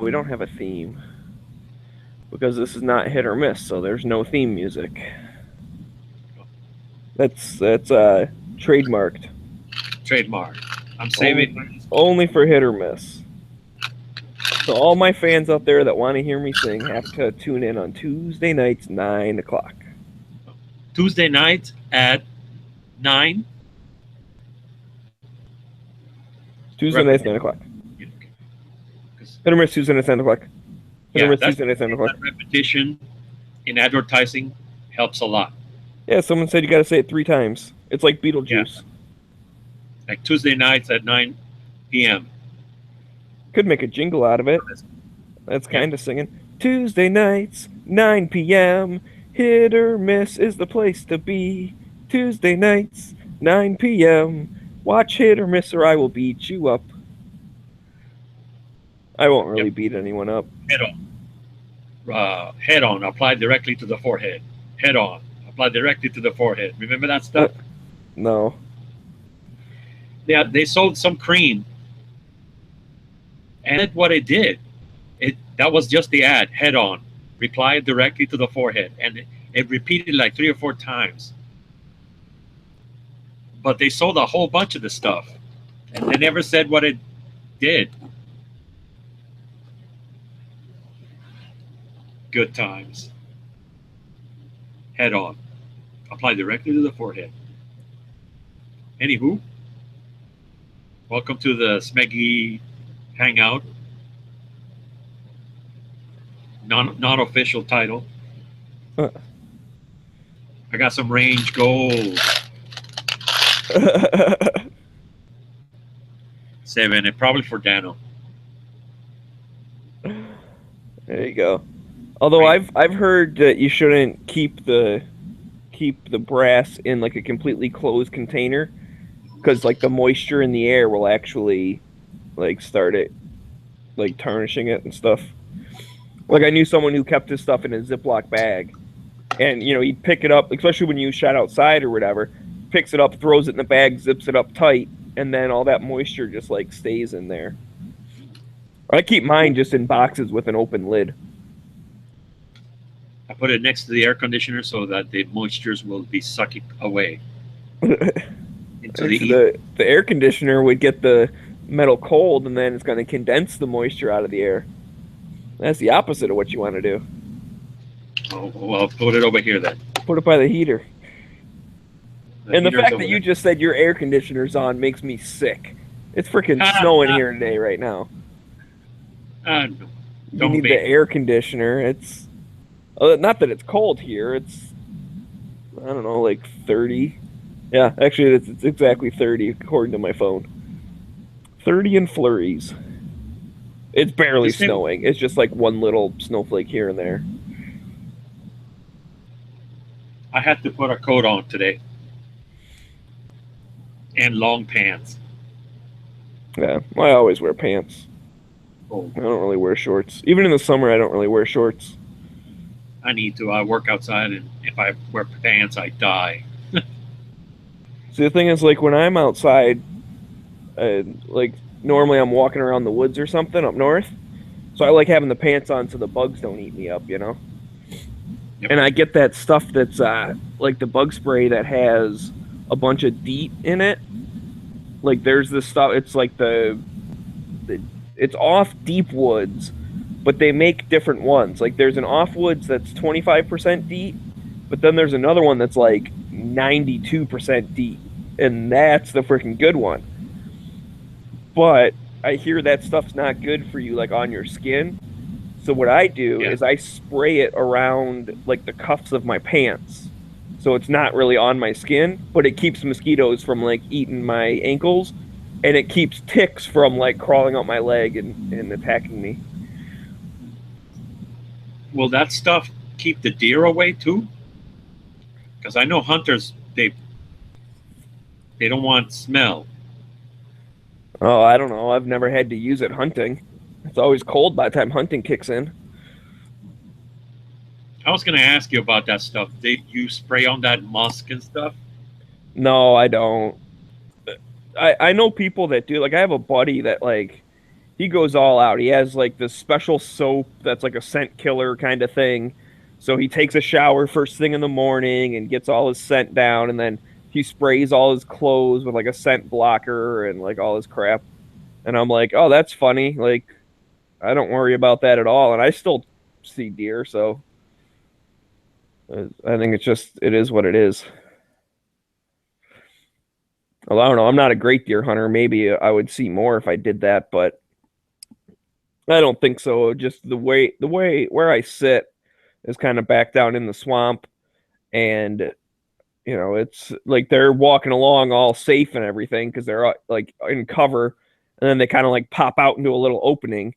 we don't have a theme because this is not hit or miss, so there's no theme music. That's trademarked. Trademark. I'm saving. Only for hit or miss. So all my fans out there that want to hear me sing have to tune in on Tuesday nights, 9 o'clock. Tuesday night at 9. Tuesday nights, 9 o'clock. Hit or miss Tuesday nights, 9 o'clock. Hit or miss Tuesday nights, 9 o'clock. Repetition in advertising helps a lot. Yeah, someone said you got to say it 3 times. It's like Beetlejuice. Yeah. Like Tuesday nights at 9 p.m. Could make a jingle out of it. That's kind of singing. Tuesday nights, 9 p.m. Hit or miss is the place to be. Tuesday nights, 9 p.m. Watch hit or miss or I will beat you up. I won't really beat anyone up. Head on. Head on. Apply directly to the forehead. Head on. Apply directly to the forehead. Remember that stuff? No. Yeah, they sold some cream. And what it did, that was just the ad. Head on. Reply directly to the forehead. And it repeated like 3 or 4 times. But they sold a whole bunch of the stuff. And they never said what it did. Good times. Head on. Apply directly to the forehead. Anywho, welcome to the Smeggy Hangout. Non-official title. I got some range gold. 7, and probably for Dano. There you go. Although I've heard that you shouldn't keep the brass in like a completely closed container because like the moisture in the air will actually like start it like tarnishing it and stuff. Like I knew someone who kept his stuff in a Ziploc bag, and you know he'd pick it up, especially when you shot outside or whatever. Picks it up, throws it in the bag, zips it up tight, and then all that moisture just like stays in there. I keep mine just in boxes with an open lid. I put it next to the air conditioner so that the moistures will be sucking away. Into the air conditioner would get the metal cold, and then it's going to condense the moisture out of the air. That's the opposite of what you want to do. Oh, well, put it over here then. Put it by the heater. And the fact that you just said your air conditioner's on makes me sick. It's freaking snowing here today right now. No. You need the air conditioner. It's not that it's cold here. It's, I don't know, like 30. Yeah, actually, it's exactly 30 according to my phone. 30 in flurries. It's barely snowing. It's just like one little snowflake here and there. I had to put a coat on today. And long pants. Yeah, I always wear pants. Oh. I don't really wear shorts. Even in the summer, I don't really wear shorts. I need to. I work outside, and if I wear pants, I die. See, the thing is, like, when I'm outside, like, normally I'm walking around the woods or something up north, so I like having the pants on so the bugs don't eat me up, you know? Yep. And I get that stuff that's, like, the bug spray that has a bunch of DEET in it. Like, there's this stuff, it's like it's off deep woods, but they make different ones. Like, there's an off woods that's 25% DEET, but then there's another one that's like 92% DEET, and that's the freaking good one. But I hear that stuff's not good for you, like, on your skin. So what I do is I spray it around, like, the cuffs of my pants. So it's not really on my skin, but it keeps mosquitoes from, like, eating my ankles, and it keeps ticks from, like, crawling up my leg and attacking me. Will that stuff keep the deer away, too? Because I know hunters, they don't want smell. Oh, I don't know. I've never had to use it hunting. It's always cold by the time hunting kicks in. I was going to ask you about that stuff. You spray on that musk and stuff? No, I don't. I know people that do. Like, I have a buddy that, like, he goes all out. He has like this special soap that's like a scent killer kind of thing. So he takes a shower first thing in the morning and gets all his scent down, and then he sprays all his clothes with like a scent blocker and like all his crap. And I'm like, oh, that's funny. Like, I don't worry about that at all, and I still see deer. So I think it is what it is. Well, I don't know. I'm not a great deer hunter. Maybe I would see more if I did that, but I don't think so. Just the way where I sit is kind of back down in the swamp, and it's like they're walking along all safe and everything because they're like in cover, and then they kind of like pop out into a little opening,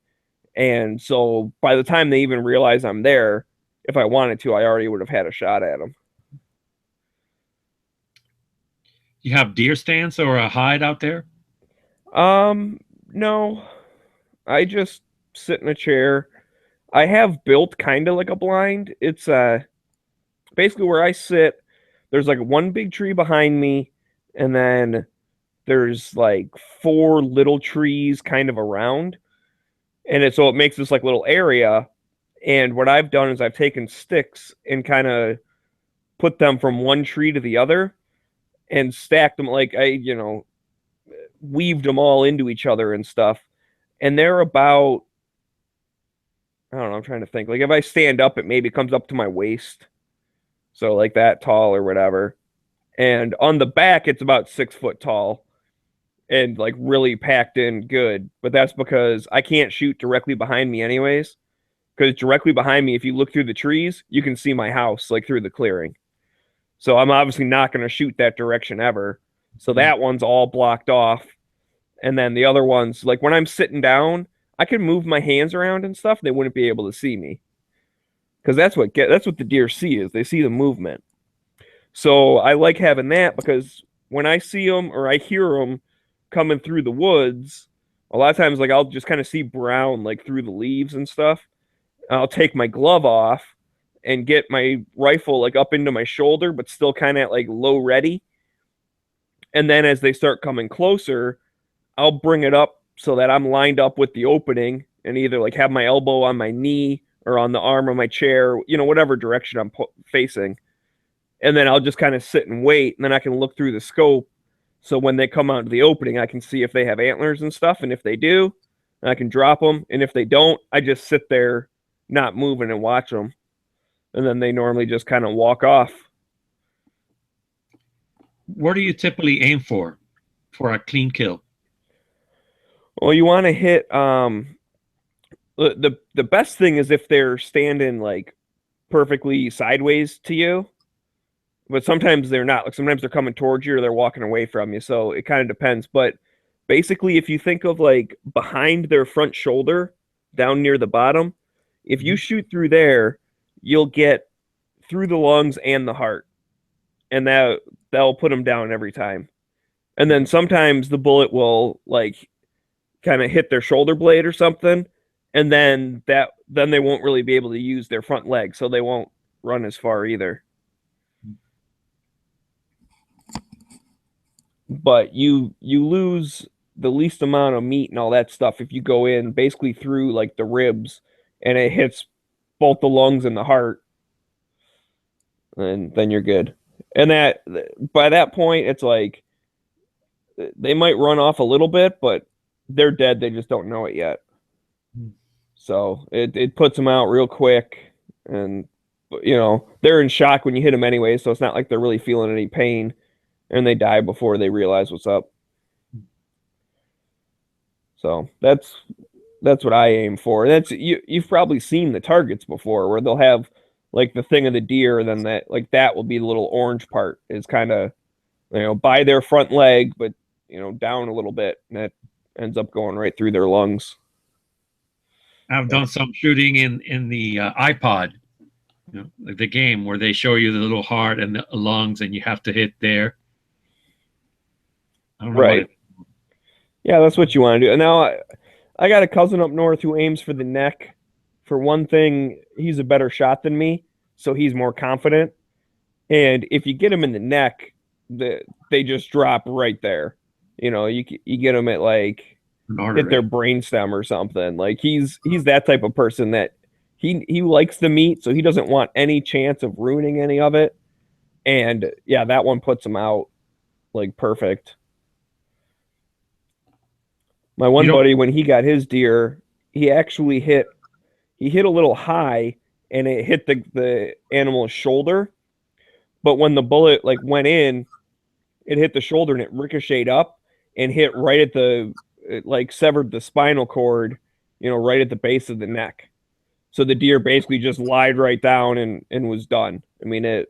and so by the time they even realize I'm there, if I wanted to, I already would have had a shot at them. You have deer stands or a hide out there? No, I just sit in a chair. I have built kind of like a blind. It's basically where I sit. There's like one big tree behind me, and then there's like four little trees kind of around, and so it makes this like little area. And what I've done is I've taken sticks and kind of put them from one tree to the other and stacked them like weaved them all into each other and stuff. And they're about, I don't know, I'm trying to think. Like if I stand up, it maybe comes up to my waist. So like that tall or whatever. And on the back, it's about 6 foot tall and like really packed in good. But that's because I can't shoot directly behind me anyways. Because directly behind me, if you look through the trees, you can see my house like through the clearing. So I'm obviously not going to shoot that direction ever. So that one's all blocked off. And then the other ones, like when I'm sitting down, I can move my hands around and stuff. They wouldn't be able to see me because that's what the deer see is they see the movement. So I like having that because when I see them or I hear them coming through the woods, a lot of times like I'll just kind of see brown like through the leaves and stuff. I'll take my glove off and get my rifle like up into my shoulder, but still kind of like low ready. And then as they start coming closer, I'll bring it up so that I'm lined up with the opening and either like have my elbow on my knee or on the arm of my chair, whatever direction I'm facing. And then I'll just kind of sit and wait. And then I can look through the scope. So when they come out to the opening, I can see if they have antlers and stuff. And if they do, I can drop them. And if they don't, I just sit there not moving and watch them. And then they normally just kind of walk off. What do you typically aim for a clean kill? Well, you want to hit the best thing is if they're standing like perfectly sideways to you. But sometimes they're not. Like sometimes they're coming towards you or they're walking away from you. So it kind of depends. But basically, if you think of like behind their front shoulder, down near the bottom, if you shoot through there, you'll get through the lungs and the heart, and that'll put them down every time. And then sometimes the bullet will like kind of hit their shoulder blade or something, and then they won't really be able to use their front leg, so they won't run as far either. But you lose the least amount of meat and all that stuff if you go in basically through like the ribs and it hits both the lungs and the heart, and then you're good. And that by that point it's like they might run off a little bit, but they're dead. They just don't know it yet. So it puts them out real quick, and they're in shock when you hit them anyway. So it's not like they're really feeling any pain, and they die before they realize what's up. So that's what I aim for. That's you've probably seen the targets before where they'll have like the thing of the deer, and then that will be the little orange part is kind of by their front leg, but down a little bit, and that ends up going right through their lungs. I've done some shooting in the iPod, like the game where they show you the little heart and the lungs, and you have to hit there. I don't know. Right. Yeah, that's what you want to do. And now I got a cousin up north who aims for the neck. For one thing, he's a better shot than me, so he's more confident. And if you get him in the neck, they just drop right there. You get them at like an hit their artery. brainstem or something. Like he's that type of person that he likes the meat, so he doesn't want any chance of ruining any of it. And yeah, that one puts him out like perfect. My You one don't. buddy, when he got his deer, he actually hit a little high and it hit the animal's shoulder. But when the bullet like went in, it hit the shoulder and it ricocheted up and hit right at it like severed the spinal cord, right at the base of the neck. So the deer basically just lied right down and was done. I mean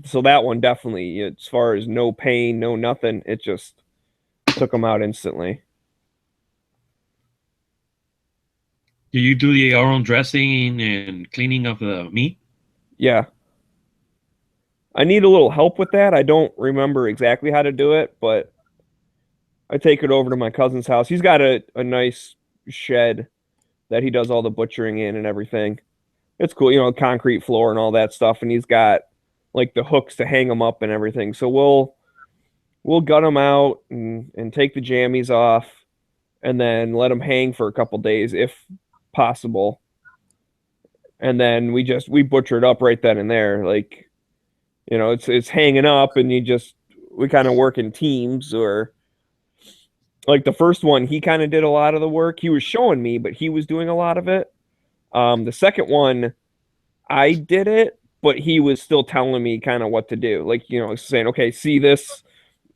so that one definitely, as far as no pain, no nothing, it just took him out instantly. Do you do your own dressing and cleaning of the meat? Yeah. I need a little help with that. I don't remember exactly how to do it, but I take it over to my cousin's house. He's got a nice shed that he does all the butchering in and everything. It's cool, concrete floor and all that stuff. And he's got like the hooks to hang them up and everything. So we'll gut them out and take the jammies off and then let them hang for a couple days if possible. And then we butcher it up right then and there. Like, it's hanging up and we kind of work in teams. Or like the first one, he kind of did a lot of the work. He was showing me, but he was doing a lot of it. The second one, I did it, but he was still telling me kind of what to do. Like, saying, okay, see this,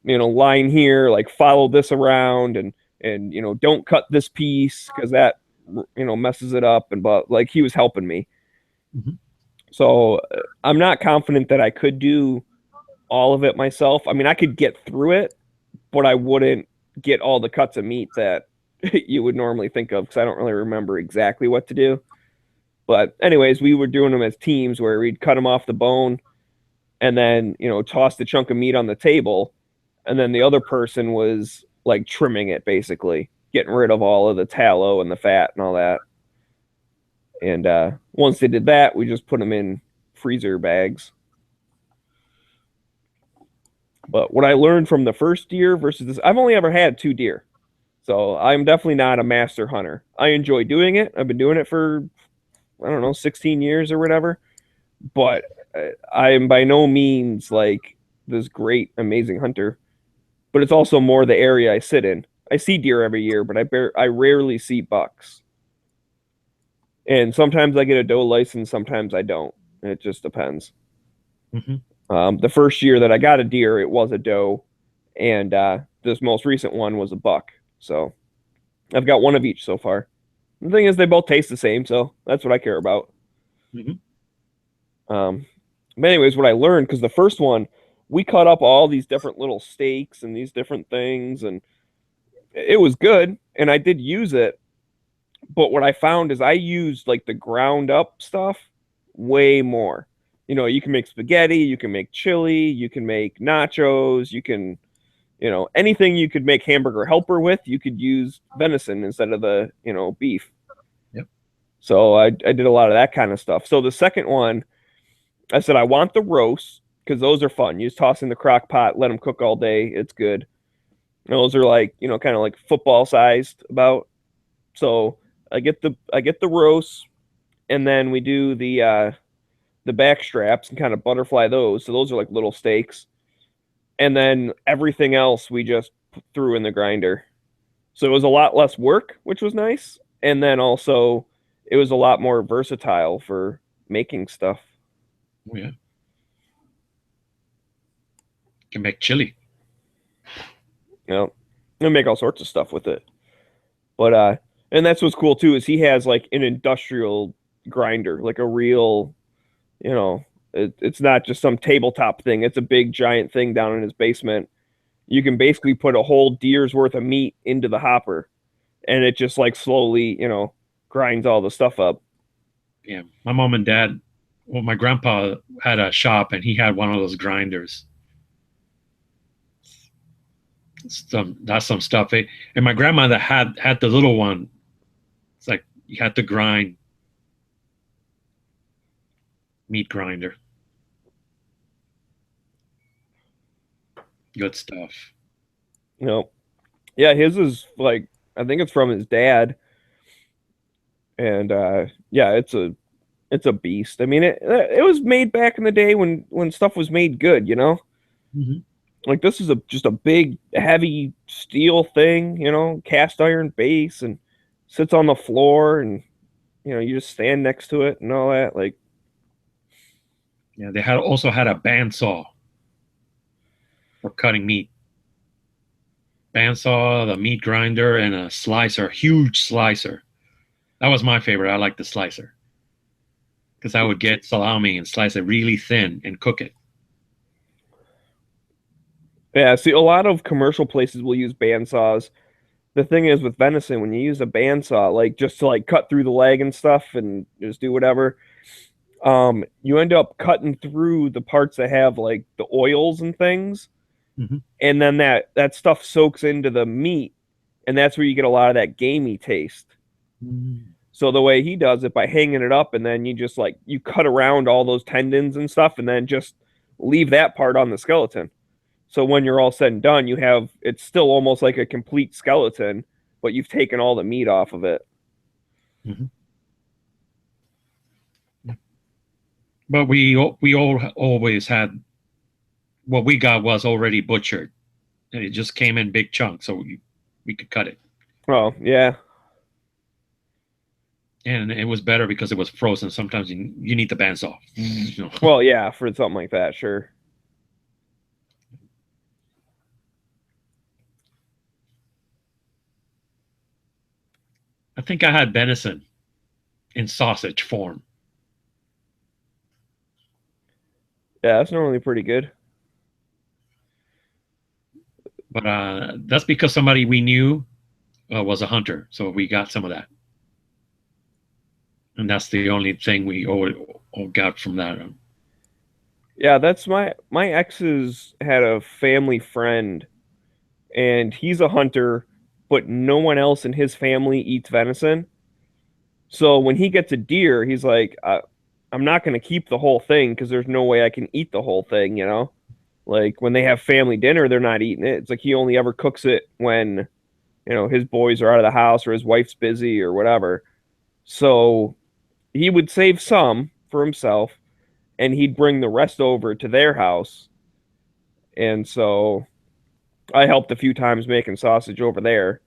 line here, like follow this around and don't cut this piece because that messes it up. And but like he was helping me. Mhm. So I'm not confident that I could do all of it myself. I mean, I could get through it, but I wouldn't get all the cuts of meat that you would normally think of because I don't really remember exactly what to do. But anyways, we were doing them as teams where we'd cut them off the bone and then, toss the chunk of meat on the table. And then the other person was like trimming it basically, getting rid of all of the tallow and the fat and all that. And once they did that, we just put them in freezer bags. But what I learned from the first deer versus this, I've only ever had two deer. So I'm definitely not a master hunter. I enjoy doing it. I've been doing it for, I don't know, 16 years or whatever. But I am by no means like this great, amazing hunter. But it's also more the area I sit in. I see deer every year, but I rarely see bucks. And sometimes I get a doe license, sometimes I don't. It just depends. Mhm. The first year that I got a deer, it was a doe, and this most recent one was a buck. So I've got one of each so far. The thing is, they both taste the same, so that's what I care about. Mhm. Um, but anyways, what I learned because the first one, we cut up all these different little steaks and these different things, and it was good, and I did use it. But what I found is I used like the ground up stuff way more. You can make spaghetti, you can make chili, you can make nachos, you can, anything you could make hamburger helper with, you could use venison instead of the, beef. Yep. So I did a lot of that kind of stuff. So the second one, I said I want the roast because those are fun. You just toss in the crock pot, let them cook all day. It's good. And those are like, kind of like football sized about. So I get the roast, and then we do the back straps and kind of butterfly those. So those are like little steaks. And then everything else we just threw in the grinder. So it was a lot less work, which was nice. And then also it was a lot more versatile for making stuff. Oh, yeah. Can make chili. And make all sorts of stuff with it. But and that's what's cool too is he has like an industrial grinder, like a real, you know, it's not just some tabletop thing. It's a big giant thing down in his basement. You can basically put a whole deer's worth of meat into the hopper, and it just like slowly, grinds all the stuff up. Yeah. My mom and dad, well, my grandpa had a shop and he had one of those grinders. That's some stuff. And my grandmother had the little one. It's like you had to grind meat grinder. Good stuff. You know, Yeah, his is like I think it's from his dad, and yeah, it's a beast. I mean, it was made back in the day when stuff was made good, you know. Mhm. Like this is a just a big heavy steel thing, you know, cast iron base and sits on the floor and you know, you just stand next to it and all that. Like, Yeah, they had also had a bandsaw for cutting meat. Bandsaw, the meat grinder, and a slicer, huge slicer. That was my favorite. I like the slicer because I would get salami and slice it really thin and cook it. yeah, see, a lot of commercial places will use bandsaws. The thing is with venison, when you use a bandsaw, like just to like cut through the leg and stuff and just do whatever, you end up cutting through the parts that have like the oils and things, Mhm. and then that stuff soaks into the meat, and that's where you get a lot of that gamey taste. Mm. So the way he does it by hanging it up and then you just like you cut around all those tendons and stuff and then just leave that part on the skeleton. So when you're all said and done, you have it's still almost like a complete skeleton, but you've taken all the meat off of it. Mhm. But we all always had what we got was already butchered, and it just came in big chunks, so we could cut it, Oh, yeah. and it was better because it was frozen. Sometimes you need the bandsaw. You know. Well, yeah, for something like that, sure. I think I had venison in sausage form, Yeah, that's normally pretty good. but that's because somebody we knew was a hunter, so we got some of that, and that's the only thing we all got from that. Yeah, that's my ex's had a family friend and he's a hunter, but no one else in his family eats venison. So when he gets a deer, he's like, I'm not going to keep the whole thing because there's no way I can eat the whole thing, you know? Like when they have family dinner, they're not eating it. It's like he only ever cooks it when, you know, his boys are out of the house or his wife's busy or whatever. So he would save some for himself and he'd bring the rest over to their house. And so I helped a few times making sausage over there.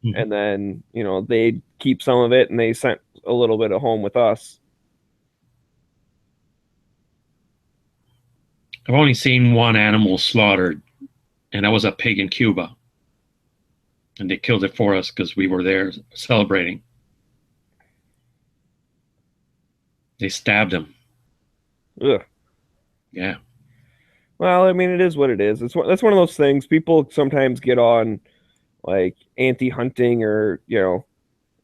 Mhm. And then, you know, they'd keep some of it and they sent a little bit of home with us. I've only seen one animal slaughtered, and that was a pig in Cuba, and they killed it for us because we were there celebrating. They stabbed him. Ugh. Yeah. Well, I mean, it is what it is. That's one of those things people sometimes get on like anti-hunting or, you know,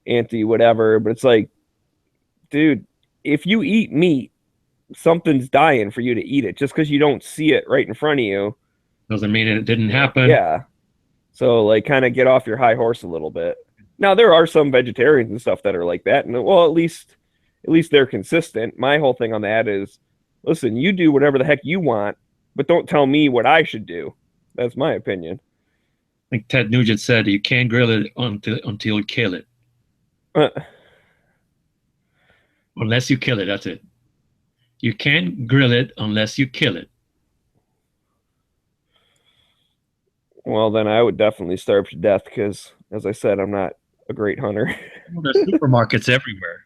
anti whatever, but it's like, dude, if you eat meat, something's dying for you to eat it just because you don't see it right in front of you. Doesn't mean it didn't You know? happen. Yeah. So like kind of get off your high horse a little bit. Now there are some vegetarians and stuff that are like that, and well, at least they're consistent. My whole thing on that is, listen, you do whatever the heck you want, but don't tell me what I should do. That's my opinion. Like Ted Nugent said, you can't grill it until you kill it. Uh, Unless you kill it, that's it. You can't grill it unless you kill it. well, then I would definitely starve to death because, as I said, I'm not a great hunter. Well, there's supermarkets everywhere.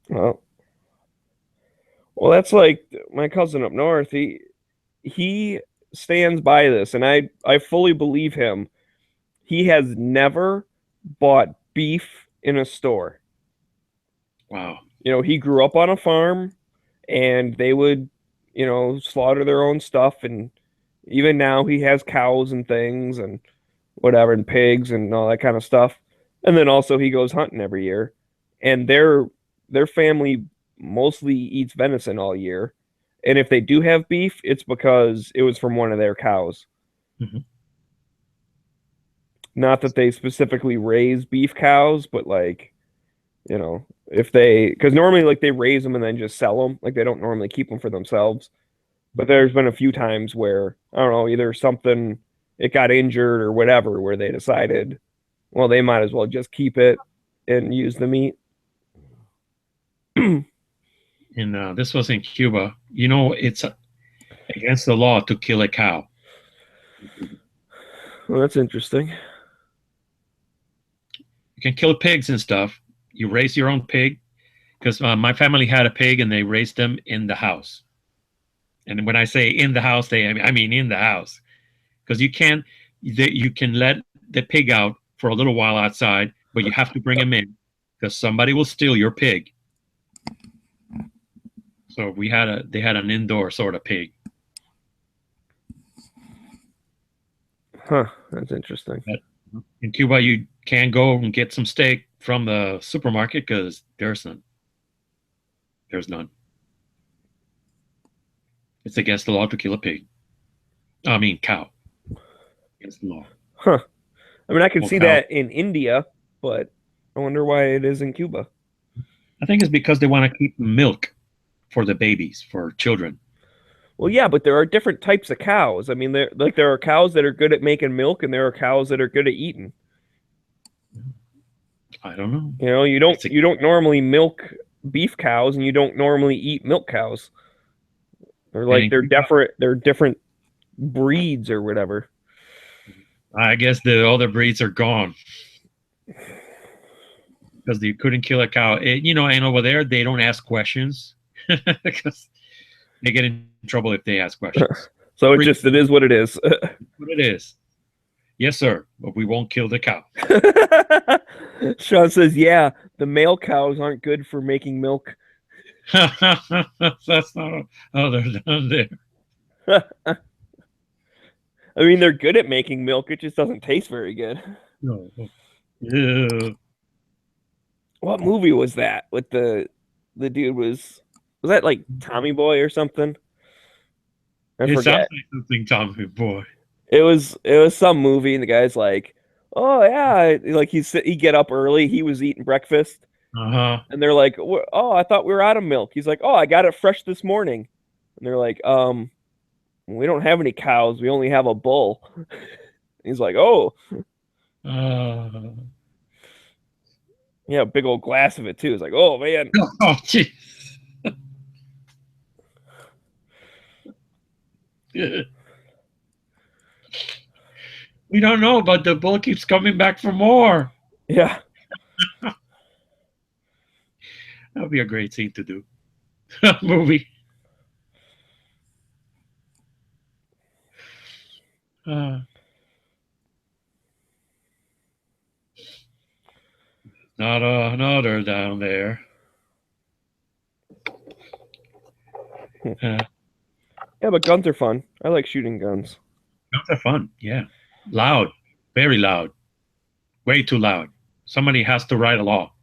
well, well, that's like my cousin up north. He stands by this, and I fully believe him. He has never bought beef in a store. Wow. You know, he grew up on a farm and they would, you know, slaughter their own stuff. And even now he has cows and things and whatever, and pigs and all that kind of stuff. And then also he goes hunting every year. And their family mostly eats venison all year. And if they do have beef, it's because it was from one of their cows. Mhm. Not that they specifically raise beef cows, but like, you know, if they, because normally like they raise them and then just sell them, like they don't normally keep them for themselves. But there's been a few times where I don't know, either something it got injured or whatever, where they decided, well, they might as well just keep it and use the meat. And this was in Cuba. You know, it's against the law to kill a cow. Well, that's interesting. You can kill pigs and stuff. You raise your own pig, because my family had a pig and they raised them in the house. And when I say in the house, I mean in the house, because you can let the pig out for a little while outside, but you have to bring him in because somebody will steal your pig. So they had an indoor sort of pig. Huh, that's interesting. In Cuba, you can go and get some steak from the supermarket because there's none. There's none. It's against the law to kill a pig. I mean, cow. Against the law. Huh. I mean, I can Well, see cow. that in India, but I wonder why it is in Cuba. I think it's because they want to keep milk for the babies, for children. Well, yeah, but there are different types of cows. I mean, there are cows that are good at making milk, and there are cows that are good at eating. I don't know. You know, you don't normally milk beef cows, and you don't normally eat milk cows. They're different breeds or whatever. I guess the other breeds are gone because you couldn't kill a cow. And over there they don't ask questions because they get in trouble if they ask questions. So it is what it is. What it is. Yes, sir, but we won't kill the cow. Sean says, "Yeah, the male cows aren't good for making milk." That's not how they're done there. I mean, they're good at making milk. It just doesn't taste very good. No. Yeah. What movie was that? With the dude was that like Tommy Boy or something? I It forget. sounds like something Tommy Boy. It was some movie, and the guy's like, "Oh yeah," like he get up early. He was eating breakfast, Uh-huh. and they're like, "Oh, I thought we were out of milk." He's like, "Oh, I got it fresh this morning," and they're like, we don't have any cows. We only have a bull." He's like, "Oh, yeah, big old glass of it too." It's like, "Oh man." Oh, jeez. We don't know, but the bull keeps coming back for more. Yeah. That would be a great scene to do. Movie. Not another down there. Yeah, but guns are fun. I like shooting guns. Guns are fun. Yeah. Loud. Very loud. Way too loud. Somebody has to write a law.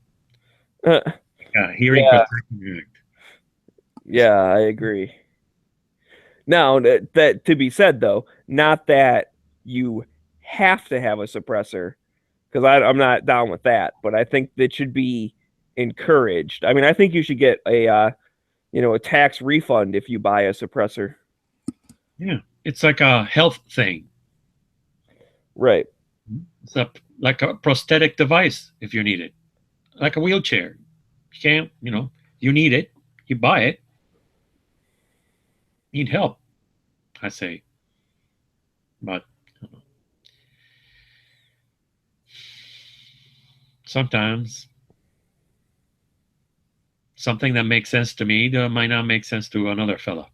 Hearing Protection Act. Yeah, I agree. Now, that to be said though, not that you have to have a suppressor, because I'm not down with that. But I think that should be encouraged. I mean, I think you should get a tax refund if you buy a suppressor. Yeah, it's like a health thing. Right. It's like a prosthetic device if you need it, like a wheelchair. You can't, you need it, you buy it. Need help, I say. But sometimes something that makes sense to me might not make sense to another fella.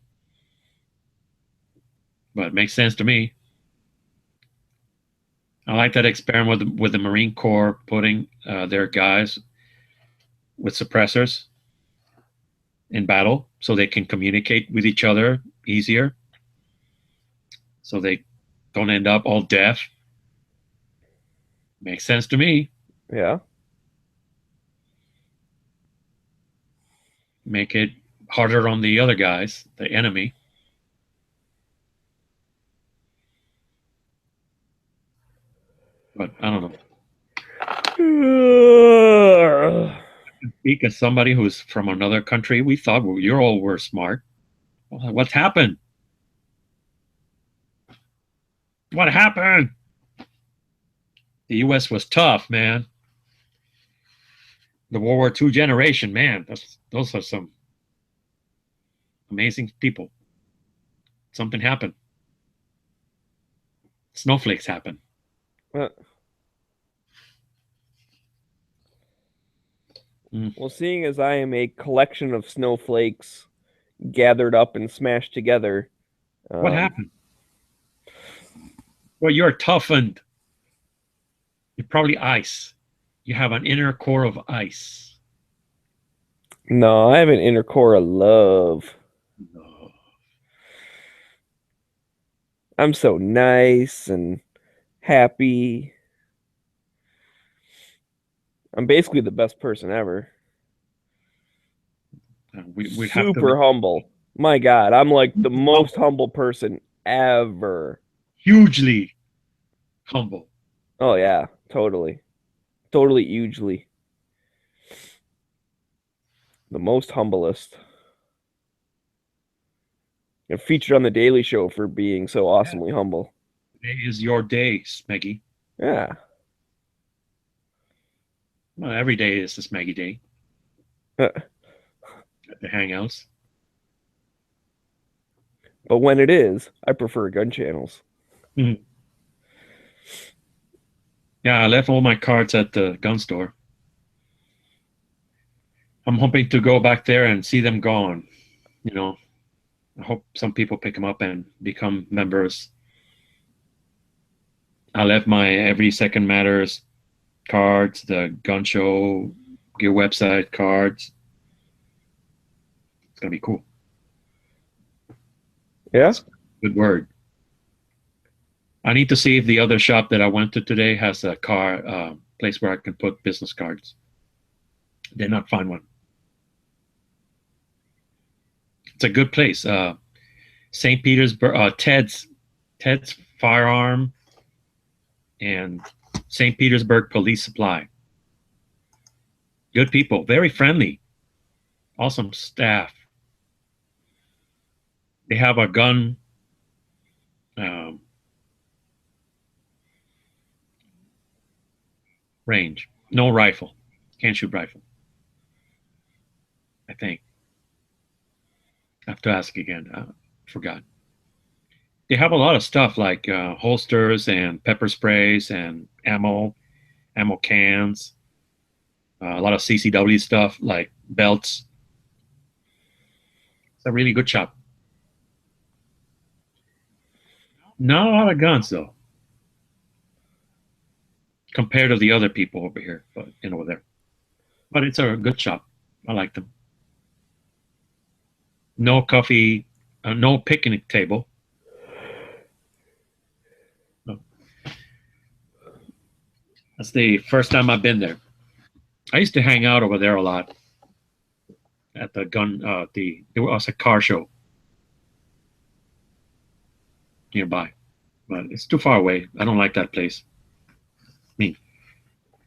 But it makes sense to me. I like that experiment with the Marine Corps putting their guys with suppressors in battle so they can communicate with each other easier, so they don't end up all deaf. Makes sense to me. Yeah. Make it harder on the other guys, the enemy. But I don't know. Speak as somebody who's from another country, we thought you all were smart. What's happened? What happened? The U.S. was tough, man. The World War II generation, man. Those are some amazing people. Something happened. Snowflakes happen. Uh, Mm. well, seeing as I am a collection of snowflakes gathered up and smashed together, What um, happened? Well, you're toughened. You're probably ice. You have an inner core of ice. no, I have an inner core of love. No. I'm so nice and happy. I'm basically the best person ever. We have to Super humble. My God, I'm like the most humble, humble person ever. hugely humble. Oh yeah, totally. Totally hugely. The most humblest. And featured on the Daily Show for being so Yeah. awesomely humble. Today is your day, Smeggy. Yeah. Well, every day is this Maggie Day Uh, at the Hangouts. But when it is, I prefer gun channels. Mhm. Yeah, I left all my cards at the gun store. I'm hoping to go back there and see them gone. You know, I hope some people pick them up and become members. I left my Every Second Matters cards, the gun show gear website cards. It's gonna be cool. Yeah? That's a good word. I need to see if the other shop that I went to today has a place where I can put business cards. Did not find one. It's a good place. St. Petersburg, Ted's Firearm, and St. Petersburg Police Supply. Good people, very friendly, awesome staff. They have a gun um, range, no rifle, can't shoot rifle. I think I have to ask again. Forgot. They have a lot of stuff like holsters and pepper sprays and ammo cans. A lot of CCW stuff like belts. It's a really good shop. Not a lot of guns though, compared to the other people over here, but over there. But it's a good shop. I like them. No coffee, no picnic table. No. That's the first time I've been there. I used to hang out over there a lot at the there was a car show nearby, but it's too far away. I don't like that place. I mean,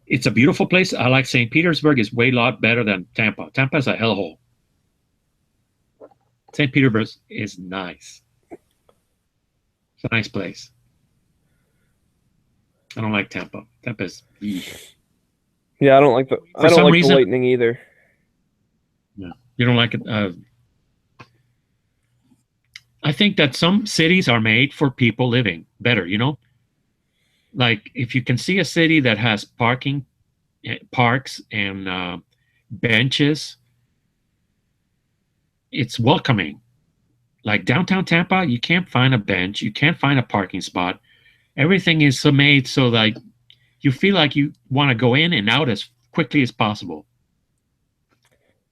it's a beautiful place. I like St. Petersburg is way lot better than Tampa. Tampa is a hellhole. St. Petersburg is nice. It's a nice place. I don't like Tampa. Tampa's Yeah, I don't like the For some reason- the lightning either. yeah. You don't like it. I think that some cities are made for people living better. Like if you can see a city that has parks and benches, it's welcoming. Like downtown Tampa, you can't find a bench, you can't find a parking spot. Everything is so made so like you feel like you want to go in and out as quickly as possible.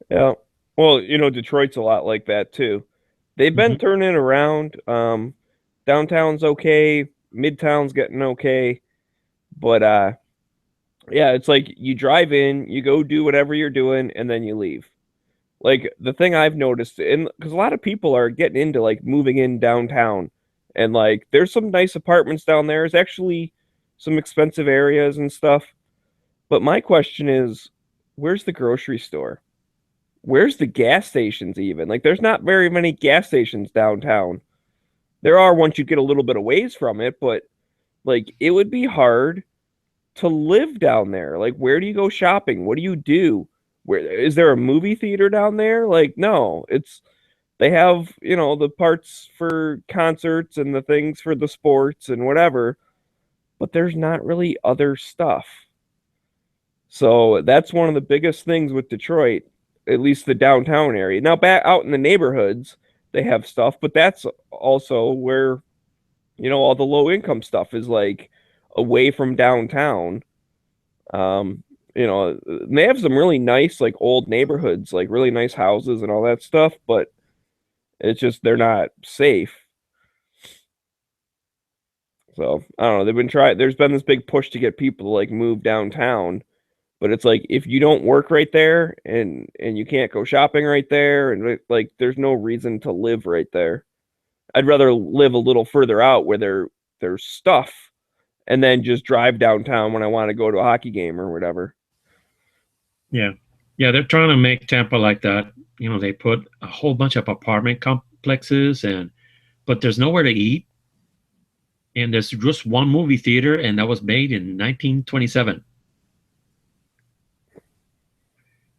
Yeah. Well, Detroit's a lot like that too. They've been Mhm. turning around. Downtown's okay, Midtown's getting okay, but yeah, it's like you drive in, you go do whatever you're doing, and then you leave. Like the thing I've noticed, and because a lot of people are getting into like moving in downtown, and like there's some nice apartments down there. There's actually some expensive areas and stuff. But my question is, where's the grocery store? Where's the gas stations even? Like there's not very many gas stations downtown. There are once you get a little bit of ways from it, but Like it would be hard to live down there. Like where do you go shopping? What do you do? Where is there a movie theater down there? Like no, it's they have, the parts for concerts and the things for the sports and whatever, but there's not really other stuff. So that's one of the biggest things with Detroit, at least the downtown area. Now, back out in the neighborhoods, they have stuff, but that's also where, all the low income stuff is like away from downtown. Um, they have some really nice, like old neighborhoods, like really nice houses and all that stuff, but it's just they're not safe. So I don't know. They've been trying. There's been this big push to get people to like move downtown, but it's like if you don't work right there and you can't go shopping right there, and like there's no reason to live right there. I'd rather live a little further out where there's stuff, and then just drive downtown when I want to go to a hockey game or whatever. Yeah. Yeah, they're trying to make Tampa like that. They put a whole bunch of apartment complexes but there's nowhere to eat. And there's just one movie theater, and that was made in 1927.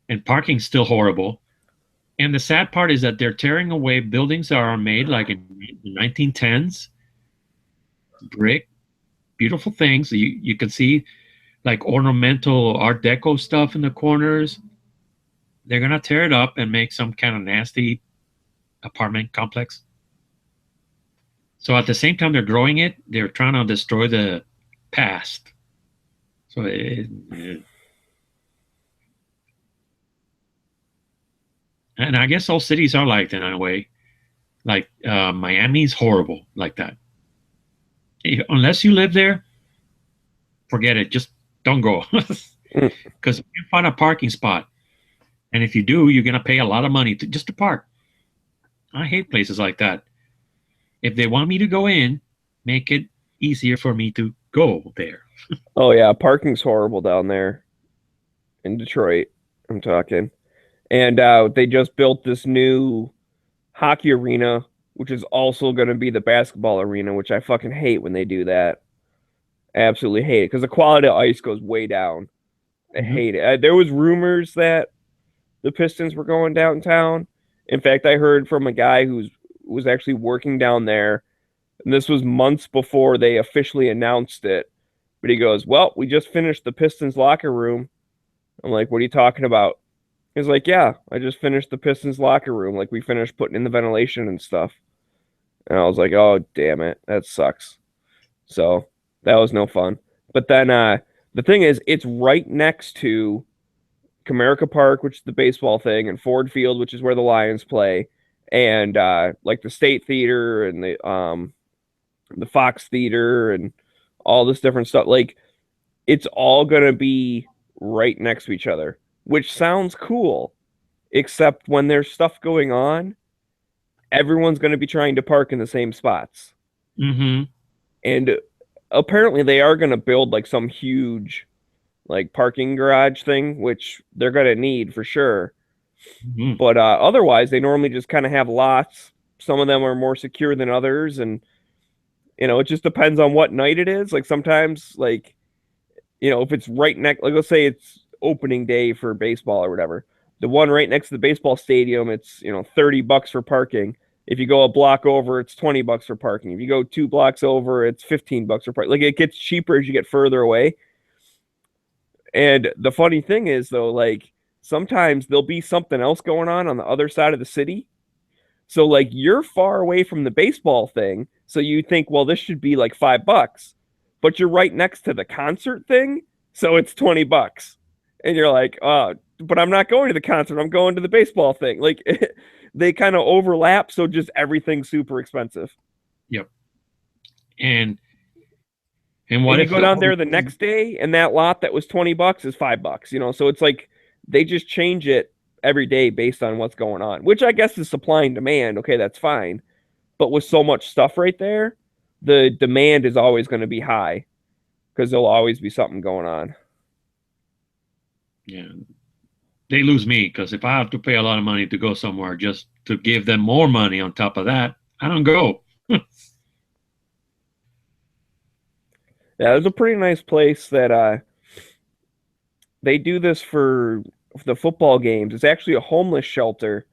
And parking's still horrible. And the sad part is that they're tearing away buildings that are made like in the 1910s, brick, beautiful things. You can see like ornamental Art Deco stuff in the corners. They're gonna tear it up and make some kind of nasty apartment complex. So at the same time they're growing it, they're trying to destroy the past. So and I guess all cities are like that in a way. Like Miami's horrible like that. Unless you live there, forget it. Just don't go. Because you can't find a parking spot. And if you do, you're going to pay a lot of money just to park. I hate places like that. If they want me to go in, make it easier for me to go there. Oh yeah, parking's horrible down there in Detroit. I'm talking. And they just built this new hockey arena, which is also going to be the basketball arena, which I fucking hate when they do that. Absolutely hate it because the quality of ice goes way down. I hate it. There was rumors that the Pistons were going downtown. In fact, I heard from a guy who was actually working down there, and this was months before they officially announced it. But he goes, "Well, we just finished the Pistons locker room." I'm like, "What are you talking about?" He's like, "Yeah, I just finished the Pistons locker room. Like we finished putting in the ventilation and stuff." And I was like, "Oh, damn it. That sucks." So that was no fun. But then the thing is, it's right next to Comerica Park, which is the baseball thing, and Ford Field, which is where the Lions play, and like the State Theater and the Fox Theater and all this different stuff. Like it's all gonna be right next to each other, which sounds cool, except when there's stuff going on, everyone's gonna be trying to park in the same spots. Mm-hmm. And apparently they are gonna build like some huge like parking garage thing, which they're gonna need for sure. Mm-hmm. But otherwise, they normally just kind of have lots. Some of them are more secure than others, and it just depends on what night it is. Like sometimes, like if it's right next, like let's say it's opening day for baseball or whatever, the one right next to the baseball stadium, it's $30 for parking. If you go a block over, it's $20 for parking. If you go 2 blocks over, it's $15 for parking. Like it gets cheaper as you get further away. And the funny thing is, though, like sometimes there'll be something else going on the other side of the city. So, like, you're far away from the baseball thing. So you think, well, this should be like $5, but you're right next to the concert thing. So it's $20. And you're like, oh, but I'm not going to the concert. I'm going to the baseball thing. Like, they kind of overlap. So just everything's super expensive. Yep. And what if you go down there the next day and that lot that was $20 is $5, so it's like they just change it every day based on what's going on, which I guess is supply and demand. Okay, that's fine. But with so much stuff right there, the demand is always going to be high because there'll always be something going on. Yeah. They lose me because if I have to pay a lot of money to go somewhere just to give them more money on top of that, I don't go. Yeah, there's a pretty nice place that they do this for the football games. It's actually a homeless shelter,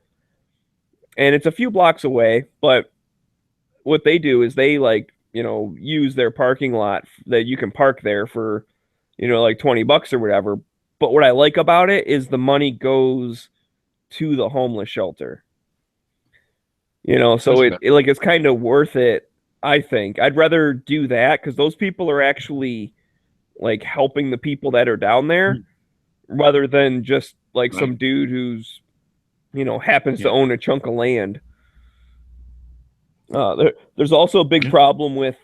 and it's a few blocks away. But what they do is they like use their parking lot that you can park there for like $20 or whatever. But what I like about it is the money goes to the homeless shelter. So That's it, good. it like it's kind of worth it. I think I'd rather do that because those people are actually like helping the people that are down there Mm. rather than just like Right. some dude who's happens to Yeah. own a chunk of land. There's also a big Yeah. problem with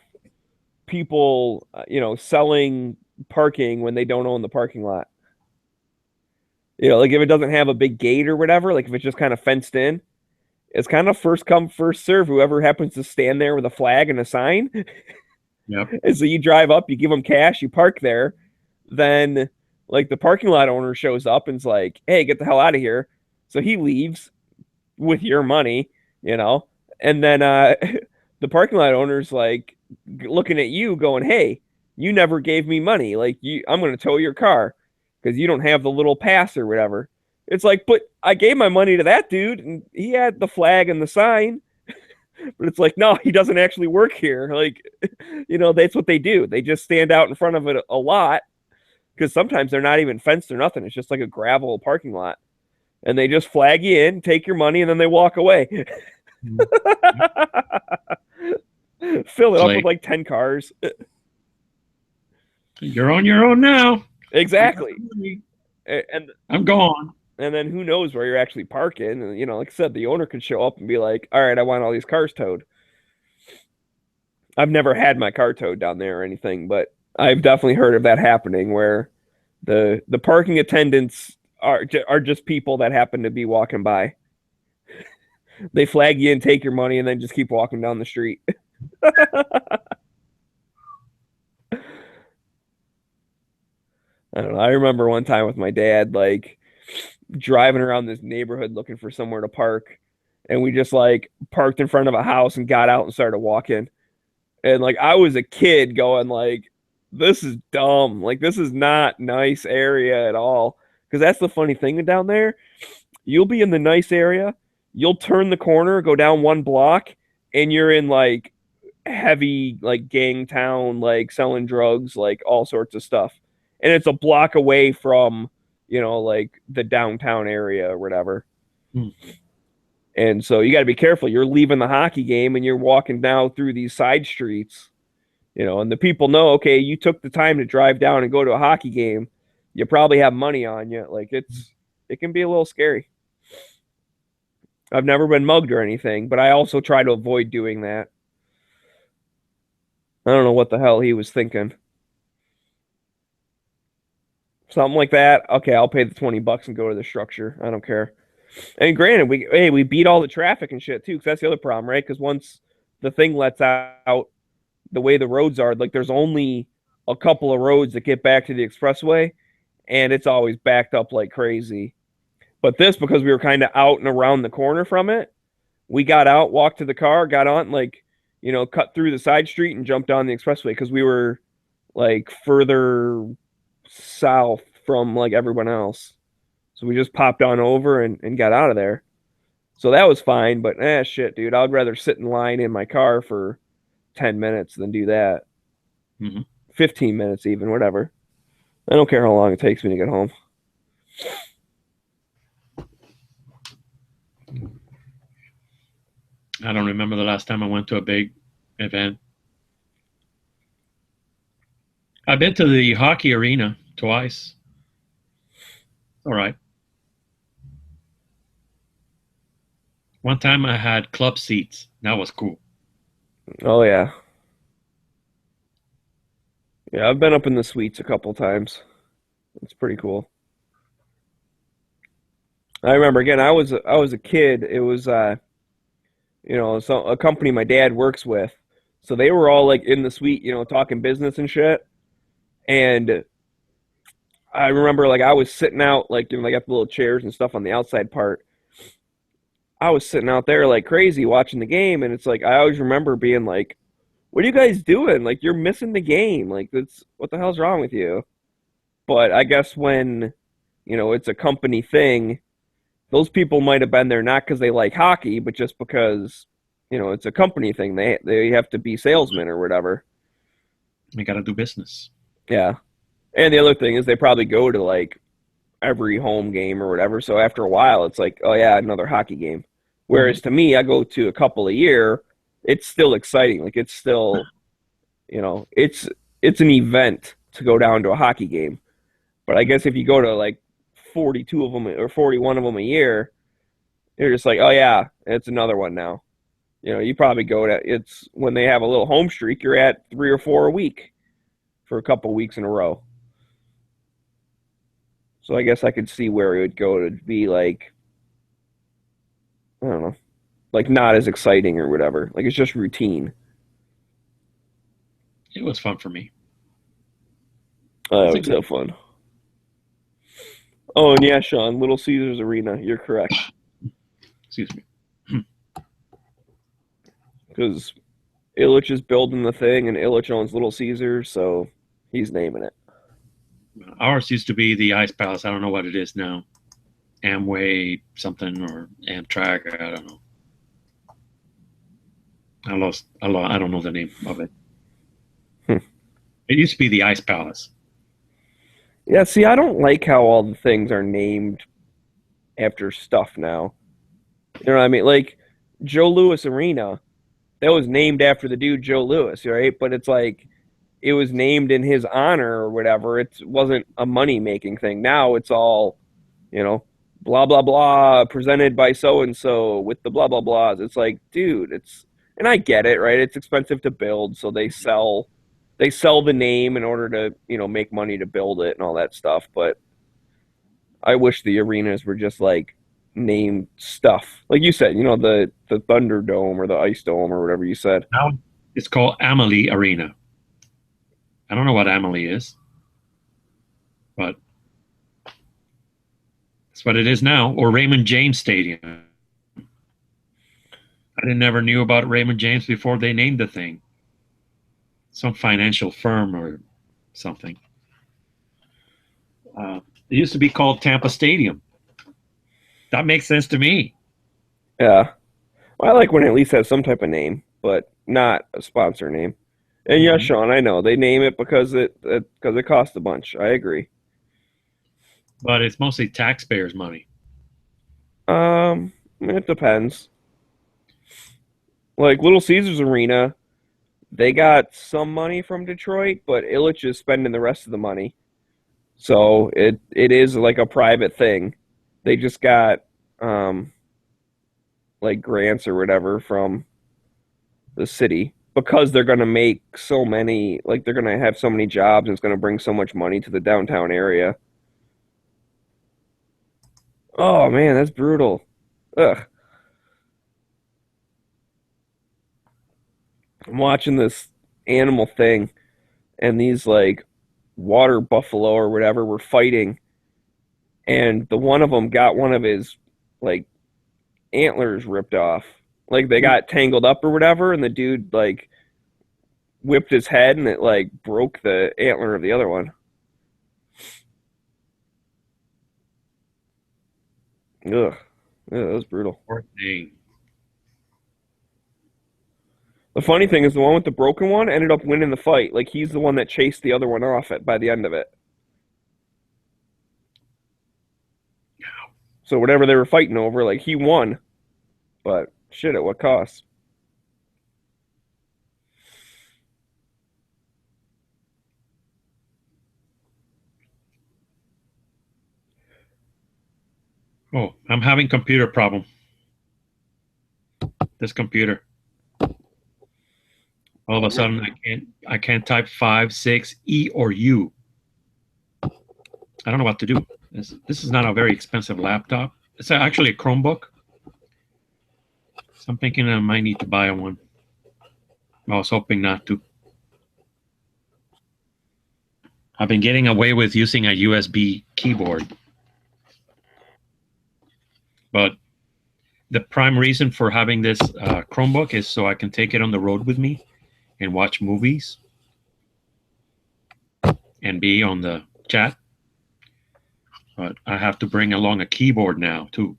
people, selling parking when they don't own the parking lot. Like if it doesn't have a big gate or whatever, like if it's just kind of fenced in, it's kind of first come, first serve. Whoever happens to stand there with a flag and a sign. Yep. And so you drive up, you give them cash, you park there, then like the parking lot owner shows up and's like, "Hey, get the hell out of here." So he leaves with your money, you know, and then the parking lot owner's like looking at you, going, "Hey, you never gave me money. Like I'm going to tow your car because you don't have the little pass or whatever." It's like, but I gave my money to that dude, and he had the flag and the sign. But it's like, no, he doesn't actually work here. Like, that's what they do. They just stand out in front of it a lot because sometimes they're not even fenced or nothing. It's just like a gravel parking lot. And they just flag you in, take your money, and then they walk away. Mm. Yep. Fill it It's up with like like 10 cars. you're on your own now. You got Exactly. the money. And I'm gone. and then who knows where you're actually parking. And, like I said, the owner could show up and be like, all right, I want all these cars towed. I've never had my car towed down there or anything, but I've definitely heard of that happening where the parking attendants are just people that happen to be walking by. They flag you and take your money and then just keep walking down the street. I don't know. I remember one time with my dad, like driving around this neighborhood looking for somewhere to park, and we just like parked in front of a house and got out and started walking. And like I was a kid going like, this is dumb. Like this is not nice area at all. Because that's the funny thing down there. You'll be in the nice area, you'll turn the corner, go down one block, and you're in like heavy like gang town, like selling drugs, like all sorts of stuff. And it's a block away from, like the downtown area or whatever. Mm. And so you got to be careful. You're leaving the hockey game and you're walking down through these side streets, and the people know, okay, you took the time to drive down and go to a hockey game. You probably have money on you. Like it can be a little scary. I've never been mugged or anything, but I also try to avoid doing that. I don't know what the hell he was thinking. Something like that. Okay, I'll pay the $20 and go to the structure. I don't care. And granted, we beat all the traffic and shit too, because that's the other problem, right? Because once the thing lets out, the way the roads are, like there's only a couple of roads that get back to the expressway, and it's always backed up like crazy. But this, because we were kind of out and around the corner from it, we got out, walked to the car, got on, like, cut through the side street and jumped on the expressway because we were like further south from like everyone else. So we just popped on over and got out of there. So that was fine, but shit, dude. I'd rather sit in line in my car for 10 minutes than do that. Mhm. 15 minutes, even, whatever. I don't care how long it takes me to get home. I don't remember the last time I went to a big event. I've been to the hockey arena twice. All right. One time I had club seats. That was cool. Oh, yeah. Yeah, I've been up in the suites a couple times. It's pretty cool. I remember again, I was a kid. It was so a company my dad works with. So they were all like in the suite, talking business and shit. And I remember like I was sitting out like they got the little chairs and stuff on the outside part. I was sitting out there like crazy watching the game, and it's like I always remember being like, what are you guys doing? Like, you're missing the game. Like, that's what the hell's wrong with you? But I guess when, it's a company thing, those people might have been there not because they like hockey, but just because, it's a company thing. They have to be salesmen or whatever. We got to do business. Yeah. And the other thing is they probably go to like every home game or whatever. So after a while, it's like, oh yeah, another hockey game. Whereas to me, I go to a couple a year. It's still exciting. Like it's still, it's an event to go down to a hockey game. But I guess if you go to like 42 of them or 41 of them a year, you're just like, oh yeah, it's another one now. You probably go to it's when they have a little home streak, you're at 3 or 4 a week for a couple weeks in a row. So I guess I could see where it would go to be like, I don't know, like not as exciting or whatever. Like it's just routine. It was fun for me. Oh, it was so fun. Oh, and yeah, Sean, Little Caesars Arena. You're correct. Excuse me. Because Illich is building the thing, and Illich owns Little Caesars, so he's naming it. Ours used to be the Ice Palace. I don't know what it is now. Amway something or Amtrak. I don't know. I don't know the name of it. It used to be the Ice Palace. Yeah, see, I don't like how all the things are named after stuff now. You know what I mean? Like Joe Louis Arena, that was named after the dude Joe Louis, right? But it's like it was named in his honor or whatever. It wasn't a money making thing. Now it's all, blah blah blah, presented by so and so with the blah blah blahs. It's like, dude, and I get it, right? It's expensive to build, so they sell the name in order to, make money to build it and all that stuff. But I wish the arenas were just like named stuff. Like you said, the Thunderdome or the Ice Dome or whatever you said. Now it's called Amalie Arena. I don't know what Amalie is, but that's what it is now. Or Raymond James Stadium. I never knew about Raymond James before they named the thing. Some financial firm or something. It used to be called Tampa Stadium. That makes sense to me. Yeah. Well, I like when it at least has some type of name, but not a sponsor name. And yeah, Sean, I know they name it because it costs a bunch. I agree. But it's mostly taxpayers' money. It depends. Like Little Caesars Arena, they got some money from Detroit, but Illich is spending the rest of the money. So it is like a private thing. They just got like grants or whatever from the city because they're going to make so many, like they're going to have so many jobs and it's going to bring so much money to the downtown area. Oh man, that's brutal. Ugh. I'm watching this animal thing and these like water buffalo or whatever were fighting and the one of them got one of his like antlers ripped off. Like they got tangled up or whatever and the dude like whipped his head and it like broke the antler of the other one. Ugh. Yeah, that was brutal. Poor thing. The funny thing is the one with the broken one ended up winning the fight. Like he's the one that chased the other one off by the end of it. So whatever they were fighting over, like he won. But shit, at what cost? Oh, I'm having computer problem. This computer. All of a sudden, I can't type 5, 6, E or U. I don't know what to do. This is not a very expensive laptop. It's actually a Chromebook. So I'm thinking I might need to buy one. I was hoping not to. I've been getting away with using a USB keyboard. But the prime reason for having this Chromebook is so I can take it on the road with me and watch movies and be on the chat. But I have to bring along a keyboard now too.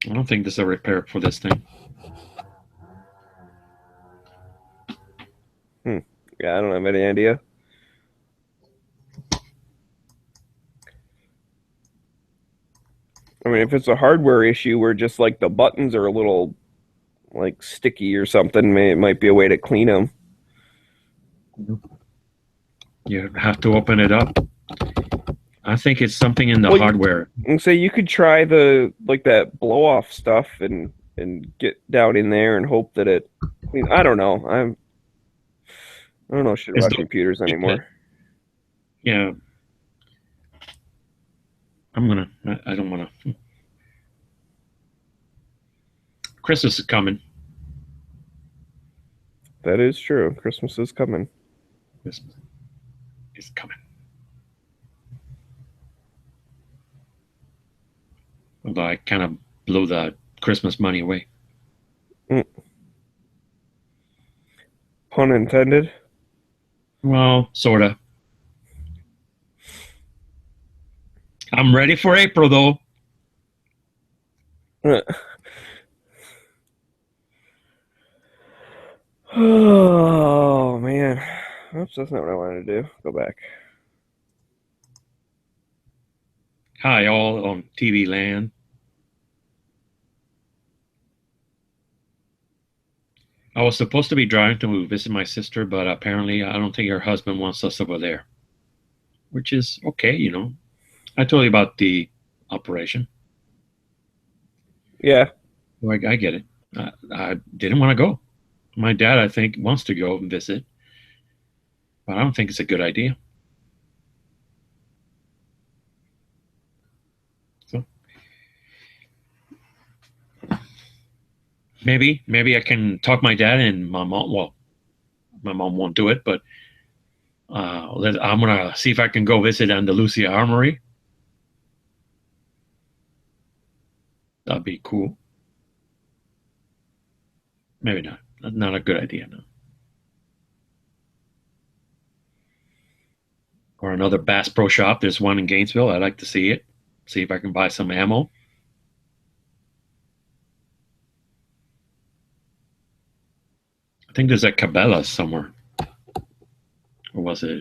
I don't think there's a repair for this thing. Yeah, I don't have any idea. I mean, if it's a hardware issue where just like the buttons are a little like sticky or something, it might be a way to clean them. You have to open it up. I think it's something in the Well, hardware. And so you could try the like that blow off stuff and get down in there and hope that it. I mean, I don't know. I don't know shit It's about the- computers anymore. Yeah. I don't wanna. Christmas is coming. That is true. Christmas is coming. Christmas is coming. Although I kind of blew the Christmas money away. Pun intended. Well, sorta. I'm ready for April though. Oh man. Oops, that's not what I wanted to do. Go back. Hi, all on TV land. I was supposed to be driving to visit my sister, but apparently I don't think her husband wants us over there, which is okay, you know. I told you about the operation. Yeah. Well, I get it. I didn't want to go. My dad, I think, wants to go and visit, but I don't think it's a good idea. So maybe I can talk my dad and my mom. Well, my mom won't do it, but I'm gonna see if I can go visit Andalusia Armory. That'd be cool. Maybe not. Not a good idea, no. Or another Bass Pro Shop. There's one in Gainesville. I'd like to see it. See if I can buy some ammo. I think there's a Cabela's somewhere. Or was it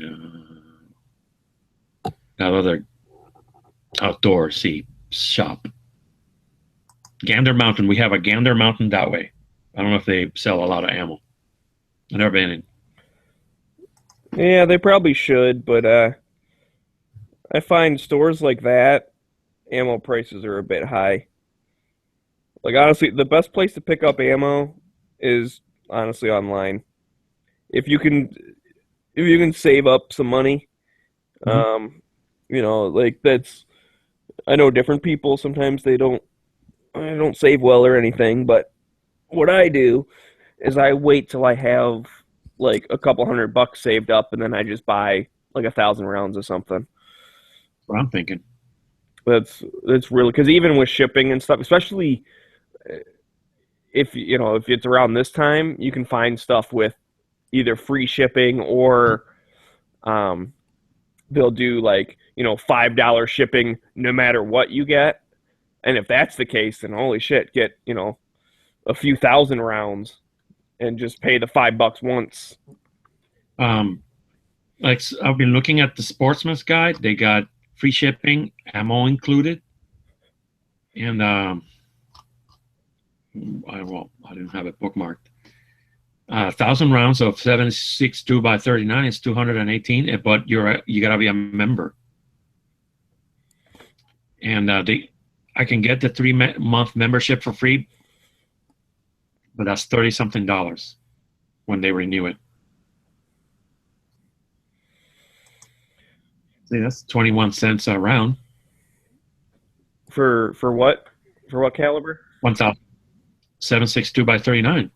that other outdoorsy shop? Gander Mountain. We have a Gander Mountain that way. I don't know if they sell a lot of ammo. I've never been in. Yeah, they probably should, but I find stores like that, ammo prices are a bit high. Like honestly, the best place to pick up ammo is honestly online. If you can save up some money, Mhm. like that's I know different people sometimes I don't save well or anything, but what I do is I wait till I have like a couple $100 saved up and then I just buy like 1,000 rounds of something. That's what I'm thinking. That's really because even with shipping and stuff, especially if it's around this time, you can find stuff with either free shipping or um, they'll do like $5 shipping no matter what you get. And if that's the case, then holy shit, get a few thousand rounds and just pay the $5 once. Like I've been looking at the Sportsman's Guide. They got free shipping, ammo included, and I didn't have it bookmarked. 1,000 rounds of 7.62 by 39 is 218, but you gotta be a member. And I can get the 3-month membership for free, but that's $30-something when they renew it. See, that's 21 cents a round. For what? For what caliber? 1,762 by 39.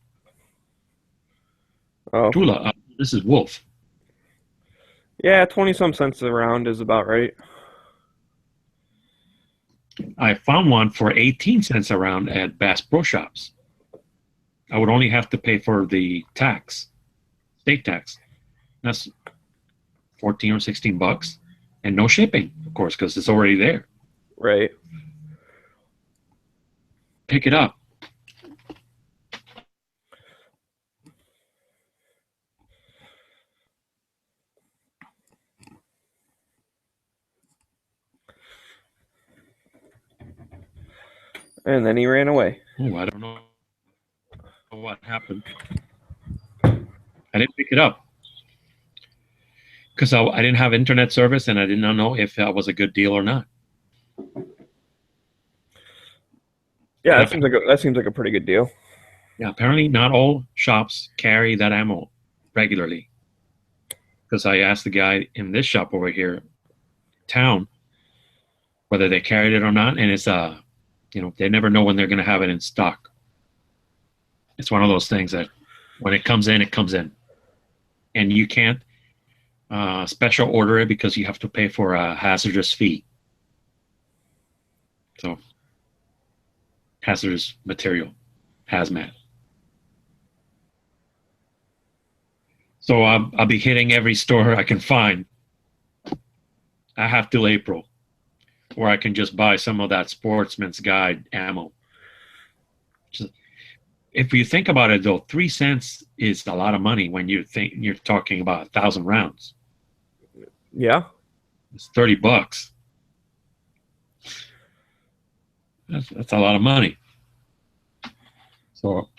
Oh, Tula, this is Wolf. yeah, 20 some cents a round is about right. I found one for 18 cents around at Bass Pro Shops. I would only have to pay for the tax, state tax. That's 14 or 16 bucks, and no shipping, of course, because it's already there. Right. Pick it up. And then he ran away. Oh, I don't know what happened. I didn't pick it up because I didn't have internet service, and I did not know if that was a good deal or not. Yeah, that seems like a pretty good deal. Yeah, apparently not all shops carry that ammo regularly. Because I asked the guy in this shop over here, town, whether they carried it or not, and it's they never know when they're going to have it in stock. It's one of those things that when it comes in, and you can't special order it because you have to pay for a hazardous fee. So, hazardous material, hazmat. So I'll be hitting every store I can find. I have till April, where I can just buy some of that Sportsman's Guide ammo. If you think about it, though, 3 cents is a lot of money when you're talking about 1,000 rounds. Yeah, it's 30 bucks. That's a lot of money. So,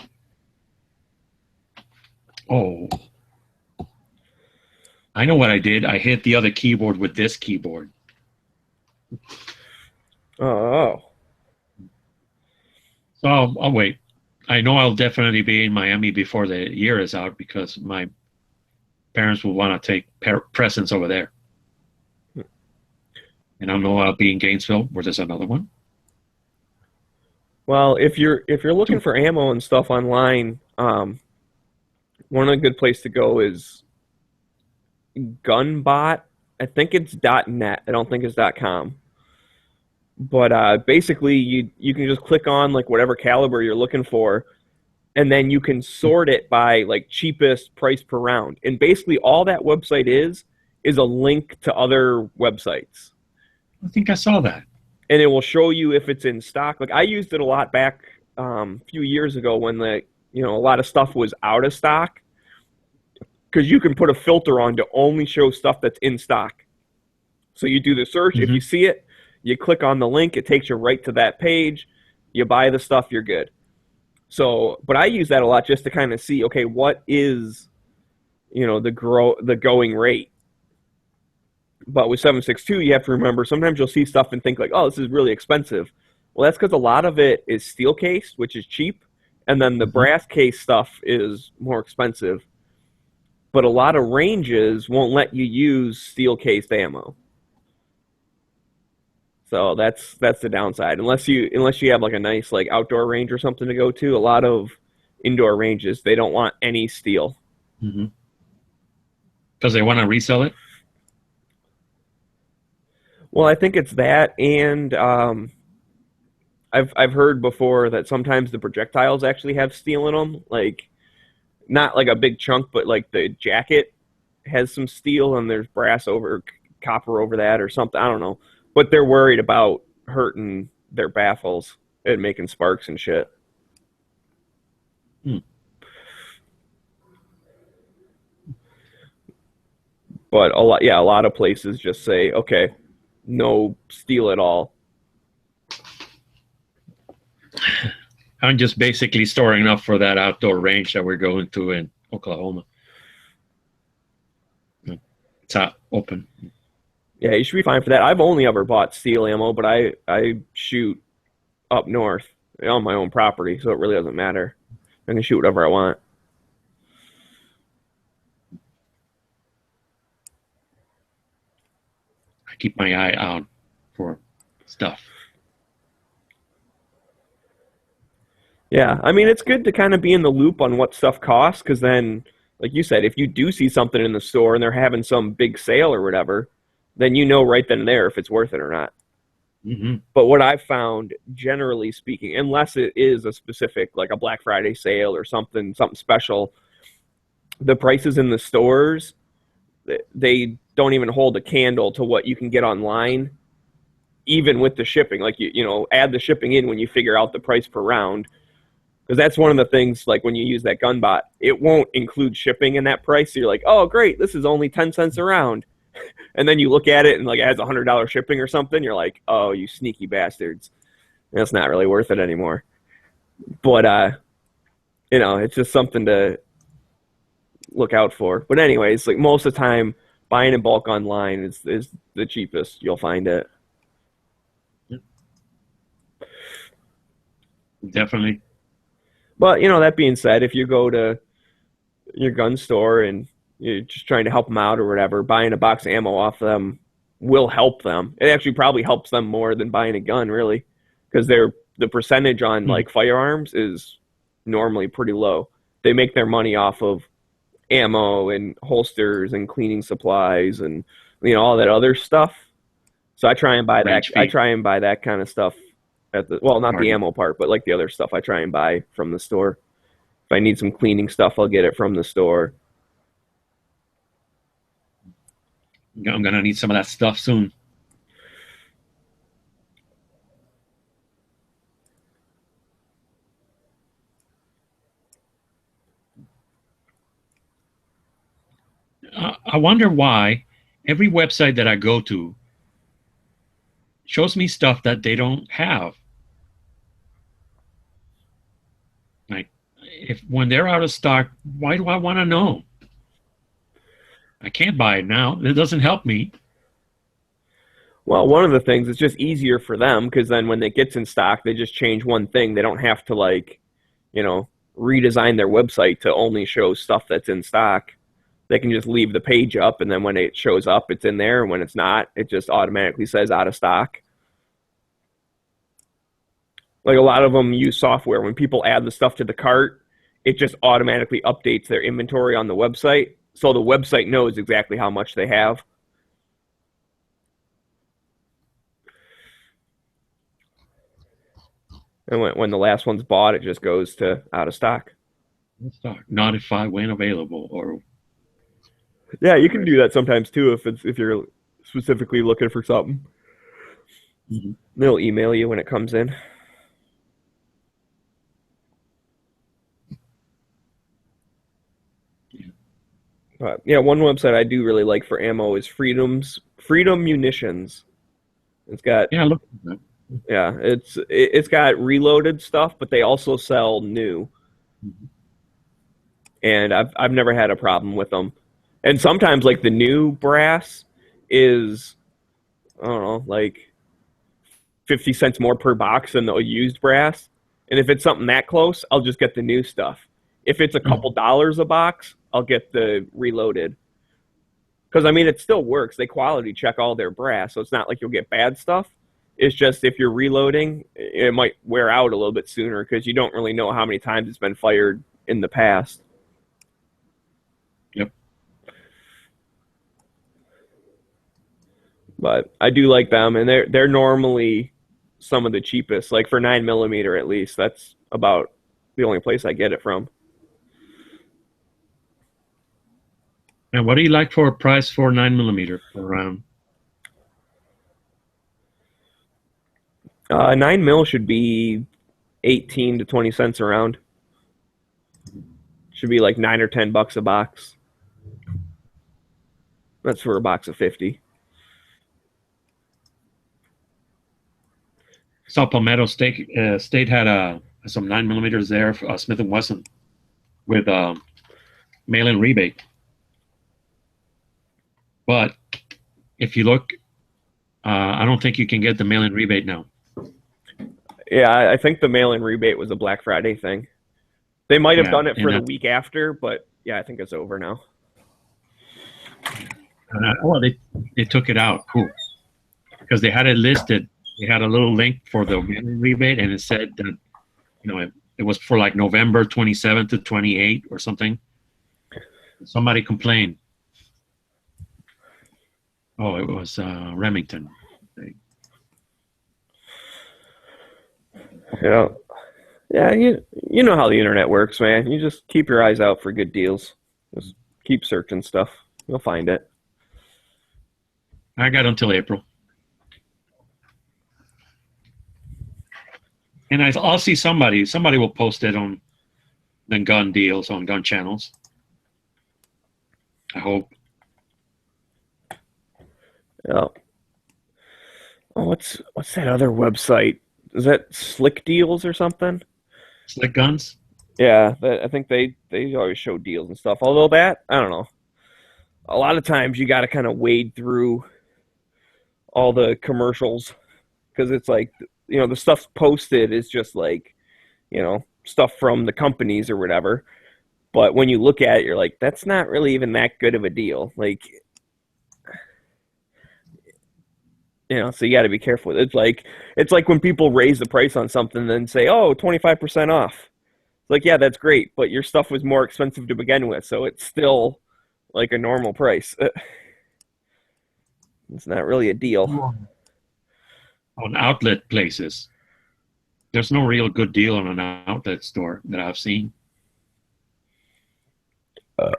I know what I did. I hit the other keyboard with this keyboard. Oh. So I'll wait. I know I'll definitely be in Miami before the year is out because my parents will want to take presents over there. And I know I'll be in Gainesville, where there's another one. Well, if you're looking for ammo and stuff online, one of the good place to go is Gunbot. I think it's .net. I don't think it's .com. But basically, you can just click on like whatever caliber you're looking for, and then you can sort it by like cheapest price per round. And basically, all that website is a link to other websites. I think I saw that. And it will show you if it's in stock. Like I used it a lot back a few years ago when a lot of stuff was out of stock, because you can put a filter on to only show stuff that's in stock. So you do the search. If you see it, you click on the link. It takes you right to that page. You buy the stuff. You're good. So, but I use that a lot just to kind of see, okay, what is, the going rate. But with 7.62, you have to remember sometimes you'll see stuff and think like, oh, this is really expensive. Well, that's because a lot of it is steel cased, which is cheap, and then the brass case stuff is more expensive. But a lot of ranges won't let you use steel cased ammo. So that's the downside. Unless you have like a nice like outdoor range or something to go to, a lot of indoor ranges, they don't want any steel. Because they want to resell it? Well, I think it's that, and I've heard before that sometimes the projectiles actually have steel in them, like not like a big chunk, but like the jacket has some steel and there's copper over that or something. I don't know, but they're worried about hurting their baffles and making sparks and shit. But a lot of places just say, okay, no steel at all. I'm just basically storing up for that outdoor range that we're going to in Oklahoma. It's out, open. Yeah, you should be fine for that. I've only ever bought steel ammo, but I shoot up north on my own property, so it really doesn't matter. I can shoot whatever I want. I keep my eye out for stuff. Yeah, I mean, it's good to kind of be in the loop on what stuff costs, because then, like you said, if you do see something in the store and they're having some big sale or whatever, then you know right then and there if it's worth it or not. Hmm. But what I've found, generally speaking, unless it is a specific, like a Black Friday sale or something special, the prices in the stores, they don't even hold a candle to what you can get online, even with the shipping. Like add the shipping in when you figure out the price per round, because that's one of the things. Like when you use that gun bot, it won't include shipping in that price. So you're like, oh great, this is only 10 cents a round, and then you look at it and like it has $100 shipping or something. You're like, oh, you sneaky bastards. That's not really worth it anymore. But it's just something to look out for. But anyways, like most of the time, buying in bulk online is the cheapest. You'll find it. Definitely. But that being said, if you go to your gun store and you're just trying to help them out or whatever, buying a box of ammo off them will help them. It actually probably helps them more than buying a gun, really, because the percentage on Mhm. like firearms is normally pretty low. They make their money off of ammo and holsters and cleaning supplies and all that other stuff. So I try and buy that. Range I feet. try and buy that kind of stuff not the Pardon. ammo part, but like the other stuff. I try and buy from the store. If I need some cleaning stuff, I'll get it from the store. I'm gonna need some of that stuff soon. I wonder why every website that I go to shows me stuff that they don't have. Like, if when they're out of stock, why do I want to know? I can't buy it now. It doesn't help me. Well, one of the things it's just easier for them because then when it gets in stock, they just change one thing. They don't have to you know, redesign their website to only show stuff that's in stock. They can just leave the page up, and then when it shows up, it's in there. And when it's not, it just automatically says out of stock. Like a lot of them use software. When people add the stuff to the cart, it just automatically updates their inventory on the website. So the website knows exactly how much they have. And when the last one's bought, it just goes to out of stock. Stock notify when available, or Yeah, you can do that sometimes too if you're specifically looking for something. Mhm. They'll email you when it comes in. But yeah, one website I do really like for ammo is Freedom Munitions. It's got Yeah, look at that. it's got reloaded stuff, but they also sell new, Mhm. and I've never had a problem with them. And sometimes like the new brass is I don't know like 50 cents more per box than the used brass. And if it's something that close, I'll just get the new stuff. If it's a couple dollars a box, I'll get the reloaded. Because I mean, it still works. They quality check all their brass, so it's not like you'll get bad stuff. It's just if you're reloading, it might wear out a little bit sooner because you don't really know how many times it's been fired in the past. Yep. But I do like them, and they're normally some of the cheapest. Like for 9 millimeter, at least, that's about the only place I get it from. And what do you like for a price for 9 millimeter per round? 9 mil should be 18 to 20 cents around. Should be like $9 or $10 a box. That's for a box of 50. Saw Palmetto State had some 9 millimeters there, for, Smith and Wesson, with mail-in rebate. But if you look, I don't think you can get the mail-in rebate now. Yeah, I think the mail-in rebate was a Black Friday thing. They might have Yeah, done it and for the week after, but yeah, I think it's over now. well, they took it out. Cool, because they had it listed. They had a little link for the mail-in rebate, and it said that it was for like November 27th to 28 or something. Somebody complained. Oh, it was Remington. Yeah, yeah. You know how the internet works, man. You just keep your eyes out for good deals. Just keep searching stuff. You'll find it. I got until April. And I'll see somebody will post it on the gun deals on gun channels. I hope. Yeah. Oh, what's that other website? Is that Slick Deals or something? Slick Guns. Yeah, I think they always show deals and stuff. Although that, I don't know. A lot of times you got to kind of wade through all the commercials because it's like the stuff posted is just like stuff from the companies or whatever. But when you look at it, you're like, that's not really even that good of a deal. Like, so you got to be careful. It's like when people raise the price on something and then say, "Oh, 25% off." It's like, yeah, that's great, but your stuff was more expensive to begin with, so it's still like a normal price. It's not really a deal. On outlet places. There's no real good deal on an outlet store that I've seen. Uh,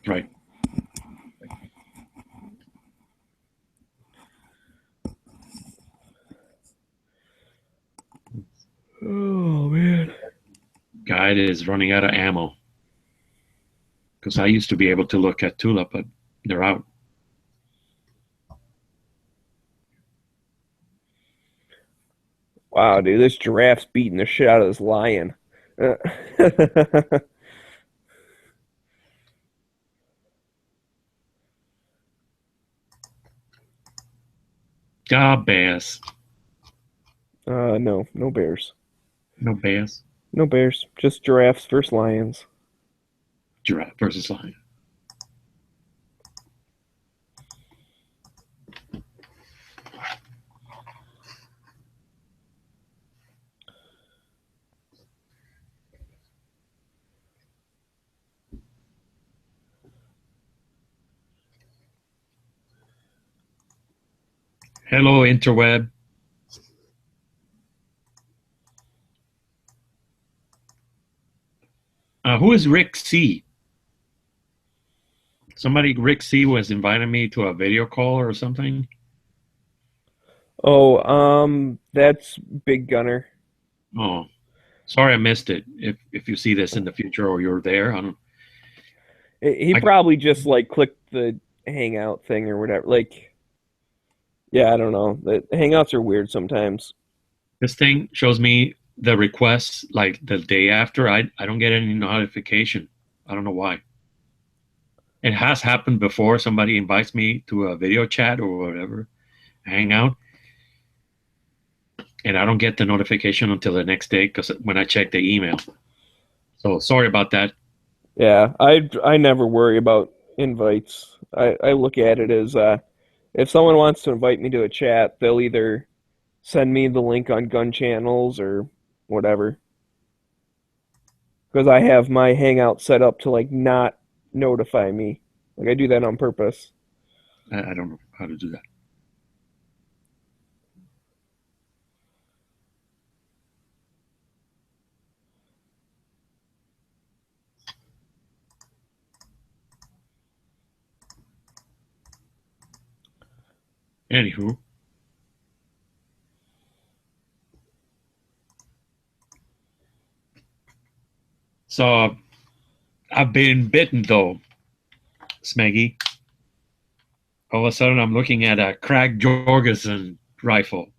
Right. oh man. Guide is running out of ammo. Because I used to be able to look at Tula, but they're out. Wow, dude, this giraffe's beating the shit out of this lion. Uh, God, bears. no, no bears. No bears. No bears. Just giraffes versus lions. Giraffe versus lion. Hello, interweb. Who is Rick C? Somebody, Rick C, was inviting me to a video call or something. Oh, that's Big Gunner. Oh, sorry I missed it. If you see this in the future or you're there, I don't. He I, probably just like clicked the hangout thing or whatever. Like, yeah, I don't know. The hangouts are weird sometimes. this thing shows me the requests like the day after. I don't get any notification. I don't know why. It has happened before. Somebody invites me to a video chat or whatever, hangout, and I don't get the notification until the next day because when I check the email. So sorry about that. Yeah, I never worry about invites. I look at it as if someone wants to invite me to a chat, they'll either send me the link on gun channels or whatever. Because I have my hangout set up to like not notify me. Like I do that on purpose. I don't know how to do that. Anywho, so I've been bitten though, Smeggy. All of a sudden, I'm looking at a Krag Jorgensen rifle.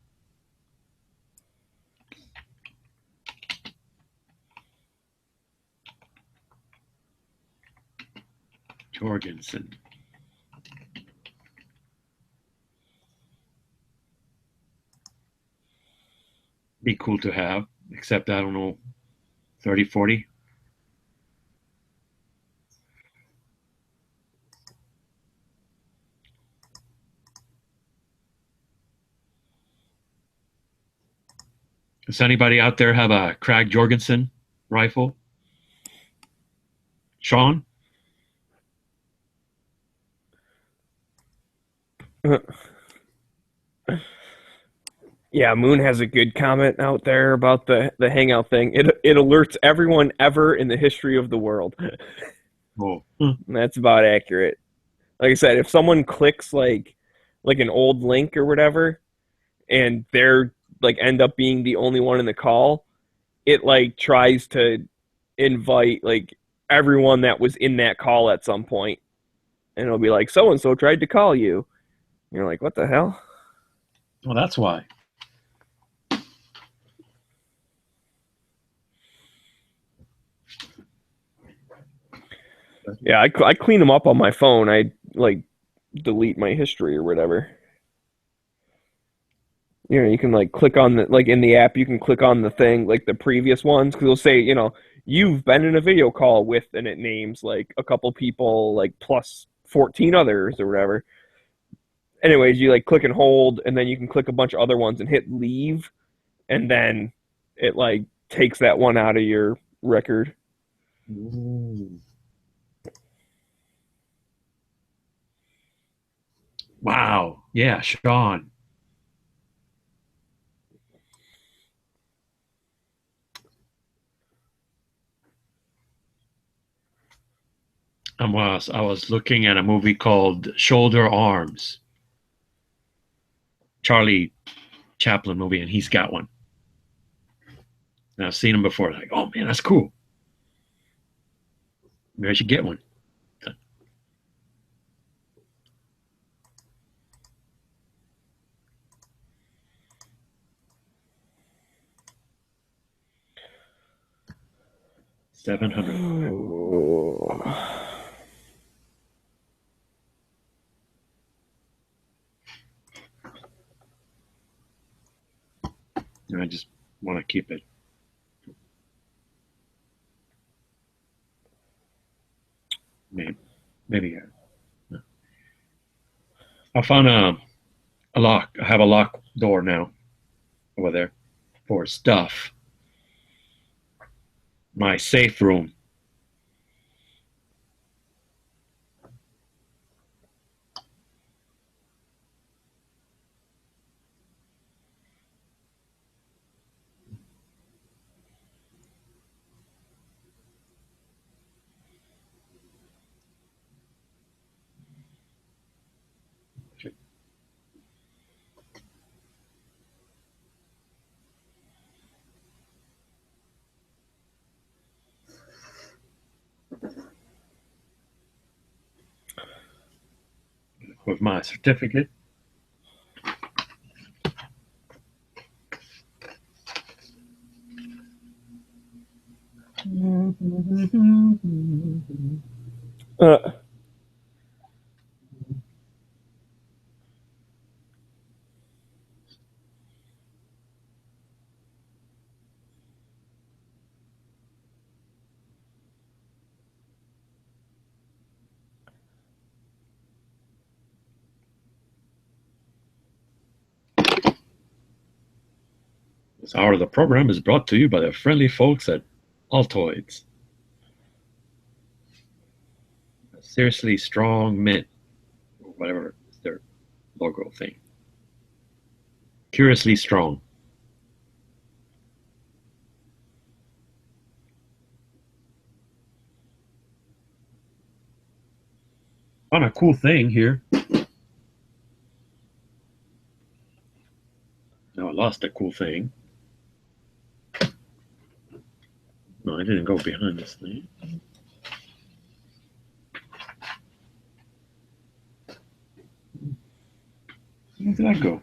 Jorgensen. Be cool to have, except I don't know, 30, 40. Does anybody out there have a Krag Jorgensen rifle? Sean? Yeah, Moon has a good comment out there about the Hangout thing. It alerts everyone ever in the history of the world. Oh. And that's about accurate. Like I said, if someone clicks like an old link or whatever, and they're like end up being the only one in the call, it like tries to invite like everyone that was in that call at some point, and it'll be like so and so tried to call you. And you're like, what the hell? Well, that's why. Yeah, I clean them up on my phone. I like delete my history or whatever. You know, you can like click on the like in the app, you can click on the thing like the previous ones because it'll say, you've been in a video call with, and it names like a couple people like plus 14 others or whatever. Anyways, you like click and hold, and then you can click a bunch of other ones and hit leave, and then it like takes that one out of your record. Ooh. Wow. Yeah, Sean. I was looking at a movie called Shoulder Arms. Charlie Chaplin movie, and he's got one. And I've seen him before. Like, oh man, that's cool. Maybe I should get one. 700. And I just want to keep it. Maybe. I found a lock. I have a lock door now over there for stuff. My safe room. With my certificate. Uh, This hour of the program is brought to you by the friendly folks at Altoids. A seriously strong mint, or whatever is their logo thing. Curiously strong. Found a cool thing here. Now I lost a cool thing. No, I didn't go behind this thing. Where did I go?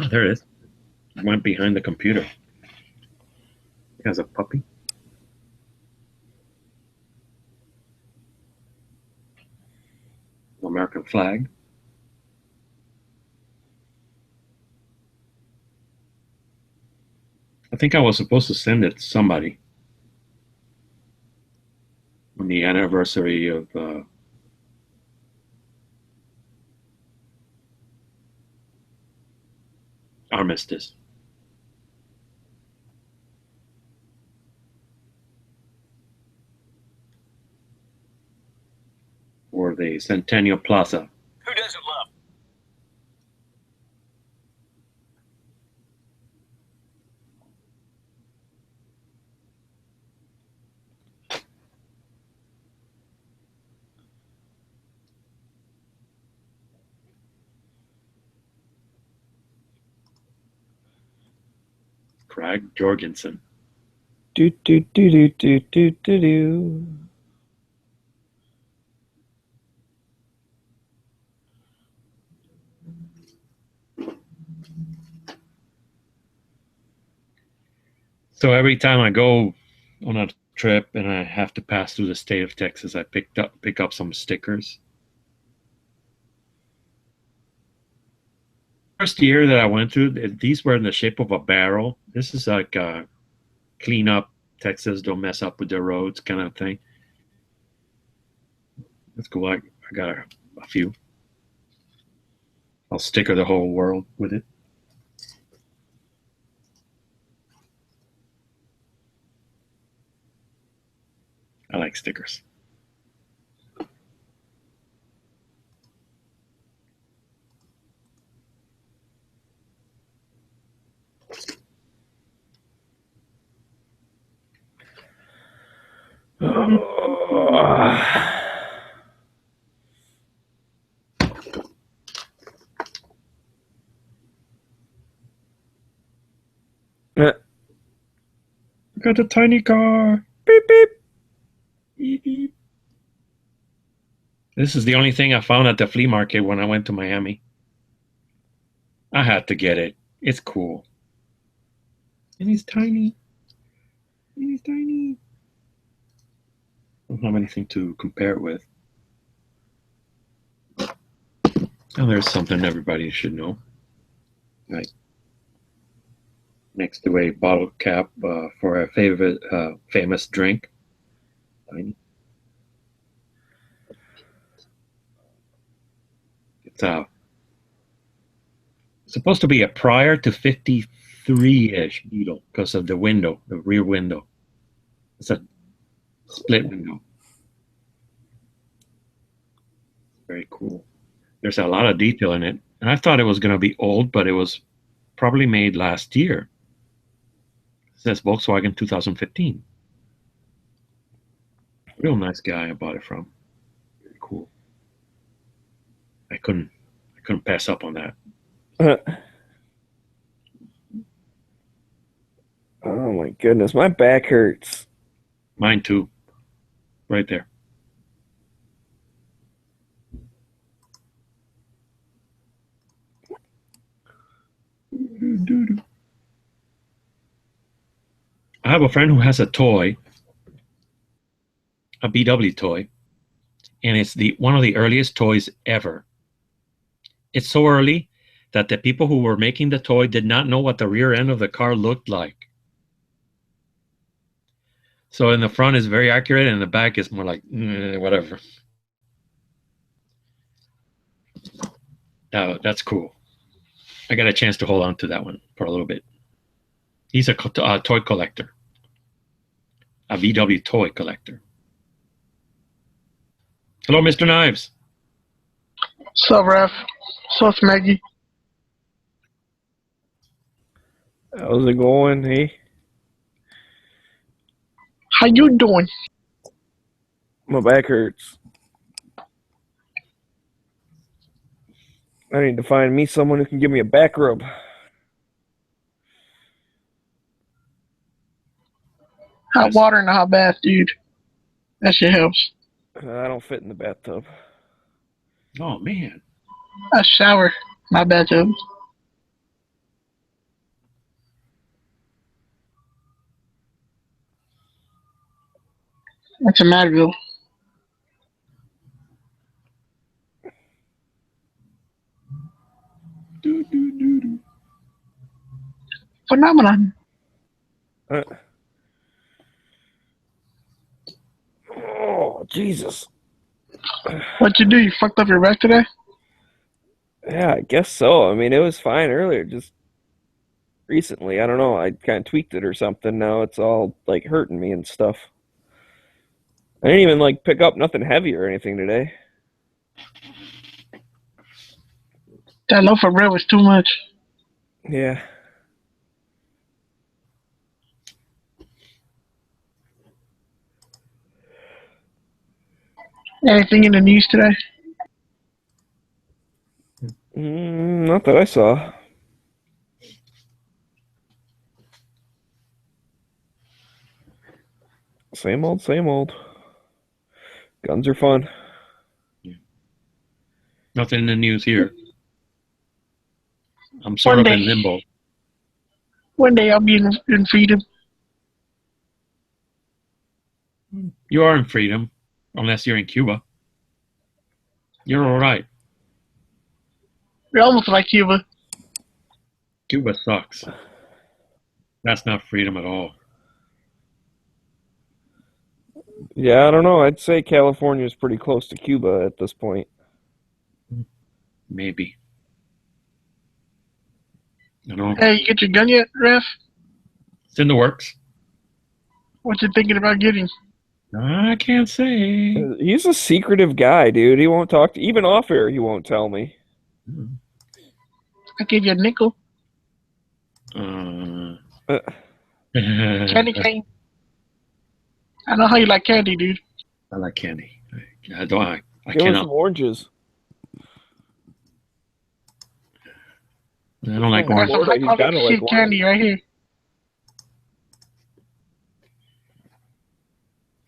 Oh, there it is. It went behind the computer. It has a puppy. American flag. I think I was supposed to send it to somebody on the anniversary of Armistice. Or the Centennial Plaza. Who doesn't love? Craig Jorgensen. Do do do do do do do do. So every time I go on a trip and I have to pass through the state of Texas, I pick up some stickers. First year that I went through, these were in the shape of a barrel. This is like clean up Texas, don't mess up with the roads kind of thing. That's cool. I got a few. I'll sticker the whole world with it. I like stickers. Got a tiny car. Beep beep. Beep, beep. This is the only thing I found at the flea market when I went to Miami. I had to get it. It's cool. And he's tiny. And he's tiny. I don't have anything to compare it with. Oh, there's something everybody should know. Right. Next to a bottle cap for a favorite famous drink. Tiny. It's supposed to be a prior to 53-ish beetle because of the window, the rear window. It's a split window. Very cool. There's a lot of detail in it. And I thought it was going to be old, but it was probably made last year. It says Volkswagen 2015. Real nice guy I bought it from. Very cool. I couldn't pass up on that. Oh my goodness, my back hurts. Mine too. Right there. I have a friend who has a toy, a BW toy, and it's one of the earliest toys ever. It's so early that the people who were making the toy did not know what the rear end of the car looked like. So in the front is very accurate, and the back is more like whatever. That's cool. I got a chance to hold on to that one for a little bit. He's a toy collector, a VW toy collector. Hello, Mr. Knives. What's up, Ref? What's up, Maggie? How's it going? Hey, How you doing? my back hurts. I need to find me someone who can give me a back rub. Hot water in the hot bath, dude. That shit helps. I don't fit in the bathtub. Oh man. A shower, not bathtub. That's a Madville. Phenomenon. Oh, Jesus. What'd you do? You fucked up your back today? Yeah, I guess so. I mean, it was fine earlier, just recently. I don't know. I kind of tweaked it or something. Now it's all like hurting me and stuff. I didn't even like pick up nothing heavy or anything today. That loaf of bread was too much. Yeah. Anything in the news today? Not that I saw. Same old, same old. Guns are fun. Nothing in the news here. I'm sort One of day. in limbo. One day I'll be in freedom. You are in freedom, unless you're in Cuba. You're all right. We're almost like Cuba. Cuba sucks. That's not freedom at all. Yeah, I don't know. I'd say California is pretty close to Cuba at this point. Maybe. I don't know. Hey, you get your gun yet, Ref? It's in the works. What you thinking about getting? I can't say. He's a secretive guy, dude. He won't talk to even off air. He won't tell me. I gave you a nickel. Uh, Candy cane. I know how you like candy, dude. I like candy. I don't. I Give him cannot. some oranges. I don't like Oh, I got orange. some Florida, high he's gotta quality like shit candy right here.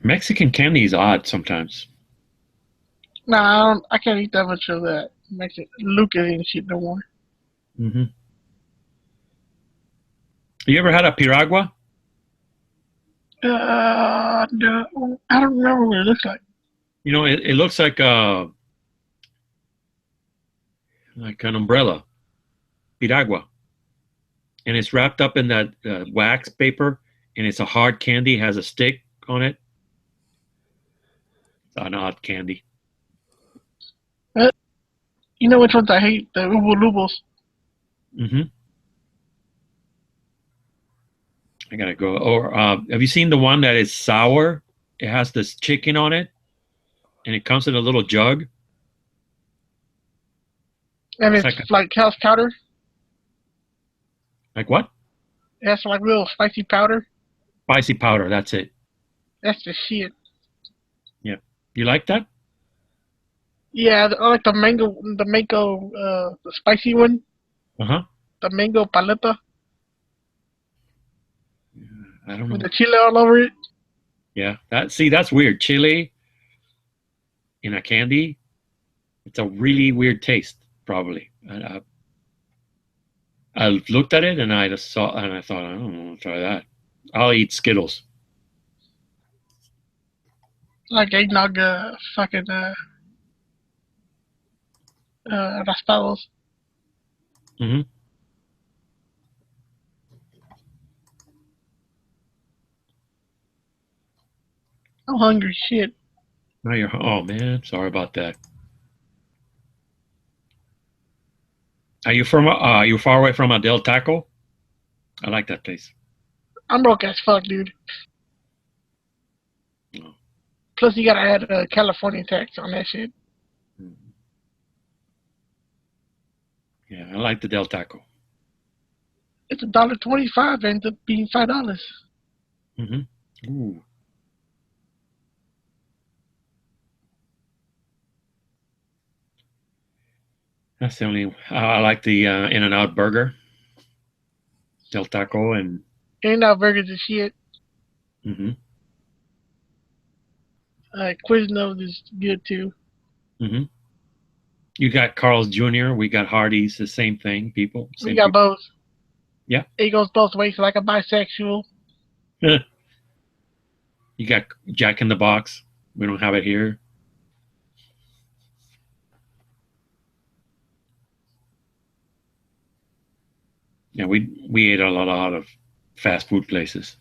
Mexican candy is odd sometimes. Nah, I can't eat that much of that. Lucas and shit no more. Mm-hmm. You ever had a piragua? No, I don't remember what it looks like. You know, it looks like an umbrella, piragua, and it's wrapped up in that wax paper, and it's a hard candy. It has a stick on it. It's an odd candy. You know which ones I hate? The Ubu Lubos. Mm-hmm. I gotta go. Or have you seen the one that is sour? It has this chicken on it, and it comes in a little jug. And It's it's like like house powder. Like what? It has like little spicy powder. Spicy powder. That's it. That's the shit. You like that? Yeah, I like the mango, the spicy one. Uh-huh. The mango paleta I don't with know. the chili all over it. Yeah. That's weird. Chili in a candy. It's a really weird taste, probably. I looked at it and I just saw and I thought, I don't want to try that. I'll eat Skittles. Like eggnog, fucking raspados. Mm-hmm. I'm hungry, shit. Now you're. Oh man, sorry about that. Are you from? You far away from a Del Taco? I like that place. I'm broke as fuck, dude. Oh. Plus, you gotta add a California tax on that shit. Yeah, I like the Del Taco. It's $1.25, ends up being $5. Mm-hmm. Ooh. That's the only. I like the In-N-Out burger, Del Taco, and. In-N-Out burgers and shit. Mm-hmm. Quiznos is good too. Mm-hmm. You got Carl's Jr. We got Hardee's. The same thing. People. We got both. Yeah. It goes both ways, like a bisexual. You got Jack in the Box. We don't have it here. Yeah, we ate a lot of fast food places.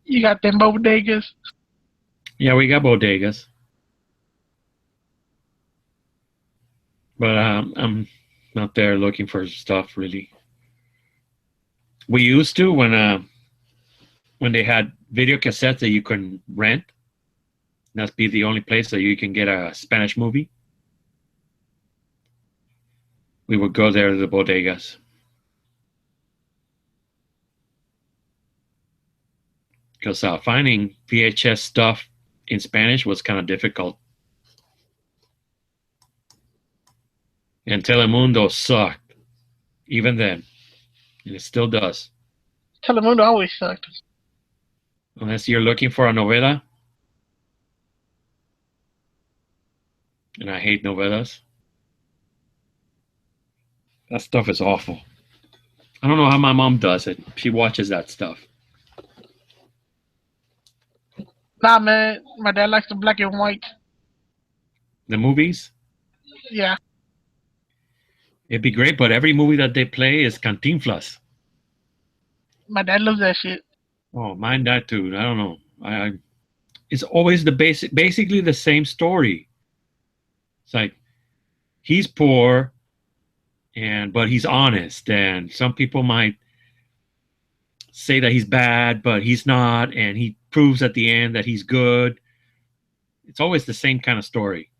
You got them bodegas. Yeah, we got bodegas. But I'm not there looking for stuff really. We used to when when they had video cassettes that you can rent. That's be the only place that you can get a Spanish movie. We would go there to the bodegas. Because finding VHS stuff in Spanish was kind of difficult. And Telemundo sucked, even then. And it still does. Telemundo always sucked. Unless you're looking for a novela. And I hate novelas. That stuff is awful. I don't know how my mom does it. She watches that stuff. Nah, man. My dad likes the black and white. The movies? Yeah. It'd be great, but every movie that they play is Cantinflas. My dad loves that shit. Oh, mine that too. I don't know. It's always basically the same story. It's like he's poor, but he's honest, and some people might say that he's bad, but he's not, and he proves at the end that he's good. It's always the same kind of story.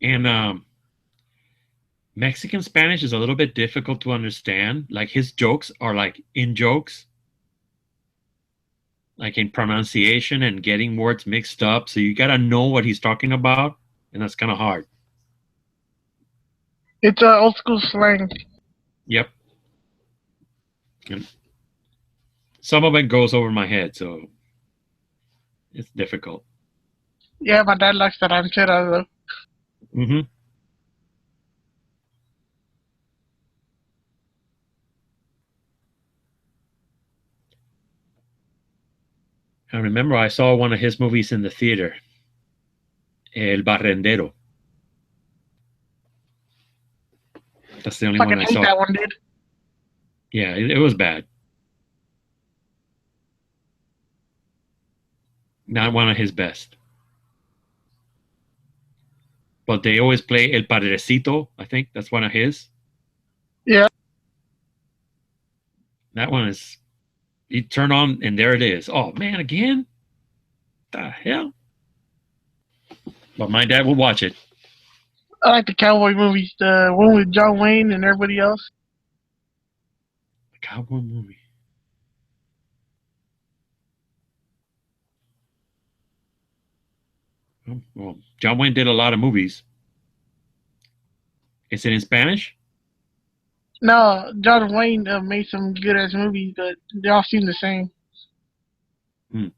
And Mexican Spanish is a little bit difficult to understand. Like his jokes are like in jokes, like in pronunciation and getting words mixed up. So you got to know what he's talking about, and that's kind of hard. It's old school slang. Yep. And some of it goes over my head, so it's difficult. Yeah, my dad likes that ranchera though. Mm-hmm. I remember I saw one of his movies in the theater, El Barrendero. That's the only Fucking one I hate saw. that one, dude. Yeah, it was bad. Not one of his best. But they always play El Padrecito. I think that's one of his. Yeah. That one is, you turn on and there it is. Oh man, again? What the hell? But my dad would watch it. I like the cowboy movies. The one with John Wayne and everybody else. Cowboy movie. Well, John Wayne did a lot of movies. Is it in Spanish? No, John Wayne made some good ass movies, but they all seem the same. Hmm.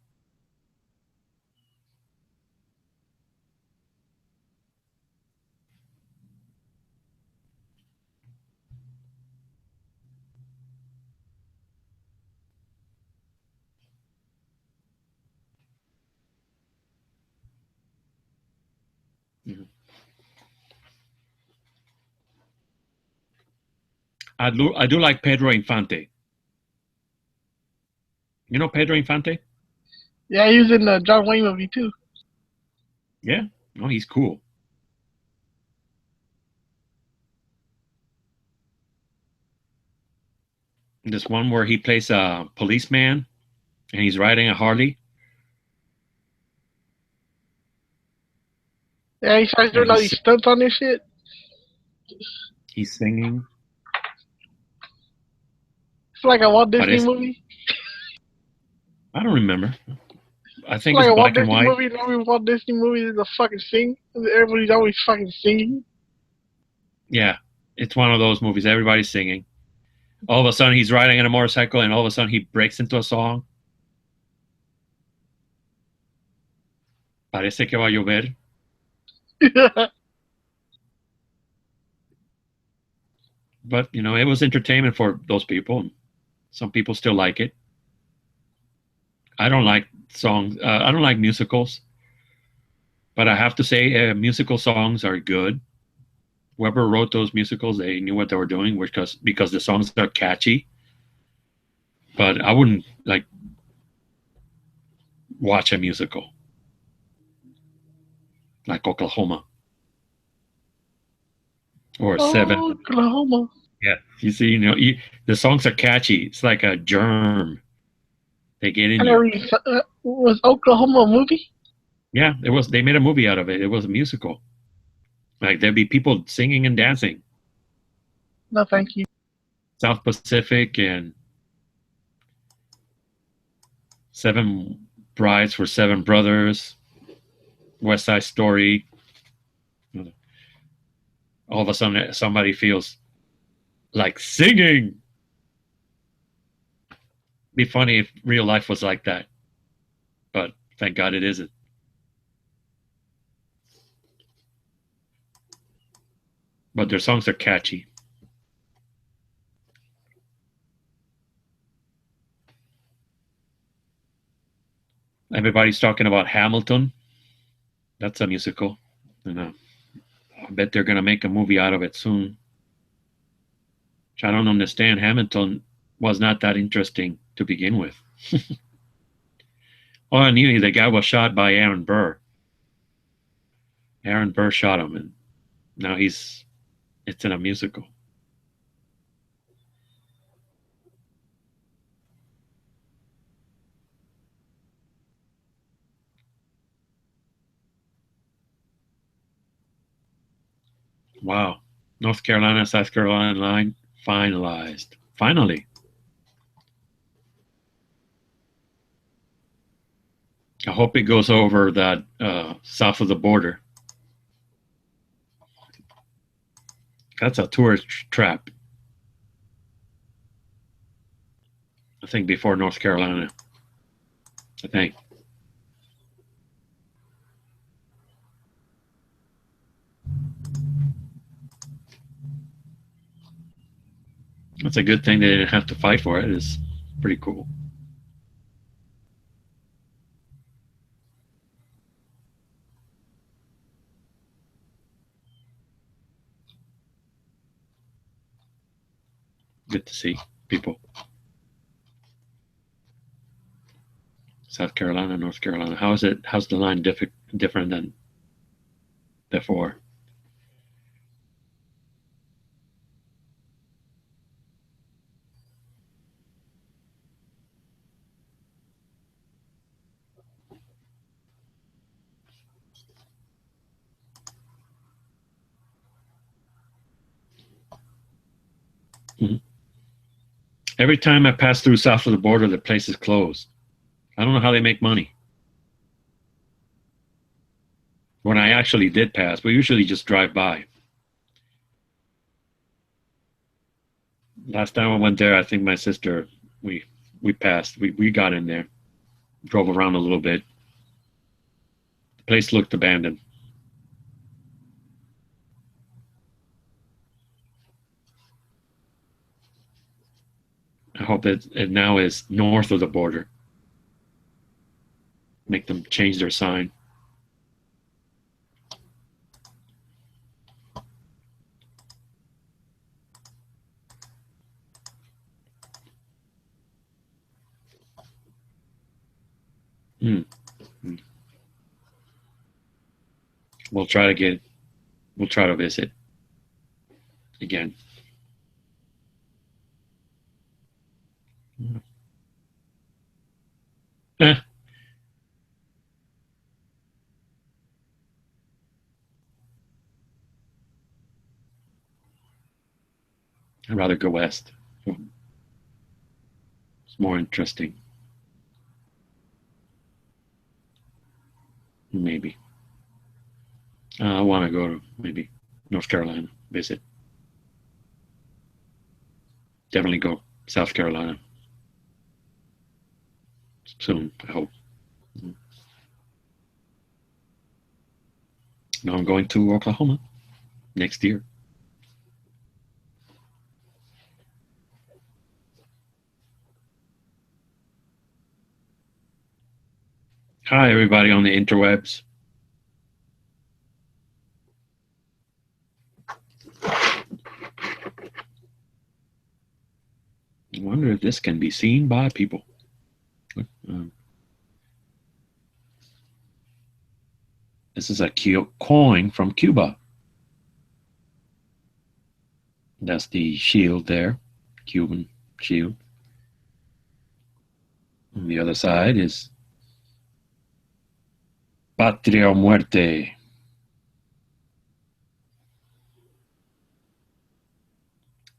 I do like Pedro Infante. You know Pedro Infante? Yeah, he was in the John Wayne movie too. Yeah. No, he's cool. This one where he plays a policeman and he's riding a Harley. Yeah, he starts doing all these stunts on this shit. He's singing. It's like a Walt Disney it's- movie. I don't remember. I think It's like it's a Walt black and Disney white. movie. And every Walt Disney movie is a fucking sing. Everybody's always fucking singing. Yeah, it's one of those movies. Everybody's singing. All of a sudden, he's riding on a motorcycle, and all of a sudden, he breaks into a song. Parece que va a llover. But, you know, it was entertainment for those people. Some people still like it. I don't like songs. I don't like musicals. But I have to say, musical songs are good. Whoever wrote those musicals, they knew what they were doing because the songs are catchy. But I wouldn't like watch a musical like Oklahoma or Seven. Oklahoma. Yeah, you see, the songs are catchy. It's like a germ. They get in I you. never even was Oklahoma a movie? Yeah, it was. They made a movie out of it. It was a musical. Like there'd be people singing and dancing. No, thank you. South Pacific and Seven Brides for Seven Brothers, West Side Story. All of a sudden, somebody feels like singing. Be funny if real life was like that, but thank God it isn't. But their songs are catchy. Everybody's talking about Hamilton. That's a musical. And I bet they're going to make a movie out of it soon. Which I don't understand. Hamilton was not that interesting to begin with. All I knew, the guy was shot by Aaron Burr. Aaron Burr shot him, and now it's in a musical. Wow. North Carolina, South Carolina line finalized. Finally. I hope it goes over that south of the border. That's a tourist trap. I think before North Carolina. I think. That's a good thing they didn't have to fight for it. It's pretty cool. Good to see people. South Carolina, North Carolina. How is it? How's the line different than before? Mhm. Every time I pass through south of the border, the place is closed. I don't know how they make money. When I actually did pass, we usually just drive by. Last time I went there, I think my sister, we passed. We got in there, drove around a little bit. The place looked abandoned. I hope that it now is north of the border. Make them change their sign. Hmm. We'll try to get. We'll try to visit again. Eh, I'd rather go west. It's more interesting. Maybe. I want to go to maybe North Carolina, visit. Definitely go South Carolina soon, I hope. Now I'm going to Oklahoma next year. Hi, everybody on the interwebs. I wonder if this can be seen by people. Um, this is a coin from Cuba. That's the shield there, Cuban shield. On the other side is Patria o Muerte.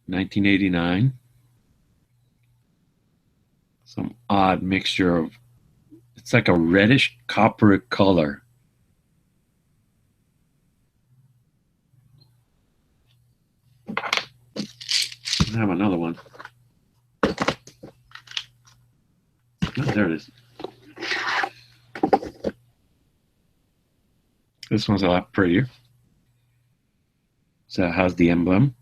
$19.89. Some odd mixture of, it's like a reddish copper color. I have another one. Oh, there it is. This one's a lot prettier. So it has the emblem,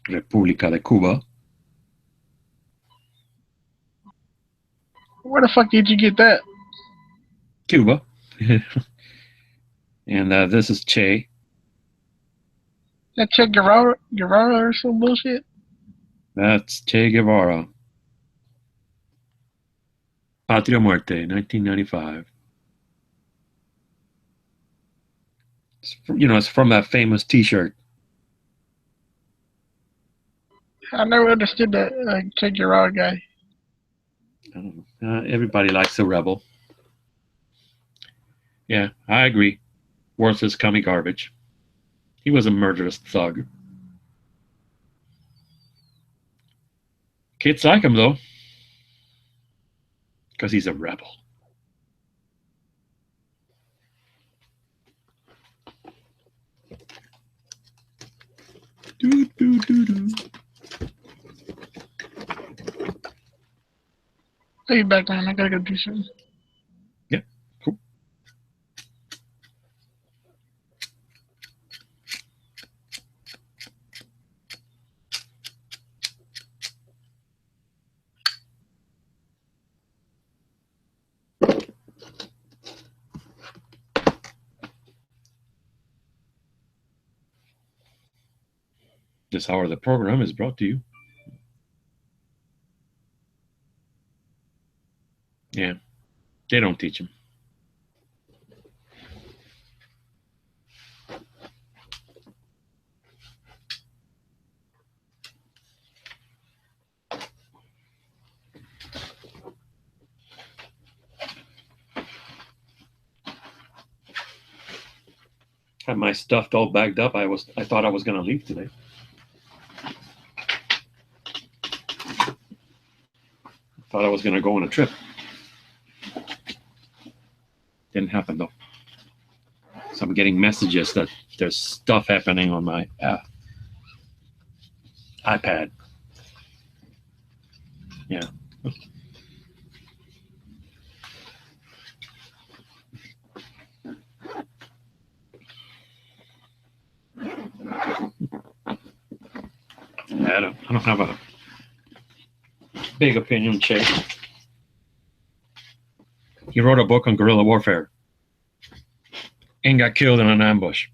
República de Cuba. Where the fuck did you get that? Cuba. And this is Che. That Che Guevara or some bullshit? That's Che Guevara. Patria o Muerte, 1995. It's from that famous T-shirt. I never understood that Che Guevara guy. I don't know. Everybody likes a rebel. Yeah, I agree. Worthless commie garbage. He was a murderous thug. Kids like him, though, because he's a rebel. Do, do, do, do. I'll be back, man. I gotta go do something. Yeah, cool. This hour of the program is brought to you. Yeah, they don't teach him. Had my stuff all bagged up. I thought I was going to leave today. Thought I was going to go on a trip. Didn't happen though. So I'm getting messages that there's stuff happening on my iPad. Yeah. I don't have a big opinion, Che. He wrote a book on guerrilla warfare and got killed in an ambush.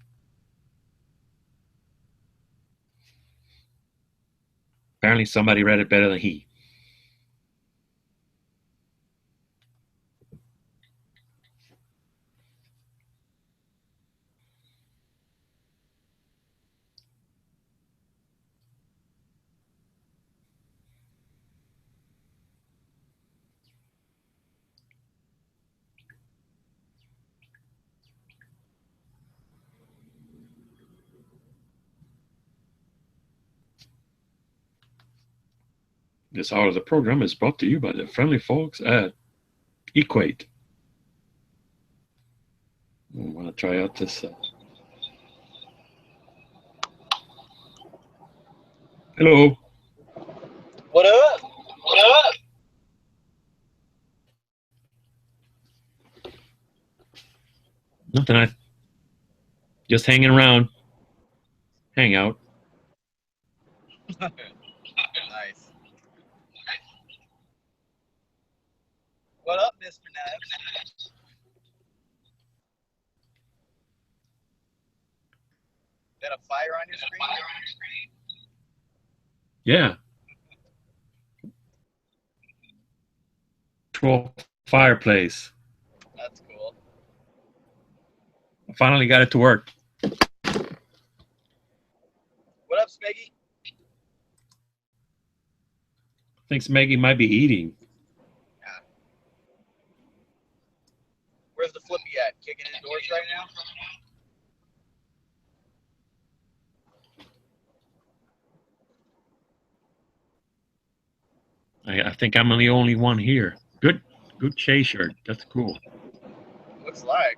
Apparently somebody read it better than he. This hour of the program is brought to you by the friendly folks at Equate. I want to try out this. Hello. What up? What up? Nothing. Just hanging around. Hang out. Nice. What up, Mr. Neves? Got a fire on your screen? Yeah. 12 fireplace. That's cool. I finally got it to work. What up, Smeggy? Thinks Maggie might be eating. Where's the flippy at? Kicking indoors right now? I think I'm the only one here. Good Shay shirt. That's cool. Looks like.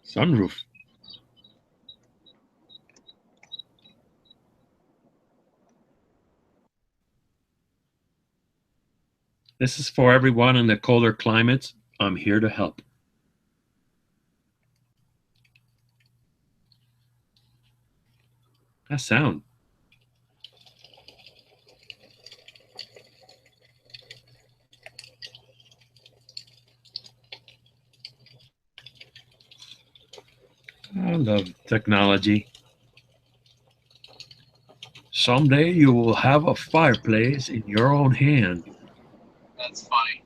Sunroof. This is for everyone in the colder climates. I'm here to help. That sound. I love technology. Someday you will have a fireplace in your own hand. That's funny.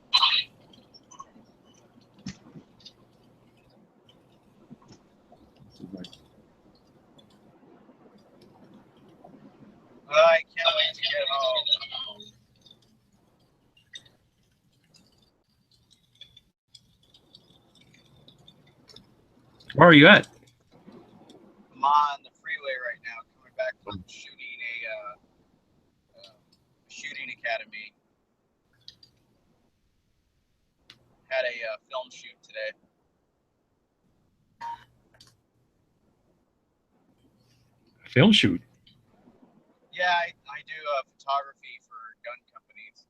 I can't wait to get home. Where are you at? I'm on the freeway right now, coming back from shooting a shooting academy. Had a film shoot today. Film shoot. Yeah, I do photography for gun companies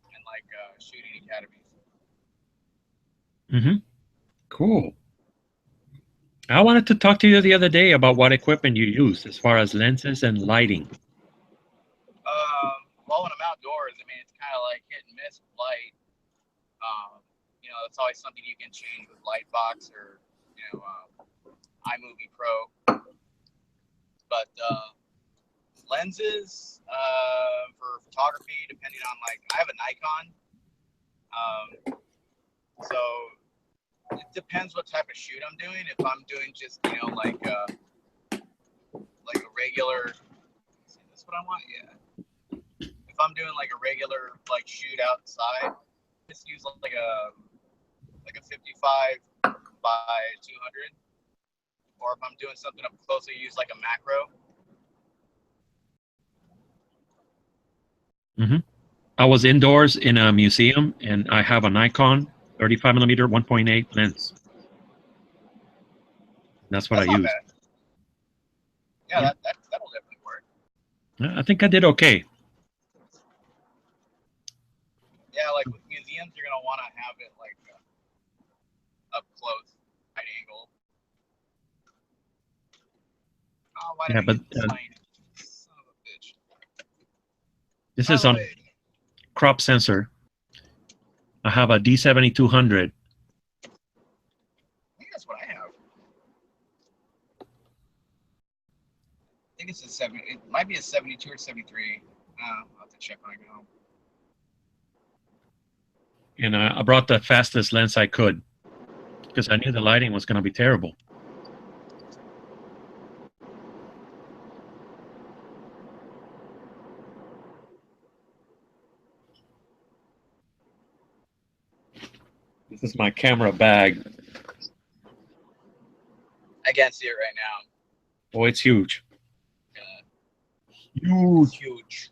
and like shooting academies. Mm-hmm. Cool. I wanted to talk to you the other day about what equipment you use as far as lenses and lighting. Well, when I'm outdoors, I mean, it's kind of like hit and miss with light. You know, it's always something you can change with Lightbox or, you know, iMovie Pro. But lenses for photography, depending on like, I have a Nikon. So it depends what type of shoot I'm doing. If I'm doing just, you know, like a regular, is this what I want? Yeah. If I'm doing like a regular like shoot outside, just use like a 55 by 200. Or if I'm doing something up close, I use like a macro. Mm-hmm. I was indoors in a museum, and I have a Nikon 35mm 1.8 lens. That's what That's I not use. bad. Yeah, that'll definitely work. I think I did okay. Yeah, like with museums, you're gonna want to have it like up close, wide angle. Oh, why did Yeah, I but get this light? Son of a bitch. this By is the on way, crop sensor. I have a D7200. I think that's what I have. I think it's a 70. It might be a 72 or 73. I'll have to check when I get home. And I brought the fastest lens I could because I knew the lighting was going to be terrible. This is my camera bag. I can't see it right now. Oh, it's huge. It's huge.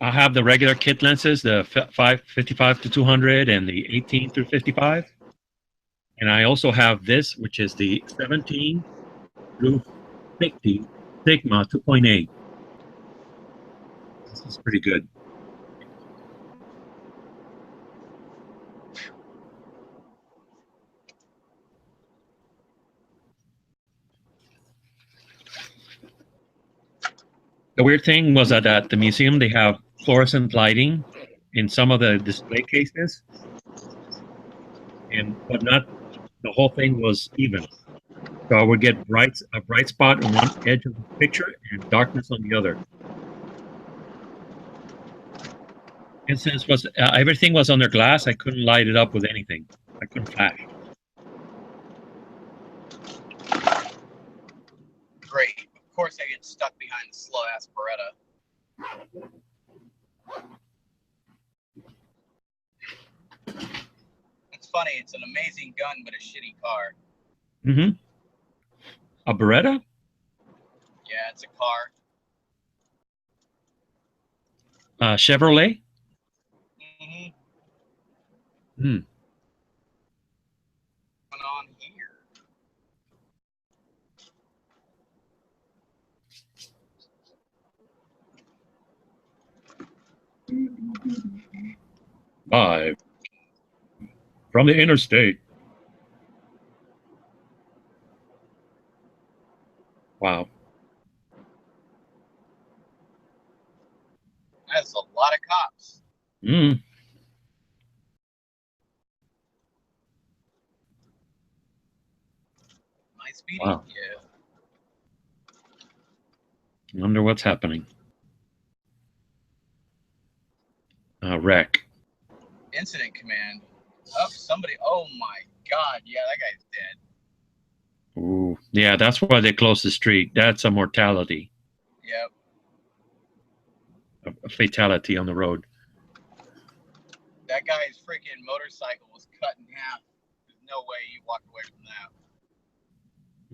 I have the regular kit lenses, the 55 to 200 and the 18 through 55. And I also have this, which is the 17 through 50 Sigma 2.8. This is pretty good. The weird thing was that at the museum they have fluorescent lighting in some of the display cases, but not the whole thing was even. So I would get a bright spot on one edge of the picture and darkness on the other. And since everything was under glass, I couldn't light it up with anything. I couldn't flash. Great. Of course, I get stuck behind the slow ass Beretta. It's funny. It's an amazing gun, but a shitty car. Mm-hmm. A Beretta? Yeah, it's a car. Chevrolet? Mm-hmm. Hmm. What's on here? Live from the interstate. Wow. That's a lot of cops. Mm. Nice speedy. Wow. Yeah. Wonder what's happening. Wreck. Incident command. Oh, somebody. Oh my God. Yeah, that guy's dead. Ooh. Yeah, that's why they closed the street. That's a mortality, Yep. a fatality on the road. That guy's freaking motorcycle was cut in half. There's no way you walk away from that.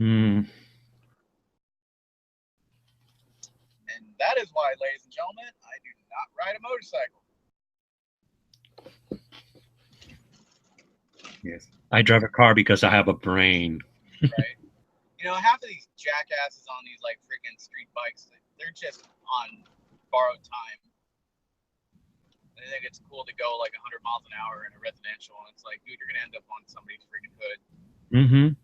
Mm. And that is why, ladies and gentlemen, I do not ride a motorcycle. Yes. I drive a car because I have a brain. Right? You know, half of these jackasses on these like freaking street bikes, they're just on borrowed time. They think it's cool to go like 100 miles an hour in a residential, and it's like, dude, you're gonna end up on somebody's freaking hood. Mm-hmm.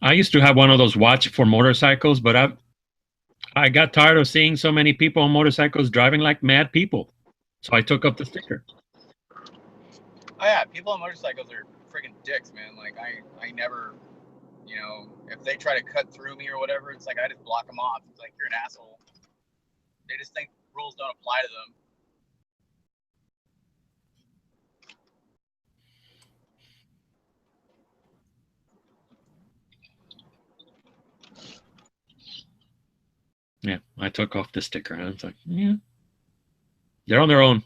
I used to have one of those watch for motorcycles, but I got tired of seeing so many people on motorcycles driving like mad people, so I took up the sticker. Oh yeah, people on motorcycles are freaking dicks, man. Like I never, you know, if they try to cut through me or whatever, it's like I just block them off. It's like, you're an asshole. They just think rules don't apply to them. Yeah, I took off the sticker. I was like, yeah, they're on their own.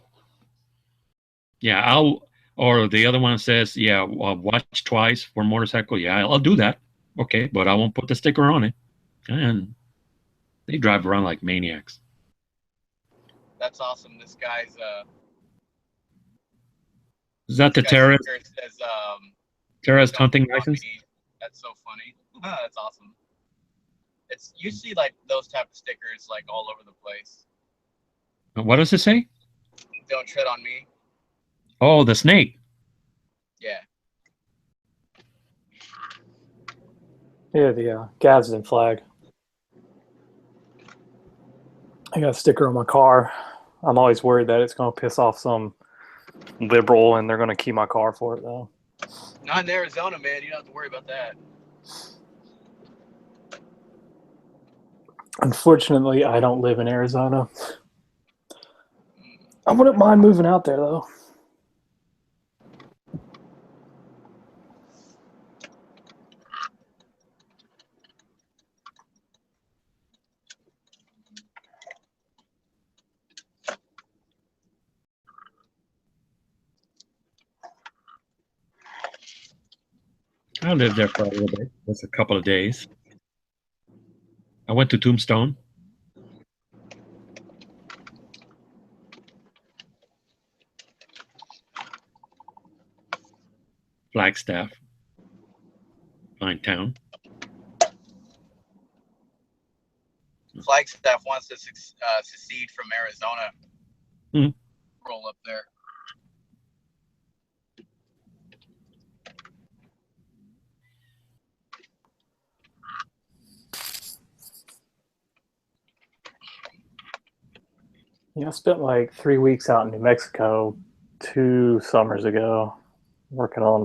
Yeah, or the other one says, yeah, watch twice for motorcycle. Yeah, I'll do that. Okay, but I won't put the sticker on it. And they drive around like maniacs. That's awesome. This guy's Is that the terrorist says, terrorist hunting license? That's so funny. That's awesome. You see like those type of stickers like all over the place. What does it say? Don't tread on me. Oh, the snake. Yeah. Yeah, the Gadsden flag. I got a sticker on my car. I'm always worried that it's going to piss off some liberal and they're going to key my car for it, though. Not in Arizona, man. You don't have to worry about that. Unfortunately, I don't live in Arizona. I wouldn't mind moving out there, though. I lived there for a little bit. Just a couple of days. I went to Tombstone. Flagstaff. Fine town. Flagstaff wants to secede from Arizona. Mm-hmm. Roll up there. Yeah, I spent like 3 weeks out in New Mexico 2 summers ago working on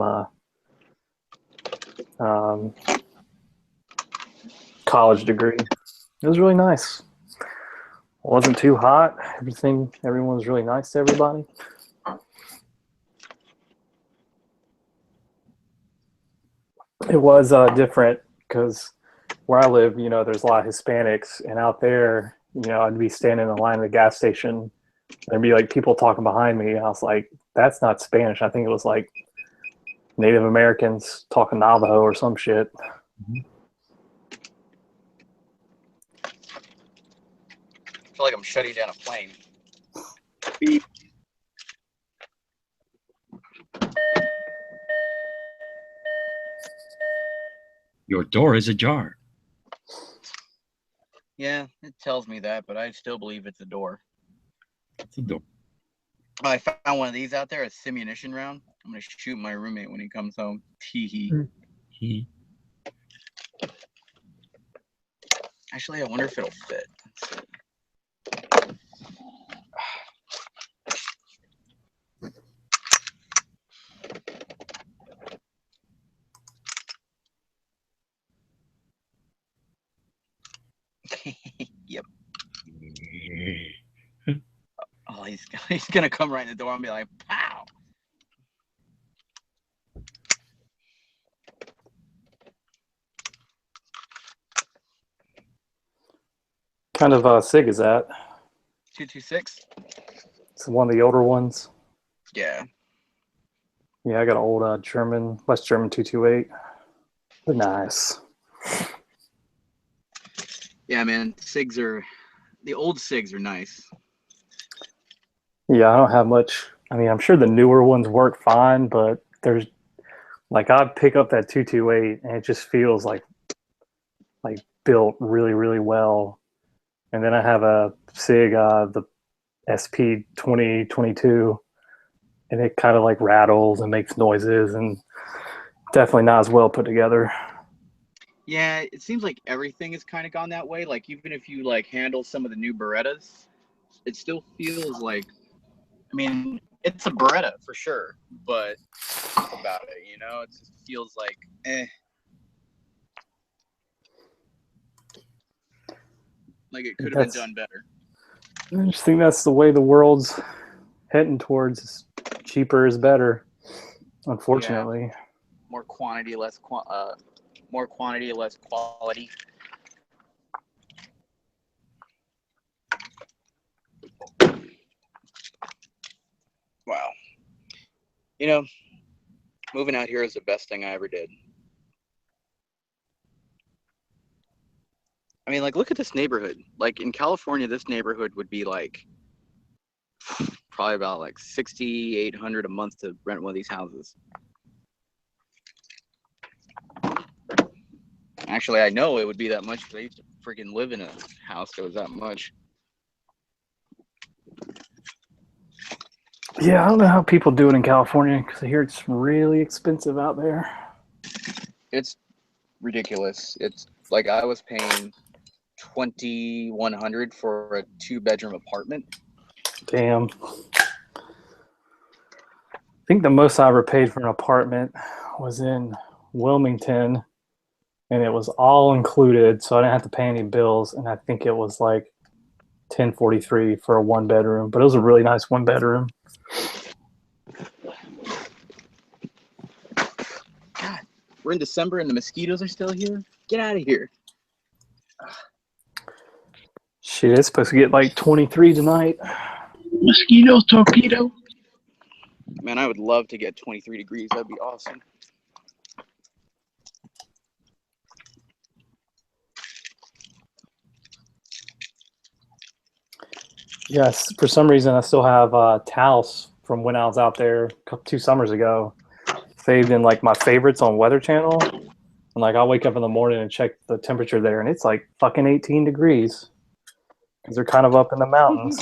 college degree. It was really nice. It wasn't too hot. Everyone was really nice to everybody. It was different because where I live, there's a lot of Hispanics, and out there, I'd be standing in line at the gas station. There'd be like people talking behind me, and I was like, "That's not Spanish." I think it was like Native Americans talking Navajo or some shit. I feel like I'm shutting down a plane. Beep. Your door is ajar. Yeah, it tells me that, but I still believe it's a door. It's a door. Oh, I found one of these out there, a simunition round. I'm gonna shoot my roommate when he comes home. Tee hee. Actually, I wonder if it'll fit. Let's see. Yep. Oh, he's gonna come right in the door and be like, "Pow!" Kind of SIG is that? 226. It's one of the older ones. Yeah. Yeah, I got an old West German 228. They're nice. Yeah, man. The old SIGs are nice. Yeah, I don't have much. I mean, I'm sure the newer ones work fine, but there's like I'd pick up that 228 and it just feels like built really, really well. And then I have a SIG, the SP 2022, and it kind of like rattles and makes noises and definitely not as well put together. Yeah, it seems like everything has kind of gone that way. Like even if you like handle some of the new Berettas, it still feels like, I mean, it's a Beretta for sure, but about it, it just feels like, like it could have been done better. I just think that's the way the world's heading towards. Cheaper is better, unfortunately. Yeah. More quantity, less quality. Wow. Moving out here is the best thing I ever did. I mean, like, look at this neighborhood. Like, in California, this neighborhood would be, like, probably about, like, $6,800 a month to rent one of these houses. Actually, I know it would be that much because I used to freaking live in a house that was that much. Yeah, I don't know how people do it in California because I hear it's really expensive out there. It's ridiculous. It's like I was paying $2,100 for a 2-bedroom apartment. Damn. I think the most I ever paid for an apartment was in Wilmington, and it was all included, so I didn't have to pay any bills. And I think it was like $1,043 for a 1-bedroom, but it was a really nice 1-bedroom. God, we're in December and the mosquitoes are still here. Get out of here. Shit, it's supposed to get like 23 tonight. Mosquito torpedo. Man, I would love to get 23 degrees. That'd be awesome. Yes, for some reason I still have Taos from when I was out there 2 summers ago saved in like my favorites on Weather Channel. And like I'll wake up in the morning and check the temperature there, and it's like fucking 18 degrees because they're kind of up in the mountains.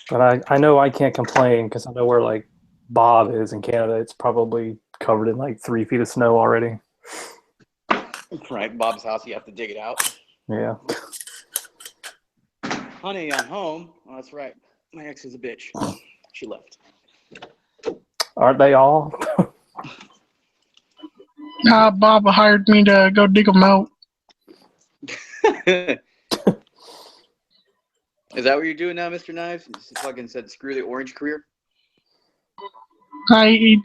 But I know I can't complain because I know where like Bob is in Canada. It's probably covered in like 3 feet of snow already. Right, Bob's house, you have to dig it out. Yeah. Honey, I'm home. Oh, that's right. My ex is a bitch. She left. Aren't they all? Nah, Bob hired me to go dig them out. Is that what you're doing now, Mr. Knives? You just fucking said screw the orange career? He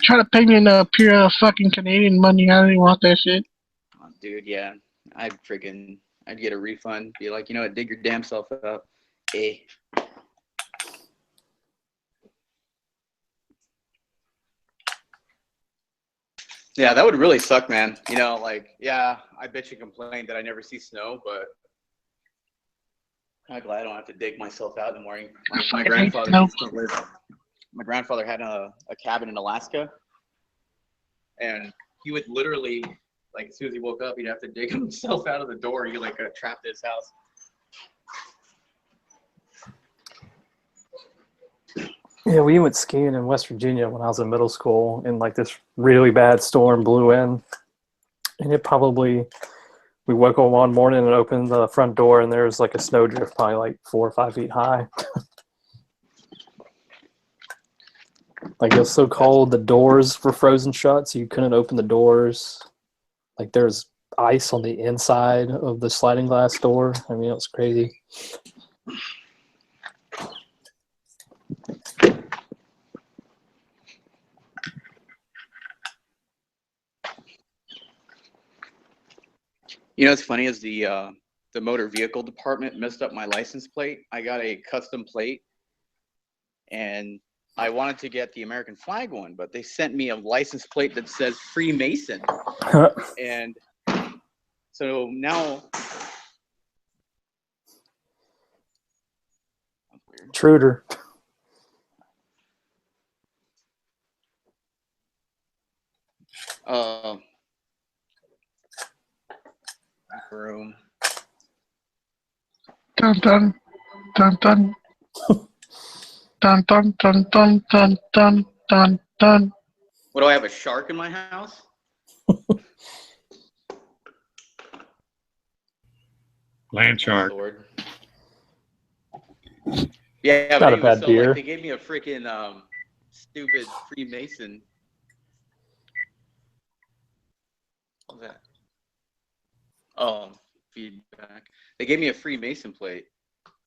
tried to pay me in a period of fucking Canadian money. I didn't want that shit. Oh, dude, yeah. I'd get a refund. Be like, you know what, dig your damn self up. Eh. Yeah, that would really suck, man. You know, like, yeah, I bet you complained that I never see snow, but I'm glad I don't have to dig myself out in the morning. My grandfather used to live. My grandfather had a cabin in Alaska, and he would literally, like, as soon as he woke up, he'd have to dig himself out of the door. He like got trapped in his house. Yeah, we went skiing in West Virginia when I was in middle school, and like this really bad storm blew in, and we woke up one morning and opened the front door, and there was like a snowdrift, probably like 4 or 5 feet high. Like it was so cold, the doors were frozen shut, so you couldn't open the doors. Like there's ice on the inside of the sliding glass door. I mean, it was crazy. You know what's funny is the motor vehicle department messed up my license plate. I got a custom plate, and I wanted to get the American flag one, but they sent me a license plate that says Freemason. And so now, Intruder. room. Dun dun dun dun. Dun dun dun dun dun dun dun dun. What, do I have a shark in my house? Land shark. Lord. Yeah, but Not a anyway, bad so beer. like they gave me a freaking stupid Freemason. What's that? Oh, feedback. They gave me a Freemason plate,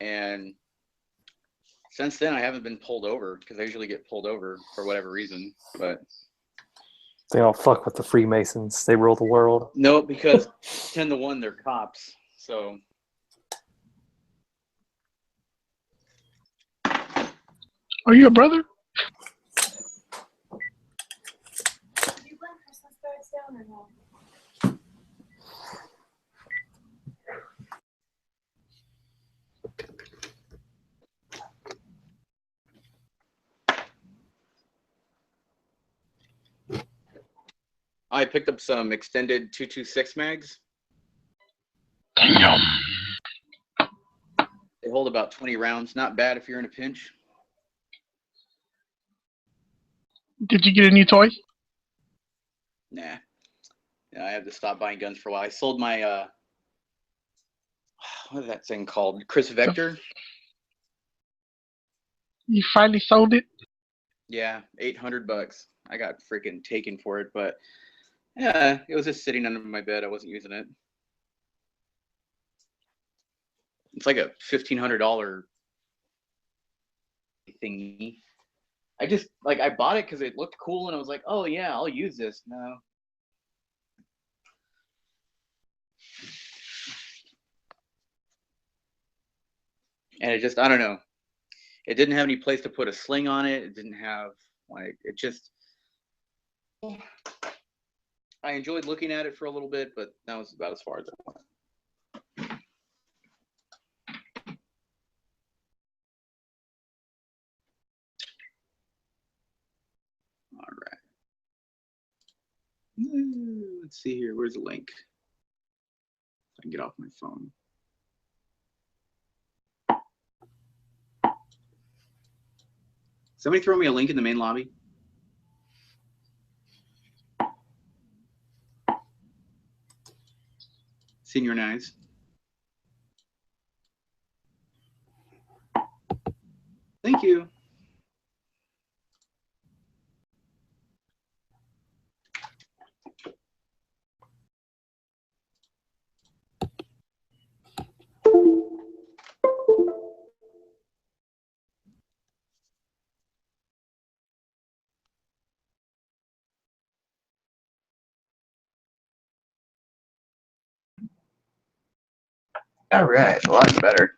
and since then I haven't been pulled over because I usually get pulled over for whatever reason. But They don't fuck with the Freemasons. They rule the world. no, because 10-1 they're cops. So Are you a brother? I picked up some extended 226 mags. Damn. They hold about 20 rounds. Not bad if you're in a pinch. Did you get a new toy? Nah. Yeah, I had to stop buying guns for a while. I sold my what is that thing called? Chris Vector. You finally sold it? Yeah, $800. I got freaking taken for it, but yeah, it was just sitting under my bed. I wasn't using it. It's like a $1,500 thingy. I bought it because it looked cool, and I was like, oh yeah, I'll use this. No. And it just, I don't know. It didn't have any place to put a sling on it. It didn't have, like, it just, I enjoyed looking at it for a little bit, but that was about as far as I went. All right. Let's see here. Where's the link? I can get off my phone. Somebody throw me a link in the main lobby. Senior Knives. Thank you. All right, well, that's better.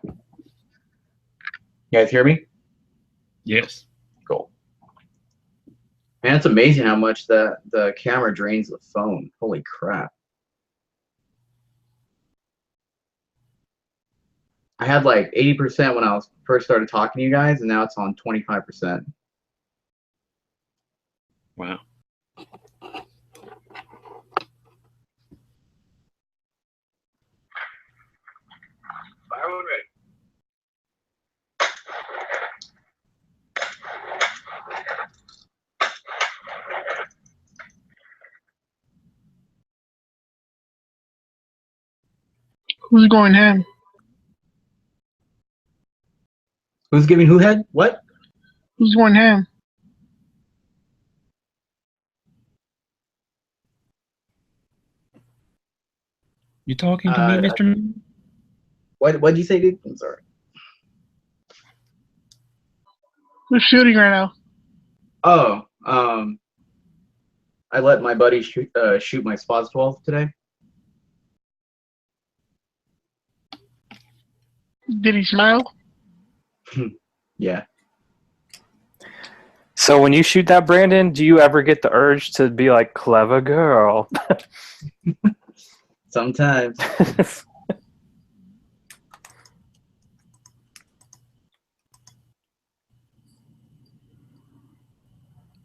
You guys hear me? Yes. Cool. Man, it's amazing how much the camera drains the phone. Holy crap. I had like 80% when I was first started talking to you guys, and now it's on 25%. Wow. Firewood ready. Who's going ham? Who's giving who head? What? Who's going ham? You talking to me, Mr. What'd you say, dude? I'm sorry. Who's shooting right now? Oh, I let my buddy shoot my spots 12 today. Did he smile? Yeah. So when you shoot that, Brandon, do you ever get the urge to be like, clever girl? Sometimes.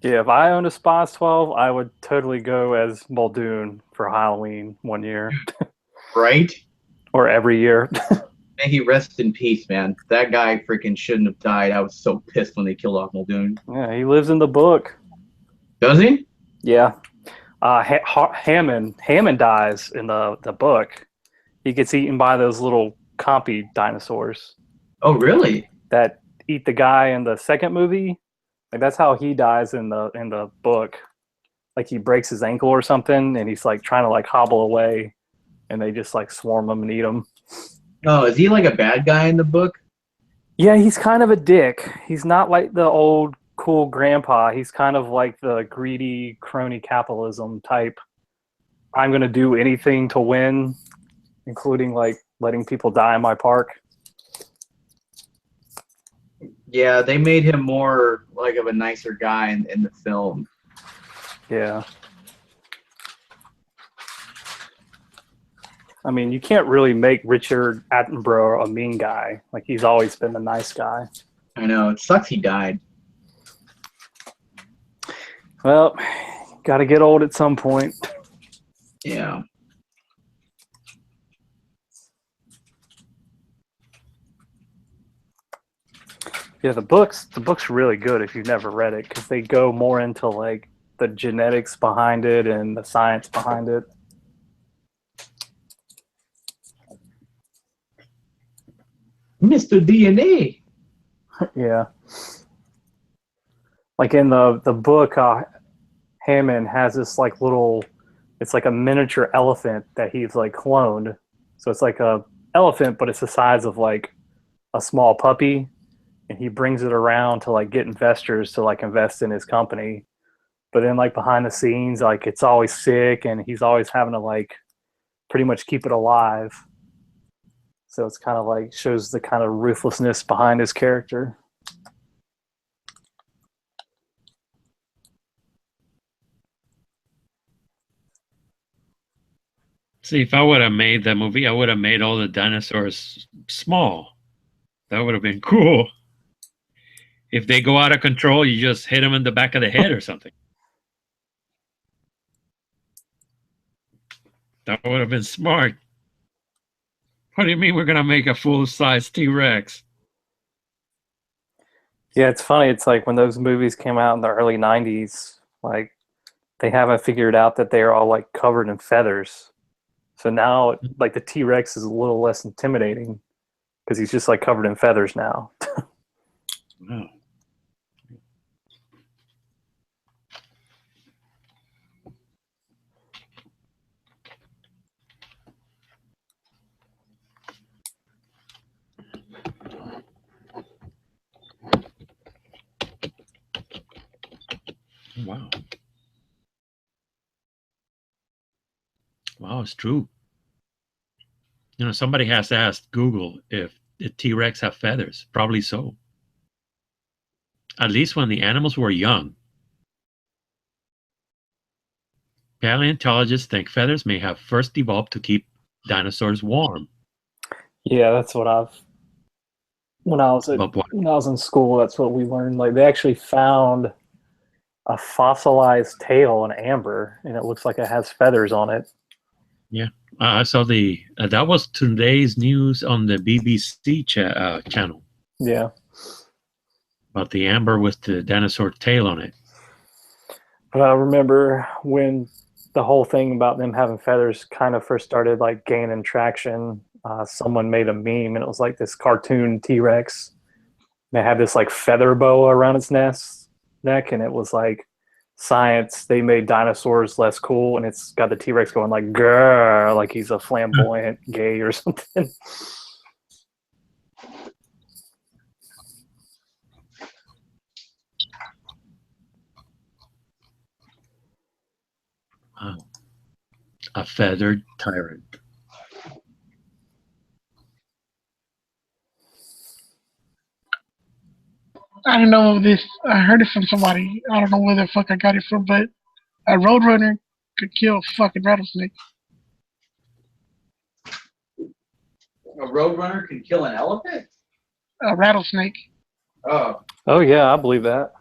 Yeah, if I owned a Spaz 12, I would totally go as Muldoon for Halloween one year Right? or every year. May he rest in peace, man. That guy freaking shouldn't have died. I was so pissed when they killed off Muldoon. Yeah, he lives in the book. Does he? Yeah. Hammond dies in the book. He gets eaten by those little compy dinosaurs Oh, really? that eat the guy in the second movie. Like that's how he dies in the book. Like he breaks his ankle or something, and he's like trying to like hobble away, and they just like swarm him and eat him. Oh, is he like a bad guy in the book? Yeah, he's kind of a dick. He's not like the old cool grandpa. He's kind of like the greedy crony capitalism type. I'm gonna do anything to win, including like letting people die in my park. Yeah, they made him more like of a nicer guy in the film. Yeah. I mean, you can't really make Richard Attenborough a mean guy. Like he's always been a nice guy. I know. It sucks he died. Well, got to get old at some point. Yeah. Yeah, the book's really good if you've never read it because they go more into like the genetics behind it and the science behind it. Mr. DNA. Yeah. Like in the book, Hammond has this like little, it's like a miniature elephant that he's like cloned. So it's like a elephant, but it's the size of like a small puppy. And he brings it around to like get investors to like invest in his company. But then like behind the scenes, like it's always sick and he's always having to like pretty much keep it alive. So it's kind of like shows the kind of ruthlessness behind his character. See, if I would have made that movie, I would have made all the dinosaurs small. That would have been cool. If they go out of control, you just hit them in the back of the head or something. That would have been smart. What do you mean we're going to make a full-size T-Rex? Yeah, it's funny. It's like when those movies came out in the early 90s, like they haven't figured out that they're all like covered in feathers. So now like the T-Rex is a little less intimidating because he's just like covered in feathers now. Wow. Wow. Wow, it's true. Somebody has asked Google if the T-Rex have feathers. Probably so. At least when the animals were young. Paleontologists think feathers may have first evolved to keep dinosaurs warm. Yeah, that's what I've. When I was But what? when I was in school, that's what we learned. Like they actually found a fossilized tail in amber, and it looks like it has feathers on it. Yeah, I saw that was today's news on the BBC channel Yeah, about the amber with the dinosaur tail on it. but I remember when the whole thing about them having feathers kind of first started like gaining traction. Someone made a meme, and it was like this cartoon T-Rex. They had this like feather boa around its neck, and it was like science. They made dinosaurs less cool, and it's got the T-Rex going like grrr, like he's a flamboyant gay or something. Wow. A feathered tyrant. I don't know this. I heard it from somebody. I don't know where the fuck I got it from, but a roadrunner could kill a fucking rattlesnake. A roadrunner can kill an elephant? A rattlesnake. Oh. Oh yeah, I believe that.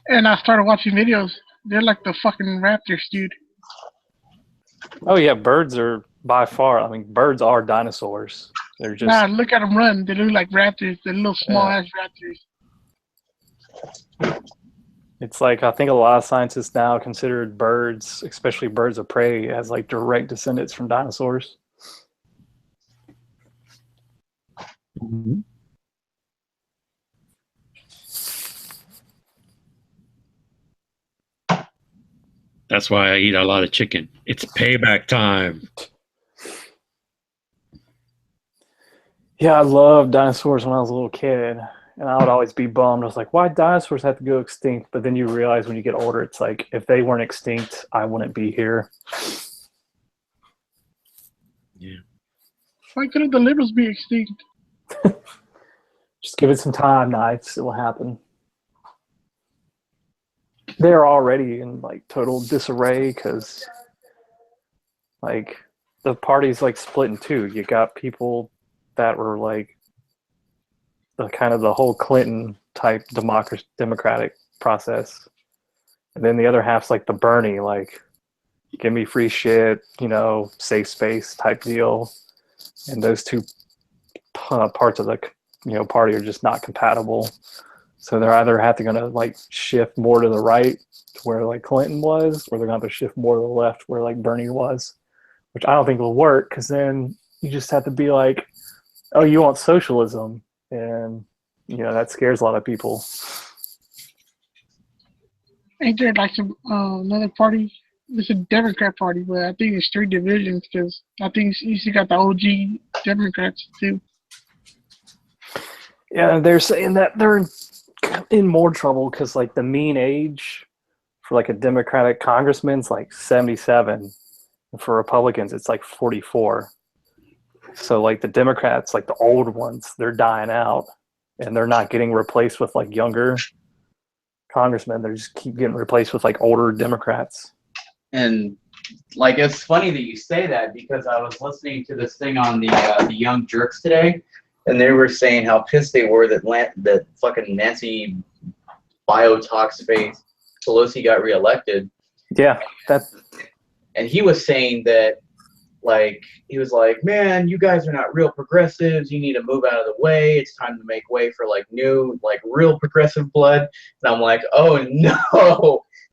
And I started watching videos. They're like the fucking raptors, dude. Oh yeah, birds are by far. I mean, birds are dinosaurs. They're just Nah, look at them run. They look like raptors. They're little small ass raptors. It's like I think a lot of scientists now considered birds, especially birds of prey, as like direct descendants from dinosaurs. Mm-hmm. That's why I eat a lot of chicken. It's payback time. Yeah, I loved dinosaurs when I was a little kid, and I would always be bummed. I was like, why dinosaurs have to go extinct? But then you realize when you get older, it's like, if they weren't extinct, I wouldn't be here. Yeah. Why couldn't the liberals be extinct? Just give it some time, Knights. It will happen. They're already in like total disarray because like the party's like split in two. You got people that were like the kind of the whole Clinton type democratic process, and then the other half's like the Bernie, like give me free shit, safe space type deal. And those two parts of the party are just not compatible. So they're either gonna like shift more to the right to where like Clinton was, or they're gonna have to shift more to the left where like Bernie was, which I don't think will work because then you just have to be like, oh, you want socialism, and that scares a lot of people. Ain't there like some another party? It's a Democrat party, but I think it's 3 divisions because I think you still got the OG Democrats too. Yeah, they're saying that they're in more trouble because like the mean age for like a Democratic congressman's like 77, and for Republicans it's like 44. So like the Democrats, like the old ones, they're dying out, and they're not getting replaced with like younger congressmen. They just keep getting replaced with like older Democrats. And like, it's funny that you say that because I was listening to this thing on the Young Jerks today, and they were saying how pissed they were that fucking Nancy Biotox face Pelosi got reelected. Yeah, and he was saying that, like, he was like, man, you guys are not real progressives. You need to move out of the way. It's time to make way for like new, like real progressive blood. And I'm like, oh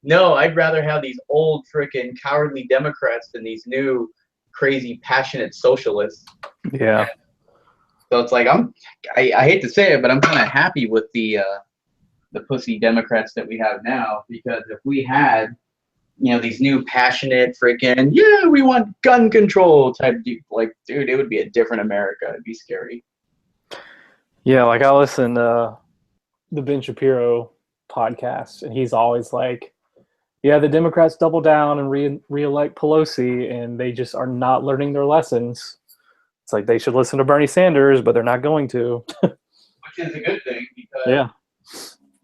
no, I'd rather have these old freaking cowardly Democrats than these new crazy passionate socialists. Yeah. So it's like I hate to say it, but I'm kind of happy with the pussy Democrats that we have now, because if we had these new passionate freaking, yeah, we want gun control type, like, dude, it would be a different America. It'd be scary. Yeah, like I listen to the Ben Shapiro podcast, and he's always like, yeah, the Democrats double down and re-elect Pelosi, and they just are not learning their lessons. It's like they should listen to Bernie Sanders, but they're not going to. Which is a good thing because Yeah.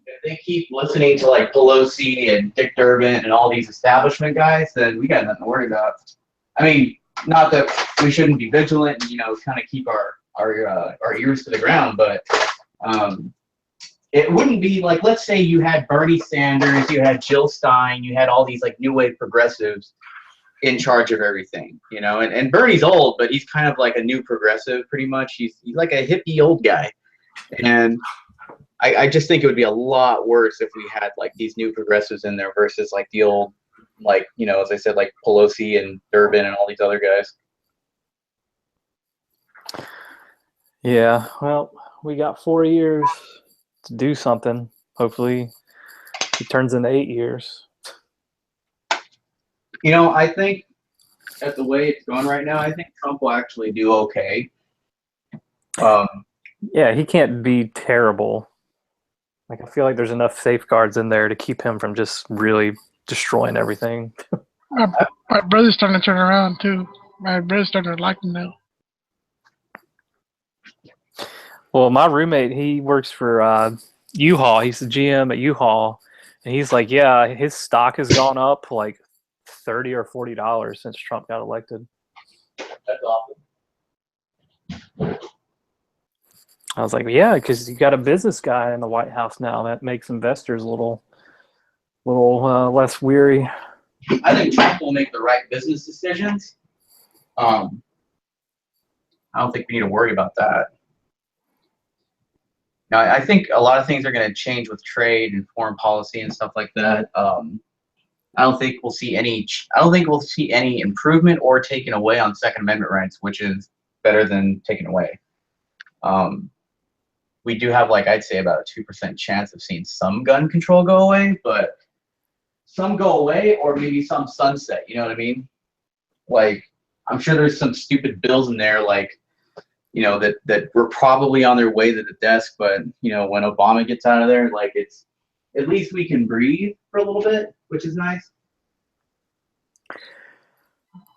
if they keep listening to like Pelosi and Dick Durbin and all these establishment guys, then we got nothing to worry about. I mean, not that we shouldn't be vigilant and, you know, kind of keep our ears to the ground, but it wouldn't be like, let's say you had Bernie Sanders, you had Jill Stein, you had all these like new wave progressives in charge of everything, you know, and Bernie's old, but he's kind of like a new progressive pretty much. He's like a hippie old guy. And I just think it would be a lot worse if we had like these new progressives in there versus like the old, like, you know, as I said, like Pelosi and Durbin and all these other guys. Yeah. Well, we got 4 years to do something. Hopefully it turns into 8 years. You know, I think at the way it's going right now, I think Trump will actually do okay. Yeah, he can't be terrible. Like, I feel like there's enough safeguards in there to keep him from just really destroying everything. My brother's starting to turn around too. My brother's starting to like him now. Well, my roommate, he works for U-Haul. He's the GM at U-Haul, and he's like, yeah, his stock has gone up like $30 or $40 since Trump got elected. That's awesome. I was like, yeah, because you got a business guy in the White House now. That makes investors a little less weary. I think Trump will make the right business decisions. I don't think we need to worry about that. Now, I think a lot of things are going to change with trade and foreign policy and stuff like that. I don't think we'll see any improvement or taken away on Second Amendment rights, which is better than taken away. We do have, like, I'd say about a 2% chance of seeing some gun control go away, but some go away or maybe some sunset, you know what I mean? Like, I'm sure there's some stupid bills in there, like, you know, that were probably on their way to the desk, but, you know, when Obama gets out of there, like, it's, at least we can breathe for a little bit, which is nice.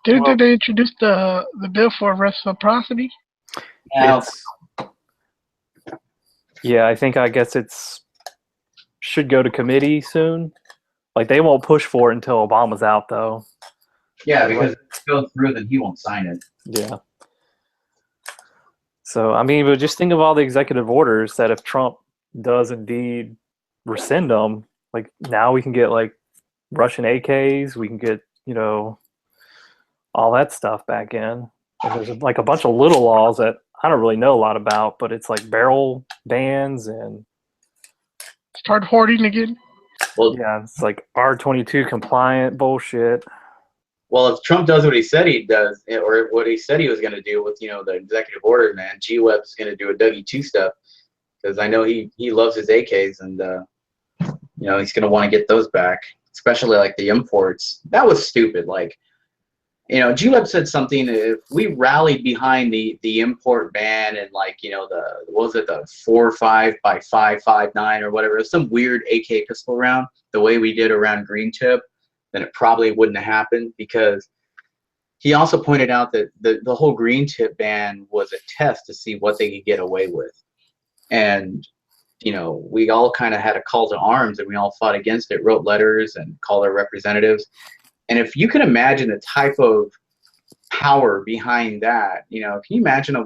Did they introduce the bill for reciprocity? Now, Yeah, I guess it's should go to committee soon. Like, they won't push for it until Obama's out, though. yeah, because if it goes through, then he won't sign it. Yeah. So, I mean, but just think of all the executive orders that if Trump does indeed rescind them, like, now we can get, like, Russian AKs, we can get, you know, all that stuff back in. And there's, like, a bunch of little laws that I don't really know a lot about, but it's like barrel bans and Start hoarding again? Well, yeah, it's like R22 compliant bullshit. well, if Trump does what he said he does, or what he said he was going to do with, you know, the executive order, man, G-Web's going to do a W-2 stuff, because I know he loves his AKs, and you know, he's going to want to get those back, especially like the imports. That was stupid. Like, you know, G-Web said something. If we rallied behind the import ban and, like, you know, what was it, the 4.5 by 5.59 or whatever, it was some weird AK pistol round, the way we did around Green Tip, then it probably wouldn't have happened, because he also pointed out that the whole Green Tip ban was a test to see what they could get away with. And, you know, we all kind of had a call to arms, and we all fought against it, wrote letters and called our representatives. And if you can imagine the type of power behind that, you know, can you imagine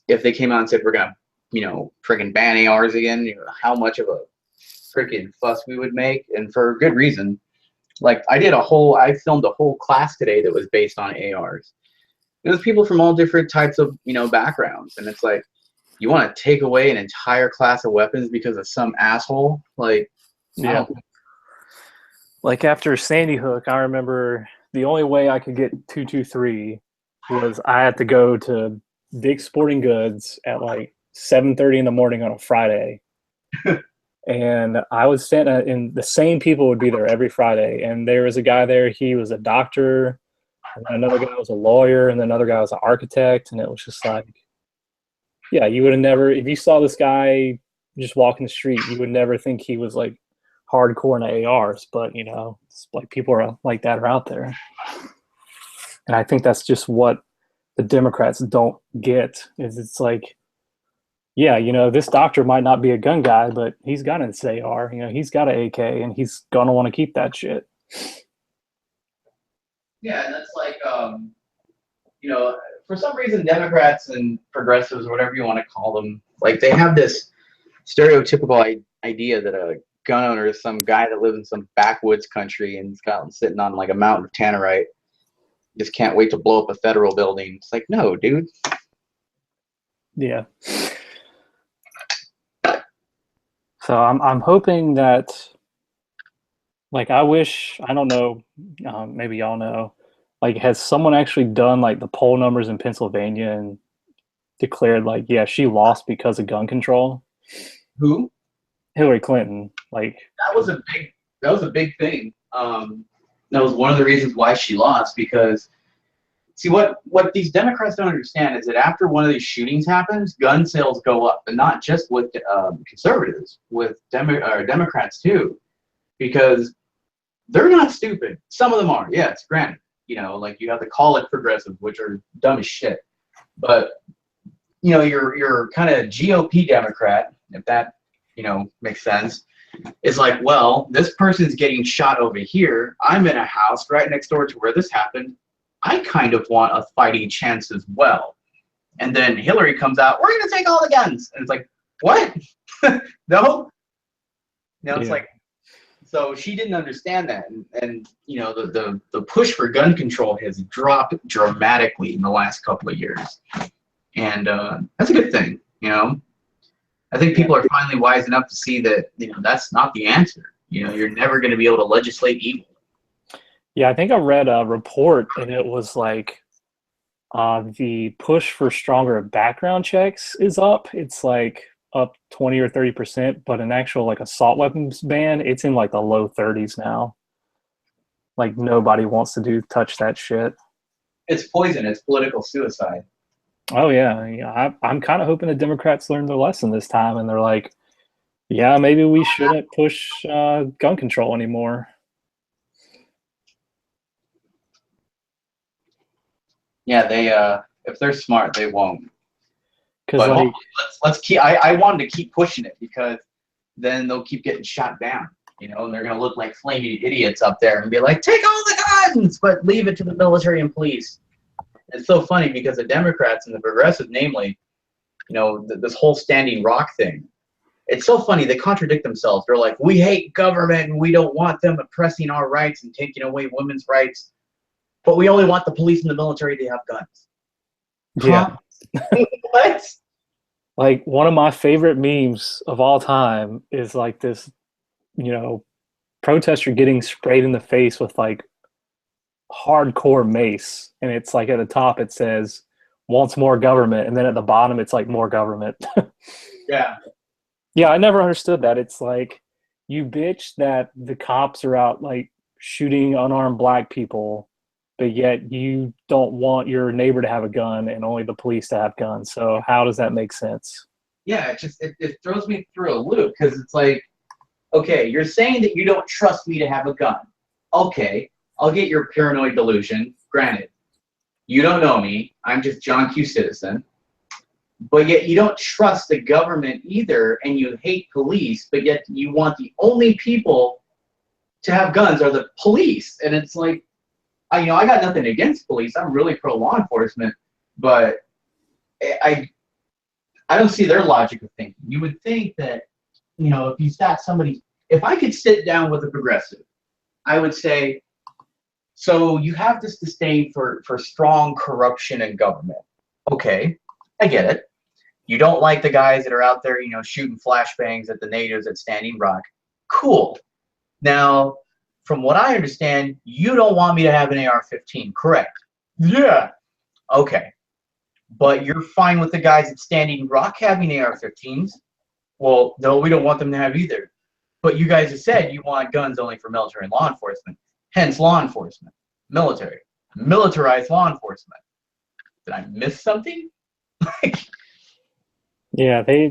if they came out and said, we're going to, you know, friggin' ban ARs again, you know, how much of a freaking fuss we would make, and for good reason. Like, I filmed a whole class today that was based on ARs. It was people from all different types of, you know, backgrounds. And it's like, you want to take away an entire class of weapons because of some asshole? Like, Yeah. Like, after Sandy Hook, I remember the only way I could get 223 was I had to go to Dick's Sporting Goods at like 7:30 in the morning on a Friday. And I was sent, and the same people would be there every Friday. And there was a guy there, he was a doctor, and then another guy was a lawyer, and then another guy was an architect. And it was just like, yeah, you would have never, if you saw this guy just walking the street, you would never think he was like hardcore into ARs, but, you know, it's like people are like that are out there. And I think that's just what the Democrats don't get. Is it's like, yeah, this doctor might not be a gun guy, but he's got an SAR. He's got an AK, and he's gonna want to keep that shit. Yeah, and that's like, for some reason, Democrats and progressives, whatever you want to call them, like they have this stereotypical idea that a gun owner is some guy that lives in some backwoods country and he's got sitting on like a mountain of tannerite, just can't wait to blow up a federal building. It's like, no, dude. Yeah. So I'm hoping that, like, I don't know, maybe y'all know, like, has someone actually done like the poll numbers in Pennsylvania and declared like, yeah, she lost because of gun control? Who? Hillary Clinton. Like, That was a big thing. That was one of the reasons why she lost, because see what these Democrats don't understand is that after one of these shootings happens, gun sales go up, and not just with conservatives, with Democrats too, because they're not stupid. Some of them are, yes, granted. Like you have the call-it progressives, which are dumb as shit. But your kind of GOP Democrat, if that makes sense, is like, well, this person's getting shot over here. I'm in a house right next door to where this happened. I kind of want a fighting chance as well. And then Hillary comes out, we're going to take all the guns. And it's like, what? No? It's like, so she didn't understand that. And the push for gun control has dropped dramatically in the last couple of years. And that's a good thing, I think people are finally wise enough to see that, that's not the answer. You're never going to be able to legislate evil. yeah, I think I read a report, and it was like the push for stronger background checks is up. It's like up 20 or 30%, but an actual like assault weapons ban, it's in like the low 30s now. Like nobody wants to touch that shit. It's poison. It's political suicide. Oh yeah. I'm kind of hoping the Democrats learn their lesson this time, and they're like, yeah, maybe we shouldn't push gun control anymore. Yeah, they if they're smart, they won't. Because But like, let's keep. I wanted to keep pushing it, because then they'll keep getting shot down. And they're gonna look like flaming idiots up there and be like, take all the guns, but leave it to the military and police. It's so funny because the Democrats and the progressives, namely, this whole Standing Rock thing. It's so funny. They contradict themselves. They're like, we hate government and we don't want them oppressing our rights and taking away women's rights, but we only want the police and the military to have guns. yeah. What? Like one of my favorite memes of all time is like this, protester getting sprayed in the face with like hardcore mace, and it's like at the top it says wants more government, and then at the bottom it's like more government. Yeah. Yeah, I never understood that. It's like you bitch that the cops are out like shooting unarmed black people, but yet you don't want your neighbor to have a gun and only the police to have guns. So how does that make sense? Yeah, it throws me through a loop, because it's like, okay, you're saying that you don't trust me to have a gun. Okay, I'll get your paranoid delusion. Granted, you don't know me. I'm just John Q. Citizen. But yet you don't trust the government either, and you hate police, but yet you want the only people to have guns are the police. And it's like, I got nothing against police. I'm really pro law enforcement, but I don't see their logic of thinking. You would think that, if you sat somebody, if I could sit down with a progressive, I would say, so you have this disdain for strong corruption in government. Okay, I get it. You don't like the guys that are out there, shooting flashbangs at the natives at Standing Rock. Cool. Now, from what I understand, you don't want me to have an AR-15, correct? Yeah. Okay. But you're fine with the guys at Standing Rock having AR-15s? Well, no, we don't want them to have either. But you guys have said you want guns only for military and law enforcement. Hence law enforcement. Military. Militarized law enforcement. Did I miss something? Yeah, they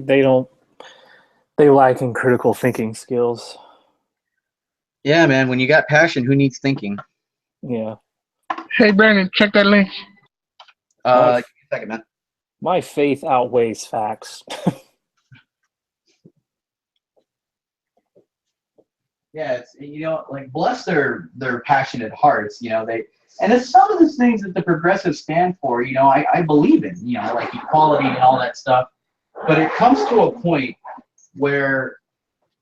lack in critical thinking skills. Yeah, man. When you got passion, who needs thinking? Yeah. Hey, Brandon, check that link. Give me a second, man. My faith outweighs facts. Yeah, it's, like bless their passionate hearts, and it's some of those things that the progressives stand for, I believe in, like equality and all that stuff. But it comes to a point where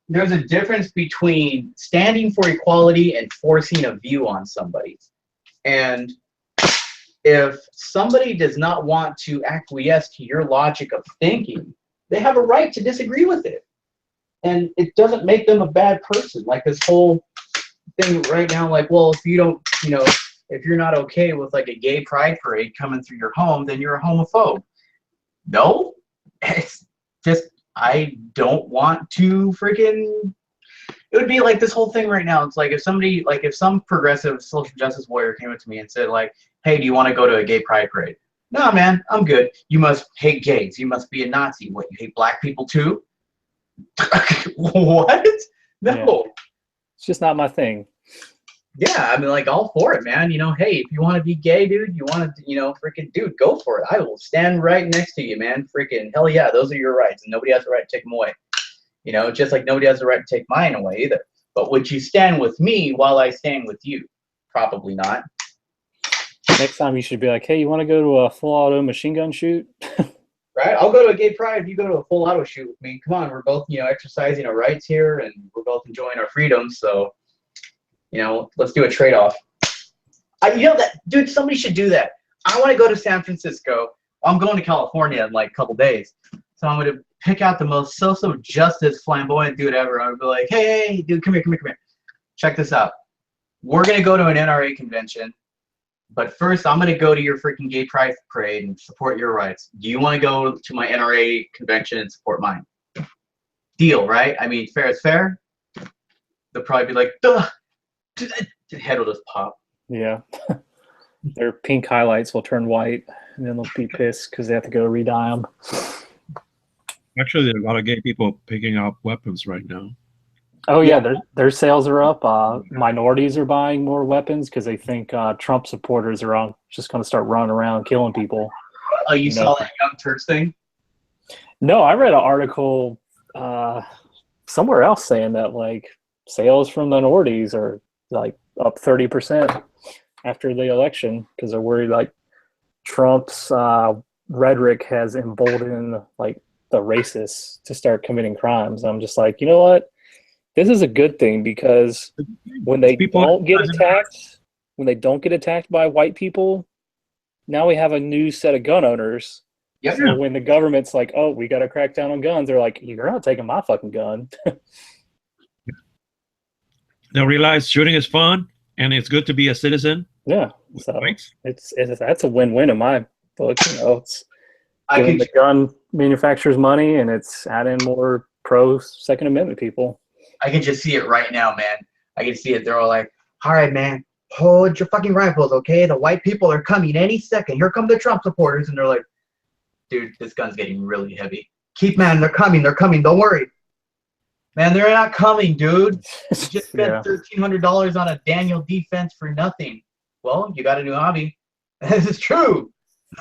there's a difference between standing for equality and forcing a view on somebody. And if somebody does not want to acquiesce to your logic of thinking, they have a right to disagree with it. And it doesn't make them a bad person. Like this whole thing right now, like, well, if you don't, if you're not okay with like a gay pride parade coming through your home, then you're a homophobe. No, it's just, I don't want to freaking, it would be like this whole thing right now. It's like if somebody, like if some progressive social justice warrior came up to me and said like, hey, do you want to go to a gay pride parade? No, man, I'm good. You must hate gays. You must be a Nazi. What, you hate black people too? What? No. Yeah. It's just not my thing. Yeah, I mean, like, all for it, man. Hey, if you want to be gay, dude, you want to, freaking, dude, go for it. I will stand right next to you, man. Freaking, hell yeah, those are your rights, and nobody has the right to take them away. Just like nobody has the right to take mine away either. But would you stand with me while I stand with you? Probably not. Next time you should be like, hey, you want to go to a full auto machine gun shoot? Right? I'll go to a gay pride if you go to a full auto shoot with me. Come on, we're both, exercising our rights here, and we're both enjoying our freedoms. So, let's do a trade-off. That, dude, somebody should do that. I want to go to San Francisco. I'm going to California in like a couple days. So I'm going to pick out the most social justice flamboyant dude ever. I'll be like, hey, dude, come here. Check this out. We're going to go to an NRA convention. But first, I'm going to go to your freaking gay pride parade and support your rights. Do you want to go to my NRA convention and support mine? Deal, right? I mean, fair is fair. They'll probably be like, duh. The head will just pop. Yeah. Their pink highlights will turn white, and then they'll be pissed because they have to go re-dye them. Actually, there are a lot of gay people picking up weapons right now. Oh yeah, their sales are up. Minorities are buying more weapons because they think Trump supporters are just going to start running around killing people. Oh, you saw that Young Turks thing? No, I read an article somewhere else saying that like sales from minorities are like up 30% after the election because they're worried like Trump's rhetoric has emboldened like the racists to start committing crimes. I'm just like, you know what? This is a good thing because when they don't get attacked by white people, now we have a new set of gun owners. Yep. So when the government's like, oh, we got to crack down on guns, they're like, you're not taking my fucking gun. They'll realize shooting is fun and it's good to be a citizen. Yeah. So it's that's a win-win in my book. It's giving the gun manufacturers money and it's adding more pro Second Amendment people. I can just see it right now, man. I can see it. They're all like, all right, man, hold your fucking rifles, okay? The white people are coming any second. Here come the Trump supporters. And they're like, dude, this gun's getting really heavy. Man, they're coming. Don't worry. Man, they're not coming, dude. You just spent $1,300 on a Daniel defense for nothing. Well, you got a new hobby. This is true.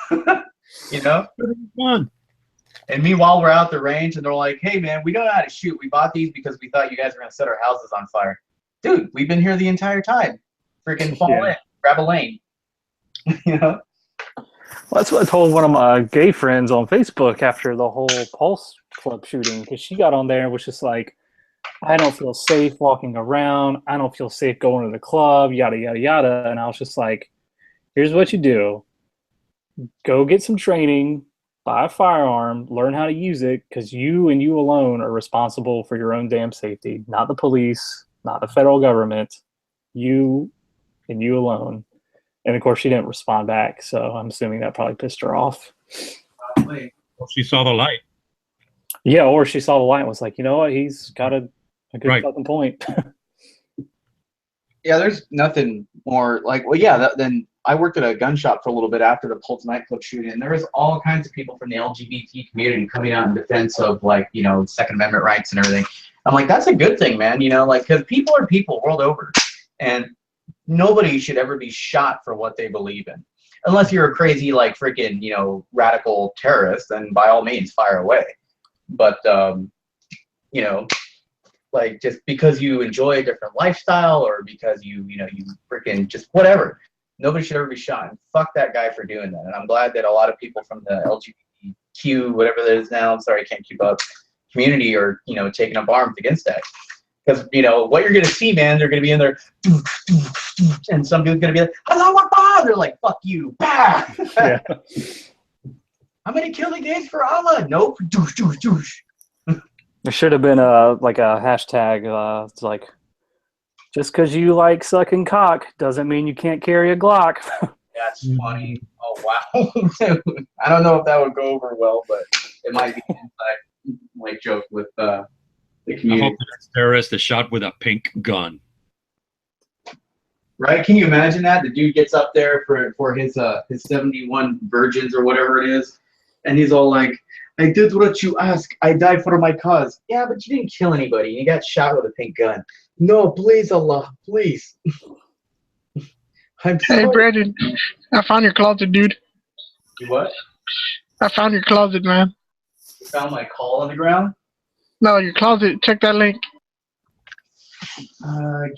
Fun. And meanwhile, we're out the range, and they're like, hey, man, we don't know how to shoot. We bought these because we thought you guys were going to set our houses on fire. Dude, we've been here the entire time. Freaking fall in. Grab a lane. Well, that's what I told one of my gay friends on Facebook after the whole Pulse Club shooting, because she got on there and was just like, I don't feel safe walking around. I don't feel safe going to the club, yada, yada, yada. And I was just like, here's what you do. Go get some training. Buy a firearm, learn how to use it, because you and you alone are responsible for your own damn safety. Not the police, not the federal government. You and you alone. And of course, she didn't respond back, so I'm assuming that probably pissed her off. Well, she saw the light. Yeah, or she saw the light and was like, you know what, he's got a good fucking point. Yeah, there's nothing more like, well, yeah, then I worked at a gun shop for a little bit after the Pulse nightclub shooting, and there was all kinds of people from the LGBT community coming out in defense of, like, Second Amendment rights and everything. I'm like, that's a good thing, man, because people are people world over, and nobody should ever be shot for what they believe in. unless you're a crazy, like, freaking, you know, radical terrorist, then by all means, fire away. But, you know, like, just because you enjoy a different lifestyle or because you know, you freaking just whatever. Nobody should ever be shot. And fuck that guy for doing that. And I'm glad that a lot of people from the LGBTQ, whatever that is now, I'm sorry, I can't keep up, community are, you know, taking up arms against that. Because, you know, what you're going to see, man, they're going to be in there, and some dude's going to be like, Allahu Akbar! They're like, fuck you. Bah! Yeah. I'm going to kill the gays for Allah. Nope. Douche, douche, douche. There should have been a hashtag. It's like, just because you like sucking cock doesn't mean you can't carry a Glock. That's funny. Oh, wow. I don't know if that would go over well, but it might be an inside like joke with the I community. hope the terrorist is shot with a pink gun. Right? Can you imagine that? The dude gets up there for his 71 virgins or whatever it is, and he's all like, I did what you asked. I died for my cause. Yeah, but you didn't kill anybody. You got shot with a pink gun. No, please, Allah, please. I'm Hey, sorry. Brandon, I found your closet, dude. What? I found your closet, man. You found my call on the ground? No, your closet. Check that link. All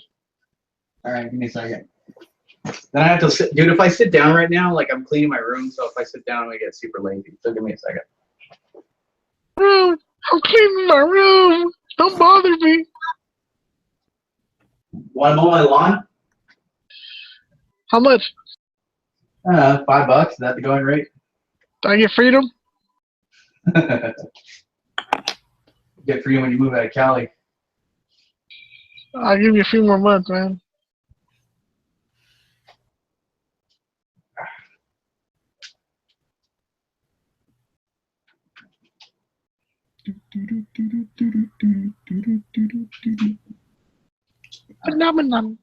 right, give me a second. Then I have to sit, dude. If I sit down right now, like I'm cleaning my room, so if I sit down, I get super lazy. So give me a second. Room. I'm cleaning my room. Don't bother me. Want to mow my lawn? How much? $5. Is that the going rate? Do I get freedom? Get free when you move out of Cali. I'll give you a few more months, man. Phenomenon.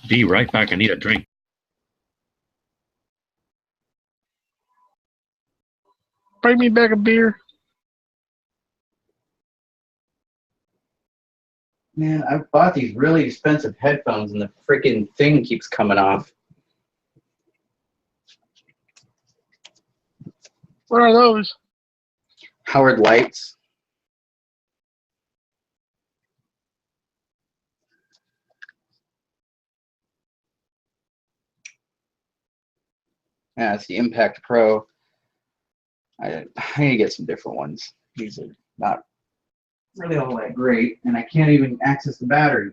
Be right back. I need a drink. Bring me back a beer. Man, I bought these really expensive headphones and the freaking thing keeps coming off. What are those? Howard Lights. Yeah, it's the Impact Pro. I need to get some different ones. These are not really all that great, and I can't even access the battery.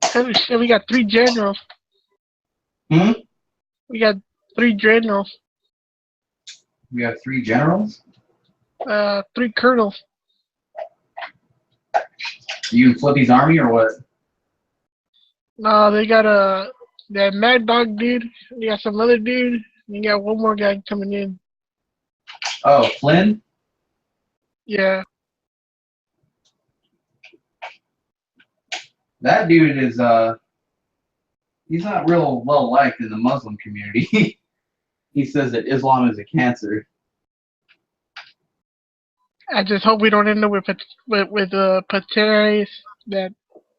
Holy shit, we got 3 generals. Hmm? We got 3 generals. We have 3 generals. 3 colonels. You in Flippy's army or what? No, they got that Mad Dog dude. They got some other dude. And you got one more guy coming in. Oh, Flynn? Yeah. That dude is he's not real well liked in the Muslim community. He says that Islam is a cancer. I just hope we don't end up with Pateres, that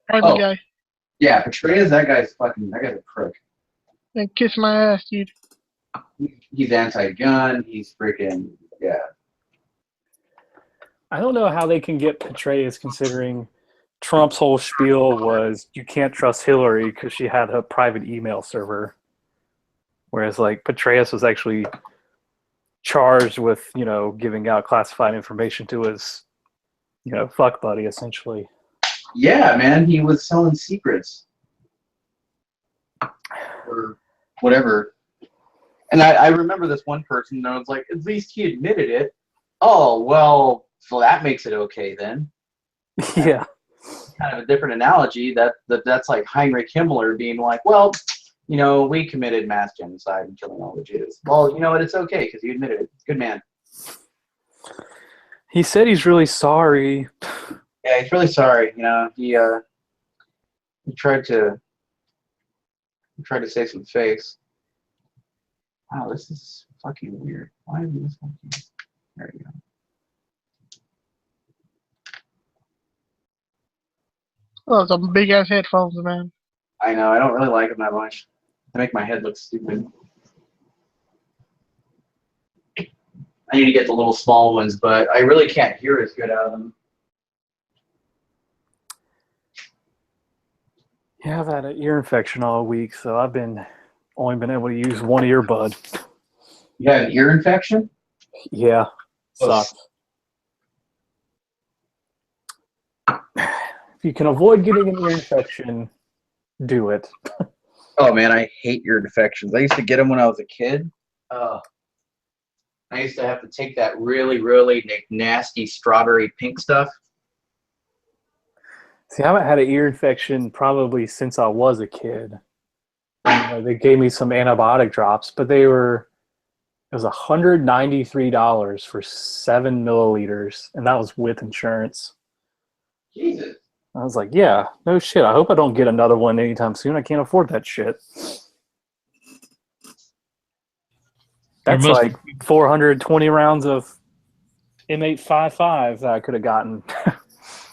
army Oh. guy. Yeah, Petraeus, that guy's a prick. And kiss my ass, dude. He's anti-gun. He's freaking, yeah. I don't know how they can get Petraeus, considering Trump's whole spiel was you can't trust Hillary because she had a private email server. Whereas, like, Petraeus was actually charged with, giving out classified information to his, fuck buddy, essentially. Yeah, man, he was selling secrets. Or whatever. And I remember this one person that was like, at least he admitted it. Oh, well, so that makes it okay then. Yeah. Kind of a different analogy that's like Heinrich Himmler being like, well, we committed mass genocide and killing all the Jews. Well, you know what? It's okay because you admitted it. Good man. He said he's really sorry. Yeah, he's really sorry. You know, he tried to save some face. Wow, this is fucking weird. Why is this fucking? There you go. Oh, some big ass headphones, man. I know. I don't really like them that much. They make my head look stupid. I need to get the little small ones, but I really can't hear as good out of them. Yeah, I've had an ear infection all week, so I've only been able to use one earbud. You had an ear infection? Yeah, Oh, sucks. If you can avoid getting an ear infection, do it. Oh man, I hate ear infections. I used to get them when I was a kid. I used to have to take that really, really nasty strawberry pink stuff. See, I haven't had an ear infection probably since I was a kid. And, they gave me some antibiotic drops, but it was $193 for 7 milliliters, and that was with insurance. Jesus. I was like, yeah, no shit. I hope I don't get another one anytime soon. I can't afford that shit. That's must- like 420 rounds of M855 that I could have gotten.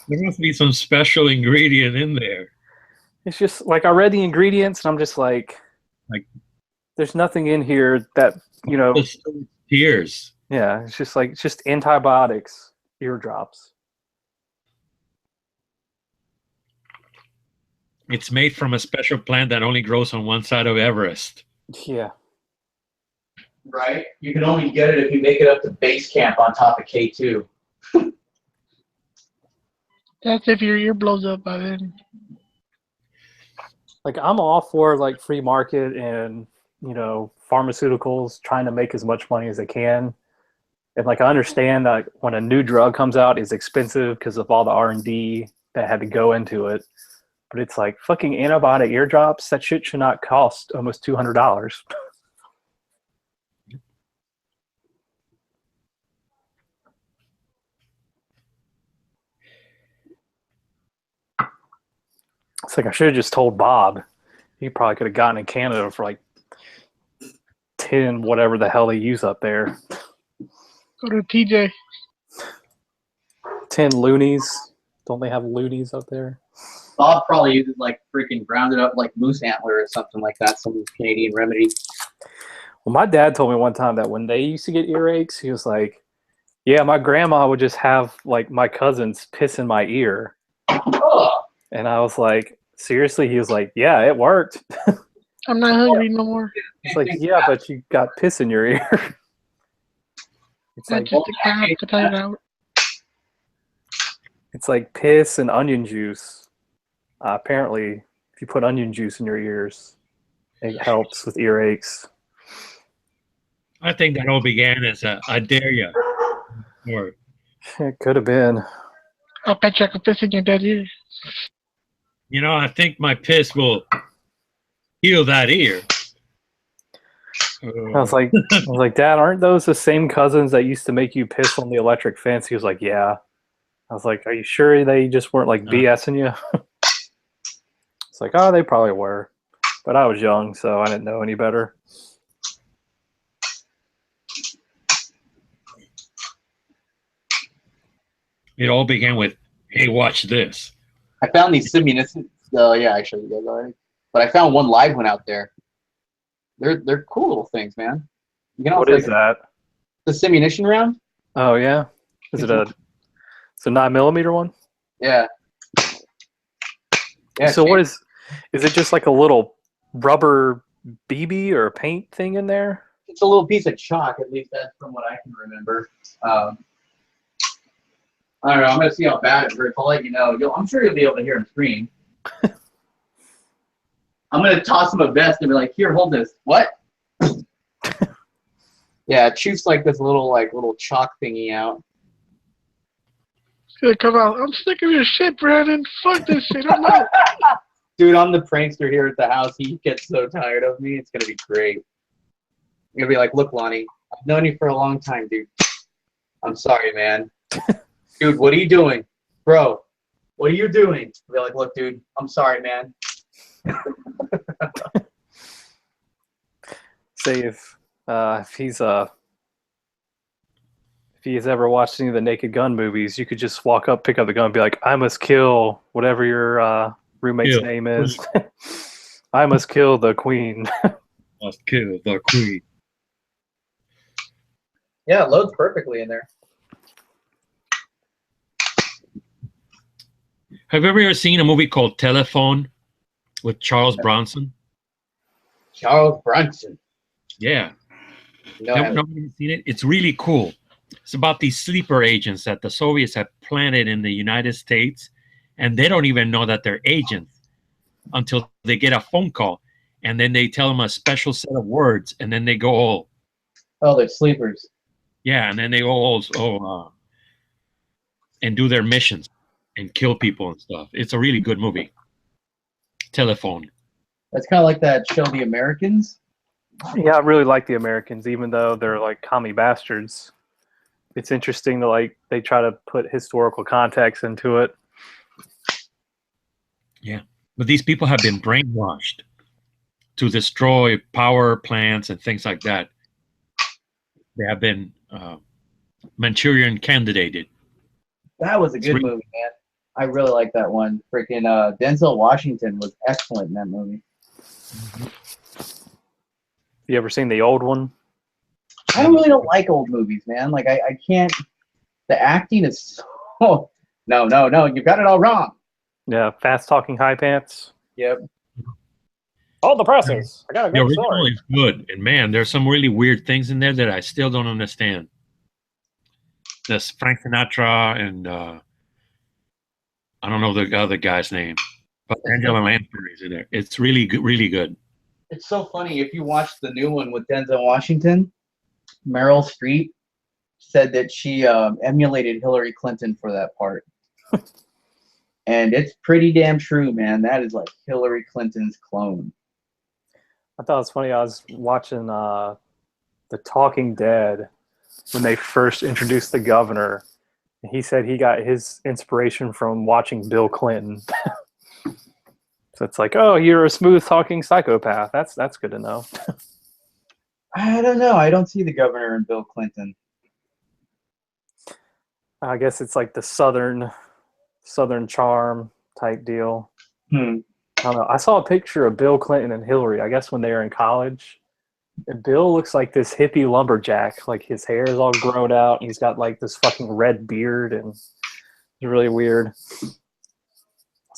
There must be some special ingredient in there. It's just like I read the ingredients and I'm just like there's nothing in here that, Just tears. yeah, it's just antibiotics, eardrops. It's made from a special plant that only grows on one side of Everest. Yeah. Right? You can only get it if you make it up to base camp on top of K2. That's if your ear blows up by then. Like I'm all for like free market and, pharmaceuticals trying to make as much money as they can. And like I understand that when a new drug comes out, it's expensive because of all the R&D that had to go into it. But it's like fucking antibiotic eardrops. That shit should not cost almost $200. It's like I should have just told Bob. He probably could have gotten in Canada for like 10 whatever the hell they use up there. Go to TJ. 10 loonies. Don't they have loonies up there? Bob probably uses like freaking grounded up like moose antler or something like that, some Canadian remedy. Well, my dad told me one time that when they used to get earaches, he was like, yeah, my grandma would just have like my cousins piss in my ear. Oh, And I was like, seriously? He was like, yeah, it worked. I'm not hungry no more. It's like, yeah, but you got piss in your ear. It's That's like just a cow to tell you that. it's like piss and onion juice. Apparently, if you put onion juice in your ears, it helps with earaches. I think that all began as a I dare ya. Or It could have been. I bet you I could piss in your dead ear. I think my piss will heal that ear. I was like, Dad, aren't those the same cousins that used to make you piss on the electric fence? He was like, yeah. I was like, are you sure they just weren't like BSing you? It's like, oh, they probably were. But I was young, so I didn't know any better. It all began with, hey, watch this. I found these simulistic. Yeah, I showed you guys already. But I found one live one out there. They're cool little things, man. You can What also is that? the simunition round. Oh, yeah? Is it it's a 9mm one? Yeah. Yeah. So what is it just like a little rubber BB or paint thing in there? It's a little piece of chalk, at least that's from what I can remember. I don't know. I'm gonna see how bad it hurts. I'll let you know. I'm sure you'll be able to hear him scream. I'm gonna toss him a vest and be like, "Here, hold this." What? Yeah, it shoots like this little chalk thingy out. It's gonna come out. I'm sick of your shit, Brandon. Fuck this shit. I'm out. Dude, I'm the prankster here at the house. He gets so tired of me. It's gonna be great. I'm gonna be like, "Look, Lonnie, I've known you for a long time, dude. I'm sorry, man. Dude, what are you doing? Bro, What are you doing? I'll be like, look, dude, I'm sorry, man. Say if he's ever watched any of the Naked Gun movies, you could just walk up, pick up the gun, and be like, "I must kill whatever your roommate's Kill. name is. I must kill the queen." Must kill the queen. Yeah, it loads perfectly in there. Have you ever seen a movie called Telephone with Charles Bronson? Charles Bronson. Yeah. No, I haven't. Nobody's seen it? It's really cool. It's about these sleeper agents that the Soviets have planted in the United States, and they don't even know that they're agents until they get a phone call, and then they tell them a special set of words, and then they go all, Oh, they're sleepers. yeah, and then they go all, and do their missions and kill people and stuff. It's a really good movie. Telephone. That's kind of like that show, The Americans. Yeah, I really like the Americans, even though they're like commie bastards. It's interesting to like they try to put historical context into it. Yeah. But these people have been brainwashed to destroy power plants and things like that. They have been Manchurian candidated. That was a good Sweet. movie, man. I really like that one. Freaking Denzel Washington was excellent in that movie. You ever seen the old one? I really don't like old movies, man. Like I can't. The acting is so. No, you got it all wrong. Yeah, Fast Talking High Pants. Yep. All the presses. I got a The great original story. is good, and man, there's some really weird things in there that I still don't understand. There's Frank Sinatra and I don't know the other guy's name, but Angela Lansbury is in there. It's really good, really good. It's so funny. If you watch the new one with Denzel Washington, Meryl Streep said that she emulated Hillary Clinton for that part. And it's pretty damn true, man. That is like Hillary Clinton's clone. I thought it was funny. I was watching The Talking Dead when they first introduced the governor. He said he got his inspiration from watching Bill Clinton. So it's like, oh, you're a smooth talking psychopath. That's good to know. I don't know. I don't see the governor in Bill Clinton. I guess it's like the southern charm type deal. I don't know. I saw a picture of Bill Clinton and Hillary, I guess when they were in college. And Bill looks like this hippie lumberjack. Like his hair is all grown out. And he's got like this fucking red beard, and it's really weird. It's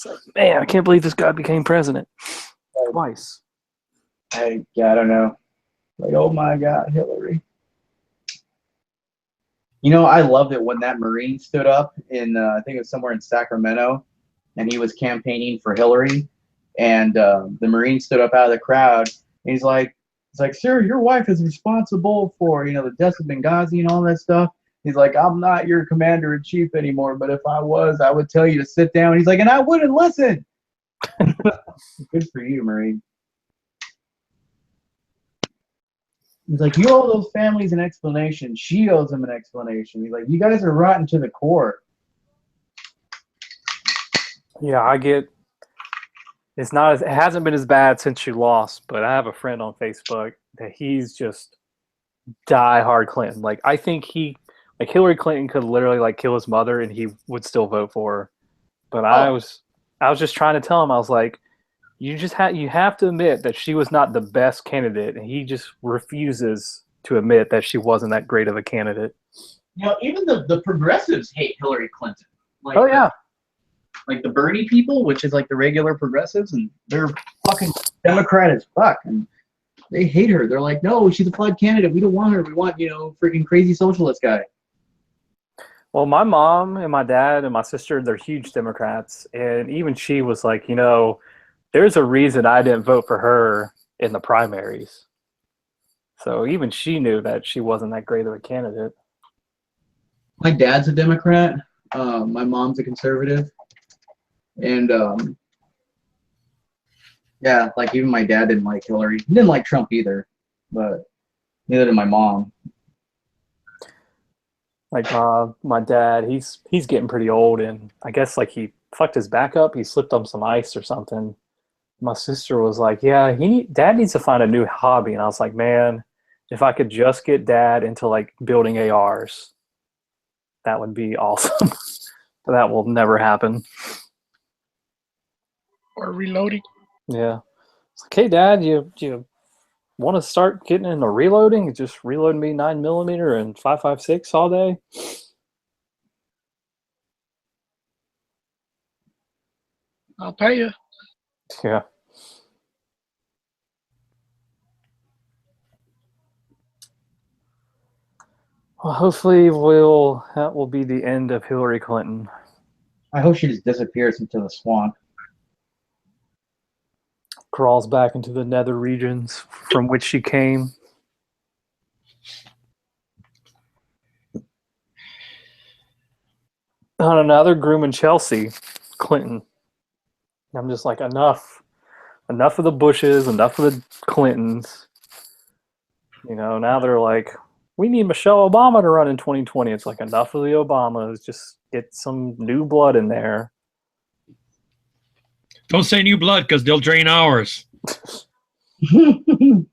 like, man, I can't believe this guy became president twice. I don't know. Like, oh my God, Hillary. You know, I loved it when that Marine stood up in, I think it was somewhere in Sacramento, and he was campaigning for Hillary. And the Marine stood up out of the crowd, and he's like, sir, your wife is responsible for, the deaths of Benghazi and all that stuff. He's like, I'm not your commander-in-chief anymore, but if I was, I would tell you to sit down. He's like, and I wouldn't listen. Good for you, Marine. He's like, you owe those families an explanation. She owes them an explanation. He's like, you guys are rotten to the core. Yeah, I get. It hasn't been as bad since she lost, but I have a friend on Facebook that he's just die-hard Clinton. Like, I think Hillary Clinton could literally like kill his mother and he would still vote for her. But I was just trying to tell him, I was like, you have to admit that she was not the best candidate, and he just refuses to admit that she wasn't that great of a candidate. Even the progressives hate Hillary Clinton. Like, Oh yeah. Like the Bernie people, which is like the regular progressives, and they're fucking Democrat as fuck, and they hate her. They're like, no, she's a flawed candidate. We don't want her. We want, freaking crazy socialist guy. Well, my mom and my dad and my sister, they're huge Democrats, and even she was like, there's a reason I didn't vote for her in the primaries. So even she knew that she wasn't that great of a candidate. My dad's a Democrat. My mom's a conservative. And yeah, like even my dad didn't like Hillary. He didn't like Trump either, but neither did my mom. Like my dad, he's getting pretty old, and I guess like he fucked his back up. He slipped on some ice or something. My sister was like, "Yeah, Dad needs to find a new hobby." And I was like, "Man, if I could just get Dad into like building ARs, that would be awesome." But that will never happen. Or reloading. Yeah. It's like, "Hey, Dad, you want to start getting into reloading? Just reload me 9mm and 5.56 all day." I'll pay you. Yeah. Well, hopefully that will be the end of Hillary Clinton. I hope she just disappears into the swamp. Crawls back into the nether regions from which she came. On another grooming Chelsea Clinton. I'm just like, enough of the Bushes, enough of the Clintons. You know, now they're like, we need Michelle Obama to run in 2020. It's like, enough of the Obamas. Just get some new blood in there. Don't say new blood because they'll drain ours. They're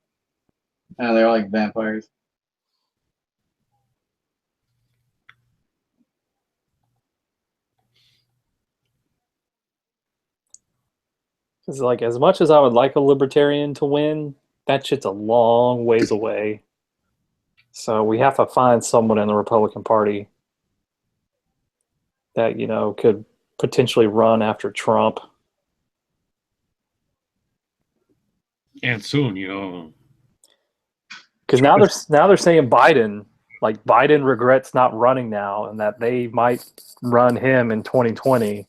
all like vampires. Because, like, as much as I would like a libertarian to win, that shit's a long ways away. So we have to find someone in the Republican Party that, you know, could potentially run after Trump. And soon, you know. Because now they're saying Biden, like, Biden regrets not running now, and that they might run him in 2020,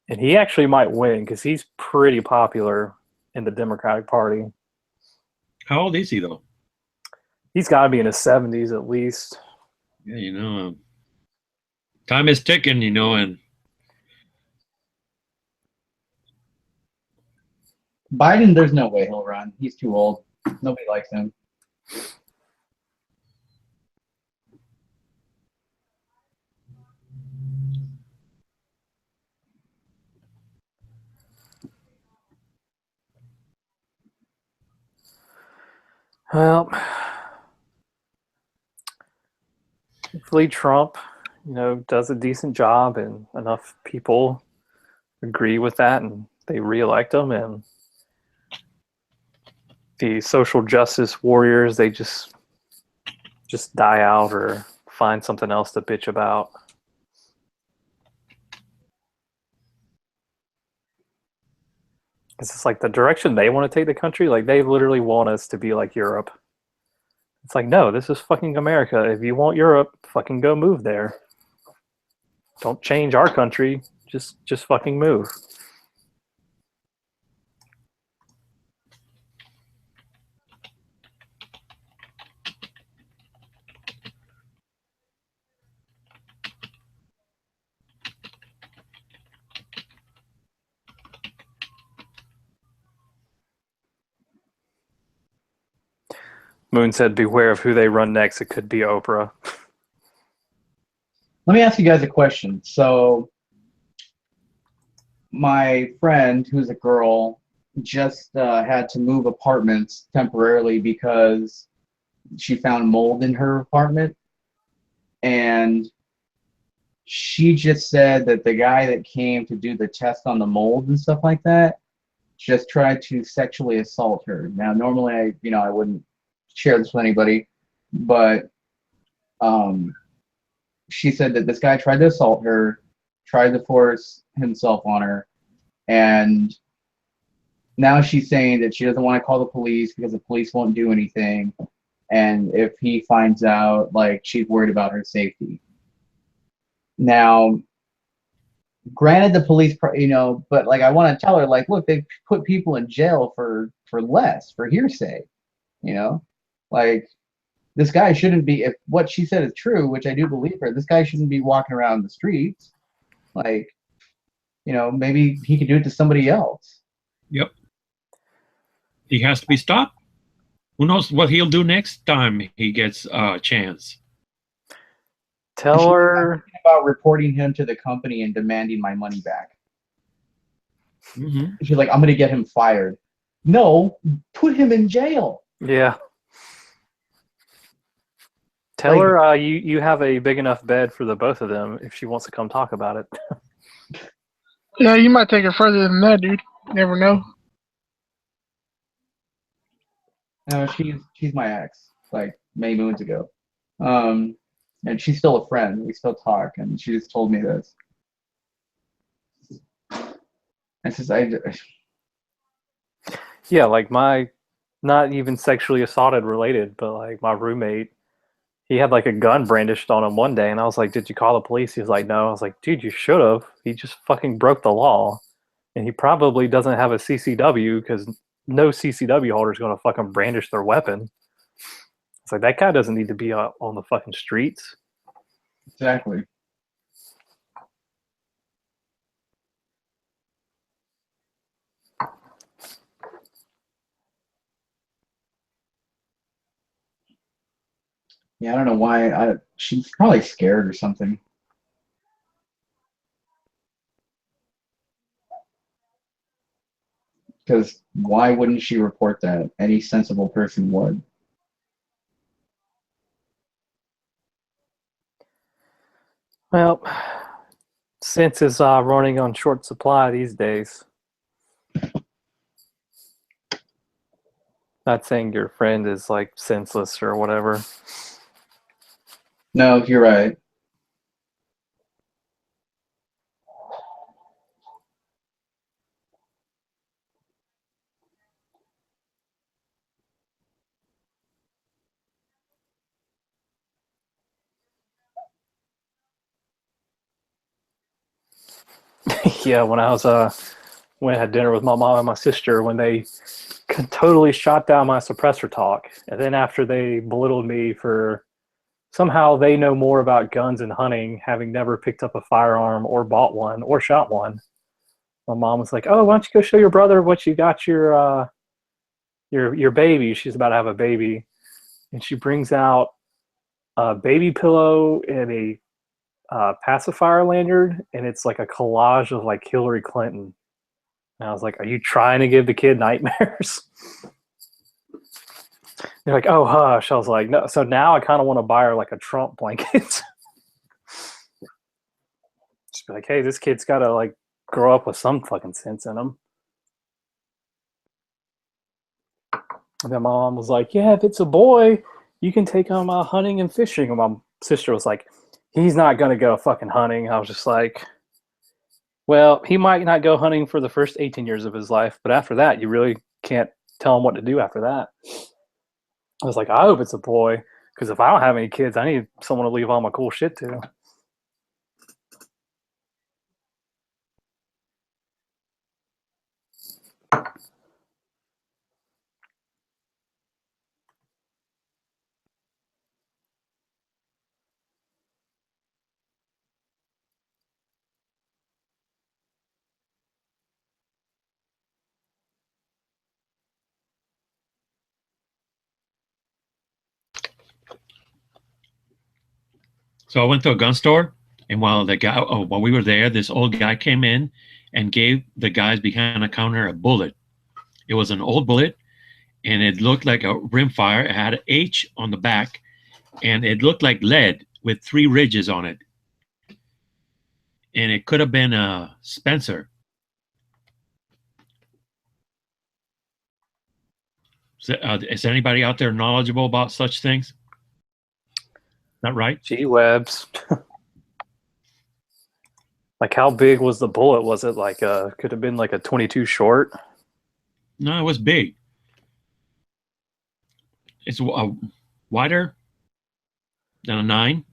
and he actually might win because he's pretty popular in the Democratic Party. How old is he, though? He's got to be in his 70s at least. Yeah, you know, time is ticking, you know, and Biden, there's no way he'll run. He's too old. Nobody likes him. Well, hopefully Trump, you know, does a decent job and enough people agree with that and they reelect him, and the social justice warriors, they just die out or find something else to bitch about. It's just like the direction they want to take the country, like they literally want us to be like Europe. It's like, no, this is fucking America. If you want Europe, fucking go move there. Don't change our country. Just fucking move. Moon said, beware of who they run next. It could be Oprah. Let me ask you guys a question. So, my friend, who's a girl, just had to move apartments temporarily because she found mold in her apartment. And she just said that the guy that came to do the test on the mold and stuff like that just tried to sexually assault her. Now, normally, I wouldn't share this with anybody, but she said that this guy tried to assault her, tried to force himself on her, and now she's saying that she doesn't want to call the police because the police won't do anything, and if he finds out, like, she's worried about her safety. Now, granted, the police, but like, I want to tell her, like, look, they put people in jail for hearsay, like, this guy shouldn't be, if what she said is true, which I do believe her, this guy shouldn't be walking around the streets. Like, maybe he could do it to somebody else. Yep. He has to be stopped. Who knows what he'll do next time he gets a chance. Tell her about reporting him to the company and demanding my money back. Hmm. She's like, I'm gonna get him fired. No, put him in jail. Yeah. Tell Like- her you have a big enough bed for the both of them if she wants to come talk about it. Yeah, you might take it further than that, dude. You never know. No, she's my ex, like many moons ago. And she's still a friend. We still talk, and she just told me this. And since Yeah, like my, not even sexually assaulted related, but like my roommate, he had like a gun brandished on him one day, and I was like, "Did you call the police?" He was like, "No." I was like, "Dude, you should have. He just fucking broke the law, and he probably doesn't have a CCW because no CCW holder is going to fucking brandish their weapon." It's like that guy doesn't need to be out on the fucking streets. exactly. Yeah, I don't know why. She's probably scared or something. Because why wouldn't she report that? Any sensible person would. Well, sense is running on short supply these days. Not saying your friend is like senseless or whatever. No, you're right. Yeah, when I was when I had dinner with my mom and my sister, when they totally shot down my suppressor talk, and then after they belittled me for somehow they know more about guns and hunting, having never picked up a firearm or bought one or shot one. My mom was like, "Oh, why don't you go show your brother what you got your baby?" She's about to have a baby, and she brings out a baby pillow and a pacifier lanyard, and it's like a collage of like Hillary Clinton. And I was like, "Are you trying to give the kid nightmares?" They're like, "Oh, hush." I was like, "No." So now I kind of want to buy her like a Trump blanket. Just be like, "Hey, this kid's got to like grow up with some fucking sense in him." And then my mom was like, "Yeah, if it's a boy, you can take him hunting and fishing." And my sister was like, "He's not gonna go fucking hunting." I was just like, "Well, he might not go hunting for the first 18 years of his life, but after that, you really can't tell him what to do after that." I was like, "I hope it's a boy, because if I don't have any kids, I need someone to leave all my cool shit to." So I went to a gun store, and while we were there, this old guy came in and gave the guys behind the counter a bullet. It was an old bullet, and it looked like a rimfire. It had an H on the back, and it looked like lead with 3 ridges on it. And it could have been a Spencer. Is anybody out there knowledgeable about such things? Is that right? Gee webs. Like, how big was the bullet? Was it like could have been like a 22 short? No, it was big. It's wider than a 9.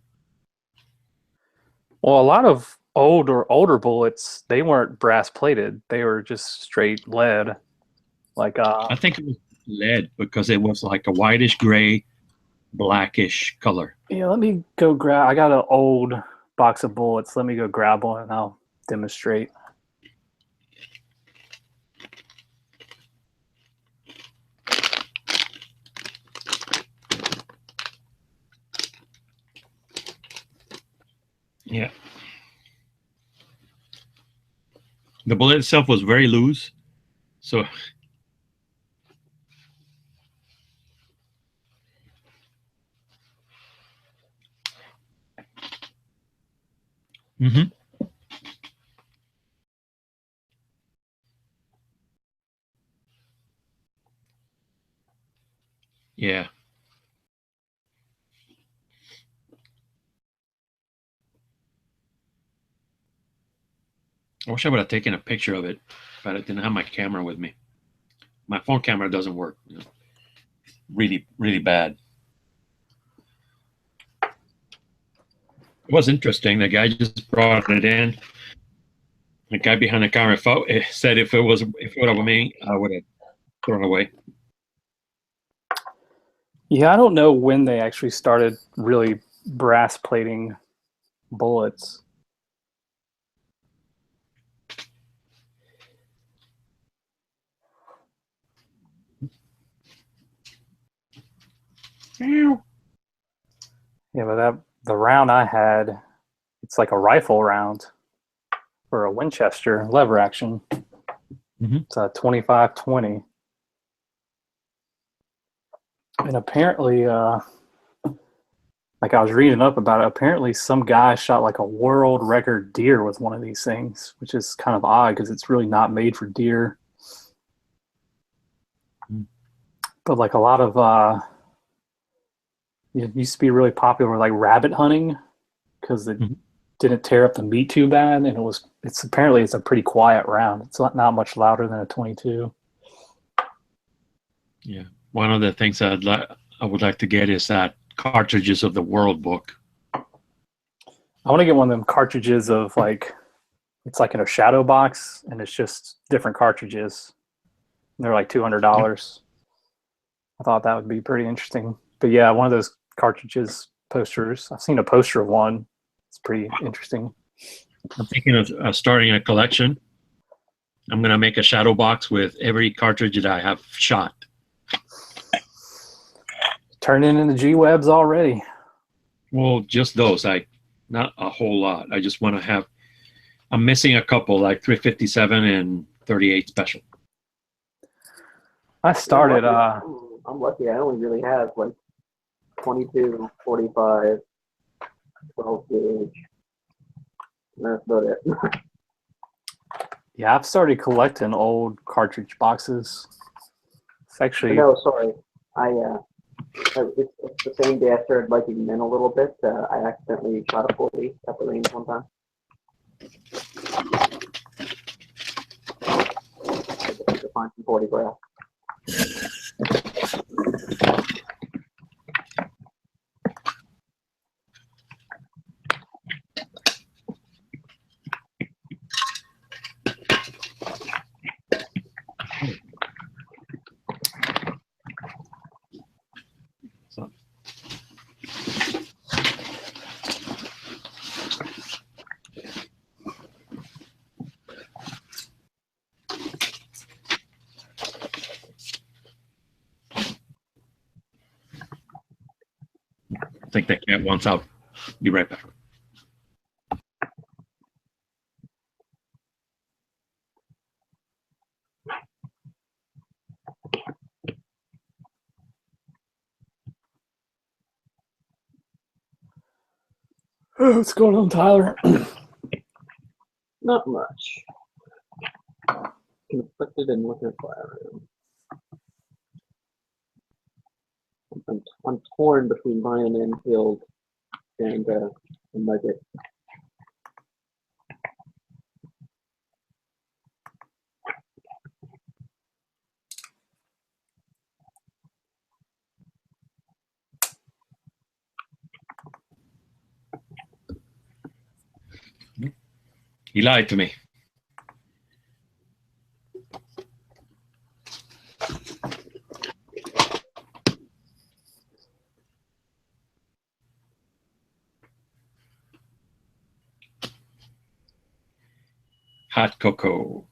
Well, a lot of older bullets, they weren't brass plated. They were just straight lead. Like I think it was lead because it was like a whitish gray, blackish color. yeah, let me go grab. I got an old box of bullets. Let me go grab one and I'll demonstrate. Yeah. The bullet itself was very loose, so hmm yeah. I wish I would have taken a picture of it, but I didn't have my camera with me. My phone camera doesn't work. Really, really bad. It was interesting. The guy just brought it in. The guy behind the counter said if it would have me, I would have thrown it away. Yeah, I don't know when they actually started really brass plating bullets. Yeah, but the round I had, it's like a rifle round for a Winchester lever action. Mhm. It's a 25-20. And apparently, like I was reading up about it, apparently some guy shot like a world record deer with one of these things, which is kind of odd because it's really not made for deer. Mm. But like a lot of, it used to be really popular like rabbit hunting because it Mhm. didn't tear up the meat too bad, and it's apparently it's a pretty quiet round. It's not much louder than a 22. Yeah. One of the things I would like to get is that cartridges of the World Book. I want to get one of them cartridges of like it's like in a shadow box and it's just different cartridges. And they're like $200. I thought that would be pretty interesting. But yeah, one of those cartridges posters. I've seen a poster of one. It's pretty interesting. I'm thinking of starting a collection. I'm going to make a shadow box with every cartridge that I have shot. Turning into G-Webs already. Well, just those. Not a whole lot. I just want to have. I'm missing a couple, like 357 and 38 special. I started. I'm lucky. I only really have like 22, 45, 12 gauge. And that's about it. Yeah, I've started collecting old cartridge boxes. It's actually No, sorry. It's the same day I started liking men a little bit. I accidentally shot a 40 at the range one time. I had to find some 40 graphs. So, I think that cat wants out. Be right back. oh, what's going on, Tyler? Not much. Conflicted and looking at firearms. I'm torn between buying an Enfield and a Nugget. He lied to me. Hot cocoa.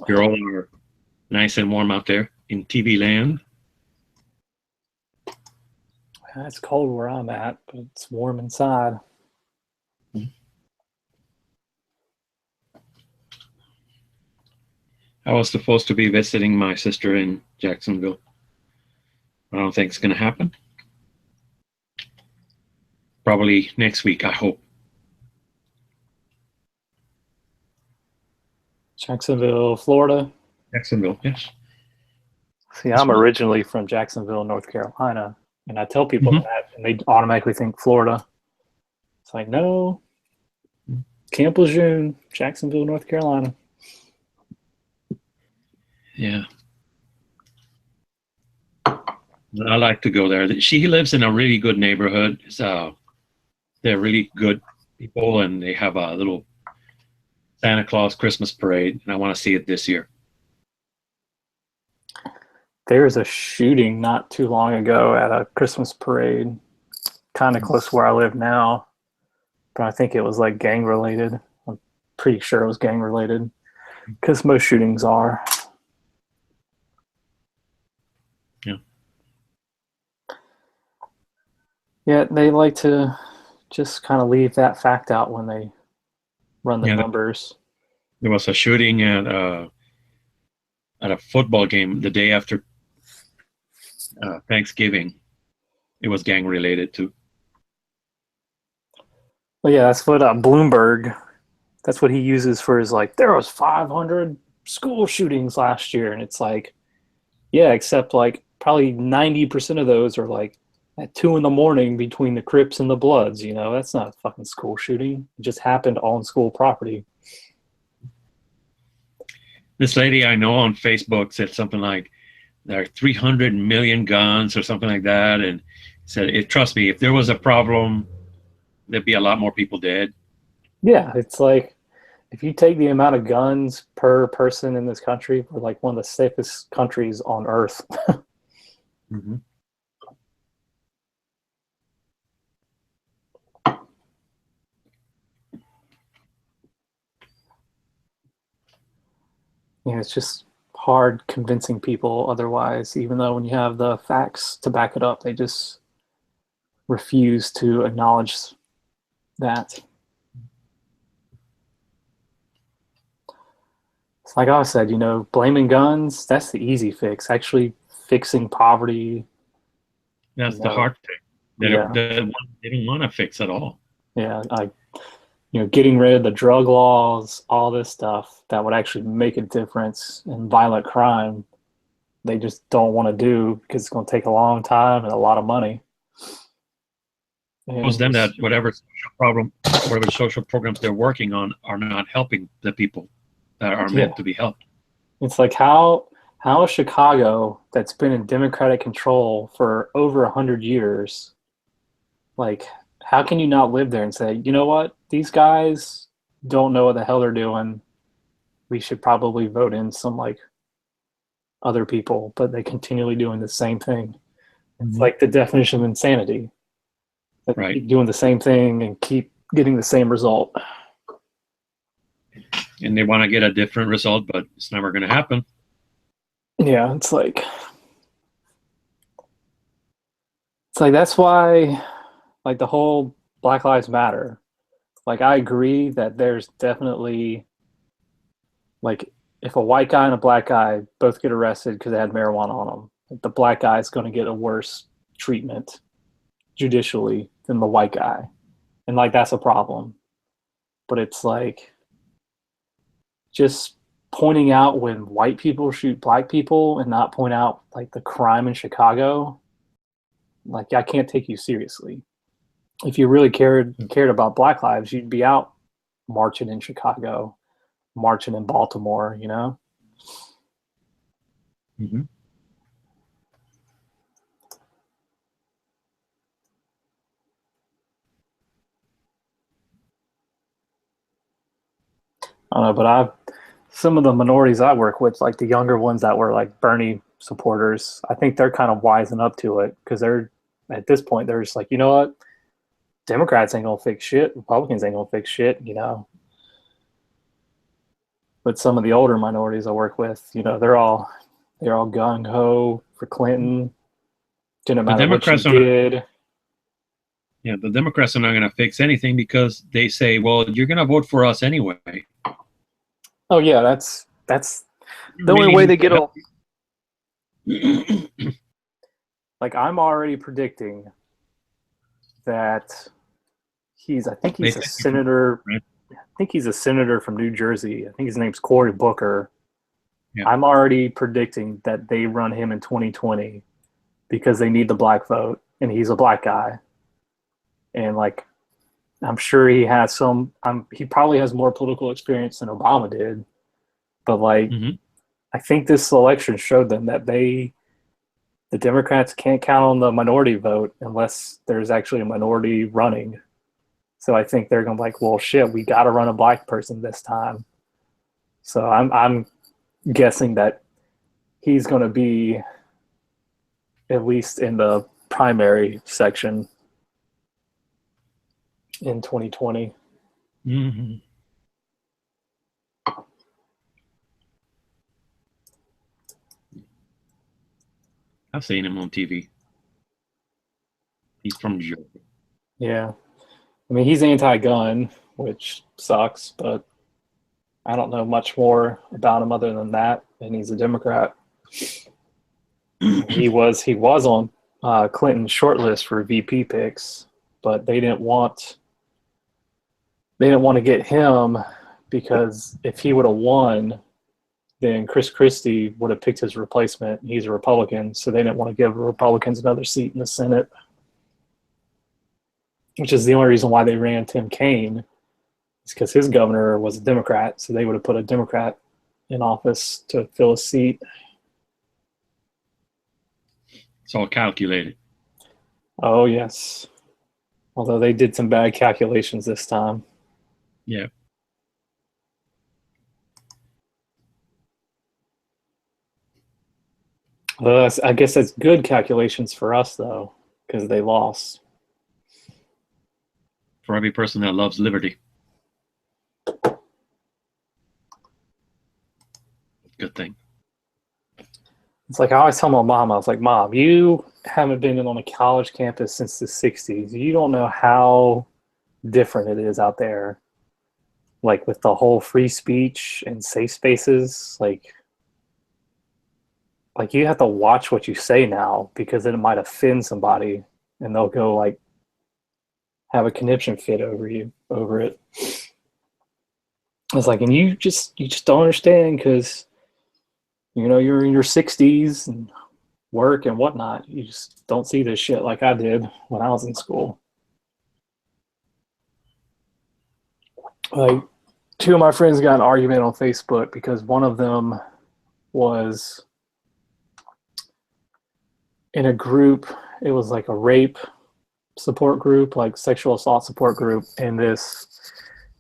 You all are nice and warm out there in TV land. It's cold where I'm at, but it's warm inside. I was supposed to be visiting my sister in Jacksonville. I don't think it's going to happen. Probably next week, I hope. Jacksonville, Florida. Jacksonville, yes. See, I'm originally from Jacksonville, North Carolina, and I tell people that, and they automatically think Florida. It's like, no, Camp Lejeune, Jacksonville, North Carolina. Yeah. I like to go there. She lives in a really good neighborhood. They're really good people, and they have a little Santa Claus Christmas parade, and I want to see it this year. There was a shooting not too long ago at a Christmas parade, kind of close to where I live now, but I think it was like gang related. I'm pretty sure it was gang related, because most shootings are. Yeah. Yeah, they like to just kind of leave that fact out when they run the numbers. There was a shooting at a football game the day after Thanksgiving. It was gang related too. Well, yeah, that's what Bloomberg. That's what he uses for his like. There was 500 school shootings last year, and it's like, yeah, except like probably 90% of those are like at 2 a.m. between the Crips and the Bloods. You know, that's not a fucking school shooting. It just happened on school property. This lady I know on Facebook said something like, there are 300 million guns or something like that, and said, trust me, if there was a problem, there'd be a lot more people dead. Yeah, it's like, if you take the amount of guns per person in this country, we're like one of the safest countries on earth. Mm-hmm. Yeah, it's just hard convincing people otherwise, even though when you have the facts to back it up, they just refuse to acknowledge that. It's like I said, you know, blaming guns, that's the easy fix. Actually fixing poverty. That's the hard thing. They don't want to fix at all. Yeah, you know, getting rid of the drug laws, all this stuff that would actually make a difference in violent crime, they just don't want to do because it's going to take a long time and a lot of money. Most of them that whatever social programs they're working on are not helping the people that are meant to be helped. It's like how Chicago, that's been in Democratic control for over 100 years, like, how can you not live there and say, you know what, these guys don't know what the hell they're doing. We should probably vote in some like other people, but they continually doing the same thing. It's like the definition of insanity. Right. Keep doing the same thing and keep getting the same result. And they want to get a different result, but it's never going to happen. Yeah, it's like that's why, like, the whole Black Lives Matter. Like, I agree that there's definitely, like, if a white guy and a black guy both get arrested because they had marijuana on them, the black guy is going to get a worse treatment judicially than the white guy. And, like, that's a problem. But it's like, just pointing out when white people shoot black people and not point out, like, the crime in Chicago, like, I can't take you seriously. If you really cared about Black lives, you'd be out marching in Chicago, marching in Baltimore, you know? Mm-hmm. I don't know, but some of the minorities I work with, like the younger ones that were like Bernie supporters, I think they're kind of wising up to it because they're, at this point, they're just like, you know what? Democrats ain't gonna fix shit. Republicans ain't gonna fix shit, you know? But some of the older minorities I work with, they're all gung ho for Clinton. Didn't matter what she Democrats are did. Yeah, the Democrats are not going to fix anything because they say, well, you're going to vote for us anyway. Oh yeah, that's the only way they get a. Like, I'm already predicting that I think he's a senator. Right. I think he's a senator from New Jersey. I think his name's Cory Booker. Yeah. I'm already predicting that they run him in 2020 because they need the black vote, and he's a black guy. And like, I'm sure he has he probably has more political experience than Obama did. But like, I think this election showed them that the Democrats can't count on the minority vote unless there's actually a minority running. So I think they're going to be like, well, shit, we got to run a black person this time. So I'm guessing that he's going to be at least in the primary section in 2020. Mm-hmm. I've seen him on TV. He's from Georgia. Yeah. I mean, he's anti-gun, which sucks, but I don't know much more about him other than that. And he's a Democrat. He was on Clinton's shortlist for VP picks, but they didn't want to get him because if he would have won, then Chris Christie would have picked his replacement. He's a Republican, so they didn't want to give Republicans another seat in the Senate, which is the only reason why they ran Tim Kaine, is because his governor was a Democrat, so they would have put a Democrat in office to fill a seat. It's all calculated. Oh, yes. Although they did some bad calculations this time. Yeah. I guess that's good calculations for us, though, because they lost. For every person that loves liberty. Good thing. It's like I always tell my mom, I was like, Mom, you haven't been on a college campus since the 60s. You don't know how different it is out there. Like with the whole free speech and safe spaces, like you have to watch what you say now because it might offend somebody and they'll go like have a conniption fit over it. It's like, and you just don't understand because you're in your 60s and work and whatnot. You just don't see this shit like I did when I was in school. Like, two of my friends got an argument on Facebook because one of them was in a group. It was like a rape support group, like sexual assault support group, and this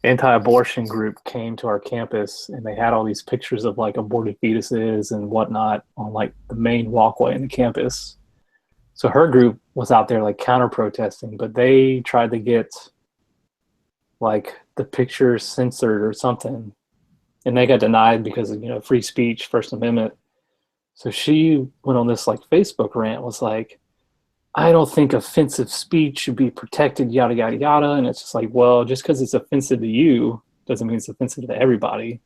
anti-abortion group came to our campus and they had all these pictures of like aborted fetuses and whatnot on like the main walkway in the campus. So her group was out there like counter protesting, but they tried to get like the pictures censored or something, and they got denied because of free speech, First Amendment. So she went on this like Facebook rant, was like, I don't think offensive speech should be protected, yada, yada, yada. And it's just like, well, just because it's offensive to you doesn't mean it's offensive to everybody.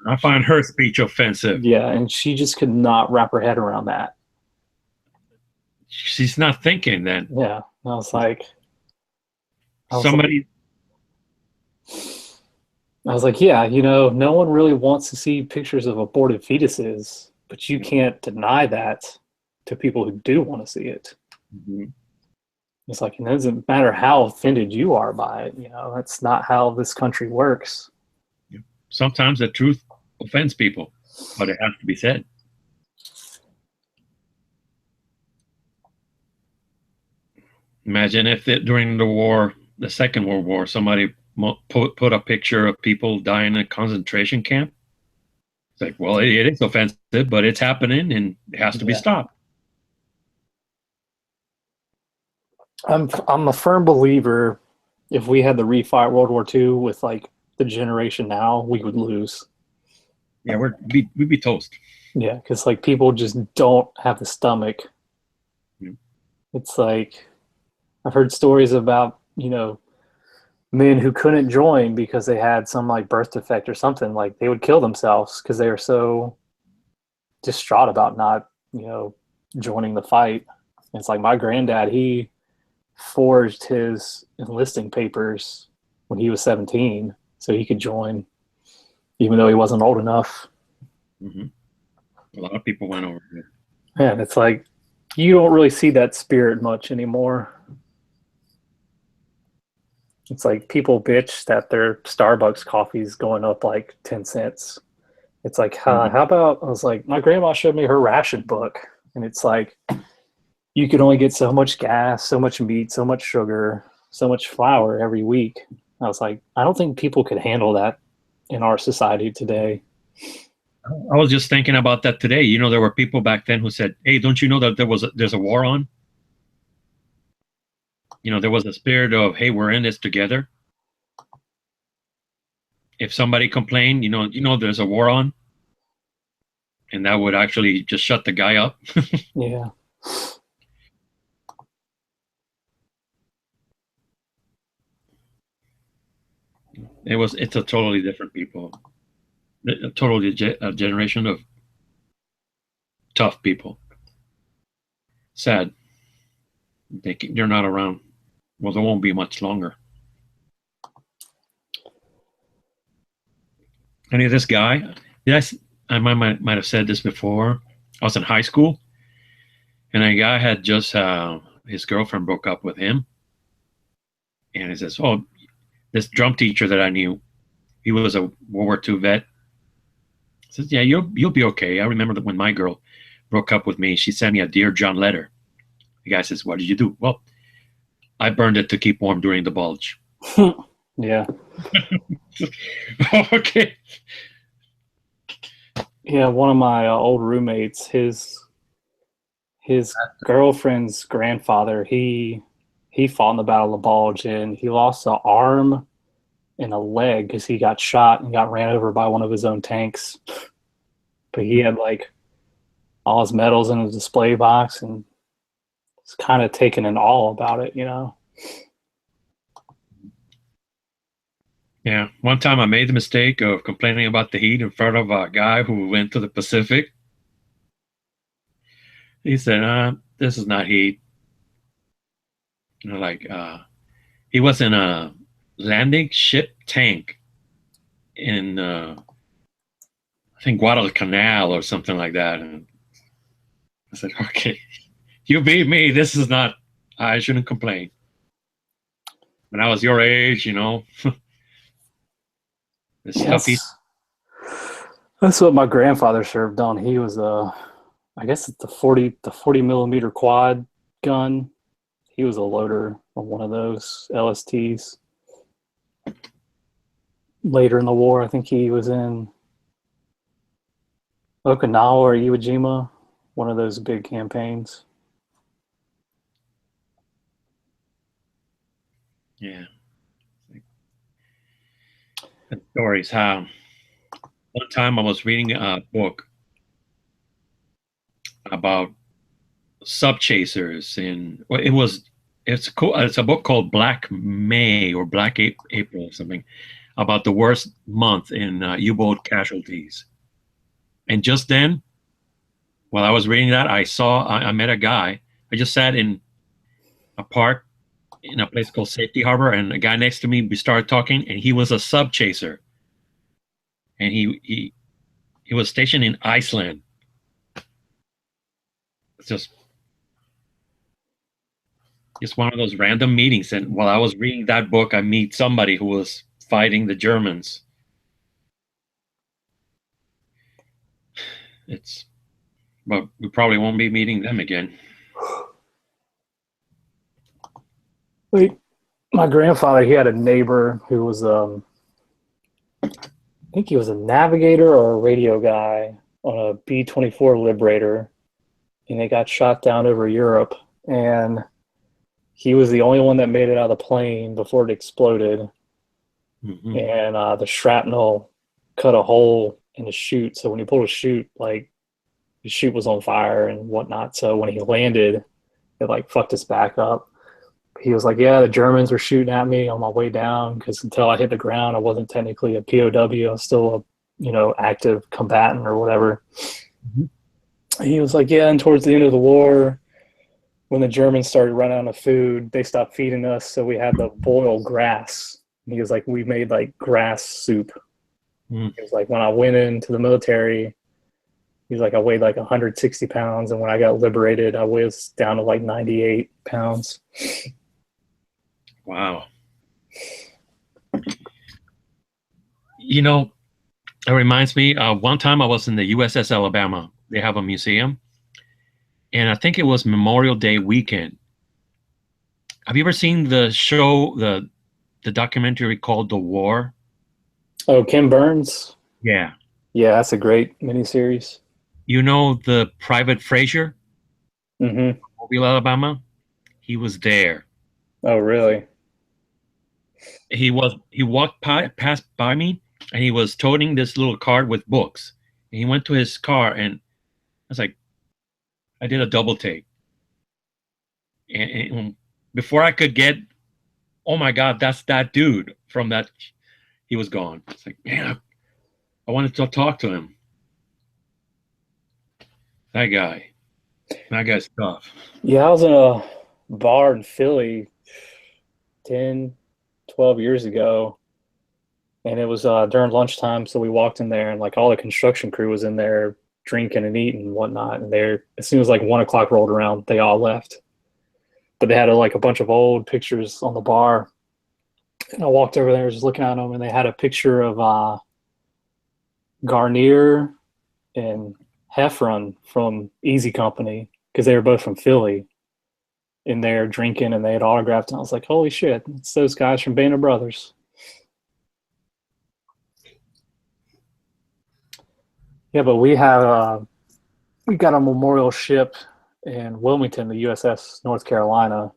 I find her speech offensive. Yeah, and she just could not wrap her head around that. She's not thinking then. Yeah, I was like, Somebody. I was like, yeah, no one really wants to see pictures of aborted fetuses, but you can't deny that to people who do want to see it. Mm-hmm. It's like, it doesn't matter how offended you are by it. That's not how this country works. Sometimes the truth offends people, but it has to be said. Imagine if during the Second World War, somebody put a picture of people dying in a concentration camp. It's like, well, it is offensive, but it's happening and it has to be stopped. I'm a firm believer if we had to refight World War II with like the generation now, we would lose. Yeah, we'd be toast. Yeah, because like people just don't have the stomach. Yeah. It's like I've heard stories about, men who couldn't join because they had some like birth defect or something. Like they would kill themselves because they were so distraught about not, joining the fight. And it's like my granddad, he forged his enlisting papers when he was 17 so he could join, even though he wasn't old enough. Hmm. A lot of people went over there. And it's like you don't really see that spirit much anymore. It's like people bitch that their Starbucks coffee is going up like 10 cents. It's like, how about, I was like, my grandma showed me her ration book, and it's like, you could only get so much gas, so much meat, so much sugar, so much flour every week. I was like, I don't think people could handle that in our society today. I was just thinking about that today. There were people back then who said, "Hey, don't you know that there's a war on?" There was a spirit of, "Hey, we're in this together." If somebody complained, there's a war on, and that would actually just shut the guy up. Yeah. It's a totally different people, a totally a generation of tough people. Sad. They're not around. Well, there won't be much longer. And this guy, I might have said this before. I was in high school, and a guy had just his girlfriend broke up with him, and he says, "Oh, this drum teacher that I knew, he was a World War II vet." He says, "Yeah, you'll be okay. I remember that when my girl broke up with me, she sent me a Dear John letter." The guy says, "What did you do?" "Well, I burned it to keep warm during the bulge." Yeah. Okay. Yeah, one of my old roommates, his girlfriend's grandfather, he fought in the Battle of Bulge, and he lost an arm and a leg because he got shot and got ran over by one of his own tanks. But he had like all his medals in a display box, and it's kind of taken in awe about it, Yeah. One time I made the mistake of complaining about the heat in front of a guy who went to the Pacific. He said, "This is not heat." He was in a landing ship tank in, I think, Guadalcanal or something like that. And I said, "Okay, you beat me. This is not, I shouldn't complain. When I was your age, this stuff." That's what my grandfather served on. He was I guess it's the 40 millimeter quad gun. He was a loader on one of those LSTs. Later in the war, I think he was in Okinawa or Iwo Jima, one of those big campaigns. Yeah. The stories. How one time I was reading a book about sub chasers it's a book called Black May or Black April or something, about the worst month in U-boat casualties. And just then, while I was reading that, I met a guy. I just sat in a park in a place called Safety Harbor, and a guy next to me, we started talking, and he was a sub chaser, and he was stationed in Iceland. It's just one of those random meetings. And while I was reading that book, I meet somebody who was fighting the Germans. But we probably won't be meeting them again. Wait, my grandfather, he had a neighbor who was, I think he was a navigator or a radio guy on a B-24 Liberator, and they got shot down over Europe, and he was the only one that made it out of the plane before it exploded. Mm-hmm. And the shrapnel cut a hole in a chute. So when he pulled a chute, like the chute was on fire and whatnot. So when he landed, it like fucked his back up. He was like, yeah, the Germans were shooting at me on my way down because until I hit the ground, I wasn't technically a POW. I was still a, active combatant or whatever. Mm-hmm. He was like, yeah, and towards the end of the war, when the Germans started running out of food, they stopped feeding us, so we had to boil grass. And he was like, we made like grass soup. He was like, when I went into the military, he's like, I weighed like 160 pounds, and when I got liberated, I was down to like 98 pounds. Wow. It reminds me, one time I was in the USS Alabama. They have a museum, and I think it was Memorial Day weekend. Have you ever seen the show, the documentary called The War? Oh, Ken Burns? Yeah. Yeah, that's a great miniseries. You know the Private Frazier? Mm-hmm. Mobile, Alabama? He was there. Oh, really? He walked past by me, and he was toting this little cart with books. And he went to his car, and I was like, I did a double take. And before I could get, oh my God, that's that dude from that, he was gone. It's like, man, I wanted to talk to him. That guy's tough. Yeah, I was in a bar in Philly 10, 12 years ago, and it was during lunchtime, so we walked in there, and like all the construction crew was in there drinking and eating and whatnot, and as soon as like 1 o'clock rolled around, they all left. But they had like a bunch of old pictures on the bar, and I walked over there just looking at them, and they had a picture of Garnier and Heffron from Easy Company, because they were both from Philly, in there drinking, and they had autographed, and I was like, holy shit, it's those guys from Band of Brothers. Yeah, but we got a memorial ship in Wilmington, the USS North Carolina,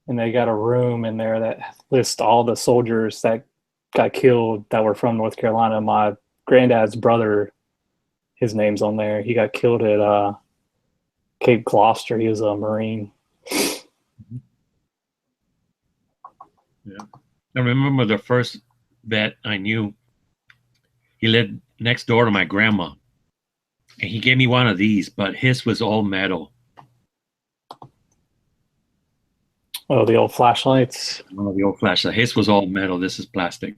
and they got a room in there that lists all the soldiers that got killed that were from North Carolina. My granddad's brother, his name's on there. He got killed at Cape Gloucester. He was a Marine. Yeah. I remember the first vet I knew. He lived next door to my grandma, and he gave me one of these, but his was all metal. Oh, the old flashlights. One of the old flashlights. His was all metal. This is plastic.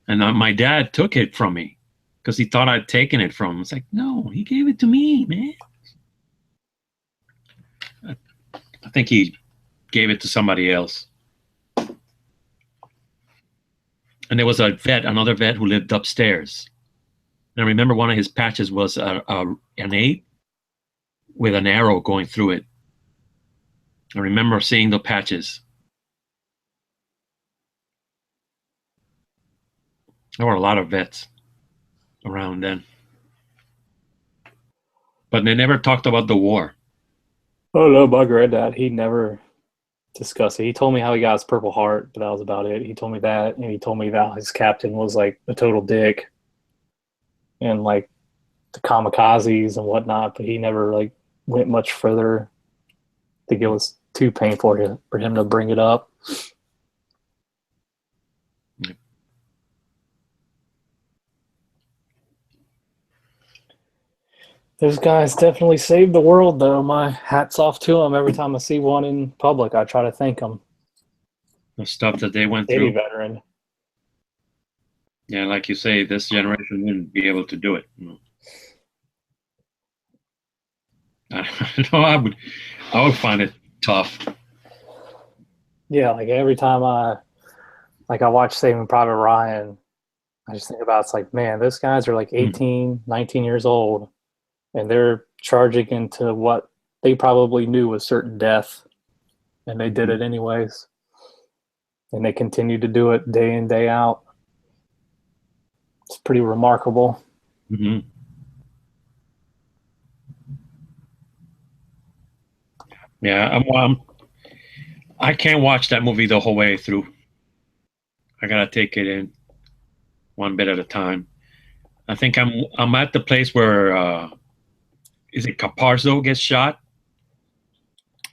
And my dad took it from me because he thought I'd taken it from him. It's like, no, he gave it to me, man. I think he gave it to somebody else. And there was another vet who lived upstairs. And I remember one of his patches was an 8 with an arrow going through it. I remember seeing the patches. There were a lot of vets around then. But they never talked about the war. Oh, no, my granddad, he never discussed it. He told me how he got his Purple Heart, but that was about it. He told me that, and he told me that his captain was like a total dick and like the kamikazes and whatnot, but he never like went much further. I think it was too painful for him to bring it up. Those guys definitely saved the world, though. My hat's off to them. Every time I see one in public, I try to thank them. The stuff that they went Navy through. veteran. Yeah, like you say, this generation wouldn't be able to do it. I would find it tough. Yeah, like every time I watch Saving Private Ryan, I just think about, it's like, man, those guys are like 18, 19 years old, and they're charging into what they probably knew was certain death, and they did it anyways. And they continue to do it day in, day out. It's pretty remarkable. Mm-hmm. Yeah, I can't watch that movie the whole way through. I gotta take it in one bit at a time. I think I'm at the place where is it Caparzo gets shot?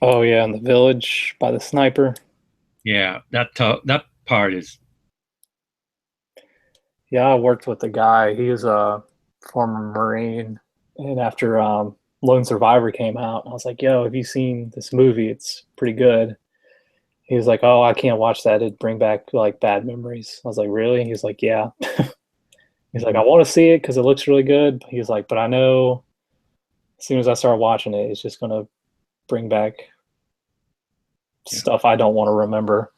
Oh yeah, in the village by the sniper. Yeah, that part is. Yeah, I worked with a guy. He was a former Marine, and after Lone Survivor came out, I was like, "Yo, have you seen this movie? It's pretty good." He was like, "Oh, I can't watch that. It'd bring back like bad memories." I was like, "Really?" He's like, "Yeah." He's like, "I want to see it because it looks really good." He's like, "But I know as soon as I start watching it, it's just gonna bring back stuff I don't want to remember."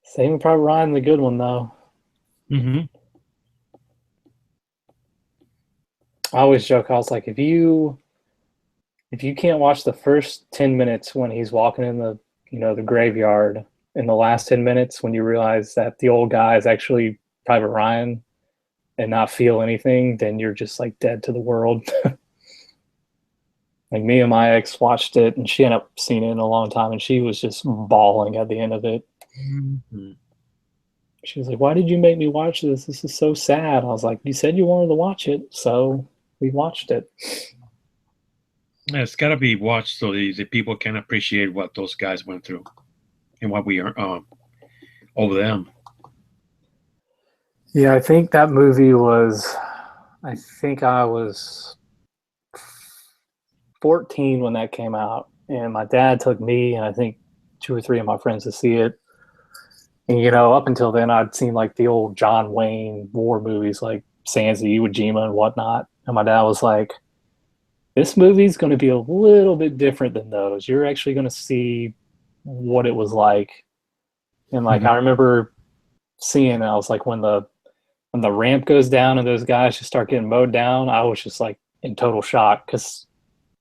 Saving Private Ryan, the good one though. Mm-hmm. I always joke, I was like, if you can't watch the first 10 minutes when he's walking in the the graveyard, in the last 10 minutes when you realize that the old guy is actually Private Ryan and not feel anything, then you're just like dead to the world. Like me and my ex watched it and she hadn't seen it in a long time and she was just bawling at the end of it. Mm-hmm. She was like, "Why did you make me watch this? This is so sad." I was like, "You said you wanted to watch it, so we watched it." Yeah, it's got to be watched so the people can appreciate what those guys went through and what we are over them. Yeah, I think that movie was, I think I was 14 when that came out, and my dad took me and I think 2 or 3 of my friends to see it. And up until then, I'd seen like the old John Wayne war movies like Sands of Iwo Jima and whatnot. And my dad was like, "This movie's going to be a little bit different than those. You're actually going to see what it was like." And like I remember seeing, I was like, when the ramp goes down and those guys just start getting mowed down, I was just like in total shock because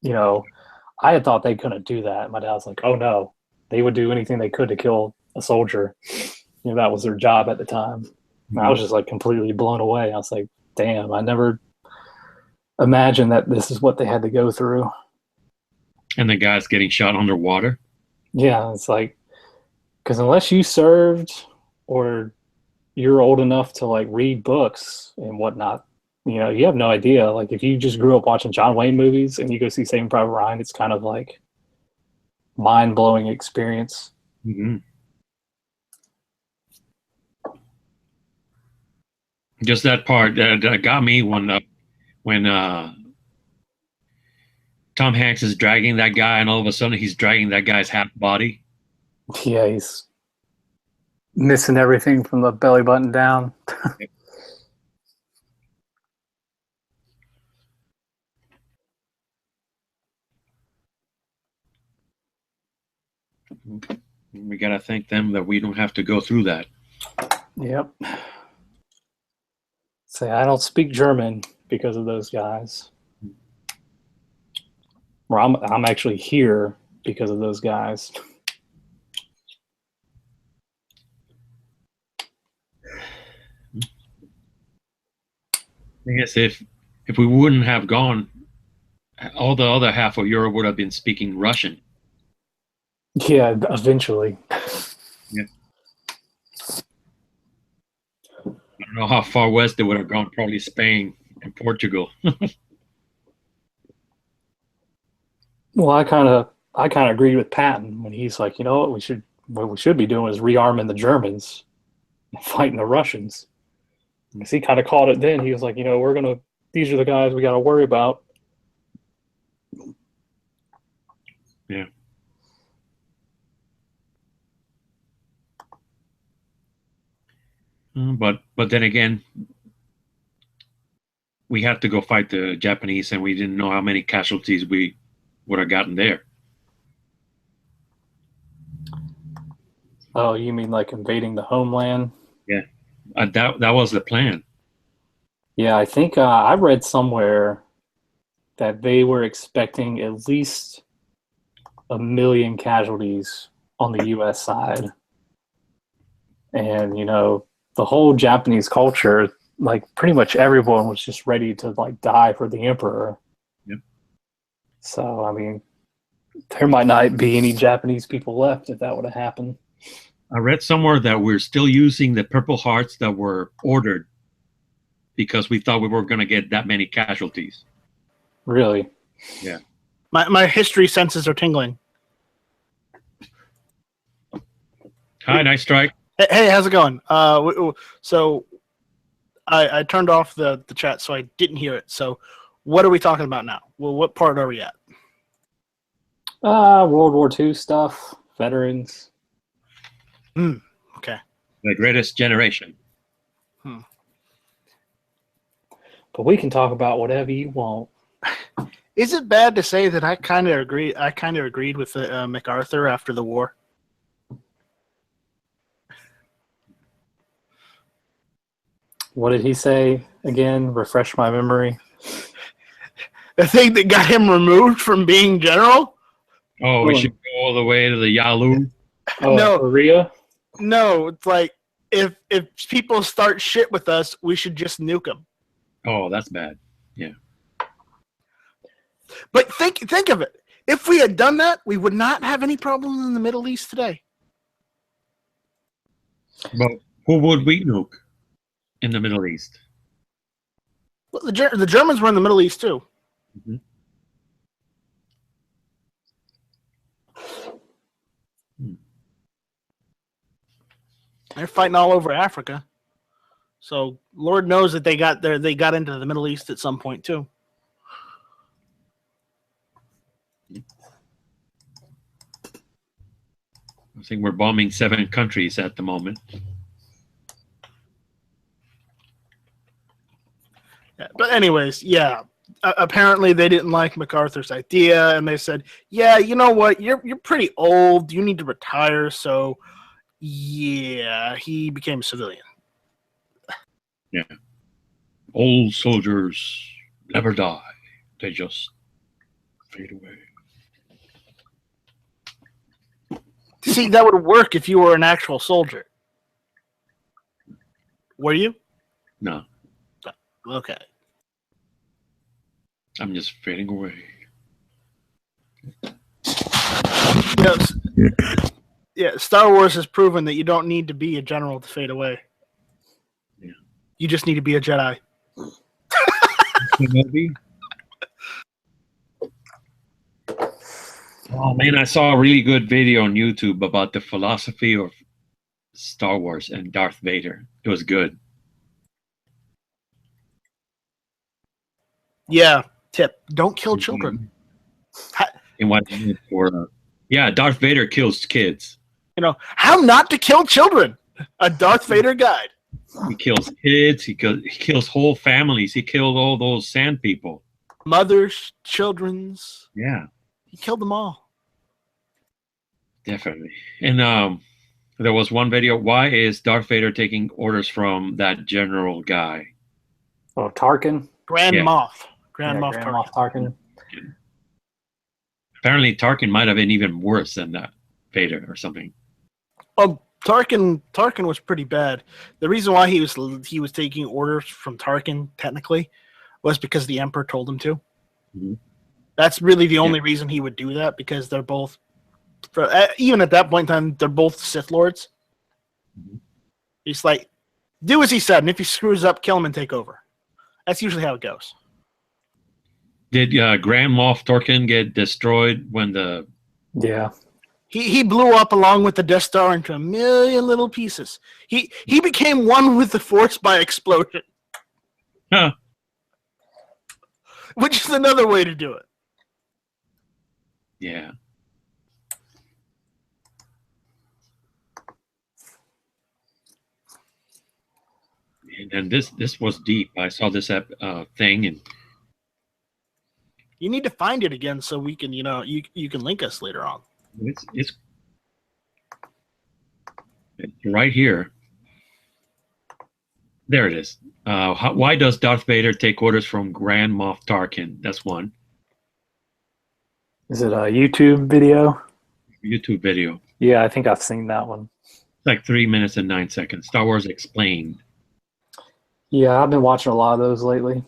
I had thought they couldn't do that. My dad was like, "Oh no, they would do anything they could to kill a soldier." That was their job at the time. And I was just like completely blown away. I was like, damn, I never imagined that this is what they had to go through. And the guys getting shot underwater. Yeah, it's like, because unless you served or you're old enough to like read books and whatnot, you have no idea. Like if you just grew up watching John Wayne movies and you go see Saving Private Ryan, it's kind of like mind-blowing experience. Mm-hmm. Just that part that got me when Tom Hanks is dragging that guy, and all of a sudden he's dragging that guy's half body. Yeah, he's missing everything from the belly button down. We got to thank them that we don't have to go through that. Yep. Say, I don't speak German because of those guys. Or I'm actually here because of those guys. I guess if we wouldn't have gone, all the other half of Europe would have been speaking Russian. Yeah, eventually. Yeah. I don't know how far west they would have gone. Probably Spain and Portugal. Well, I kind of agreed with Patton when he's like, what we should be doing is rearming the Germans and fighting the Russians. Because he kind of called it then. He was like, these are the guys we got to worry about. Yeah. But then again, we had to go fight the Japanese, and we didn't know how many casualties we would have gotten there. Oh, you mean like invading the homeland? Yeah, that was the plan. Yeah, I think I read somewhere that they were expecting at least 1 million casualties on the U.S. side. And, the whole Japanese culture, like pretty much everyone was just ready to like die for the emperor. Yep. So, I mean, there might not be any Japanese people left if that would have happened. I read somewhere that we're still using the Purple Hearts that were ordered because we thought we were going to get that many casualties. Really? My history senses are tingling. Hi, nice strike. Hey, how's it going? So I turned off the chat, so I didn't hear it. So what are we talking about now? Well, what part are we at? World War II stuff, veterans. Okay. The Greatest Generation. But we can talk about whatever you want. Is it bad to say that I kind of agree? I kind of agreed with MacArthur after the war. What did he say again? Refresh my memory. The thing that got him removed from being general? Oh, we should go all the way to the Yalu. Oh, No. Korea? No, it's like if people start shit with us, we should just nuke them. Oh, that's bad. But think of it. If we had done that, we would not have any problems in the Middle East today. But who would we nuke in the Middle East? Well, the Germans were in the Middle East too. Mhm. They're fighting all over Africa. So Lord knows that they got there. They got into the Middle East at some point too. I think we're bombing 7 countries at the moment. Yeah, but anyways, yeah. Apparently they didn't like MacArthur's idea, and they said, "Yeah, you know what? You're pretty old. You need to retire." So, yeah, he became a civilian. Old soldiers never die. They just fade away. See, that would work if you were an actual soldier. Were you? No, Okay. I'm just fading away. Yes. Yeah, Star Wars has proven that you don't need to be a general to fade away. Yeah. You just need to be a Jedi. Maybe. Oh man, I saw a really good video on YouTube about the philosophy of Star Wars and Darth Vader. It was good. Yeah. Tip: don't kill children. And what for? Yeah, Darth Vader kills kids. You know how not to kill children. A Darth Vader guide. He kills kids. He kills whole families. He killed all those sand people. Mothers, children's. Yeah, He killed them all. definitely. And there was one video. Why is Darth Vader taking orders from that general guy? Oh, Tarkin? Grand Yeah. Moff. Grand Yeah, Moff Grand Tarkin. Moff Tarkin. Apparently, Tarkin might have been even worse than that Vader or something. Oh, Tarkin was pretty bad. The reason why he was taking orders from Tarkin technically was because the Emperor told him to. Mhm. That's really the only reason he would do that, because they're both, even at that point in time, they're both Sith Lords. Mhm. He's like, do as he said, and if he screws up, kill him and take over. That's usually how it goes. Did Grand Moff Tarkin get destroyed when the? Yeah. He blew up along with the Death Star into a million little pieces. He became one with the Force by explosion. Huh. Which is another way to do it. Yeah. And this was deep. I saw this thing, and You need to find it again so we can, you can link us later on. it's right here. There it is. Why does Darth Vader take orders from Grand Moff Tarkin? That's one Is it a YouTube video? YouTube video. Yeah, I think I've seen that one. It's like 3 minutes and 9 seconds. Star Wars Explained. Yeah, I've been watching a lot of those lately.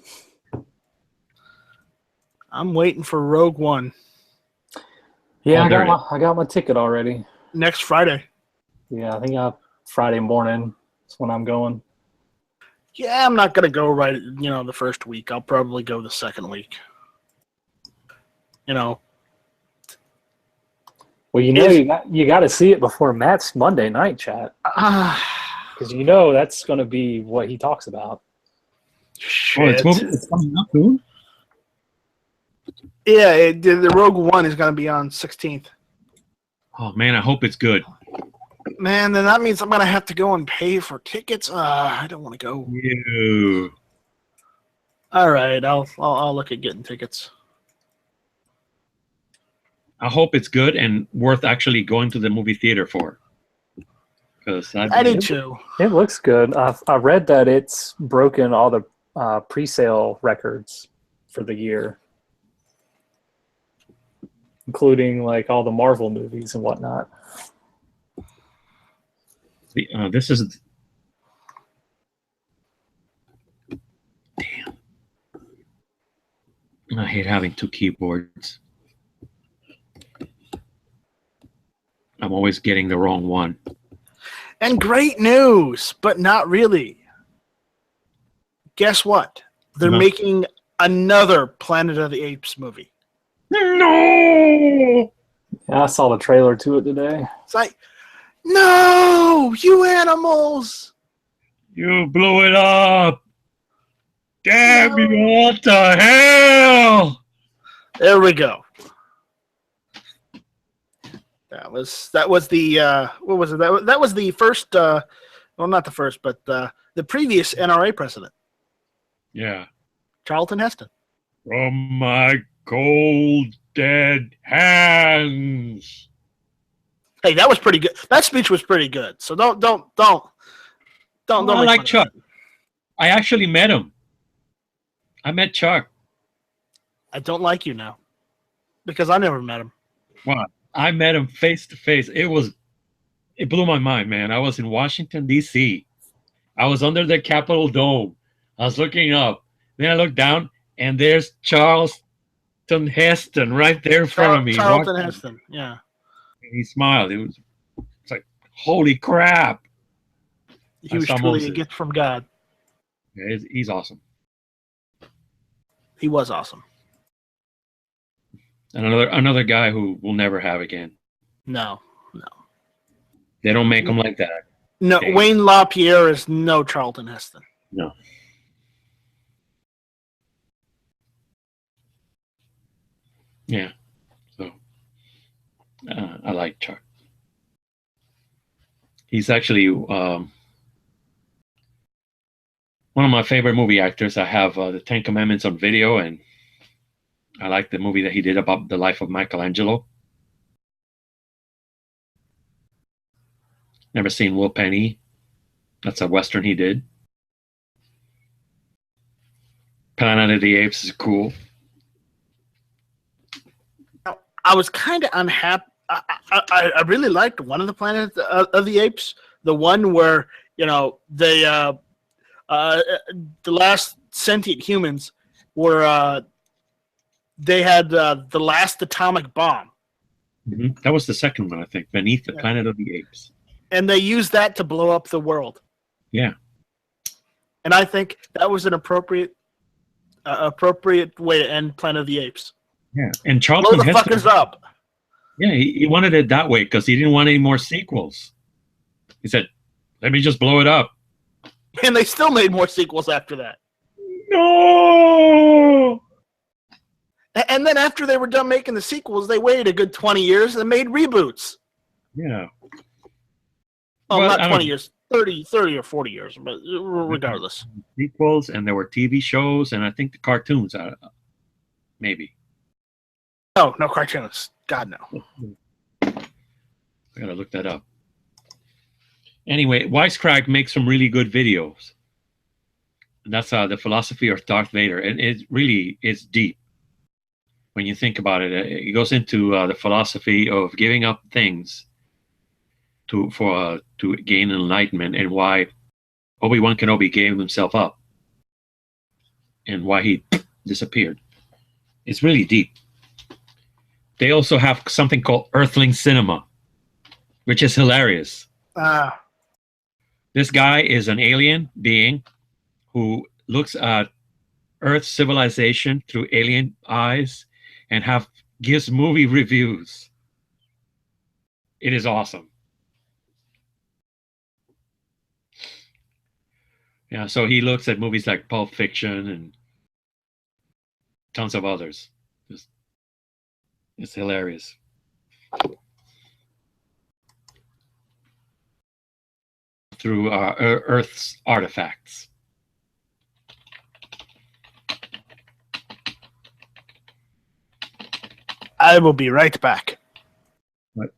I'm waiting for Rogue One Yeah, Oh, there I got my ticket already. next Friday. Yeah, I think Friday morning is when I'm going. Yeah, I'm not gonna go right. The first week. I'll probably go the second week. Well, Is- you got to see it before Matt's Monday night chat, because that's going to be what he talks about. Shit. It's coming up soon. Yeah, the Rogue One is gonna be on 16th. Oh man, I hope it's good. Man, then that means I'm gonna have to go and pay for tickets. I don't want to go. Ew. All right, I'll look at getting tickets. I hope it's good and worth actually going to the movie theater for. Because I do too. It looks good. I read that it's broken all the pre-sale records for the year, including like all the Marvel movies and whatnot. This is. Damn. I hate having two keyboards. I'm always getting the wrong one. And great news, but not really. Guess what? They're No. making another Planet of the Apes movie. No! Yeah, I saw the trailer to it today. It's like, no, you animals! You blew it up! Damn you, what the hell? There we go. That was the what was it? That was the first. Well, not the first, but the previous NRA president, Yeah. Charlton Heston. From my cold, dead hands. Hey, that was pretty good. That speech was pretty good. So don't. I make like fun of Chuck. that. I actually met him. I met Chuck. I don't like you now because I never met him. Wow. I met him face to face. It blew my mind, man. I was in Washington, D.C. I was under the Capitol Dome. I was looking up. Then I looked down, and there's Charlton Heston right there in front of me. Charlton walking. Heston. Yeah, He smiled. It's like, holy crap. he I was saw truly a Moses. gift from God. Yeah, he's awesome. He was awesome. And another guy who we'll never have again. No. They don't make him like that. No, Okay. Wayne LaPierre is no Charlton Heston. No. Yeah. So I like Chuck. He's actually one of my favorite movie actors. I have the Ten Commandments on video, and I like the movie that he did about the life of Michelangelo. Never seen Will Penny. That's a Western he did. Planet of the Apes is cool. I was kind of unhappy. I really liked one of the Planet of the Apes, the one where the last sentient humans were they had the last atomic bomb, That was the second one, I think. Beneath the Yeah. Planet of the Apes. and they used that to blow up the world. Yeah. And I think that was an appropriate way to end Planet of the Apes. Yeah. And Blow Charlton the Heston. fuckers up. Yeah, he wanted it that way because he didn't want any more sequels. He said, let me just blow it up. And they still made more sequels after that. No! And then after they were done making the sequels, they waited a good 20 years and made reboots. Yeah. Oh, Well, I not don't 20 know. years, 30 or 40 years, but regardless. Sequels, and there were TV shows, and I think the cartoons. Maybe. No cartoons. God, no. I gotta look that up. Anyway, Wisecrack makes some really good videos. And that's the philosophy of Darth Vader, and it really is deep. When you think about it, it goes into the philosophy of giving up things to gain enlightenment, and why Obi-Wan Kenobi gave himself up, and why he disappeared. It's really deep. They also have something called Earthling Cinema, which is hilarious. This guy is an alien being who looks at Earth civilization through alien eyes and gives movie reviews. It is awesome. Yeah, so he looks at movies like Pulp Fiction and tons of others. It's hilarious. Through Earth's artifacts. I will be right back. What?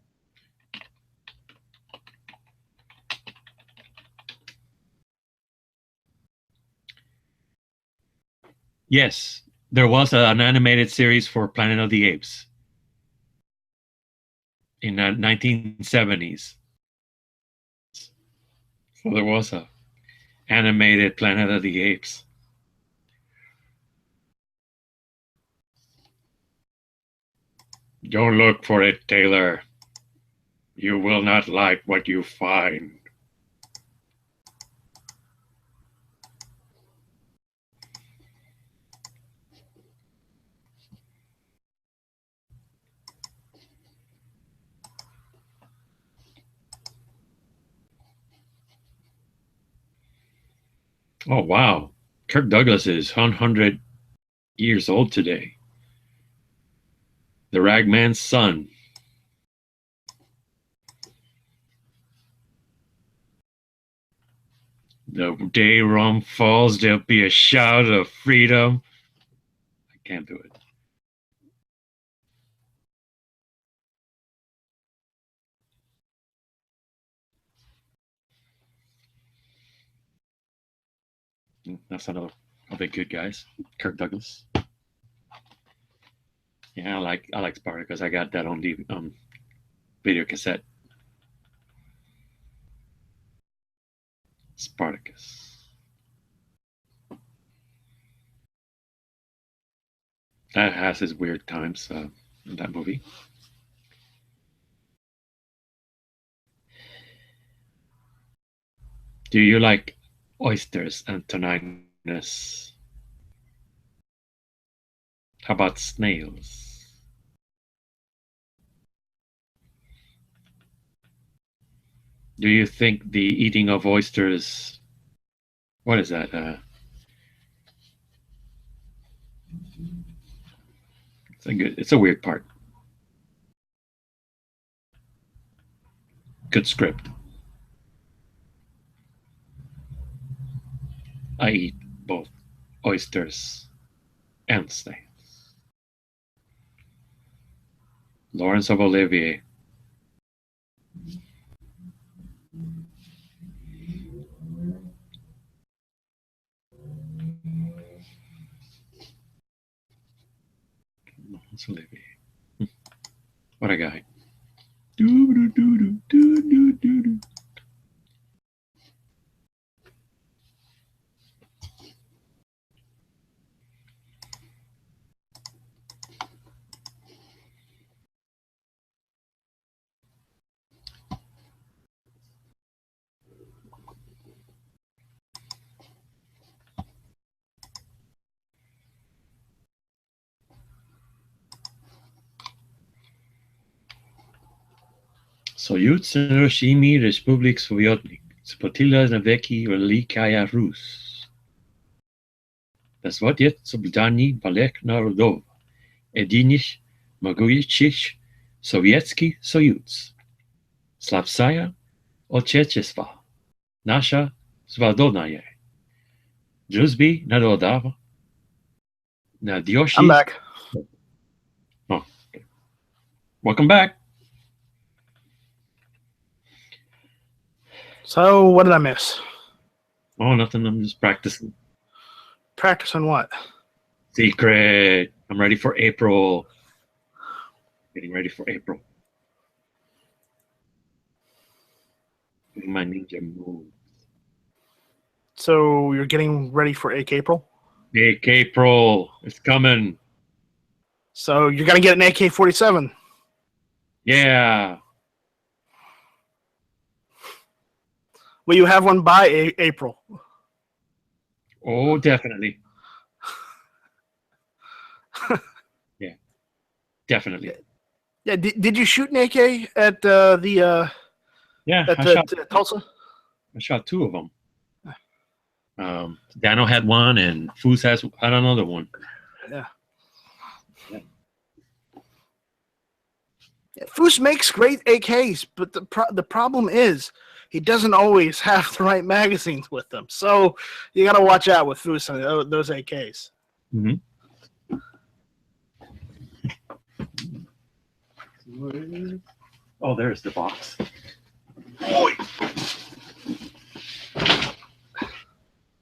Yes, there was an animated series for Planet of the Apes in the 1970s. So there was a animated Planet of the Apes. Don't look for it, Taylor. You will not like what you find. Oh, wow. Kirk Douglas is 100 years old today. The Ragman's son. The day Rome falls, there'll be a shout of freedom. I can't do it. That's another of the good guys. Kirk Douglas. Yeah, I like Spartacus. I got that on the video cassette. Spartacus. That has its weird times in that movie. Do you like oysters, Antoninus? How about snails? Do you think the eating of oysters, what is that? It's a weird part. Good script. I eat both oysters and snails. Laurence of Olivier. Laurence Olivier. What a guy. Soyuz Roshimi Republik Sovietnik, Spotila na Veki Velikaya Rus. Das Wort jetzt Soblidani Balek Narodov, Edinish Maguychich Sovietski Soyuz. Slavsaya Otchechesva, Nasha Svadonaye. Druzby Narodava. Nadyoshi. I'm back. Oh, okay. Welcome back. So, what did I miss? Oh, nothing. I'm just practicing. Practicing what? Secret. I'm ready for April. Getting ready for April. Doing my ninja move. So, you're getting ready for AK April? AK April. It's coming. So, you're going to get an AK-47? Yeah. Will you have one by April? Oh, definitely. Yeah, definitely. Yeah. Did you shoot an AK at the Yeah, at I the, shot. Tulsa? I shot 2 of them. Dano had one, and Foos had another one. Yeah. Foos makes great AKs, but the problem is he doesn't always have the right magazines with them. So you got to watch out with Foos and those AKs. Mm-hmm. Oh, there's the box. I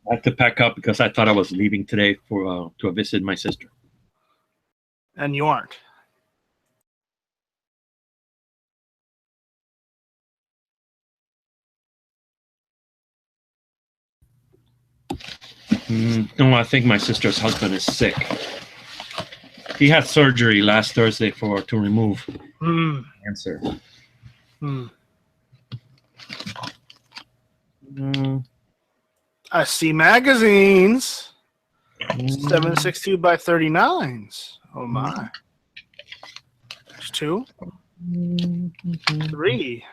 had to pack up because I thought I was leaving today for to visit my sister. And you aren't. No, I think my sister's husband is sick. He had surgery last Thursday to remove cancer. I see magazines. 7.62 by 39s. Oh my. There's 2, 3,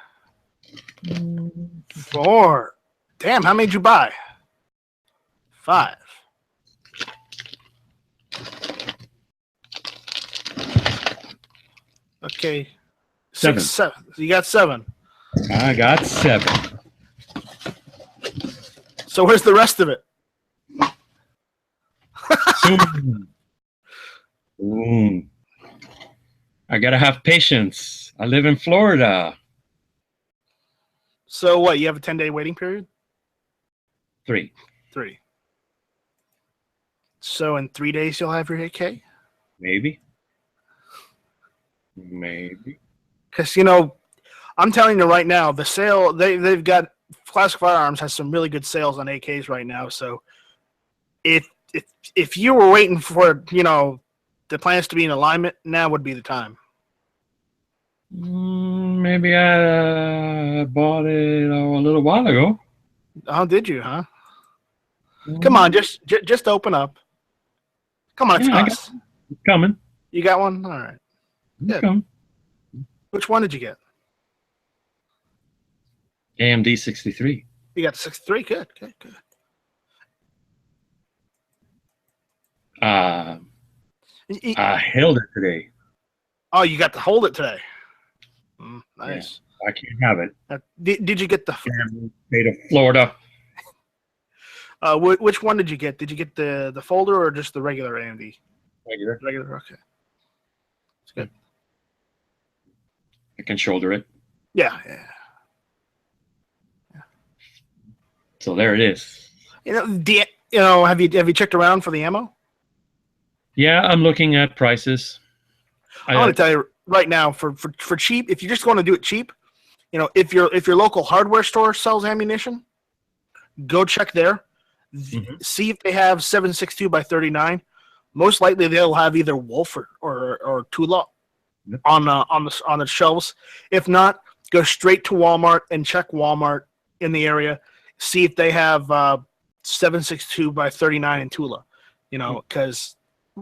4. Damn, how many did you buy? 5. Okay. 7. 6, 7. You got 7. I got 7. So where's the rest of it? I gotta have patience. I live in Florida. So what? You have a 10-day waiting period? 3. 3. So in 3 days you'll have your AK? Maybe. Because I'm telling you right now, the sale they've got Classic Firearms has some really good sales on AKs right now. So if you were waiting for the plans to be in alignment, now would be the time. Maybe I bought it a little while ago. Oh, did you? Huh? Come on, just open up. Come on, it's us. It's coming. You got one? All right. It's coming. Which one did you get? AMD 63. You got the 63. Good. I held it today. Oh, you got to hold it today. Nice. Yeah, I can't have it. Did you get the state of Florida? Which one did you get? Did you get the folder or just the regular AMD? Regular. Okay. It's good. I can shoulder it. Yeah. So there it is. Have you checked around for the ammo? Yeah, I'm looking at prices. I want to tell you right now, for cheap, if you just want to do it cheap, if your local hardware store sells ammunition, go check there. See if they have 7.62 by 39. Most likely they'll have either Wolf or Tula on the shelves. If not, go straight to Walmart and check Walmart in the area. See if they have 7.62 by 39 in Tula. Because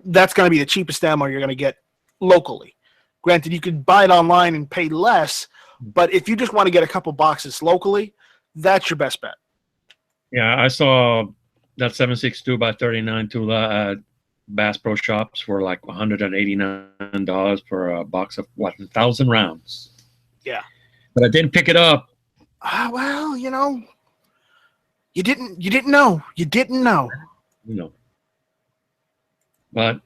that's going to be the cheapest ammo you're going to get locally. Granted, you could buy it online and pay less, but if you just want to get a couple boxes locally, that's your best bet. Yeah, I saw that 7.62 by 39 Tula at Bass Pro Shops for like $189 for a box of 1,000 rounds. Yeah, but I didn't pick it up. Well, you didn't know. But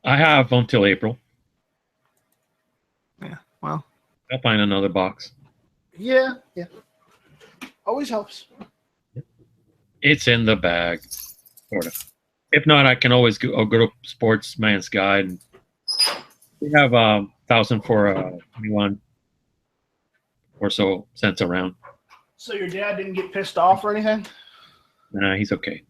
I have until April. Yeah, well, I'll find another box. Yeah. Always helps. It's in the bag, sort of. If not, I can always go to Sportsman's Guide. We have 1,000 for 21 or so cents around. So your dad didn't get pissed off or anything? Nah, he's okay.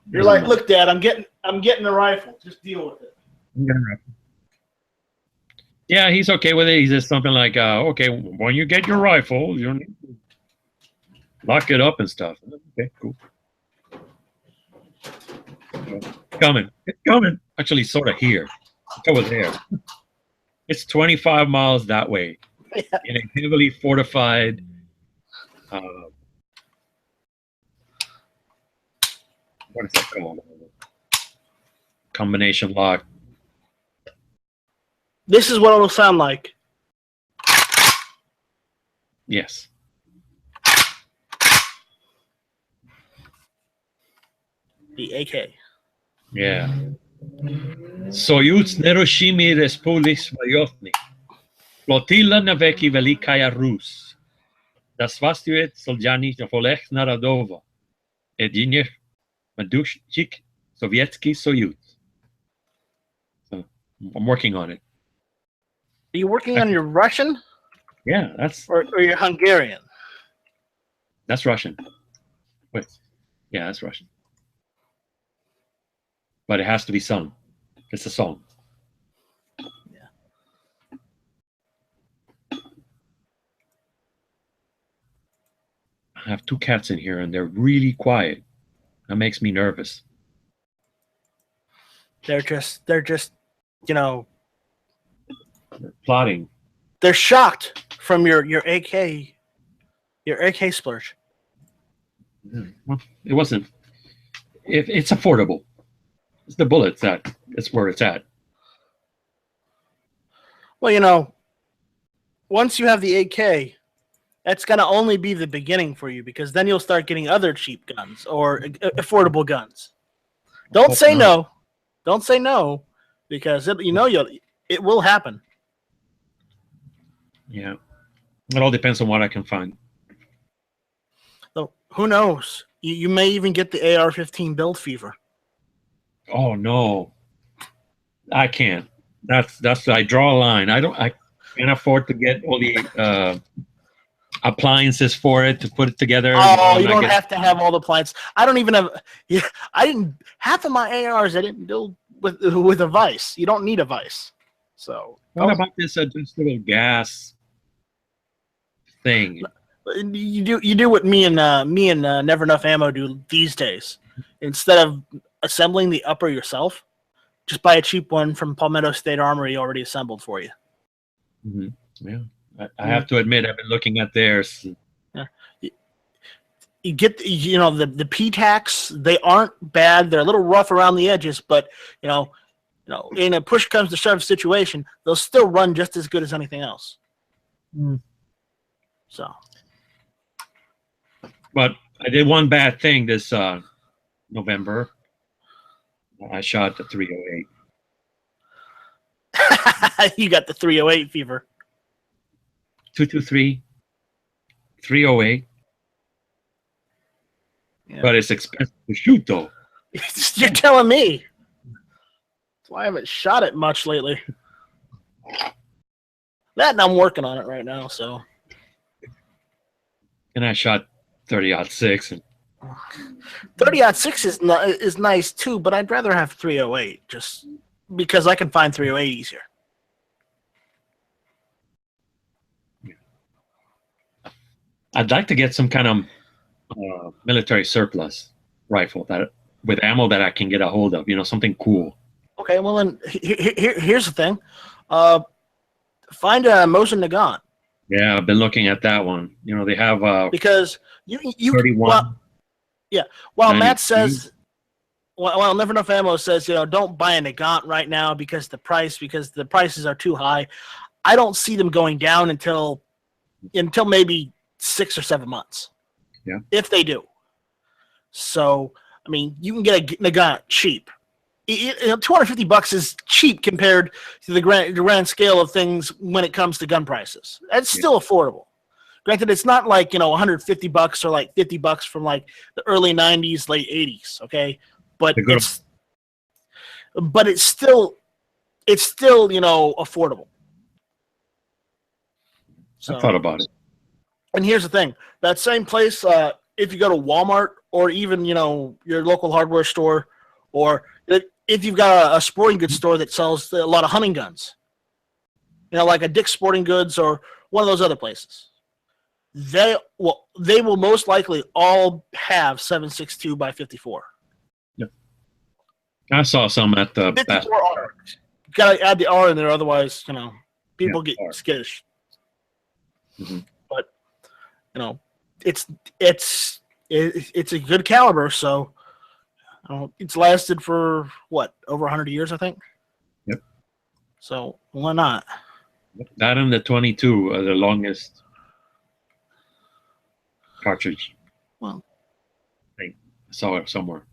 You're like, look, Dad, I'm getting the rifle. Just deal with it. Yeah, he's okay with it. He says something like, okay, when you get your rifle, you need to lock it up and stuff. Okay, cool. Coming. It's coming. Actually, sort of here. It's over there. It's 25 miles that way in a heavily fortified what is that called? Combination lock. This is what it'll sound like. Yes. The AK. Yeah. Soyuz Neroshimi Respulis Vayotni. Flotilla Naveki Velikaya Rus. Dasvastuet Soljani Volech Narodova. Edinie Madushchik Sovietsky Soyuz. So I'm working on it. Are you working on your Russian Yeah, or your Hungarian? that's Russian. Wait. Yeah, that's Russian. But it has to be sung. It's a song. I have two cats in here and they're really quiet. That makes me nervous. They're just, They're plotting. they're shocked from your AK splurge. Well, it wasn't. It's affordable. It's the bullets that's where it's at. Well, once you have the AK, that's going to only be the beginning for you, because then you'll start getting other cheap guns or affordable guns. Don't say no. Don't say no, because it will happen. Yeah. It all depends on what I can find. So who knows? You may even get the AR-15 build fever. Oh no. I can't. That's I draw a line. I can't afford to get all the appliances for it to put it together. Oh, you don't have to have all the appliances. I don't even have. Yeah, I didn't. Half of my ARs I didn't build with a vise. You don't need a vise. So what about this adjustable gas thing? you do what me and Never Enough Ammo do these days. Instead of assembling the upper yourself, just buy a cheap one from Palmetto State Armory already assembled for you. Mm-hmm. Yeah, I have to admit I've been looking at theirs. Yeah. You get the P-Tacs. They aren't bad. They're a little rough around the edges, but in a push comes to shove situation, they'll still run just as good as anything else. So, but I did one bad thing this November. I shot the 308. you got the 308 fever. 223, 308. Yeah. But it's expensive to shoot, though. You're telling me. That's why I haven't shot it much lately. That and I'm working on it right now. So. And I shot 30-06 and 30-06 is nice too, but I'd rather have 308 just because I can find 308 easier. I'd like to get some kind of military surplus rifle with ammo that I can get a hold of. Something cool. Okay, well then here's the thing. Find a Mosin Nagant. Yeah, I've been looking at that one. They have because you 31. While Matt says, well, Never Enough Ammo says, don't buy a Nagant right now because the prices are too high. I don't see them going down until maybe 6 or 7 months. Yeah. If they do. So, I mean, you can get a Nagant cheap. $250 is cheap compared to the grand scale of things when it comes to gun prices. That's still affordable. Granted, it's not like $150 or like $50 from like the early '90s, late '80s. Okay, but it's still affordable. So, I thought about it. And here's the thing: that same place, if you go to Walmart or even your local hardware store, or if you've got a sporting goods store that sells a lot of hunting guns, like a Dick's Sporting Goods or one of those other places. They will most likely all have 7.62 by 54. I saw some at the 54 R. You gotta add the R in there, otherwise, people get R. skittish. Mhm. But it's a good caliber, so it's lasted for what, over 100 years, I think. Yep. So why not? That and the 22 are the longest cartridge. Well, I saw it somewhere.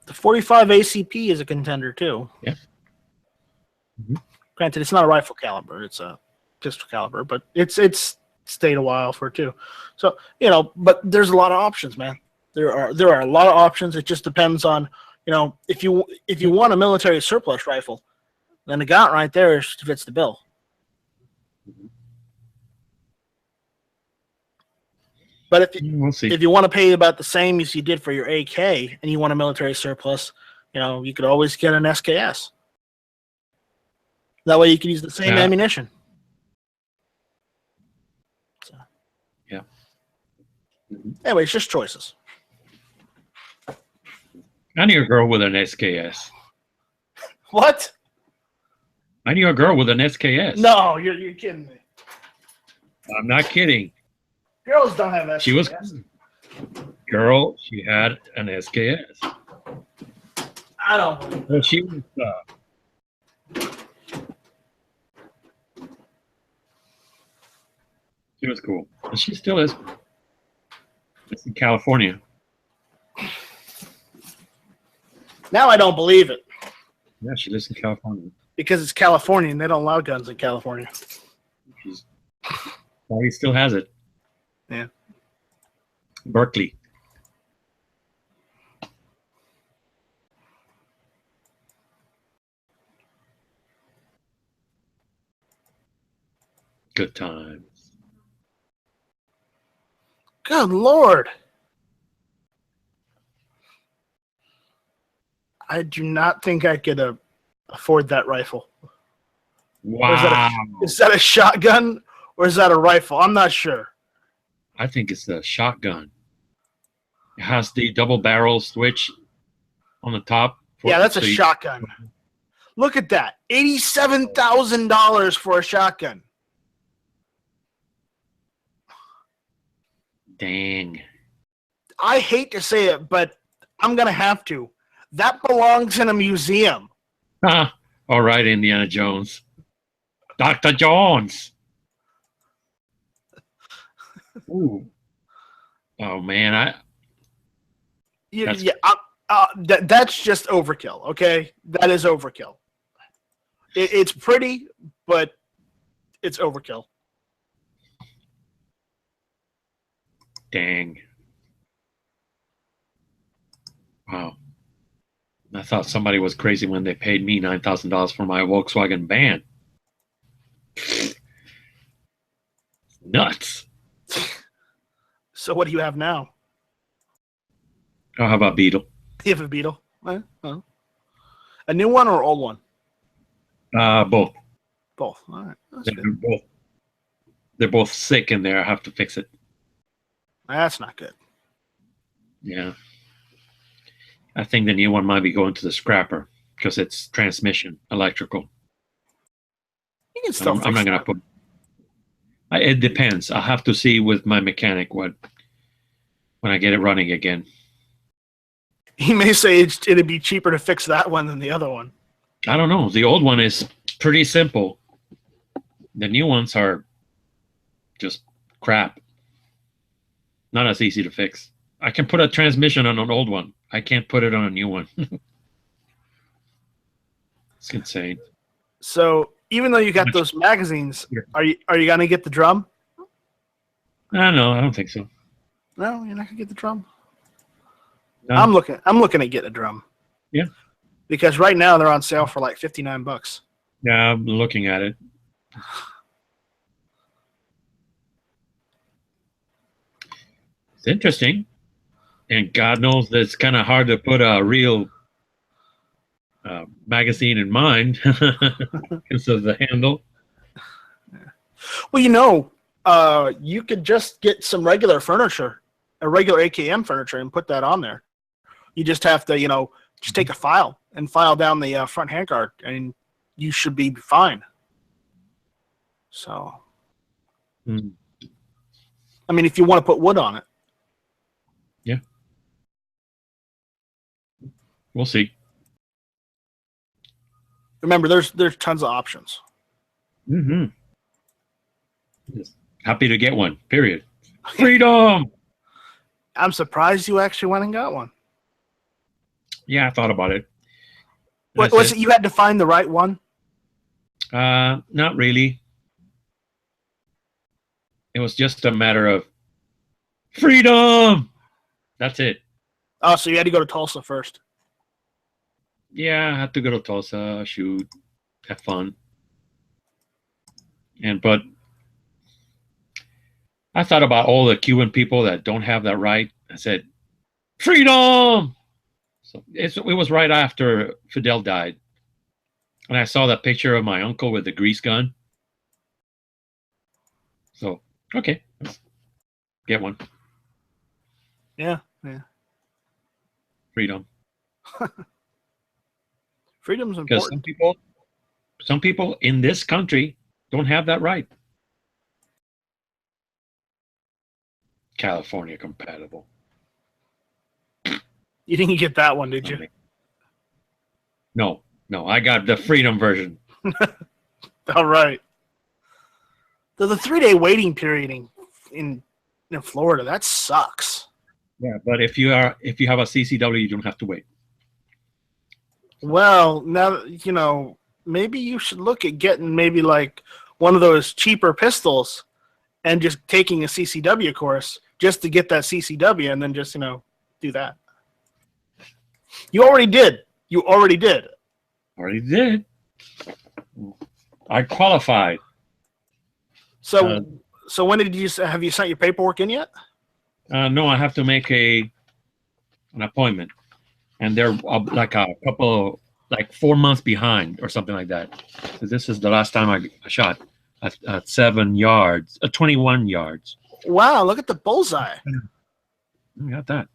the 45 ACP is a contender too. Yeah. Mhm. Granted, it's not a rifle caliber; it's a pistol caliber, but it's stayed a while for it too. So but there's a lot of options, man. There are a lot of options. It just depends on if you want a military surplus rifle, then the Gaunt right there fits the bill. But We'll see. if you want to pay about the same as you did for your AK and you want a military surplus, you could always get an SKS. That way you can use the same Yeah. ammunition. So. Yeah. Mhm. Anyway, it's just choices. I knew a girl with an SKS. What? I knew a girl with an SKS. No, you're kidding me. I'm not kidding. Girls don't have SKS. She was she had an SKS. I don't believe it. Well, she was. She was cool, and she still is. It's in California. Now I don't believe it Yeah, she lives in California. because it's California and they don't allow guns in California. He still has it. Yeah. Berkeley. Good times. Good Lord. I do not think I could afford that rifle. Wow. Is that a shotgun or is that a rifle? I'm not sure. I think it's the shotgun. It has the double barrel switch on the top. Yeah, that's a so you- shotgun. Look at that. $87,000 for a shotgun. Dang. I hate to say it, but I'm going to have to. That belongs in a museum. Ah, all right, Indiana Jones. Dr. Jones. Ooh. Oh man, That's- That's just overkill, okay? That is overkill. It's pretty, but it's overkill. dang. Wow. I thought somebody was crazy when they paid me $9,000 for my Volkswagen van. Nuts. So what do you have now? Oh, how about Beetle? You have a Beetle? Well, a new one or old one? Both. Both. All right. That's They're good. both. They're both sick in there. I have to fix it. That's not good. Yeah. I think the new one might be going to the scrapper because it's transmission, electrical. You can still I'm not going to put. It depends. I'll have to see with my mechanic when I get it running again. He may say it'd be cheaper to fix that one than the other one. I don't know. The old one is pretty simple. The new ones are just crap. Not as easy to fix. I can put a transmission on an old one. I can't put it on a new one. It's insane. So even though you got those magazines, are you gonna get the drum? No, I don't think so. No, you're not gonna get the drum. No. I'm looking at getting a drum. Yeah. Because right now they're on sale for like $59. Yeah, I'm looking at it. It's interesting. And God knows that it's kind of hard to put a real magazine in mine because of the handle. Well, you could just get some regular furniture, a regular AKM furniture, and put that on there. You just have to, just take a file and file down the front handguard, and you should be fine. So, Hmm. I mean, if you want to put wood on it. Yeah. We'll see. Remember, there's tons of options. Mm-hmm. Just happy to get one. Period. Freedom. I'm surprised you actually went and got one. Yeah, I thought about it. What was it? You had to find the right one? Not really. It was just a matter of freedom. That's it. Oh, so you had to go to Tulsa first. Yeah, I had to go to Tulsa, shoot, have fun. But I thought about all the Cuban people that don't have that right. I said, freedom. So it was right after Fidel died. And I saw that picture of my uncle with the grease gun. So, okay, let's get one. Yeah. Freedom. Freedom's Because important. some people in this country don't have that right. California compatible. You didn't get that one, did you? No, I got the freedom version. All right. The 3-day waiting period in Florida, that sucks. Yeah, but if you have a CCW, you don't have to wait. Well, now maybe you should look at getting maybe like one of those cheaper pistols and just taking a CCW course just to get that CCW, and then just do that. You already did. Already did. I qualified. So when did have you sent your paperwork in yet? No, I have to make an appointment, and they're like 4 months behind or something like that. So this is the last time I shot at 7 yards, 21 yards. Wow, look at the bullseye. I got that.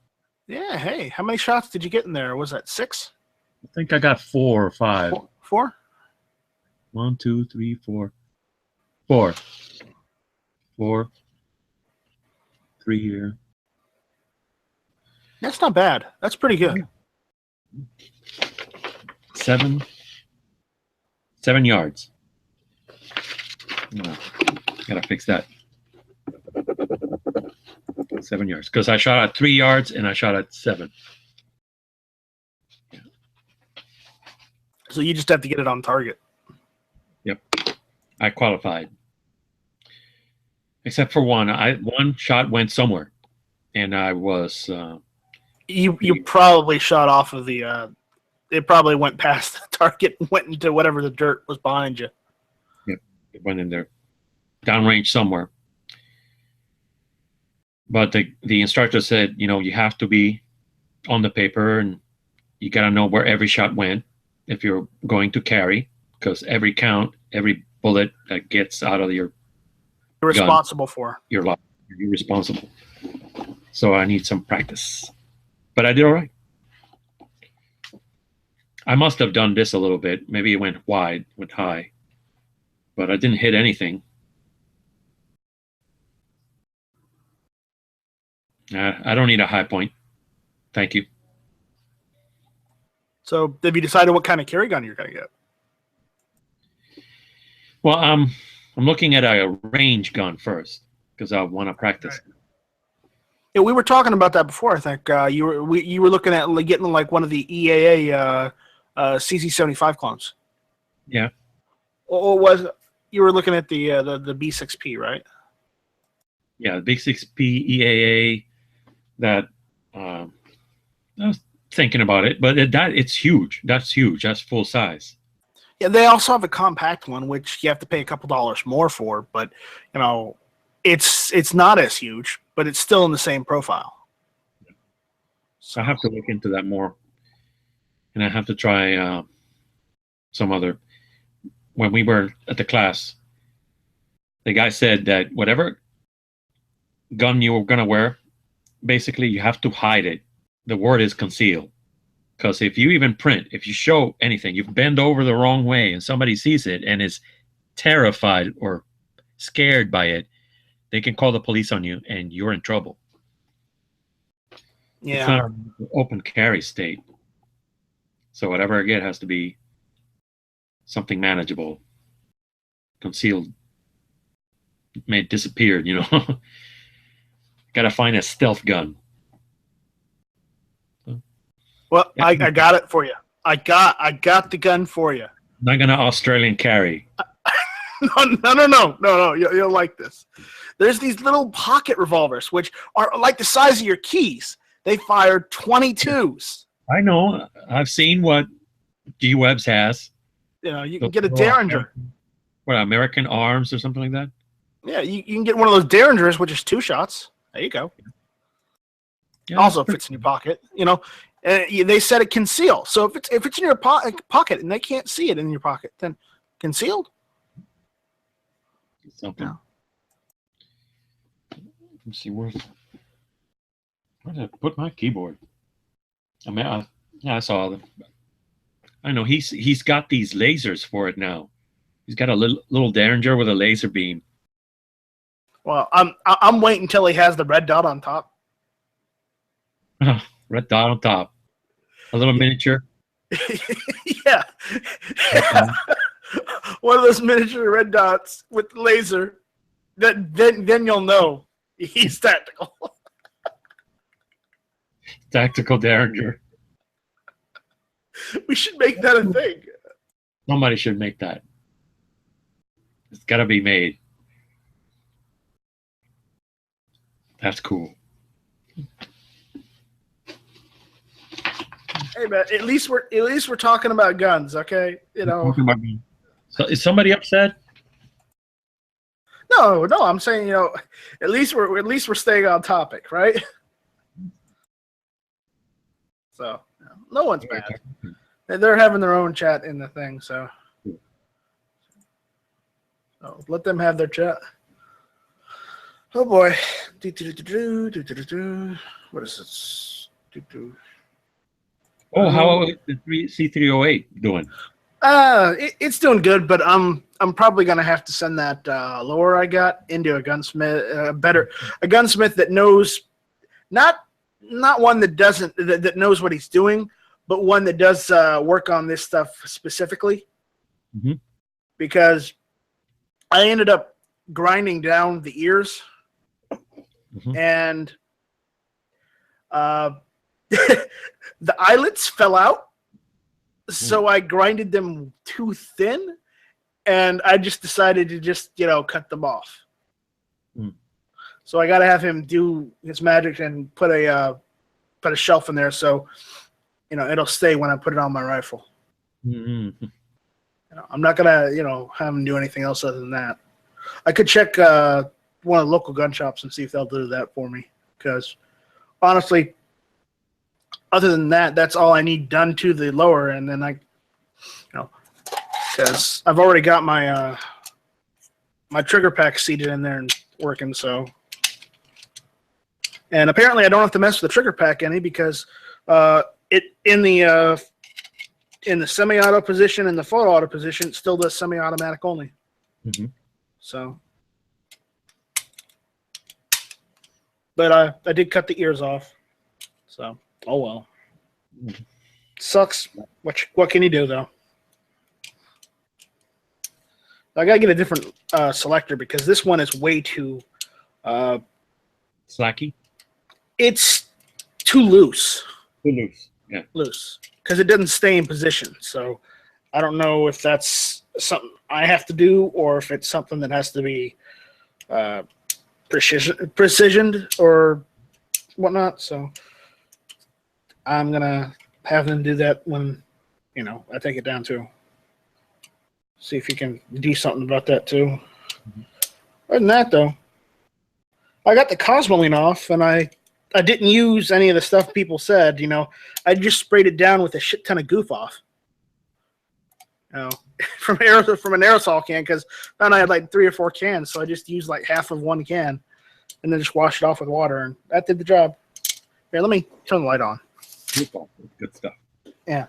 Yeah, hey, how many shots did you get in there? Was that 6? I think I got 4 or 5. 4? 1, 2, 3, 4. 4. 4. 3 here. That's not bad. That's pretty good. 7 yards. No, gotta fix that. 7 yards, because I shot at 3 yards and I shot at 7. So you just have to get it on target. Yep, I qualified. Except for one. One shot went somewhere, and I was. You probably shot off of the. It probably went past the target and went into whatever the dirt was behind you. Yep, it went in there, downrange somewhere. But the instructor said, you have to be on the paper, and you got to know where every shot went if you're going to carry, because every bullet that gets out of your You're responsible for. You're responsible. So I need some practice. But I did all right. I must have done this a little bit. Maybe it went wide, went high. But I didn't hit anything. I don't need a high point. Thank you. So have you decided what kind of carry gun you're going to get? Well, I'm looking at a range gun first because I want to practice. Right. Yeah, we were talking about that before. I think you were looking at getting like one of the EAA CC75 clones. Yeah. Or you were looking at the B6P, right? Yeah, the B6P EAA. That I was thinking about it, but it's huge. That's huge. That's full size. Yeah, they also have a compact one, which you have to pay a couple dollars more for, but it's not as huge, but it's still in the same profile. So I have to look into that more, and I have to try some other. When we were at the class, the guy said that whatever gun you were gonna wear, basically you have to hide it. The word is conceal. Because if you even print, if you show anything, you bend over the wrong way and somebody sees it and is terrified or scared by it, they can call the police on you and you're in trouble. Yeah. It's not an open carry state. So whatever I get has to be something manageable, concealed, made disappeared, you know. Gotta find a stealth gun. Well, I got it for you. I got the gun for you. Not gonna Australian carry. No. You'll like this. There's these little pocket revolvers, which are like the size of your keys. They fire 22s. I know. I've seen what G Webs has. You know, you can get a Derringer. What, American Arms or something like that? Yeah, you can get one of those Derringers, which is 2 shots. There you go. Yeah, Also fits in your pocket. You know, they said it conceal. So if it's in your pocket and they can't see it in your pocket, then concealed. Something. Yeah. Let me see where did I put my keyboard? I mean, I saw them. I know he's got these lasers for it now. He's got a little Derringer with a laser beam. Well, I'm waiting until he has the red dot on top. Red dot on top. A little miniature. Yeah. One of those miniature red dots with the laser. Then you'll know he's tactical. Tactical Derringer. We should make that a thing. Somebody should make that. It's got to be made. That's cool. Hey man, at least we're talking about guns, okay? You know. So is somebody upset? No, I'm saying, you know, at least we're staying on topic, right? So no one's mad. They're having their own chat in the thing, so let them have their chat. Oh boy. What is this? Oh, how is the C308 doing? It's doing good, but I'm probably gonna have to send that lower I got into a gunsmith, a gunsmith that knows, not one that knows what he's doing, but one that does work on this stuff specifically. Mm-hmm. Because I ended up grinding down the ears, Mm-hmm. and the eyelets fell out. So I grinded them too thin, and I just decided to just, you know, cut them off. Mm. So I got to have him do his magic and put a shelf in there, so you know it'll stay when I put it on my rifle. Mm-hmm. You know, I'm not gonna, you know, have him do anything else other than that. I could check one of the local gun shops and see if they'll do that for me. Because honestly, other than that, that's all I need done to the lower, and then because I've already got my my trigger pack seated in there and working. So, and apparently I don't have to mess with the trigger pack any because it in the semi-auto position and the full auto position it still does semi-automatic only. Mm-hmm. So, but I did cut the ears off. So, oh well. Sucks. What can you do though? I gotta get a different selector because this one is way too Slacky? it's too loose. Too loose. Yeah. Loose. Because it doesn't stay in position. So I don't know if that's something I have to do or if it's something that has to be precisioned or whatnot. So I'm gonna have them do that when, you know, I take it down too. See if you can do something about that too. Mm-hmm. Other than that though, I got the Cosmoline off and I didn't use any of the stuff people said, you know. I just sprayed it down with a shit ton of goof off. you know, from an aerosol can, because then I had like 3 or 4 cans, so I just used like half of one can, and then just washed it off with water, and that did the job. Here, let me turn the light on. Good stuff. Yeah.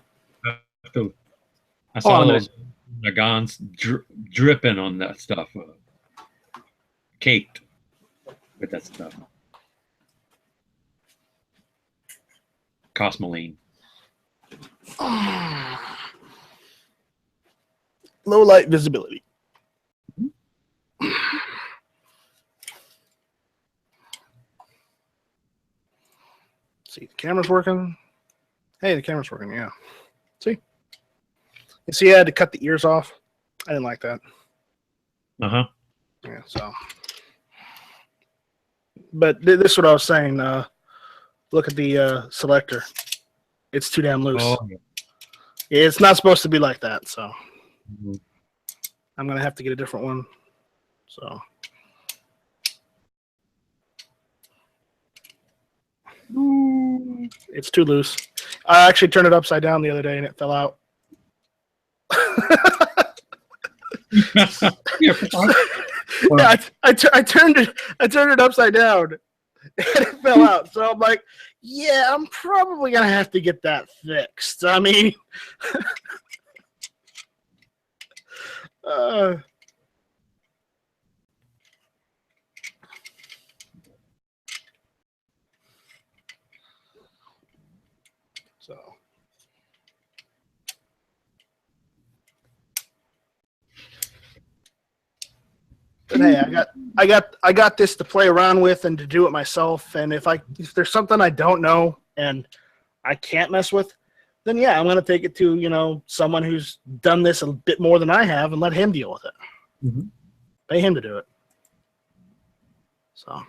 I saw on a those Nagans dripping on that stuff, caked with that stuff. Cosmoline. Low light visibility. See, the camera's working. Hey, the camera's working, yeah. See? You see, I had to cut the ears off. I didn't like that. Uh-huh. Yeah, so. But this is what I was saying. Look at the selector. It's too damn loose. Oh. It's not supposed to be like that, so. Mhm. I'm going to have to get a different one. So. It's too loose. I actually turned it upside down the other day and it fell out. Yeah, Yeah, I turned it upside down and it fell out. So I'm like, yeah, I'm probably gonna have to get that fixed. I mean, so. But hey, I got this to play around with and to do it myself. And if there's something I don't know and I can't mess with, then yeah, I'm gonna take it to someone who's done this a bit more than I have and let him deal with it. Mhm. Pay him to do it. So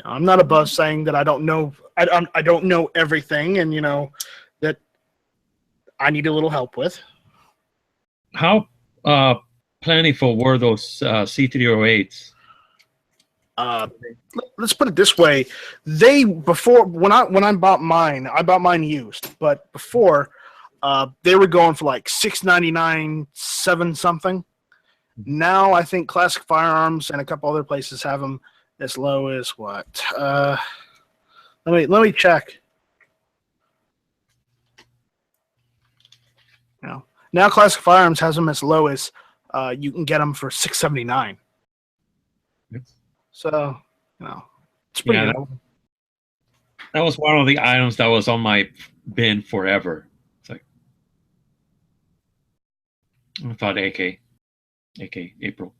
I'm not above saying that I don't know. I don't know everything, and that I need a little help with. How plentiful were those C308s? Let's put it this way: before when I bought mine, I bought mine used, but before they were going for like $6.99, $7 something. Now I think Classic Firearms and a couple other places have them as low as what? Let me check. Now Classic Firearms has them as low as you can get them for $6.79. So it's pretty Yeah, good. that was one of the items that was on my bin forever. It's like I thought AK April.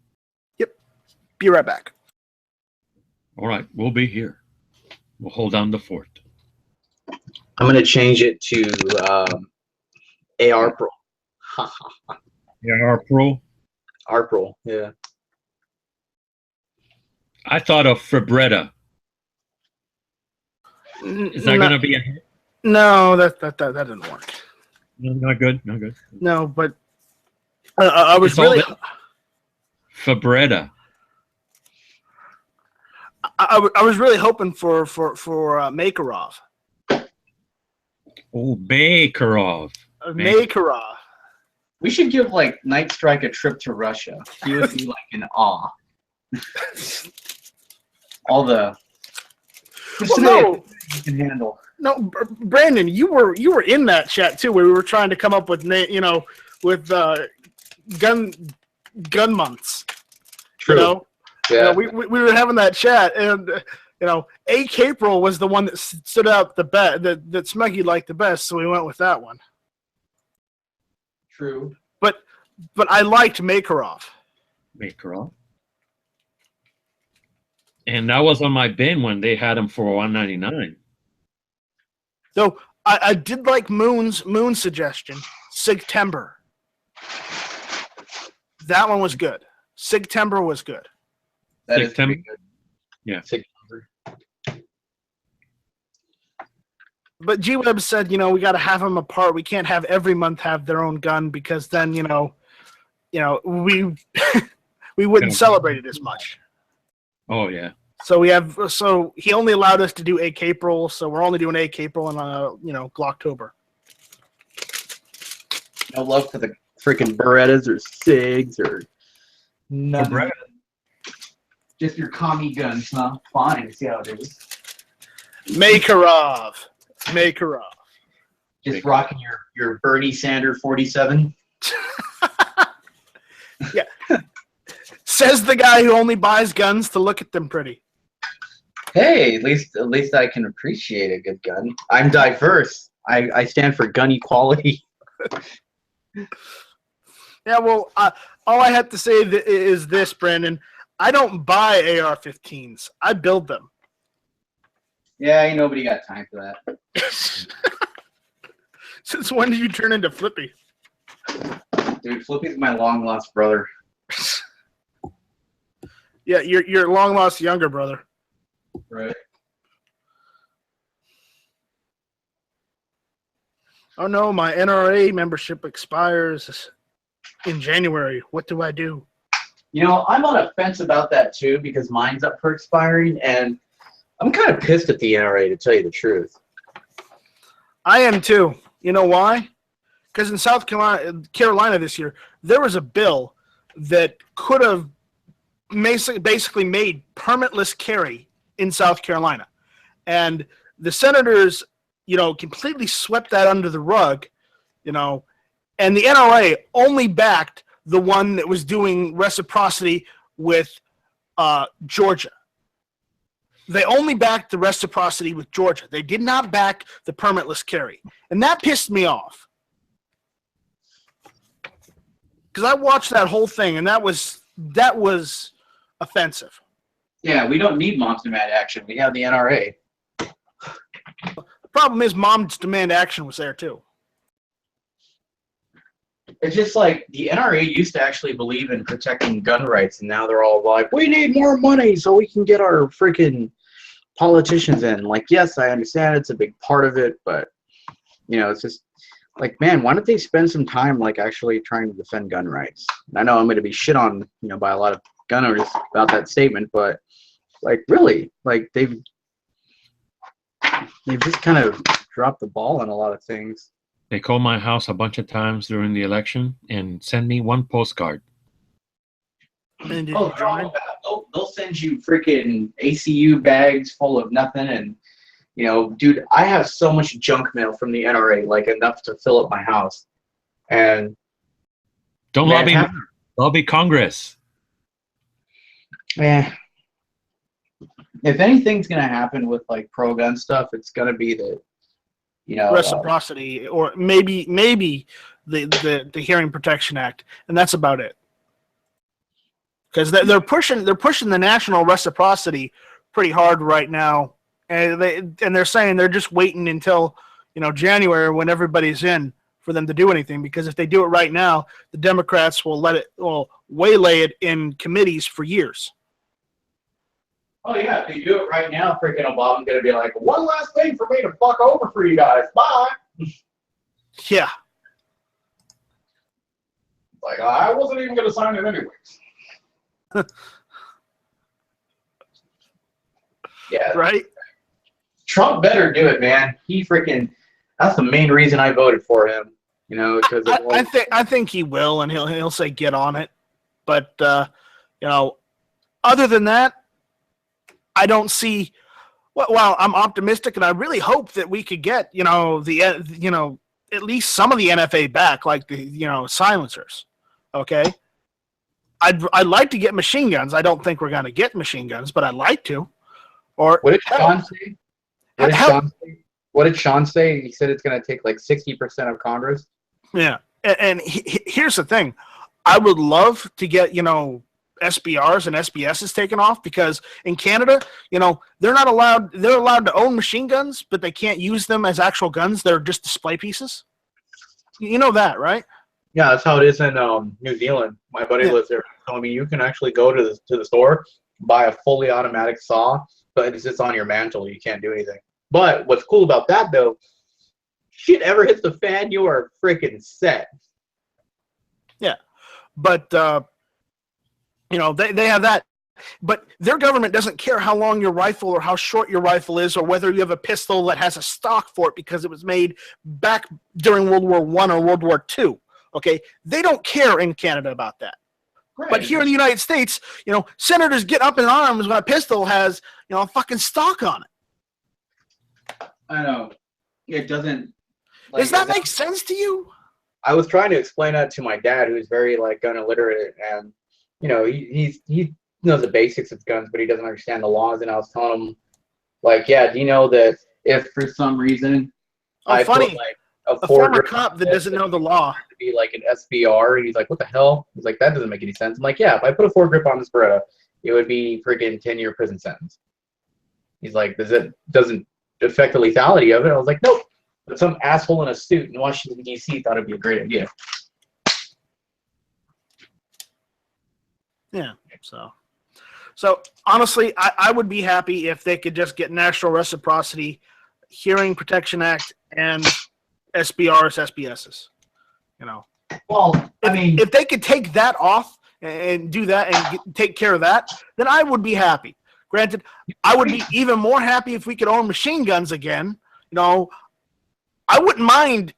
Yep. Be right back. All right, we'll be here. We'll hold down the fort. I'm gonna change it to AR Pro. Yeah, our pro. AR Pro, yeah. I thought of Fibretta. Is that going to be a hit? No, that didn't work. No, not good. Not good. No, but I was It's all really Fibretta. I was really hoping for Makarov. Oh, Bakarov. Makarov. We should give like Night Strike a trip to Russia. He would be like in awe. All the no, you can handle. No, Brandon, you were in that chat too, where we were trying to come up with with gun months. True. Yeah. We were having that chat, and AK April was the one that stood out the best, that Smeggy liked the best, so we went with that one. True. But I liked Makarov. Makarov. And that was on my bin when they had them for $199. So I did like Moon's suggestion, Sigtember. That one was good. Sigtember was good. That is September. pretty good. Yeah. September. But G-Web said, we got to have them apart. We can't have every month have their own gun because then, we we wouldn't celebrate it as much. Oh yeah. So he only allowed us to do AK April, so we're only doing AK April in Glocktober. No love for the freaking Berettas or SIGs or nothing. Beretta. Just your commie guns, huh? Fine, see how it is. Makarov. Just rocking your Bernie Sanders 47. Yeah. Says the guy who only buys guns to look at them pretty. Hey, at least I can appreciate a good gun. I'm diverse. I stand for gun equality. Yeah, well, all I have to say is this, Brandon. I don't buy AR-15s. I build them. Yeah, ain't nobody got time for that. Since when did you turn into Flippy? Dude, Flippy's my long lost brother. Yeah, your long lost younger brother. Right. Oh no, my NRA membership expires in January. What do I do? You know, I'm on a fence about that too because mine's up for expiring, and I'm kind of pissed at the NRA to tell you the truth. I am too. You know why? Because in South Carolina this year, there was a bill that could have basically made permitless carry in South Carolina. And the senators, completely swept that under the rug, and the NRA only backed the one that was doing reciprocity with Georgia. They only backed the reciprocity with Georgia. They did not back the permitless carry. And that pissed me off. Because I watched that whole thing, and that was offensive. Yeah, we don't need Moms Demand Action. We have the NRA. The problem is Moms Demand Action was there too. It's just like the NRA used to actually believe in protecting gun rights, and now they're all like, we need more money so we can get our freaking politicians in. Like, yes, I understand it's a big part of it, but, it's just like, man, why don't they spend some time, like, actually trying to defend gun rights? And I know I'm going to be shit on, by a lot of gun owners about that statement, but, like, really, like, they've just kind of dropped the ball on a lot of things. They called my house a bunch of times during the election and sent me one postcard. And did Oh, you join? they'll send you freaking ACU bags full of nothing, and dude, I have so much junk mail from the NRA, like enough to fill up my house. And Don't lobby Congress. Man, if anything's gonna happen with like pro gun stuff, it's gonna be that reciprocity, or maybe the Hearing Protection Act, and that's about it. Because they're pushing the national reciprocity pretty hard right now, and they're saying they're just waiting until January when everybody's in for them to do anything. Because if they do it right now, the Democrats will waylay it in committees for years. Oh yeah, if they do it right now, freaking Obama's gonna be like, one last thing for me to fuck over for you guys. Bye. Yeah. Like, I wasn't even gonna sign it anyways. Yeah. Right? Trump better do it, man. That's the main reason I voted for him. Because I think he will, and he'll say get on it. But other than that, I don't see. Well, I'm optimistic, and I really hope that we could get at least some of the NFA back, like the silencers. Okay, I'd like to get machine guns. I don't think we're going to get machine guns, but I'd like to. Or what did Sean say? What did Sean say? He said it's going to take like 60% of Congress. Yeah, and here's the thing: I would love to get SBRs and SBSs taken off, because in Canada, they're not allowed. They're allowed to own machine guns, but they can't use them as actual guns. They're just display pieces. You know that, right? Yeah, that's how it is in New Zealand. My buddy lives there. Telling me you can actually go to the store, buy a fully automatic saw, but it's just on your mantle. You can't do anything. But what's cool about that though, shit ever hits the fan, you are freaking set. Yeah, but they have that. But their government doesn't care how long your rifle or how short your rifle is, or whether you have a pistol that has a stock for it because it was made back during World War I or World War II. Okay, they don't care in Canada about that. But here in the United States, senators get up in arms when a pistol has, a fucking stock on it. I know. It doesn't. Does that make sense to you? I was trying to explain that to my dad, who's very gun illiterate, and he knows the basics of guns, but he doesn't understand the laws. And I was telling him, do you know that if for some reason I funny. put A former cop that doesn't know the law to be an SBR, and he's like, what the hell? He's like, that doesn't make any sense. I'm like, yeah, if I put a foregrip on this Beretta, it would be freaking 10-year prison sentence. He's like, doesn't affect the lethality of it? I was like, nope. But some asshole in a suit in Washington, D.C. thought it'd be a great idea. Yeah, so honestly, I would be happy if they could just get national reciprocity, Hearing Protection Act, and SBRs, SBSs. Well, if they could take that off and do that and take care of that, then I would be happy. Granted, I would be even more happy if we could own machine guns again. I wouldn't mind.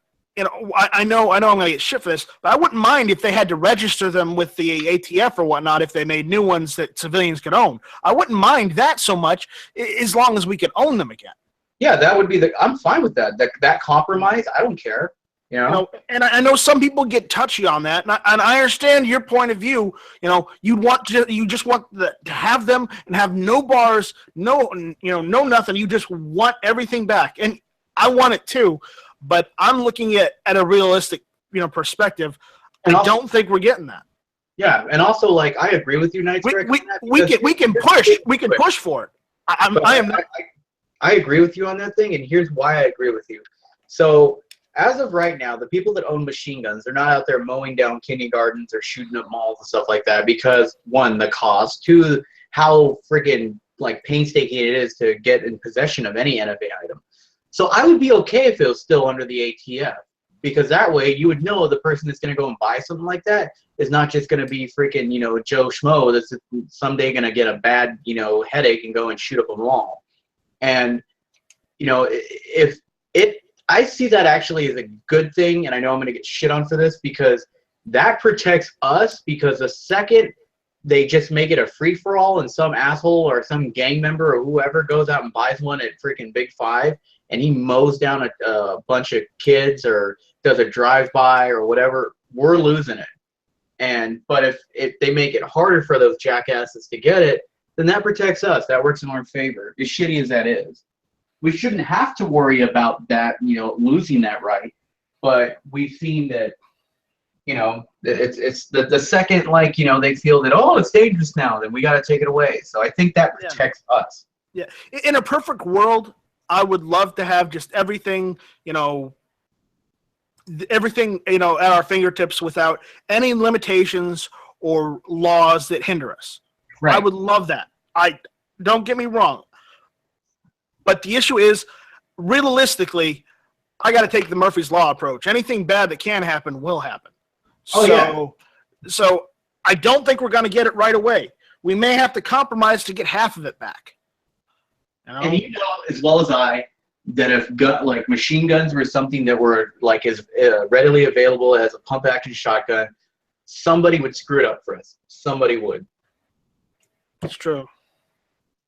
I know I'm gonna get shit for this, but I wouldn't mind if they had to register them with the ATF or whatnot if they made new ones that civilians could own. I wouldn't mind that so much as long as we could own them again. Yeah, that would be I'm fine with that. That compromise, I don't care. And I know some people get touchy on that, and I understand your point of view. You just want to have them and have no bars, no nothing. You just want everything back, and I want it too. But I'm looking at a realistic, perspective. And I don't think we're getting that. Yeah, and also I agree with you, Night Strike. We can push for it. I agree with you on that thing, and here's why I agree with you. So as of right now, the people that own machine guns, they're not out there mowing down kindergartens or shooting up malls and stuff like that because, one, the cost, two, how friggin' painstaking it is to get in possession of any NFA item. So I would be okay if it was still under the ATF, because that way you would know the person that's going to go and buy something like that is not just going to be freaking, Joe Schmo that's someday going to get a bad, headache and go and shoot up a mall. And, I see that actually as a good thing, and I know I'm going to get shit on for this, because that protects us, because the second they just make it a free-for-all and some asshole or some gang member or whoever goes out and buys one at freaking Big Five and he mows down a bunch of kids or does a drive-by or whatever, we're losing it. But if they make it harder for those jackasses to get it, then that protects us. That works in our favor, as shitty as that is. We shouldn't have to worry about that, losing that right. But we've seen that, it's the second, they feel that, oh, it's dangerous now, then we got to take it away. So I think that protects us. Yeah. In a perfect world, I would love to have just everything, at our fingertips without any limitations or laws that hinder us. Right. I would love that. Don't get me wrong. But the issue is, realistically, I got to take the Murphy's Law approach. Anything bad that can happen will happen. So I don't think we're going to get it right away. We may have to compromise to get half of it back. And you know as well as I that if machine guns were something that were as readily available as a pump action shotgun, somebody would screw it up for us. Somebody would. That's true.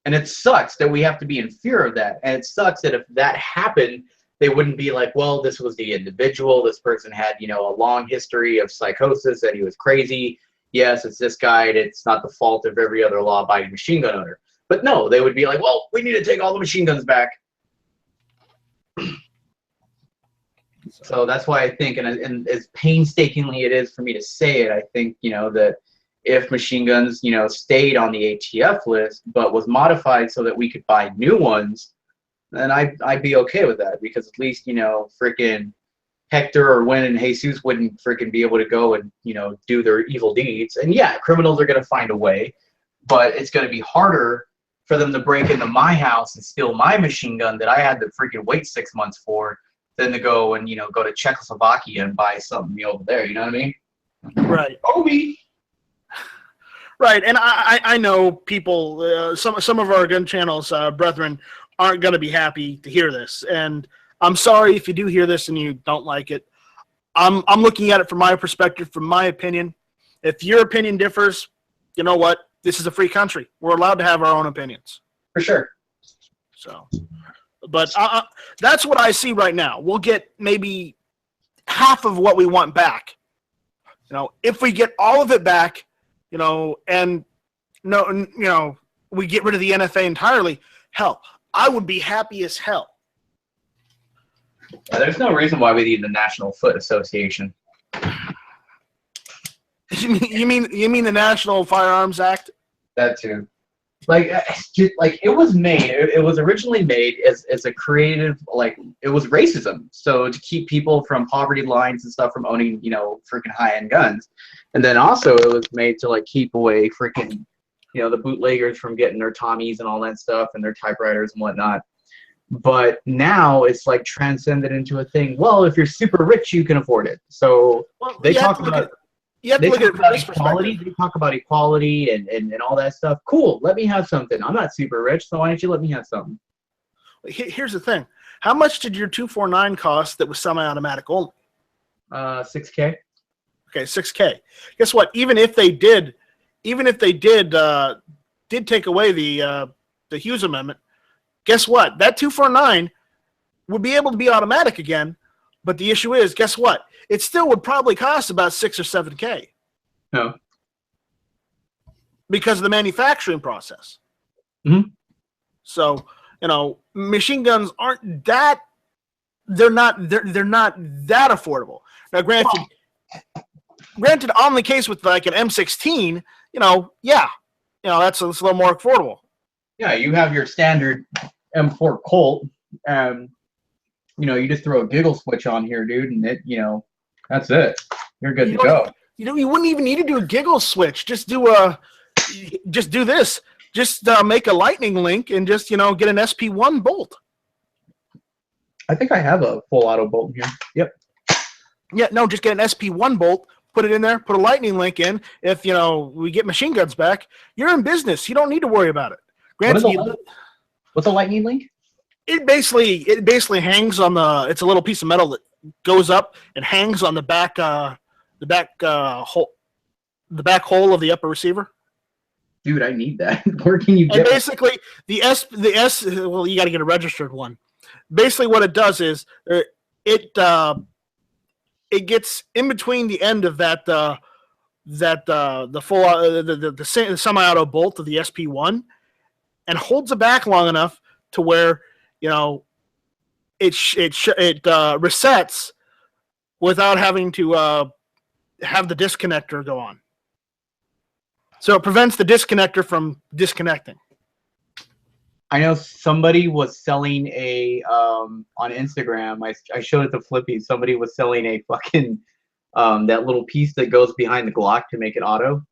And it sucks that we have to be in fear of that. And it sucks that if that happened, they wouldn't be like, well, this was the individual. This person had, a long history of psychosis and he was crazy. Yes, it's this guy. And it's not the fault of every other law-abiding machine gun owner. But no, they would be like, well, we need to take all the machine guns back. So that's why I think, and as painstakingly it is for me to say it, I think, that if machine guns, stayed on the ATF list, but was modified so that we could buy new ones, then I'd be okay with that, because at least, freaking Hector or Wynn and Jesus wouldn't freaking be able to go and, do their evil deeds. And yeah, criminals are going to find a way, but it's going to be harder for them to break into my house and steal my machine gun that I had to freaking wait 6 months for, than to go and, go to Czechoslovakia and buy something over there. You know what I mean? Right. Obi. Right, and I know people, some of our gun channels, brethren, aren't going to be happy to hear this. And I'm sorry if you do hear this and you don't like it. I'm looking at it from my perspective, from my opinion. If your opinion differs, you know what? This is a free country. We're allowed to have our own opinions. For sure. So, but that's what I see right now. We'll get maybe half of what we want back. You know, if we get all of it back, you know, and no, you know, we get rid of the NFA entirely. Hell, I would be happy as hell. Yeah, there's no reason why we need the National Foot Association. You mean the National Firearms Act? That too. Like it was made. It was originally made as a creative, like, it was racism. So to keep people from poverty lines and stuff from owning, you know, freaking high-end guns, and then also it was made to like keep away freaking, you know, the bootleggers from getting their Tommies and all that stuff and their typewriters and whatnot. But now it's like transcended into a thing. Well, if you're super rich, you can afford it. So they talk about. You have to look at it from this equality. perspective. They talk about equality and all that stuff. Cool. Let me have something. I'm not super rich, so why don't you let me have something? Here's the thing. How much did your 249 cost that was semi-automatic only? $6K. Okay, $6K. Guess what? Even if they did take away the Hughes Amendment, guess what? That 249 would be able to be automatic again. But the issue is, guess what? It still would probably cost about $6 or $7K. No. Because of the manufacturing process. Mm-hmm. So, you know, machine guns aren't that. They're not that affordable. Now, granted, on the case with like an M16, you know, yeah, you know, that's a little more affordable. Yeah, you have your standard M4 Colt. You know, you just throw a giggle switch on here, dude, and it, you know, that's it. You're good to go. You know, you wouldn't even need to do a giggle switch. Just do this. Just make a lightning link and just, you know, get an SP1 bolt. I think I have a full auto bolt here. Yep. Yeah, no, just get an SP1 bolt, put it in there, put a lightning link in. If, you know, we get machine guns back, you're in business. You don't need to worry about it. Granted, what's a lightning link? It basically hangs on the. It's a little piece of metal that goes up and hangs on the back hole of the upper receiver. Dude, I need that. Where can you get And basically, the S. Well, you got to get a registered one. Basically, what it does is it gets in between the end of the full the semi-auto bolt of the SP1 and holds it back long enough to where, you know, it resets without having to have the disconnector go on. So it prevents the disconnector from disconnecting. I know somebody was selling a on Instagram. I showed it to Flippy. Somebody was selling a fucking that little piece that goes behind the Glock to make it auto.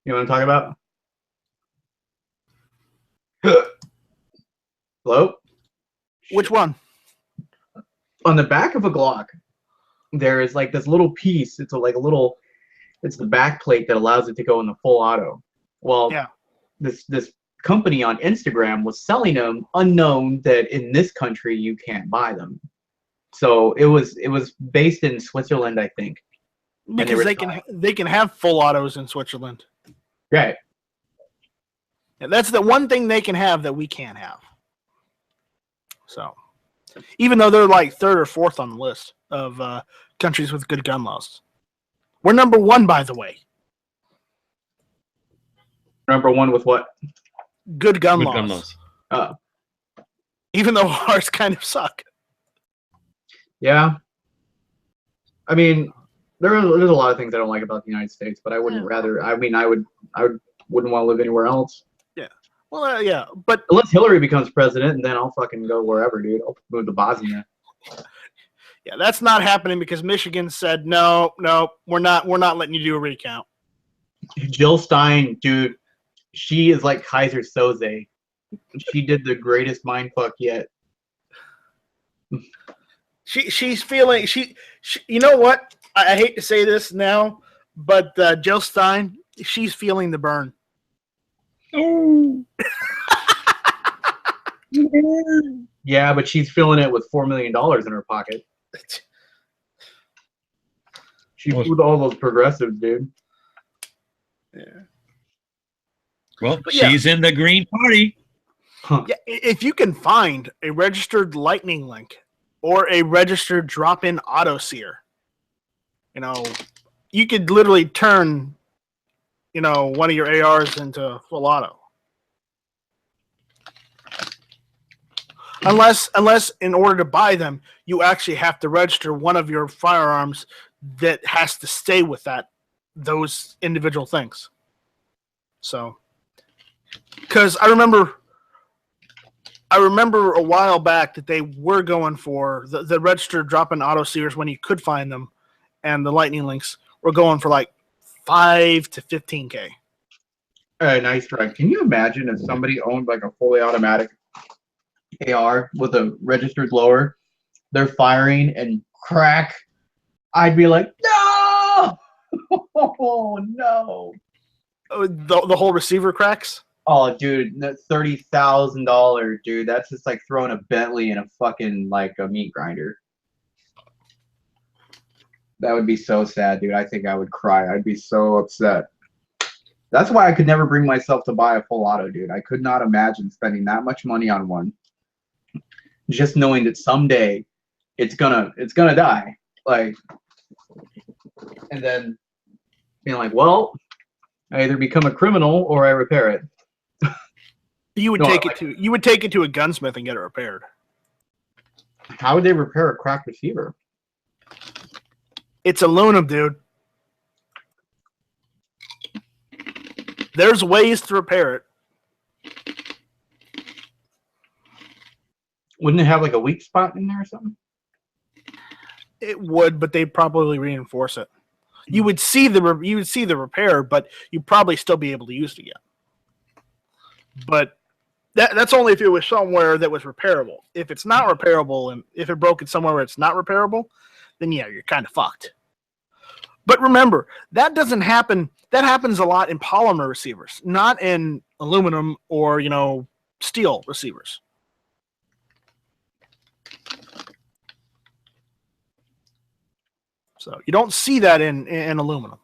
You know what I'm talking about? Hello? Which one? On the back of a Glock, there is like this little piece. It's the back plate that allows it to go in the full auto. Well, yeah. This company on Instagram was selling them, unknown that in this country you can't buy them. So it was based in Switzerland, I think. Because they can have full autos in Switzerland. Right. And that's the one thing they can have that we can't have. So, even though they're like third or fourth on the list of countries with good gun laws, we're number one, by the way. Number one with what? Good gun laws. Even though ours kind of suck. Yeah. I mean, there's a lot of things I don't like about the United States, but I wouldn't rather. I mean, I wouldn't want to live anywhere else. Yeah. Well, yeah, but unless Hillary becomes president, and then I'll fucking go wherever, dude. I'll move to Bosnia. Yeah, that's not happening because Michigan said no, we're not letting you do a recount. Jill Stein, dude, she is like Kaiser Soze. She did the greatest mindfuck yet. She's feeling she you know what? I hate to say this now, but Jill Stein, she's feeling the burn. Oh. Yeah, but she's filling it with $4 million in her pocket. She Well- fooled all those progressives, dude. Well, But yeah. she's in the Green Party. Yeah, if you can find a registered Lightning Link or a registered drop-in auto sear, you could literally turn, one of your ARs into full auto. Unless in order to buy them, you actually have to register one of your firearms that has to stay with those individual things. So, because I remember a while back that they were going for the registered drop-in auto sears when you could find them, and the Lightning Links were going for like 5 to 15K. Nice try. Can you imagine if somebody owned like a fully automatic AR with a registered lower, they're firing and crack? I'd be like, no! Oh, no. Oh, the whole receiver cracks? Oh, dude, that's $30,000, dude. That's just like throwing a Bentley in a fucking like a meat grinder. That would be so sad, dude. I think I would cry. I'd be so upset. That's why I could never bring myself to buy a full auto, dude. I could not imagine spending that much money on one. Just knowing that someday it's gonna die. Like, and then being like, well, I either become a criminal or I repair it. You would No, take like- it to a gunsmith and get it repaired. How would they repair a cracked receiver? It's aluminum, dude. There's ways to repair it. Wouldn't it have like a weak spot in there or something? It would, but they'd probably reinforce it. You would see the repair, but you'd probably still be able to use it again. But that's only if it was somewhere that was repairable. If it's not repairable, and if it broke it somewhere where it's not repairable, then yeah, you're kind of fucked. But remember, that doesn't happen. That happens a lot in polymer receivers, not in aluminum or steel receivers. So you don't see that in aluminum.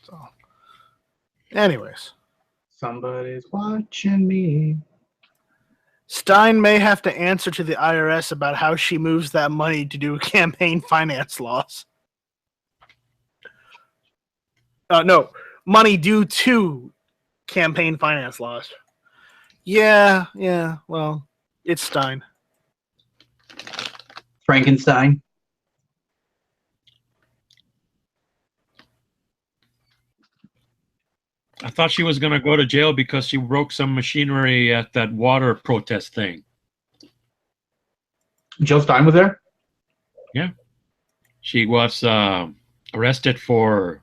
So, anyways, Somebody's watching me. Stein may have to answer to the IRS about how she moves that money to do campaign finance laws. No, money due to campaign finance laws. Yeah, well, it's Stein. Frankenstein. I thought she was going to go to jail because she broke some machinery at that water protest thing. Jill Stein was there? She was arrested for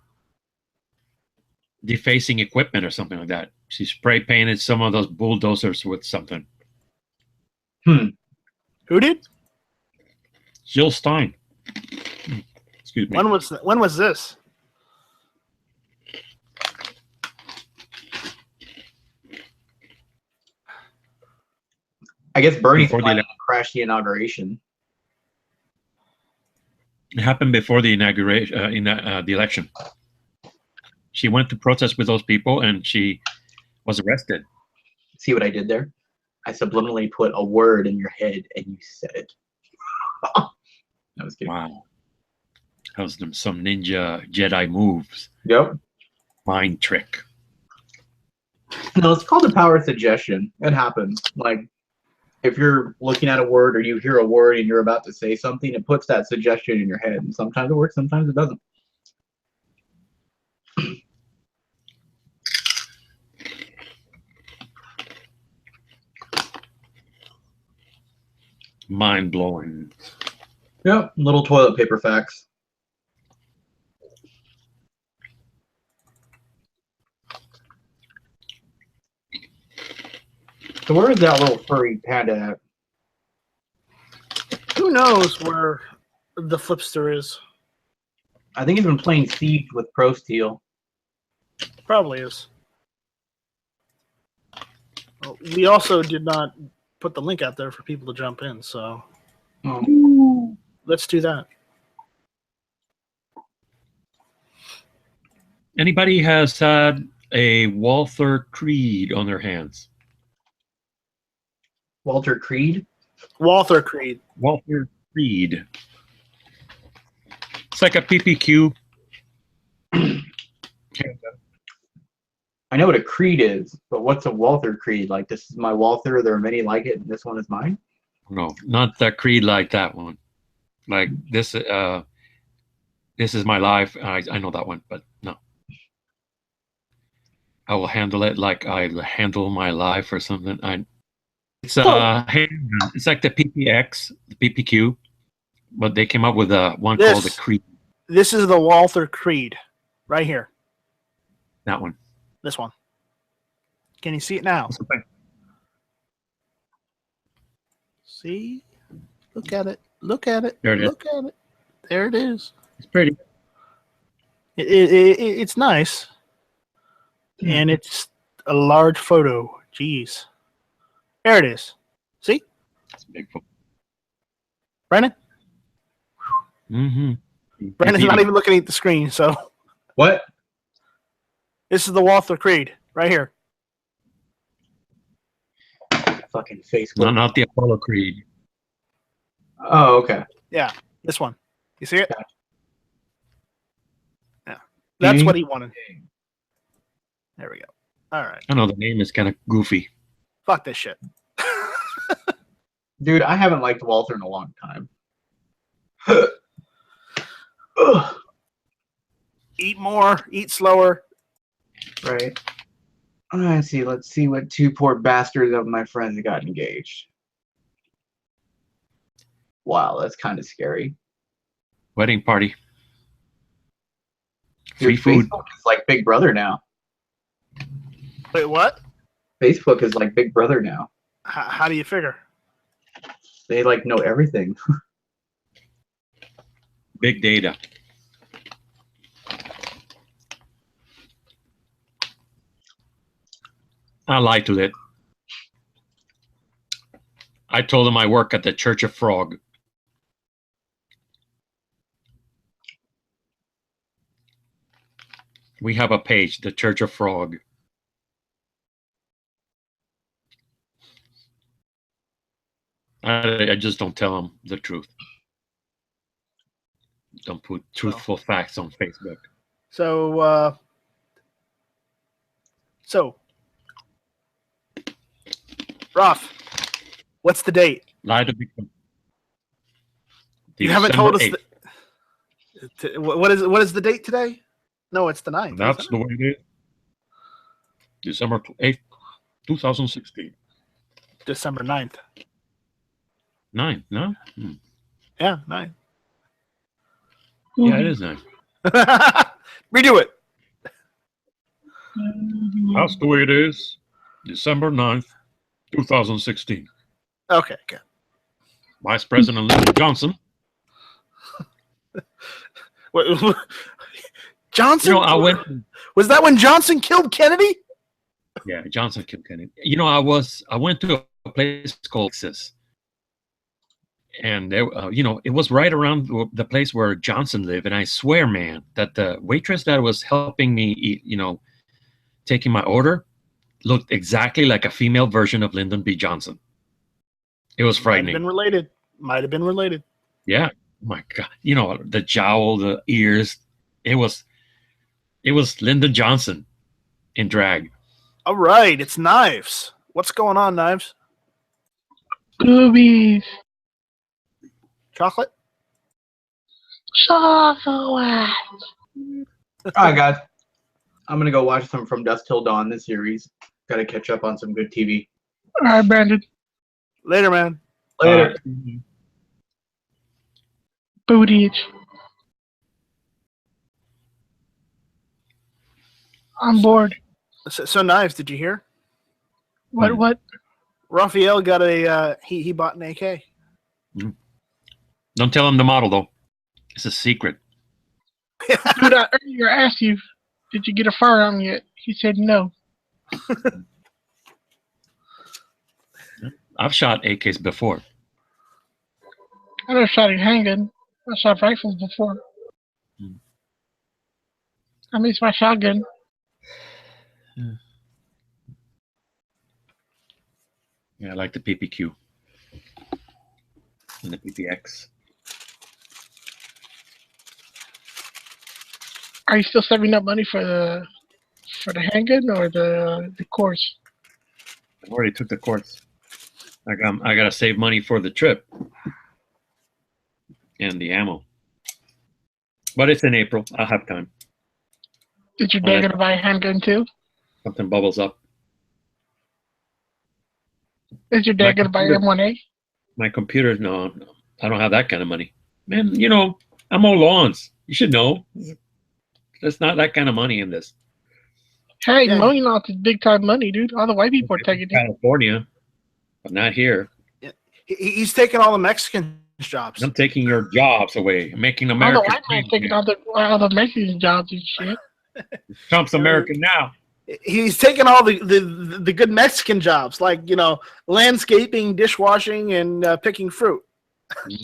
defacing equipment or something like that. She spray painted some of those bulldozers with something. Who did? Jill Stein. Excuse me. When was this? I guess Bernie's Before the planning to crash the inauguration. It happened before the inauguration, the election. She went to protest with those people, and she was arrested. See what I did there? I subliminally put a word in your head, and you said it. I was kidding. Wow, that was some ninja Jedi moves. Yep. Mind trick. No, it's called the power of suggestion. It happens. Like, if you're looking at a word or you hear a word and you're about to say something, it puts that suggestion in your head. And sometimes it works, sometimes it doesn't. Mind blowing. Yep. Little toilet paper facts. So where is that little furry panda at? Who knows where the Flipster is? I think he's been playing Siege with Pro Steel. probably is. Well, we also did not put the link out there for people to jump in, so Oh. let's do that. Anybody has had a Walther Creed on their hands? Walter Creed? Walther Creed. Walther Creed. It's like a PPQ. I know what a Creed is, but what's a Walther Creed? Like, this is my Walther, there are many like it, and this one is mine? No, not that Creed like that one. Like this is my life. I know that one, but no. I will handle it like I handle my life or something. It's like the PPX, the PPQ, but they came up with one called the Creed. This is the Walther Creed, right here. That one. This one. Can you see it now? See? Look at it. Look at it. There it is. Look at it. There it is. It's pretty. It's nice. And it's a large photo. Jeez. There it is. See? It's a big photo. Brandon? Mm-hmm. Brandon's not even looking at the screen, so. What? This is the Walther Creed, right here. Fucking Facebook. No, not the Apollo Creed. Oh, okay. Yeah, this one. You see it? Gotcha. Yeah. That's what he wanted. There we go. All right. I know the name is kind of goofy. Fuck this shit. Dude, I haven't liked Walther in a long time. Ugh. Eat more, eat slower. Right. Let's see what two poor bastards of my friends got engaged. Wow, that's kind of scary. Wedding party. Dude, Free food. Facebook is like Big Brother now. Wait, what? Facebook is like Big Brother now. How do you figure? They like know everything. Big data. I lied to it. I told them I work at the Church of Frog. We have a page, the Church of Frog. I just don't tell them the truth. Don't put truthful facts on Facebook. So, Ruff, what's the date? Lie to become. You haven't told us. 8th. What is the date today? No, it's the 9th. That's the way it is. December 8th, 2016. December 9th. 9, no? Hmm. Yeah, 9. Yeah, it is 9. Redo it. That's the way it is. December 9th, 2016. Okay, good. Vice President Lyndon Johnson. What, Johnson? You know, I went. Was that when Johnson killed Kennedy? Yeah, Johnson killed Kennedy. You know, I went to a place called Texas. And there, you know, it was right around the place where Johnson lived. And I swear, man, that the waitress that was helping me eat, you know, taking my order, looked exactly like a female version of Lyndon B. Johnson. It was frightening. Might have been related. Yeah. Oh my God. You know, the jowl, the ears. It was Lyndon Johnson in drag. All right, it's Knives. What's going on, Knives? Boobies. Chocolate? Chocolate. All right, guys. I'm gonna go watch some From Dusk Till Dawn, this series. Gotta catch up on some good TV. All right, Brandon. Later, man. Later. Booties. I'm bored. So Knives, did you hear? What? Raphael got a he bought an AK. Don't tell him the model though. It's a secret. Dude, I earlier asked you, did you get a firearm yet? He said no. I've shot AKs before. I never shot a handgun. I shot rifles before. Hmm. I miss my shotgun. Yeah, I like the PPQ and the PPX. Are you still saving up money for the handgun or the course? I already took the course. I gotta save money for the trip and the ammo. But it's in April. I'll have time. Did your dad gonna buy a handgun too? Something bubbles up. Is your dad gonna buy an M1A? My computer, no, I don't have that kind of money. Man, you know, I'm all lawns. You should know. There's not that kind of money in this. Hey, Yeah. mowing lots is big time money, dude. All the white people are taking it. California, but not here. He's taking all the Mexican jobs. I'm taking your jobs away. I'm making All the America. white men taking all the Mexican jobs and shit. Trump's American now. He's taking all the good Mexican jobs, like, you know, landscaping, dishwashing, and picking fruit.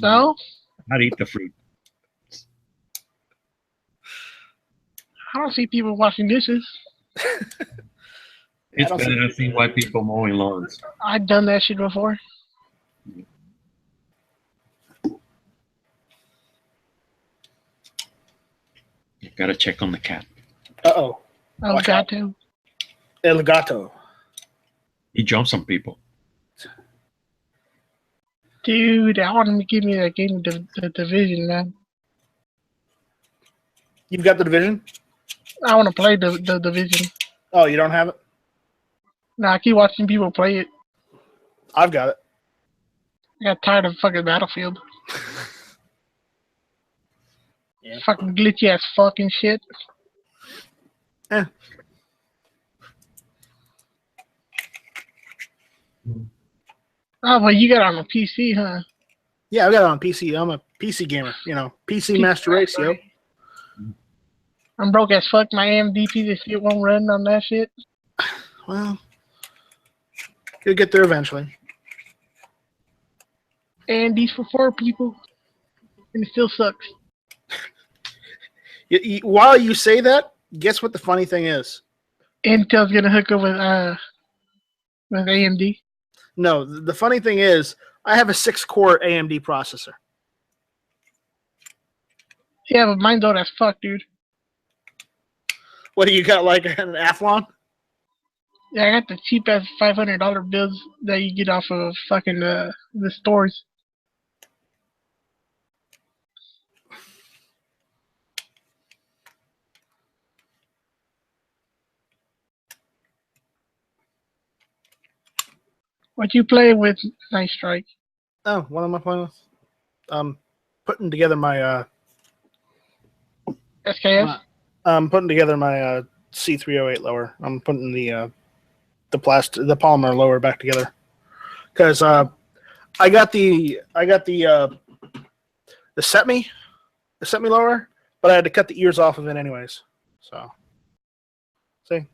So I'd eat the fruit. I don't see people washing dishes. It's don't bad. see- I've seen white people mowing lawns. I've done that shit before. You gotta check on the cat. Uh-oh. I've Watch got out. to. El gato. He jumps on people. Dude, I want him to give me that game, the Division, man. You've got the division? I want to play the Division. Oh, you don't have it? Nah, I keep watching people play it. I've got it. I got tired of fucking Battlefield. Yeah. Fucking glitchy ass fucking shit. Eh. Oh, well, you got it on a PC, huh? Yeah, I've got it on PC. I'm a PC gamer, you know. PC Master Race, yo. I'm broke as fuck. My AMD piece of shit won't run on that shit. Well, you'll get there eventually. AMD's for 4 people. And it still sucks. While you say that, guess what the funny thing is? Intel's gonna hook up with AMD. No, the funny thing is, I have a 6-core AMD processor. Yeah, but mine's old as fuck, dude. What do you got, like an Athlon? Yeah, I got the cheap ass $500 bills that you get off of fucking the stores. What you playing with, Nice Strike? Oh, what am I playing with? Putting together my SKS? I'm putting together my C308 lower. I'm putting the polymer lower back together because I got the set me lower, but I had to cut the ears off of it anyways. So see,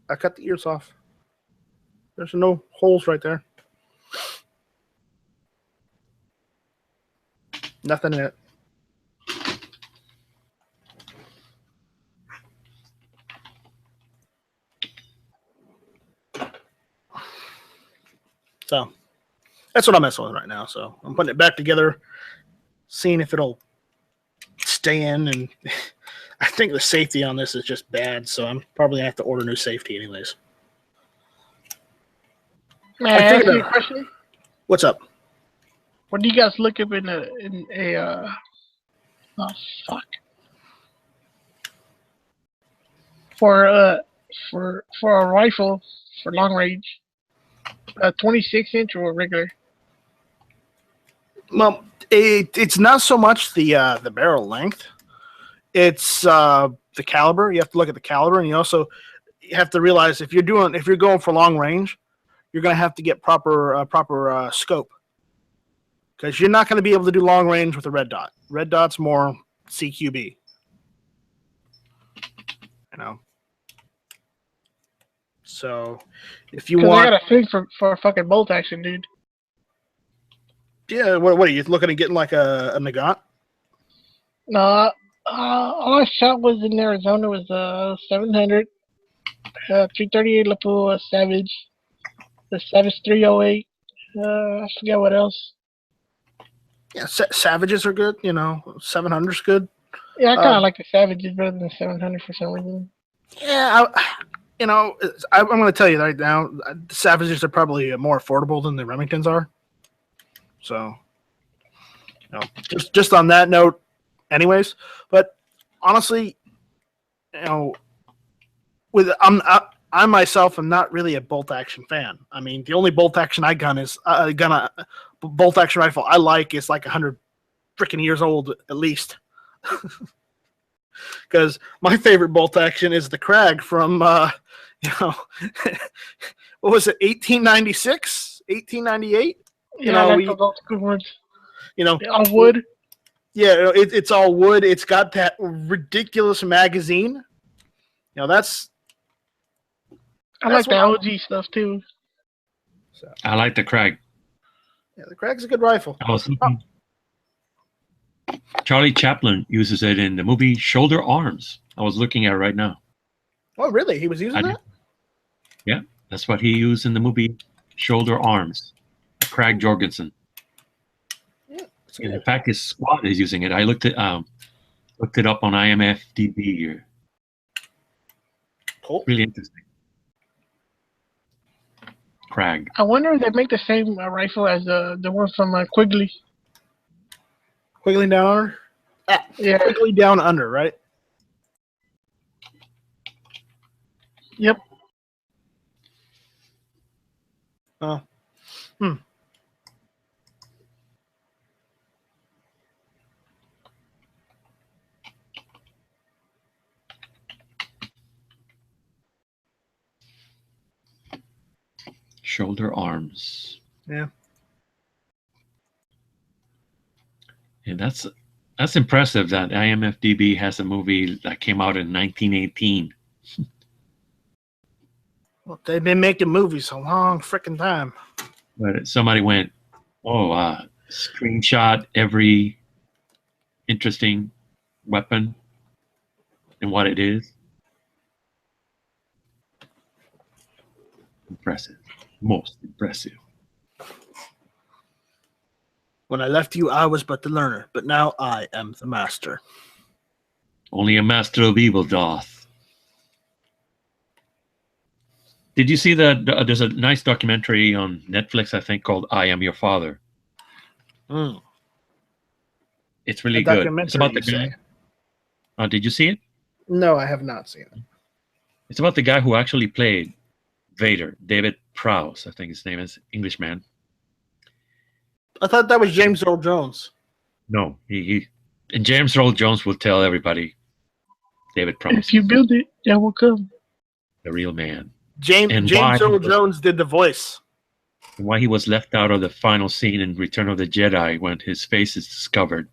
I cut the ears off. There's no holes right there. Nothing in it. So that's what I'm messing with right now. So I'm putting it back together, seeing if it'll stay in. And I think the safety on this is just bad. So I'm probably gonna have to order new safety anyways. May I ask you a question? What's up? What do you guys look up in a oh fuck. For a rifle for long range, 26-inch or regular? Well, it's not so much the barrel length. It's the caliber. You have to look at the caliber, and you also have to realize if you're going for long range, you're going to have to get proper scope, because you're not going to be able to do long range with a red dot. Red dot's more CQB. You know. So if you Because I want, got a thing for fucking bolt action, dude. yeah, what are you looking at getting like a Nagant? No, all I shot was in Arizona was 700, 338 Lapua, Savage, the Savage 308. I forget what else. Yeah, Savages are good. 700's good. Yeah, I kind of Um, like the Savages better than the 700 for some reason. Yeah, I'm going to tell you right now, the Savages are probably more affordable than the Remingtons are. So, just on that note, anyways. But honestly, I myself am not really a bolt action fan. I mean, the only bolt action bolt action rifle I like is like 100 freaking years old at least. Because my favorite bolt action is the Krag from, what was it, 1896, 1898? Yeah, I like those old school ones. All wood. Yeah, it's all wood. It's got that ridiculous magazine. That's. I like the OG stuff too. So, I like the Krag. yeah, the Krag's a good rifle. I was thinking, Charlie Chaplin uses it in the movie Shoulder Arms. I was looking at it right now. Oh, really? He was using that? Yeah, that's what he used in the movie Shoulder Arms. Krag Jorgensen. Yeah, And in fact, his squad is using it. I looked it up on IMFDB here. Cool. Really interesting. Krag. I wonder if they make the same rifle as the one from Quigley. Quigley down under? Yeah. Quigley down under, right? Yep. Oh. Shoulder Arms. Yeah. And that's impressive that IMFDB has a movie that came out in 1918. Well, they've been making movies a long freaking time. But somebody went, screenshot every interesting weapon and what it is. Impressive. Most impressive. When I left you, I was but the learner, but now I am the master. Only a master of evil doth. Did you see that? There's a nice documentary on Netflix, I think, called "I Am Your Father." It's really good. It's about the guy. Did you see it? No, I have not seen it. It's about the guy who actually played Vader, David Prowse, I think his name is, Englishman. I thought that was James Earl Jones. No, he and James Earl Jones will tell everybody David Prowse, If you build it, that will come. the real man. James Earl Jones did the voice. And why he was left out of the final scene in Return of the Jedi when his face is discovered.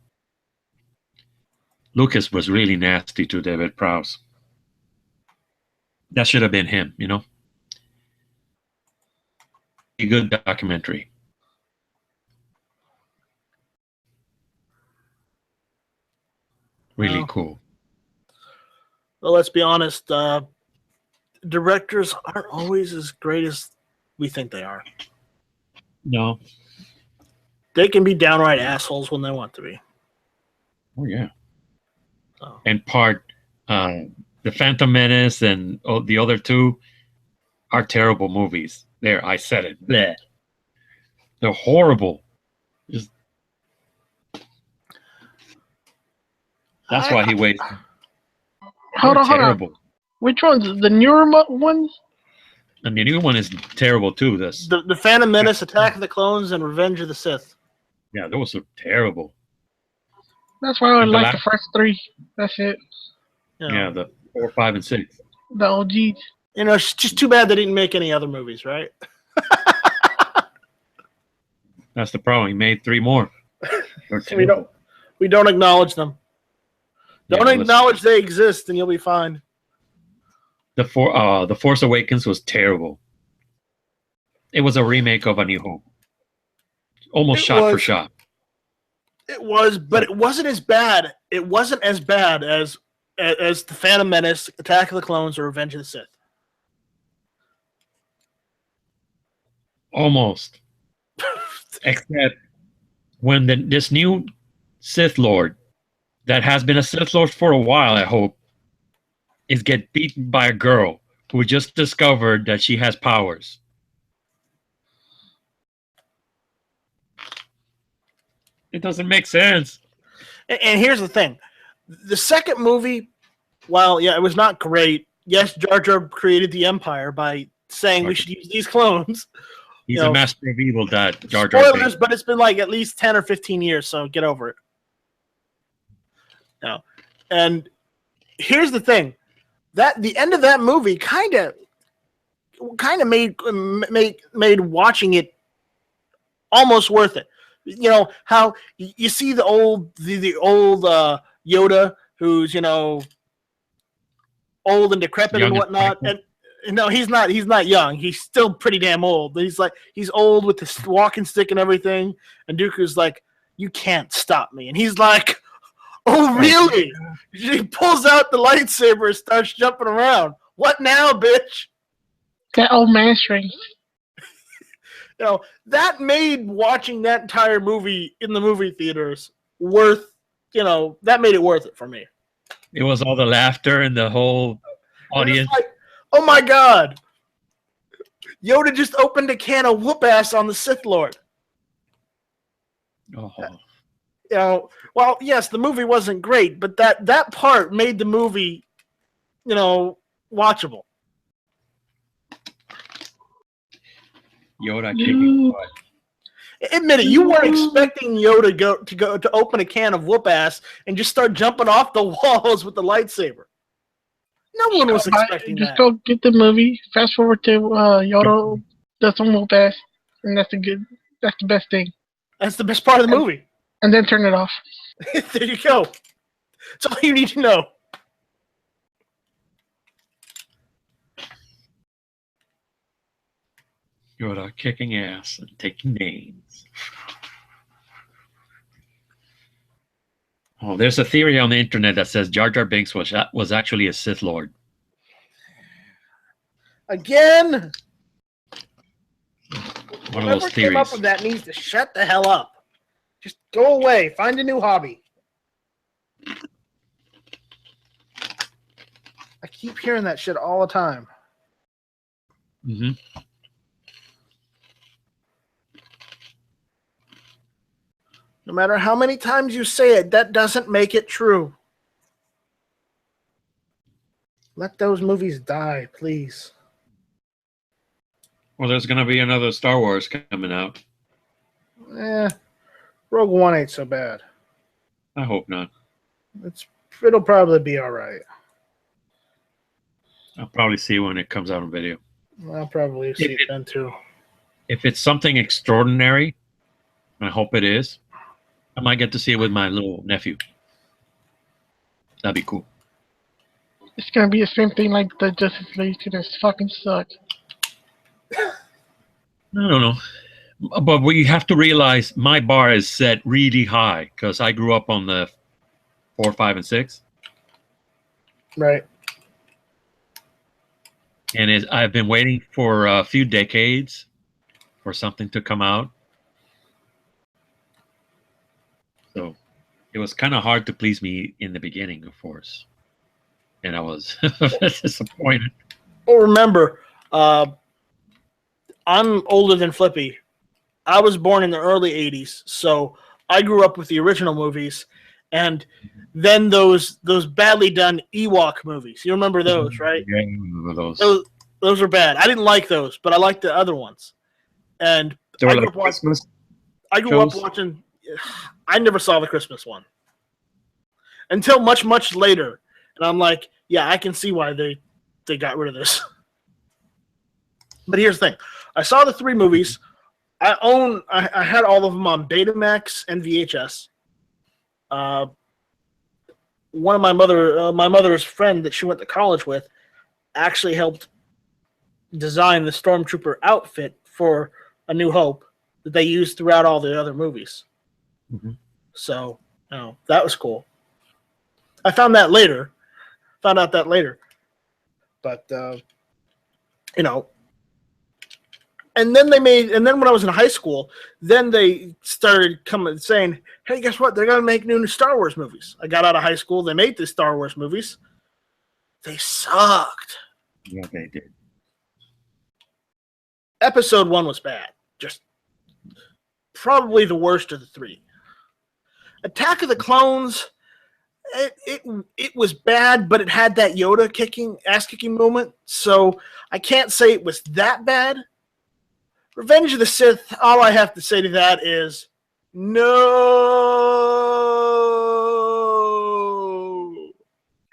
Lucas was really nasty to David Prowse. That should have been him, A good documentary. Really cool. Well, let's be honest. Directors aren't always as great as we think they are. No. They can be downright assholes when they want to be. Oh, yeah. Oh. And The Phantom Menace and the other two are terrible movies. There, I said it. Bleh. They're horrible. That's why he wasted. Hold on. Which ones? The newer ones? And the new one is terrible too. The Phantom Menace, Attack of the Clones, and Revenge of the Sith. Yeah, those are terrible. That's why I like the first three. That's it. Yeah, the 4, 5, and 6. The OGs. It's just too bad they didn't make any other movies, right? That's the problem. He made 3 more. We don't acknowledge them. Don't acknowledge they exist, and you'll be fine. The Force Awakens was terrible. It was a remake of A New Hope, almost It shot for was. shot. It was, but it wasn't as bad. It wasn't as bad as the Phantom Menace, Attack of the Clones, or Revenge of the Sith. Almost, except when this new Sith Lord, that has been a Sith Lord for a while, I hope, is get beaten by a girl who just discovered that she has powers. It doesn't make sense. And here's the thing: the second movie, while it was not great. Yes, Jar Jar created the Empire by saying we should use these clones. He's a master of evil, that Jar Jar. Spoilers, but it's been like at least 10 or 15 years, so get over it. No, and here's the thing: that the end of that movie kind of made watching it almost worth it. You know how you see the old Yoda, who's old and decrepit and whatnot, and no, he's not young. He's still pretty damn old. He's old with his walking stick and everything. And Dooku's like, "You can't stop me," and he's like, "Oh really?" He pulls out the lightsaber and starts jumping around. What now, bitch? That old man strength. That made watching that entire movie in the movie theaters worth, that made it worth it for me. It was all the laughter and the whole audience. Like, oh my God. Yoda just opened a can of whoop ass on the Sith Lord. Oh. Well, yes, the movie wasn't great, but that part made the movie, watchable. Yoda kicking butt. Admit it, you weren't expecting Yoda to open a can of whoop ass and just start jumping off the walls with the lightsaber. No one was expecting that. Just go get the movie. Fast forward to Yoda does some whoop ass, and that's the best thing. That's the best part of the movie. And then turn it off. There you go. That's all you need to know. Yoda kicking ass and taking names. Oh, there's a theory on the internet that says Jar Jar Binks was actually a Sith Lord. Again? One of Whoever those came up theories. with that needs to shut the hell up. Just go away. Find a new hobby. I keep hearing that shit all the time. Mm-hmm. No matter how many times you say it, that doesn't make it true. Let those movies die, please. Well, there's going to be another Star Wars coming out. Rogue One ain't so bad. I hope not. It'll probably be all right. I'll probably see when it comes out on video. I'll probably see it then too. If it's something extraordinary, I hope it is, I might get to see it with my little nephew. That'd be cool. It's gonna be the same thing like the Justice League. It's gonna fucking suck. I don't know. But we have to realize my bar is set really high because I grew up on the 4, 5, and 6. Right. And I've been waiting for a few decades for something to come out. So it was kind of hard to please me in the beginning, of course. And I was disappointed. Well, remember, I'm older than Flippy. I was born in the early 80s, so I grew up with the original movies. And then those badly done Ewok movies. You remember those, right? Yeah, I remember those. Those were bad. I didn't like those, but I liked the other ones. And They were I grew like up watching- Christmas. I grew up shows? watching. I never saw the Christmas one until much, much later, and I'm like, yeah, I can see why they got rid of this. But here's the thing: I saw the 3 movies. I had all of them on Betamax and VHS. One of my mother's friend that she went to college with actually helped design the Stormtrooper outfit for A New Hope that they used throughout all the other movies. Mhm. So, that was cool. I found out that later. But, and then when I was in high school, then they started saying, hey, guess what? They're going to make new Star Wars movies. I got out of high school. They made the Star Wars movies. They sucked. Yeah, they did. Episode 1 was bad. Just probably the worst of the 3. Attack of the Clones, it was bad, but it had that Yoda ass-kicking moment, so I can't say it was that bad. Revenge of the Sith, all I have to say to that is no.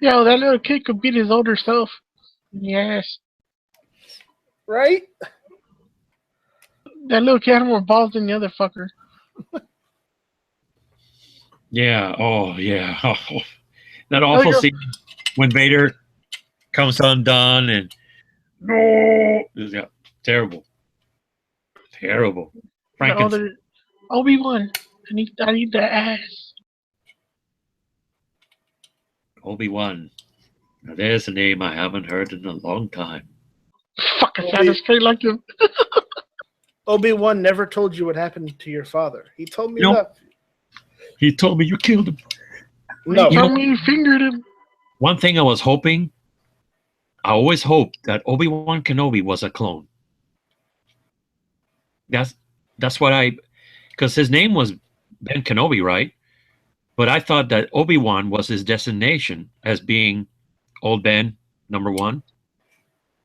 Yo, that little kid could beat his older self. Yes. Right? That little kid had more balls than the other fucker. Yeah. Oh, yeah. Oh, that awful scene when Vader comes undone and no, yeah, terrible. Frankenstein. Obi-Wan, I need that ass. Obi-Wan. Now there's a name I haven't heard in a long time. Fucking sounded straight like him. Obi-Wan never told you what happened to your father. He told me that. He told me you killed him. No. He told me you fingered him. One thing I always hoped that Obi-Wan Kenobi was a clone. That's what because his name was Ben Kenobi, right? But I thought that Obi-Wan was his designation as being Old Ben, number 1.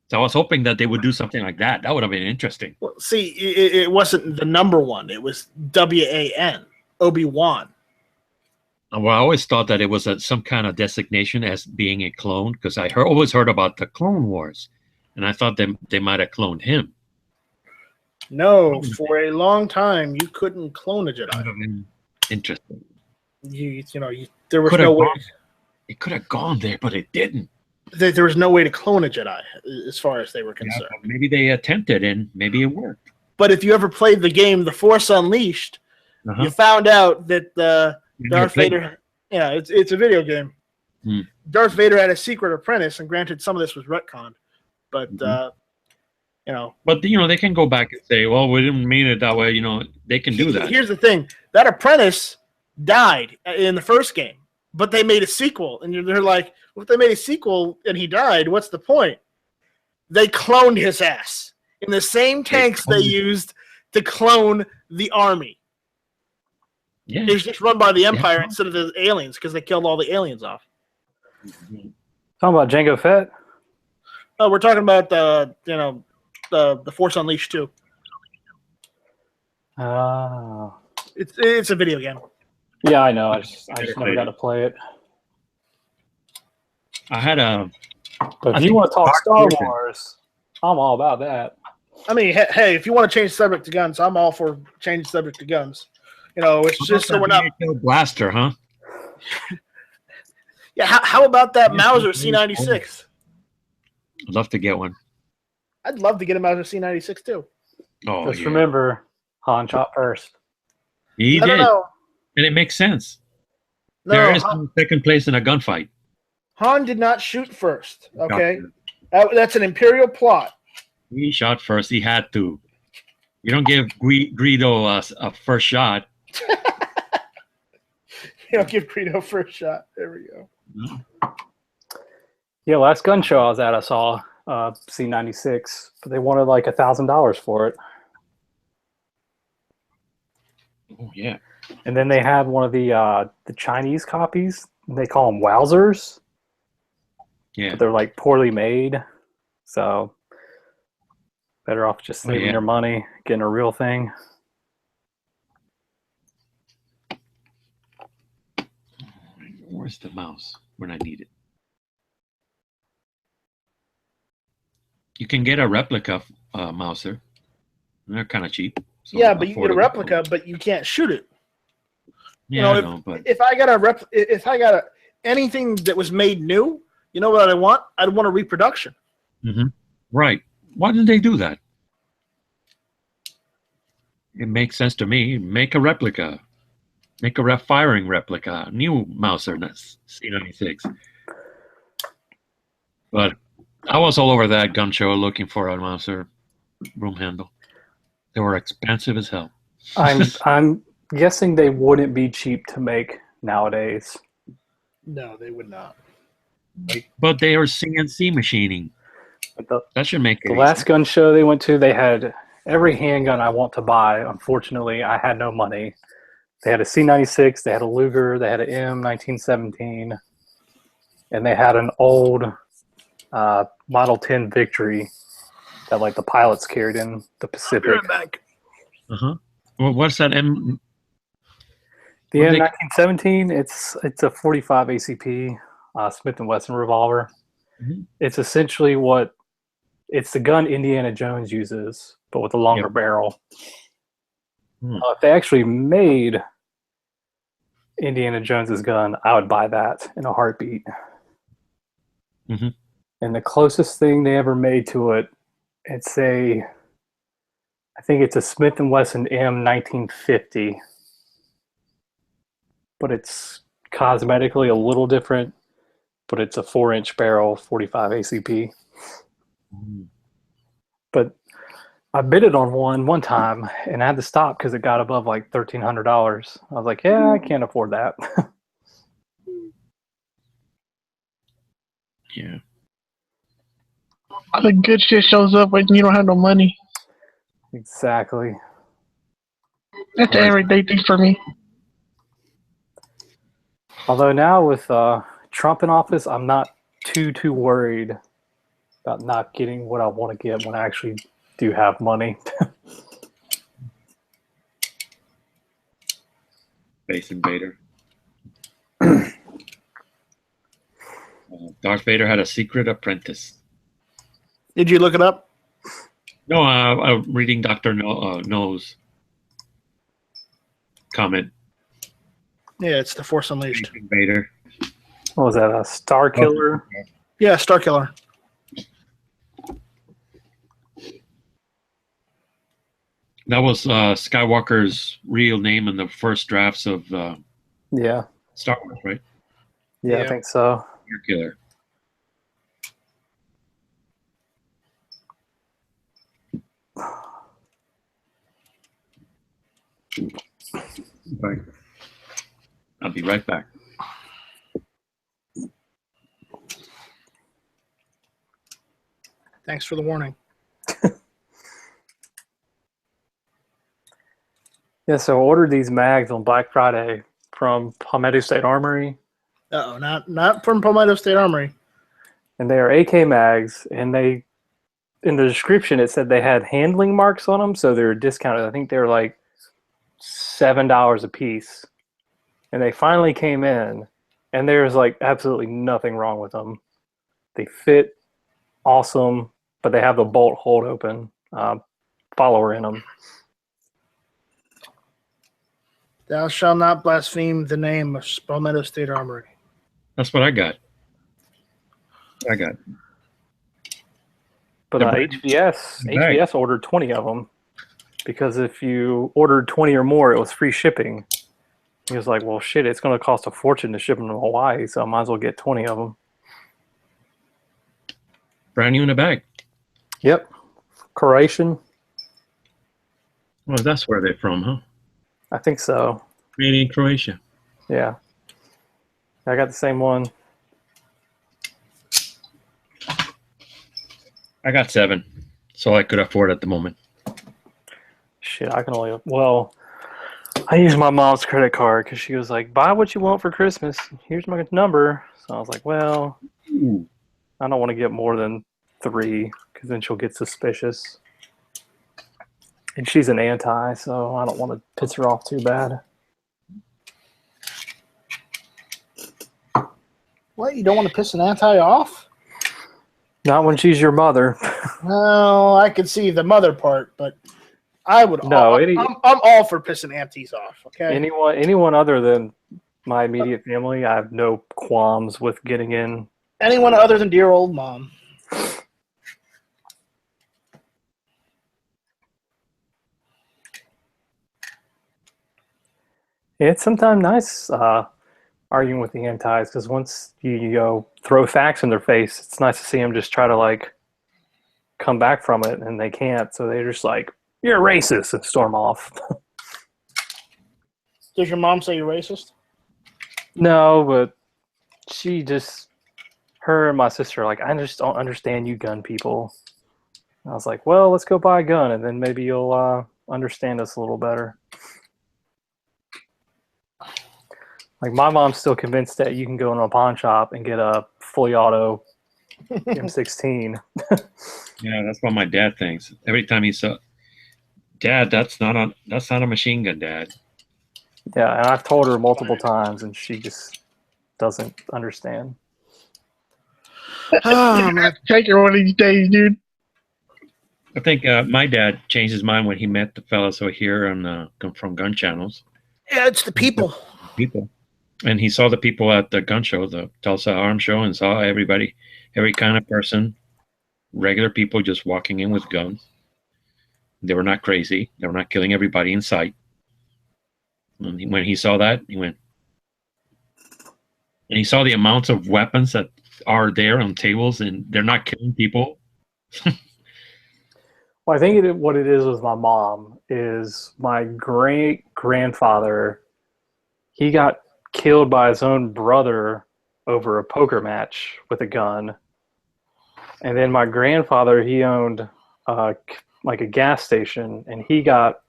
So I was hoping that they would do something like that. That would have been interesting. Well, see, it wasn't the number 1. It was WAN, Obi-Wan. Well, I always thought that it was some kind of designation as being a clone because I always heard about the Clone Wars, and I thought they might have cloned him. No, for a long time you couldn't clone a Jedi. Interesting. There was no way. It could have gone there, but it didn't. There was no way to clone a Jedi, as far as they were concerned. Yeah, maybe they attempted, and maybe it worked. But if you ever played the game The Force Unleashed, you found out that Darth Vader. Yeah, it's a video game. Darth Vader had a secret apprentice, and granted, some of this was retconned, but But they can go back and say, "Well, we didn't mean it that way." They can do that. Here's the thing: that apprentice died in the first game, but they made a sequel, and they're like, well, if they made a sequel and he died, what's the point? They cloned his ass in the same tanks they used to clone the army. Yeah. It's just run by the Empire instead of the aliens because they killed all the aliens off. Talking about Jango Fett? Oh, we're talking about the Force Unleashed 2. Oh. It's a video game. Yeah, I know. I just never got to play it. I had a. But if you want to talk Star Wars, I'm all about that. I mean, hey, if you want to change the subject to guns, I'm all for changing the subject to guns. It's just so we're not blaster, huh? Yeah. How about that Mauser C96? I'd love to get one. I'd love to get a Mauser C96 too. Oh, just remember, Han shot first. He did, and it makes sense. No, there is no second place in a gunfight. Han did not shoot first. Okay, that's an Imperial plot. He shot first. He had to. You don't give Greedo a first shot. You don't give Greedo first shot. There we go. Yeah, last gun show I was at, I saw C96, but they wanted like $1,000 for it. Oh yeah. And then they had one of the Chinese copies. They call them Wowzers. Yeah. But they're like poorly made, so better off just saving your money, getting a real thing. Where's the mouse when I need it? You can get a replica Mauser. They're kind of cheap. So yeah, but you get a replica, but you can't shoot it. Yeah, if I got anything that was made new, you know what I want? I'd want a reproduction. Right. Why did they do that? It makes sense to me. Make a replica. Make a firing replica. New Mauser C96. But I was all over that gun show looking for a Mauser broom handle. They were expensive as hell. I'm guessing they wouldn't be cheap to make nowadays. No, they would not. But they are CNC machining. That should make the last gun show they went to, they had every handgun I want to buy. Unfortunately, I had no money. They had a C96, they had a Luger, they had an M1917, and they had an old Model 10 Victory that like the pilots carried in the Pacific. Uh-huh. Well, what's that M? The M1917, it's a 45 ACP Smith & Wesson revolver. Mhm. It's essentially it's the gun Indiana Jones uses, but with a longer barrel. If they actually made Indiana Jones's gun, I would buy that in a heartbeat. Mhm. And the closest thing they ever made to it, I think it's a Smith & Wesson M1950, but it's cosmetically a little different, but it's a 4-inch barrel, 45 ACP. But I bid it on one time, and I had to stop because it got above like $1,300. I was like, yeah, I can't afford that. Yeah. The good shit shows up when you don't have no money. Exactly. That's an everyday thing for me. Although now with Trump in office, I'm not too worried about not getting what I want to get when I actually do have money. Space Invader. Darth Vader had a secret apprentice. Did you look it up? No, I'm reading Dr. No's comment. Yeah, it's the Force Unleashed. Space Invader. What was that, a Star Killer? Yeah, Star Killer. That was Skywalker's real name in the first drafts of Yeah. Star Wars, right? Yeah, Yeah. I think so. Star Killer. Okay. I'll be right back. Thanks for the warning. Yeah, so I ordered these mags on Black Friday from Palmetto State Armory, Uh-oh, not from Palmetto State Armory. and they are AK mags, and they, in the description, it said they had handling marks on them, so they're discounted. I think they were like $7 a piece. And they finally came in, and there's like absolutely nothing wrong with them. They fit awesome, but they have the bolt hold open follower in them. Thou shalt not blaspheme the name of Palmetto State Armory. That's what I got. But HVS ordered 20 of them, because if you ordered 20 or more, it was free shipping. He was like, well, shit, it's going to cost a fortune to ship them to Hawaii, so I might as well get 20 of them. Brand new in a bag. Yep. Croatian. Well, that's where they're from, huh? I think so. Made in Croatia. Yeah. I got the same one. I got 7, so I could afford at the moment. Shit, I can only, well, I used my mom's credit card because she was like, buy what you want for Christmas. Here's my number. So I was like, well, I don't want to get more than 3 because then she'll get suspicious. And she's an anti, so I don't want to piss her off too bad. What? You don't want to piss an anti off? Not when she's your mother. Well, I could see the mother part, but I would. No, I'm all for pissing aunties off. Okay. Anyone other than my immediate family, I have no qualms with getting in. Anyone other than dear old mom. It's sometimes nice arguing with the antis because once you go throw facts in their face, it's nice to see them just try to like come back from it, and they can't. So they're just like, "You're racist," and storm off. Does your mom say you're racist? No, but she just, her and my sister are like, I just don't understand you gun people. I was like, well, let's go buy a gun, and then maybe you'll understand us a little better. Like, my mom's still convinced that you can go in a pawn shop and get a fully auto M16. Yeah, that's what my dad thinks. Every time he saw, Dad, that's not a machine gun, Dad. Yeah, and I've told her multiple times, and she just doesn't understand. Oh, I'm gonna have to take her one of these days, dude. I think my dad changed his mind when he met the fellas over here on from gun channels. Yeah, it's the people. People. And he saw the people at the gun show, the Tulsa Arms Show, and saw everybody, every kind of person, regular people just walking in with guns. They were not crazy. They were not killing everybody in sight. And when he saw that, he went. And he saw the amounts of weapons that are there on tables, and they're not killing people. Well, I think what it is with my mom is my great-grandfather, he got killed by his own brother over a poker match with a gun. And then my grandfather, he owned like a gas station, and he got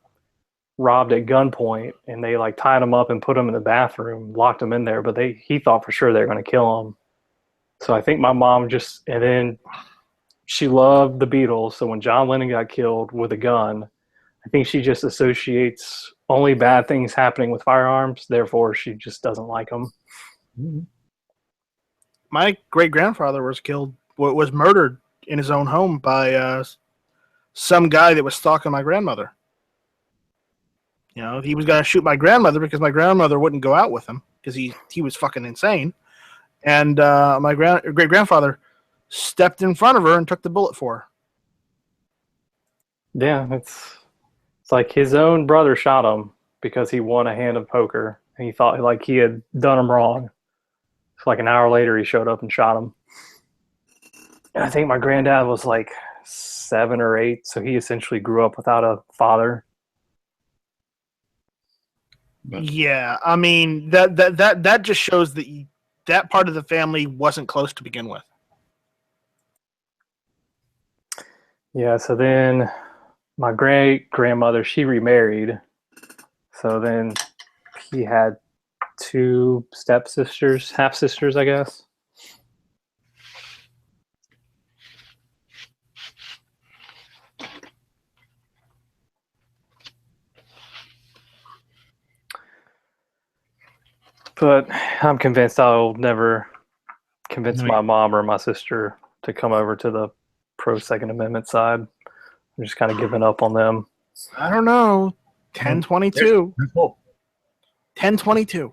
robbed at gunpoint, and they like tied him up and put him in the bathroom, locked him in there, but he thought for sure they were going to kill him. So I think my mom just, and then she loved the Beatles, so when John Lennon got killed with a gun, I think she just associates only bad things happening with firearms, therefore she just doesn't like them. My great-grandfather was murdered in his own home by some guy that was stalking my grandmother. You know, he was going to shoot my grandmother because my grandmother wouldn't go out with him because he was fucking insane. And my great-grandfather stepped in front of her and took the bullet for her. Yeah, it's like his own brother shot him because he won a hand of poker, and he thought like he had done him wrong. So like an hour later, he showed up and shot him. And I think my granddad was like 7 or 8, so he essentially grew up without a father. But Yeah, I mean that just shows that that part of the family wasn't close to begin with. Yeah, so then my great-grandmother, she remarried. So then he had 2 stepsisters, half-sisters, I guess. But I'm convinced I'll never convince my mom or my sister to come over to the pro-Second Amendment side. I'm just kind of giving up on them. I don't know. 1022. 1022.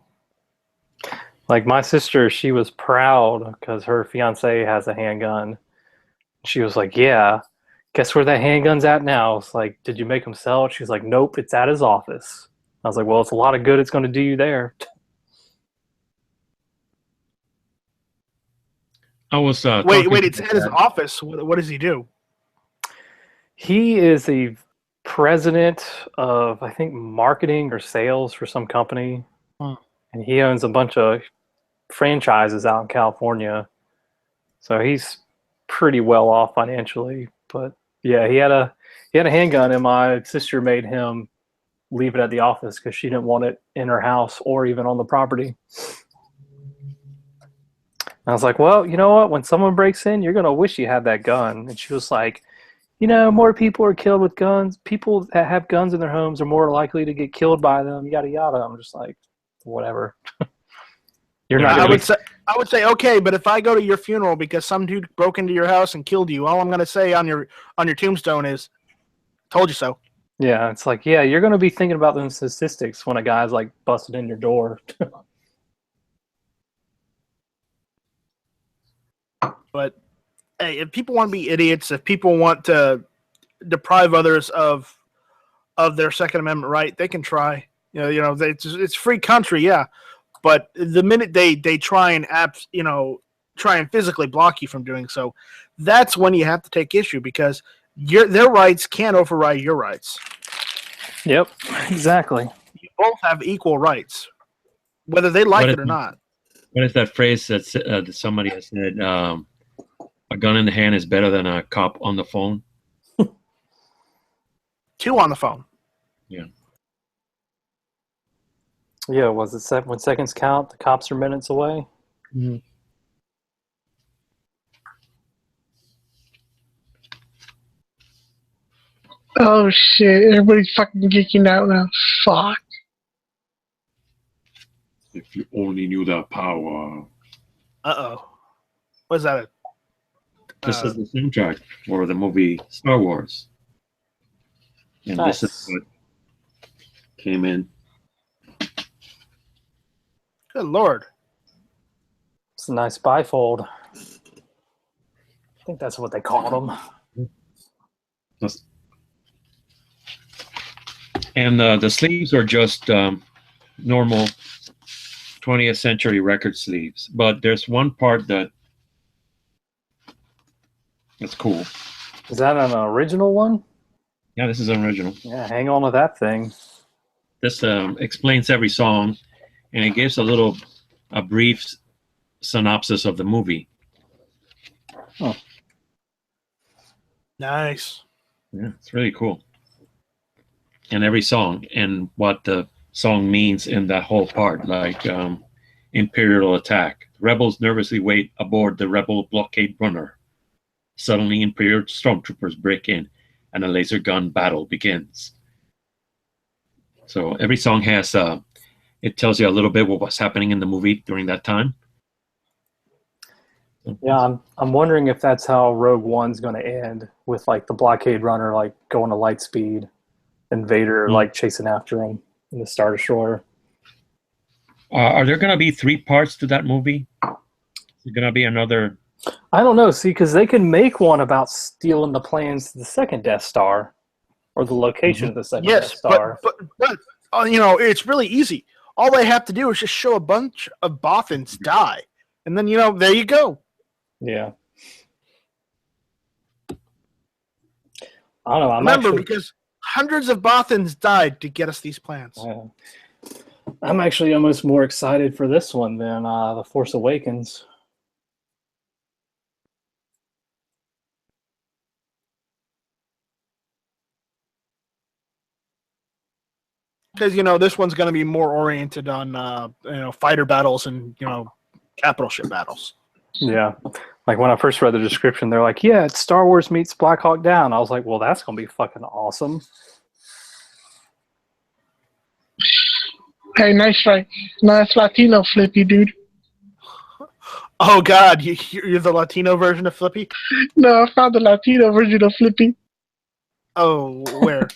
Like my sister, she was proud because her fiance has a handgun. She was like, yeah, guess where that handgun's at now? It's like, did you make him sell it? She's like, nope, it's at his office. I was like, well, it's a lot of good it's going to do you there. I was Wait, it's at his office. What does he do? He is the president of, I think, marketing or sales for some company. Hmm. And he owns a bunch of franchises out in California. So he's pretty well off financially. But yeah, he had a handgun, and my sister made him leave it at the office because she didn't want it in her house or even on the property. I was like, well, you know what? When someone breaks in, you're going to wish you had that gun. And she was like, you know, more people are killed with guns. People that have guns in their homes are more likely to get killed by them, yada, yada. I'm just like, whatever. You're not going to I would say, okay, but if I go to your funeral because some dude broke into your house and killed you, all I'm going to say on your tombstone is, told you so. Yeah, it's like, yeah, you're going to be thinking about those statistics when a guy's like busted in your door. But hey, if people want to be idiots, if people want to deprive others of their Second Amendment right, they can try. It's free country, yeah. But the minute they try and try and physically block you from doing so, that's when you have to take issue because their rights can't override your rights. Yep, exactly. You both have equal rights, whether they like it or not. What is that phrase that somebody has said? A gun in the hand is better than a cop on the phone. 2 on the phone. Yeah. Yeah, was it when seconds count, the cops are minutes away? Mm-hmm. Oh shit! Everybody's fucking geeking out now. Fuck. If you only knew that power. Uh-oh. What is that? This is the soundtrack for the movie Star Wars. And Nice. This is what came in. Good Lord. It's a nice bifold. I think that's what they called them. And the sleeves are just normal 20th century record sleeves. But there's one part that's cool. Is that an original one? Yeah, this is an original. Yeah, hang on to that thing. This explains every song, and it gives a brief synopsis of the movie. Oh. Nice. Yeah, it's really cool. And every song and what the song means in that whole part, like Imperial attack. Rebels nervously wait aboard the Rebel blockade runner. Suddenly, Imperial stormtroopers break in, and a laser gun battle begins. So every song has it tells you a little bit what was happening in the movie during that time. Yeah, I'm wondering if that's how Rogue One's going to end, with like the blockade runner like going to light speed, and Vader like chasing after him in the Star Destroyer. Are there going to be 3 parts to that movie? Is there going to be another? I don't know. See, because they can make one about stealing the plans to the second Death Star, or the location of the second Death Star. but it's really easy. All they have to do is just show a bunch of Bothans die, and then there you go. Yeah. I don't know. Remember, because hundreds of Bothans died to get us these plans. I'm actually almost more excited for this one than The Force Awakens. Because this one's going to be more oriented on fighter battles and capital ship battles. Yeah, like when I first read the description, they're like, "Yeah, it's Star Wars meets Black Hawk Down." I was like, "Well, that's gonna be fucking awesome." Hey, nice Latino Flippy, dude. Oh God, you're the Latino version of Flippy? No, I found the Latino version of Flippy. Oh, where?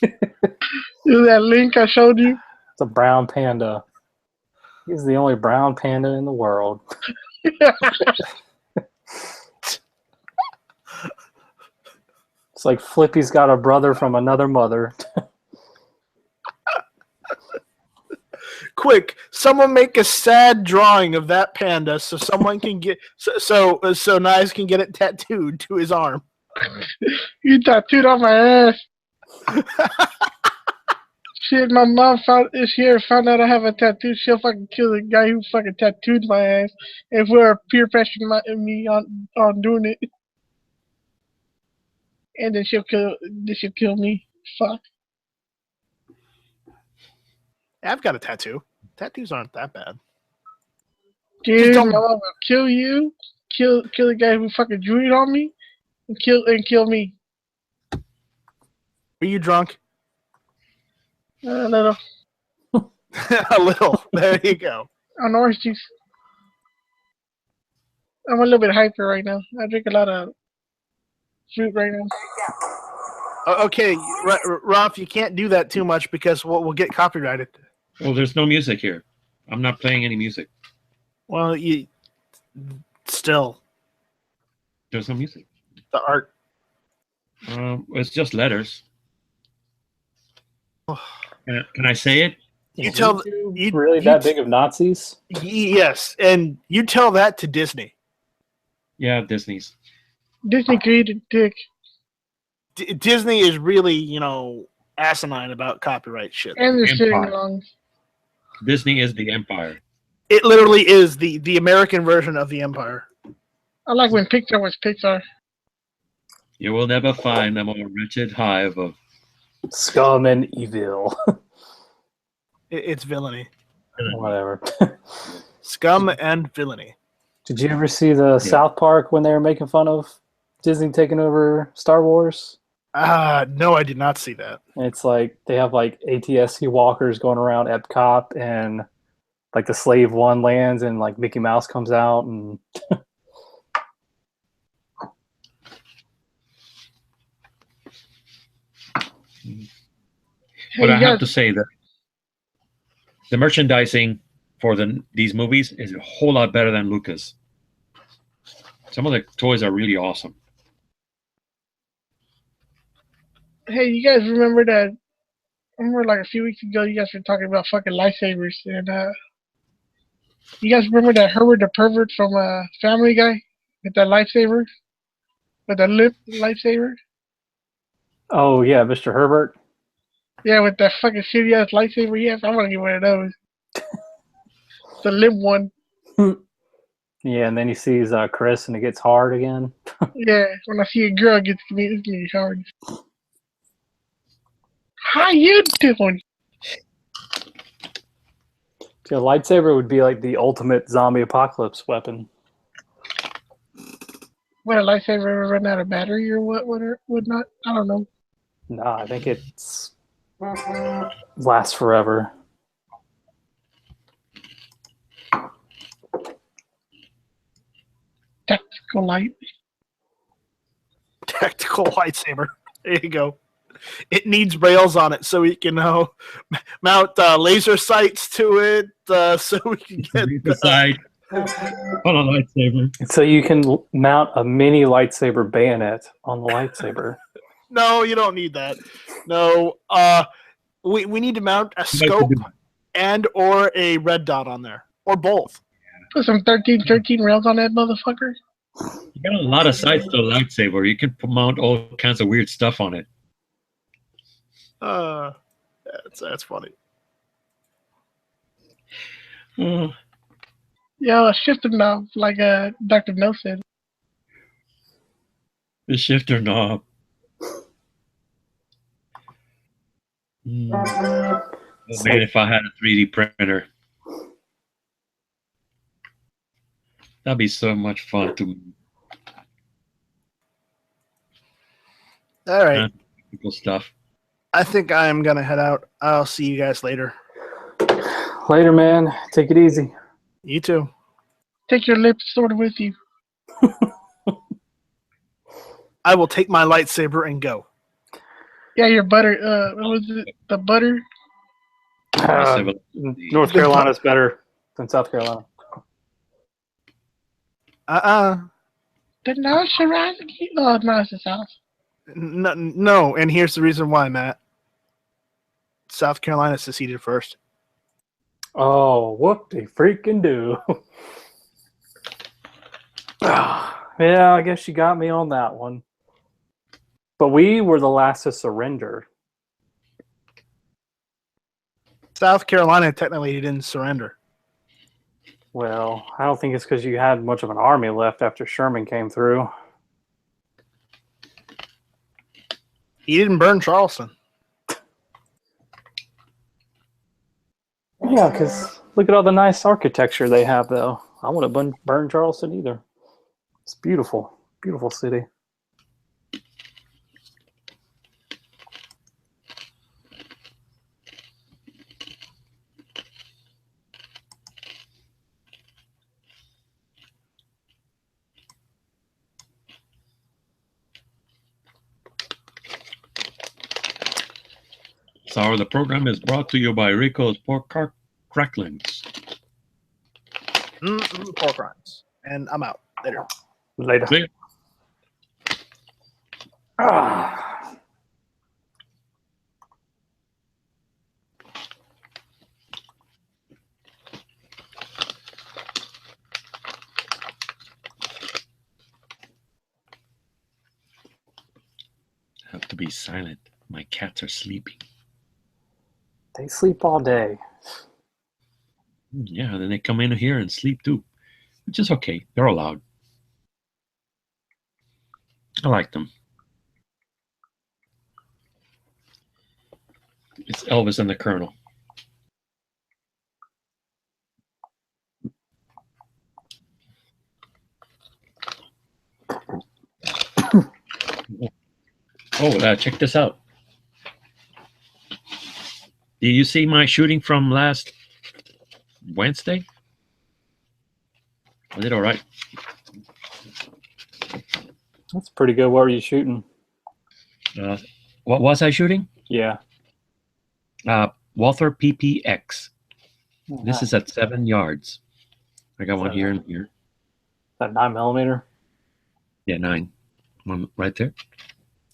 That link I showed you? It's a brown panda. He's the only brown panda in the world. It's like Flippy's got a brother from another mother. Quick, someone make a sad drawing of that panda so someone can get so Nice can get it tattooed to his arm. You tattooed on my ass. Shit, my mom found out I have a tattoo. She'll fucking kill the guy who fucking tattooed my ass if we're peer pressuring me on doing it. And then she'll kill me. Fuck. I've got a tattoo. Tattoos aren't that bad. Dude, my mom will kill you, kill the guy who fucking drew it on me, and kill me. Are you drunk? A little. A little. There you go. On orange juice. I'm a little bit hyper right now. I drink a lot of fruit right now. Okay, Ralph, you can't do that too much because we'll get copyrighted. Well, there's no music here. I'm not playing any music. Well, you still. There's no music. The art. It's just letters. Can I say it? You Is tell YouTube you- really you that t- big of Nazis? Yes, and you tell that to Disney. Yeah, Disney's. Disney created Dick. Disney is really, asinine about copyright shit. And they're sitting Empire. along. Disney is the empire. It literally is the American version of the Empire. I like when Pixar was Pixar. You will never find a more wretched hive of. Scum and evil. It's villainy. Whatever. Scum and villainy. Did you ever see the South Park when they were making fun of Disney taking over Star Wars? No, I did not see that. It's like they have like ATSC walkers going around Epcot, and like the Slave One lands, and like Mickey Mouse comes out, and But Hey, I you have to guys, say that the merchandising for these movies is a whole lot better than Lucas. Some of the toys are really awesome. hey, you guys remember that? I remember like a few weeks ago, you guys were talking about fucking lightsabers, and you guys remember that Herbert the pervert from Family Guy with that lightsaber, with the lip lightsaber? oh yeah, Mr. Herbert. Yeah, with that fucking shitty ass lightsaber. Yes, I want to get one of those. The lip one. Yeah, and then he sees Chris, and it gets hard again. Yeah, when I see a girl gets me, it's me hard. How you doing? So a lightsaber would be like the ultimate zombie apocalypse weapon. Would a lightsaber ever run out of battery or would not? I don't know. Nah, I think it's lasts forever. Tactical light. Tactical lightsaber. There you go. It needs rails on it so we can mount laser sights to it, so we can get. The side on a lightsaber. So you can mount a mini lightsaber bayonet on the lightsaber. No, you don't need that. No, we need to mount a scope and or a red dot on there, or both. Put some 13 rails on that motherfucker. You got a lot of sides to a lightsaber. You can mount all kinds of weird stuff on it. That's funny. Oh, Yeah, a shifter knob, like Dr. No said. the shifter knob. Oh, man, if I had a 3D printer, that'd be so much fun to All right. people stuff. I think I am gonna head out. I'll see you guys later. Later, man. Take it easy. You too. Take your lip sword with you. I will take my lightsaber and go. Yeah, your butter. What was it? The butter? North Carolina's better than South Carolina. The North Carolina? No, no, it's the South. No, and here's the reason why, Matt. South Carolina seceded first. Oh, whoop de freaking do. Yeah, I guess you got me on that one. But we were the last to surrender. South Carolina technically didn't surrender. Well, I don't think it's because you had much of an army left after Sherman came through. He didn't burn Charleston. Yeah, because look at all the nice architecture they have, though. I want to burn Charleston either. It's beautiful. Beautiful city. So the program is brought to you by Rico's Pork Cracklings. Pork rinds. And I'm out. Later. Later. See ya. be silent. My cats are sleeping. They sleep all day. Yeah, then they come in here and sleep too, which is okay. They're allowed. I like them. It's Elvis and the Colonel. Oh, check this out. Did you see my shooting from last Wednesday? I did all right. That's pretty good. What were you shooting? What was I shooting? Yeah. Walther PPX. Oh, This nice. is at 7 yards. I got one here and here. That 9mm. Yeah, 9. One right there.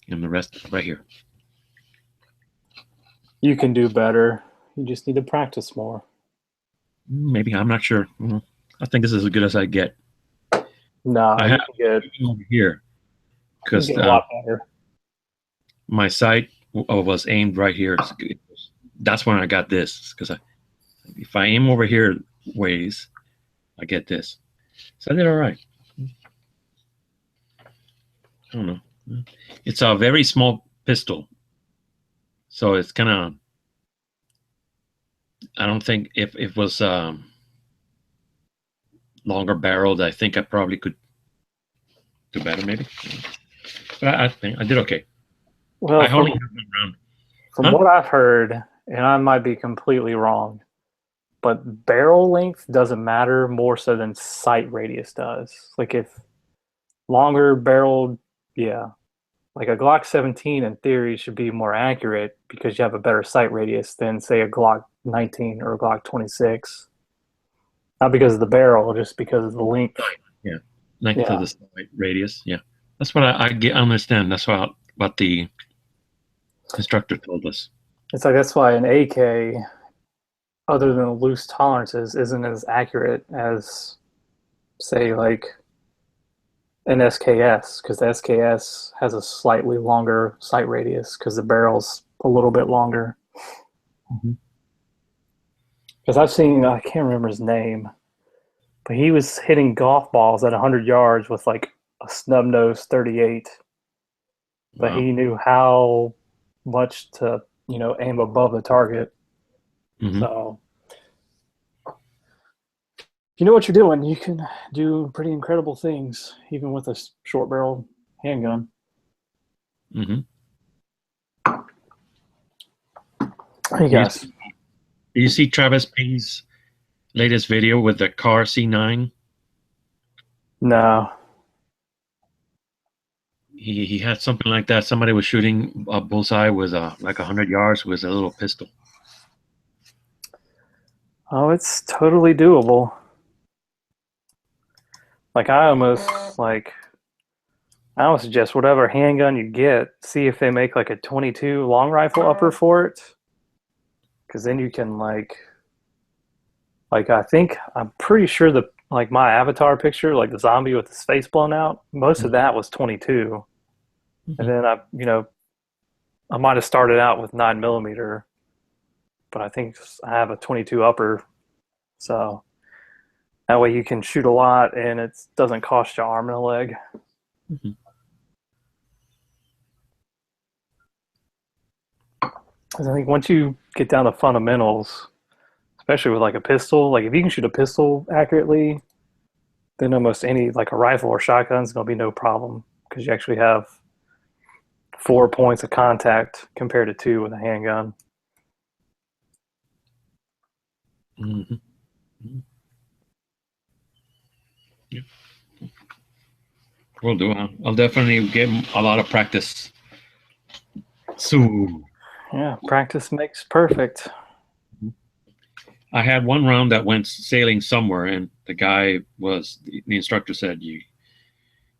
And the rest right here. You can do better. You just need to practice more. Maybe, I'm not sure. I think this is as good as I get. No, I you have can get, over here because you can get a lot better. my sight was aimed right here. That's when I got this, because if I aim over here ways, I get this. So I did all right. I don't know. It's a very small pistol, so it's kind of. I don't think if it was longer barreled, I think I probably could do better, maybe. But I think I did okay. Well, I only have one round. from what I've heard, and I might be completely wrong, but barrel length doesn't matter more so than sight radius does. Like if longer barreled, yeah. Like a Glock 17 in theory should be more accurate because you have a better sight radius than say a Glock 19 or a Glock 26. Not because of the barrel, just because of the length. Yeah, length of the sight radius. Yeah, that's what I understand. That's what the instructor told us. It's like that's why an AK, other than loose tolerances, isn't as accurate as, say, like an SKS, because the SKS has a slightly longer sight radius because the barrel's a little bit longer. Because I've seen, I can't remember his name, but he was hitting golf balls at 100 yards with like a snub nose 38. But he knew how much to, aim above the target. So you know what you're doing, you can do pretty incredible things, even with a short barrel handgun. Hey guys. Did you see Travis Payne's latest video with the Car C9? No. He had something like that. Somebody was shooting a bullseye with like 100 yards with a little pistol. Oh, it's totally doable. Like I almost suggest whatever handgun you get, see if they make like a 22 long rifle upper for it. Because then you can I'm pretty sure my avatar picture, like the zombie with his face blown out, most of that was 22. And then I might have started out with 9mm, but I think I have a 22 upper. So that way you can shoot a lot and it doesn't cost you an arm and a leg. I think once you get down to fundamentals, especially with like a pistol, like if you can shoot a pistol accurately, then almost any, like a rifle or shotgun is going to be no problem because you actually have 4 points of contact compared to 2 with a handgun. Yeah. Will do. I'll definitely get a lot of practice soon. Yeah, practice makes perfect. I had one round that went sailing somewhere, and the instructor said, you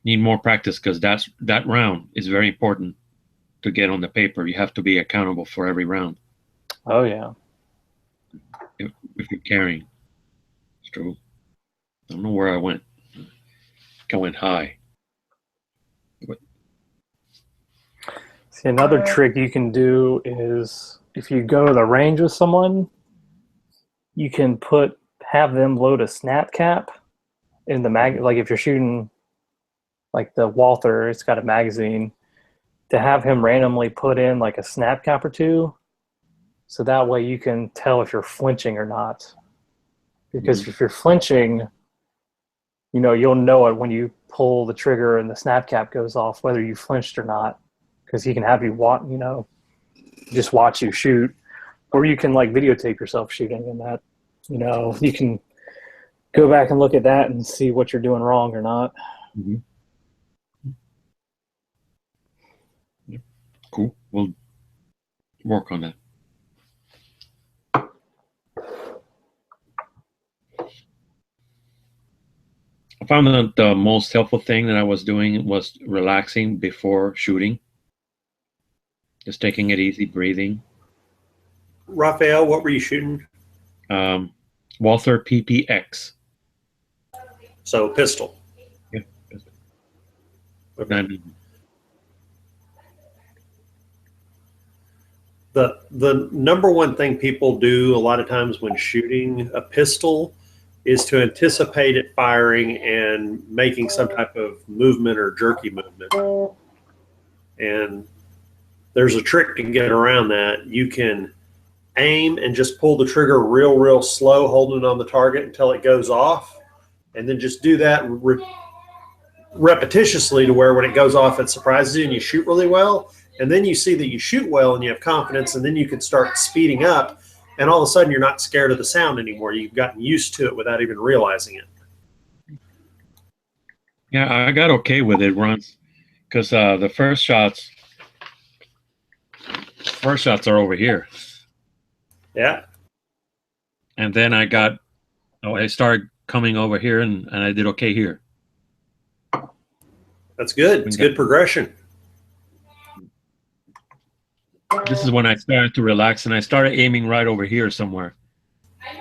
need more practice because that round is very important to get on the paper. You have to be accountable for every round. Oh, yeah. If you're carrying. It's true. I don't know where I went. I went high. See, another trick you can do is if you go to the range with someone, you can have them load a snap cap in the mag. Like if you're shooting like the Walther, it's got a magazine. To have him randomly put in like a snap cap or two, so that way you can tell if you're flinching or not. Because if you're flinching, you'll know it when you pull the trigger and the snap cap goes off, whether you flinched or not. Because he can have you just watch you shoot, or you can like videotape yourself shooting, and that, you can go back and look at that and see what you're doing wrong or not. Mm-hmm. Cool. We'll work on that. I found that the most helpful thing that I was doing was relaxing before shooting. Just taking it easy, breathing. Raphael, what were you shooting? Walther PPX. So pistol. Yeah, pistol. Okay. The number one thing people do a lot of times when shooting a pistol is to anticipate it firing and making some type of movement or jerky movement. And there's a trick to get around that. You can aim and just pull the trigger real, real slow, holding it on the target until it goes off. And then just do that repetitiously to where when it goes off, it surprises you and you shoot really well. And then you see that you shoot well and you have confidence, and then you can start speeding up, and all of a sudden you're not scared of the sound anymore. You've gotten used to it without even realizing it. Yeah, I got okay with it once, because the first shots are over here. Yeah. And then I started coming over here, and I did okay here. That's good. It's good progression. This is when I started to relax, and I started aiming right over here somewhere.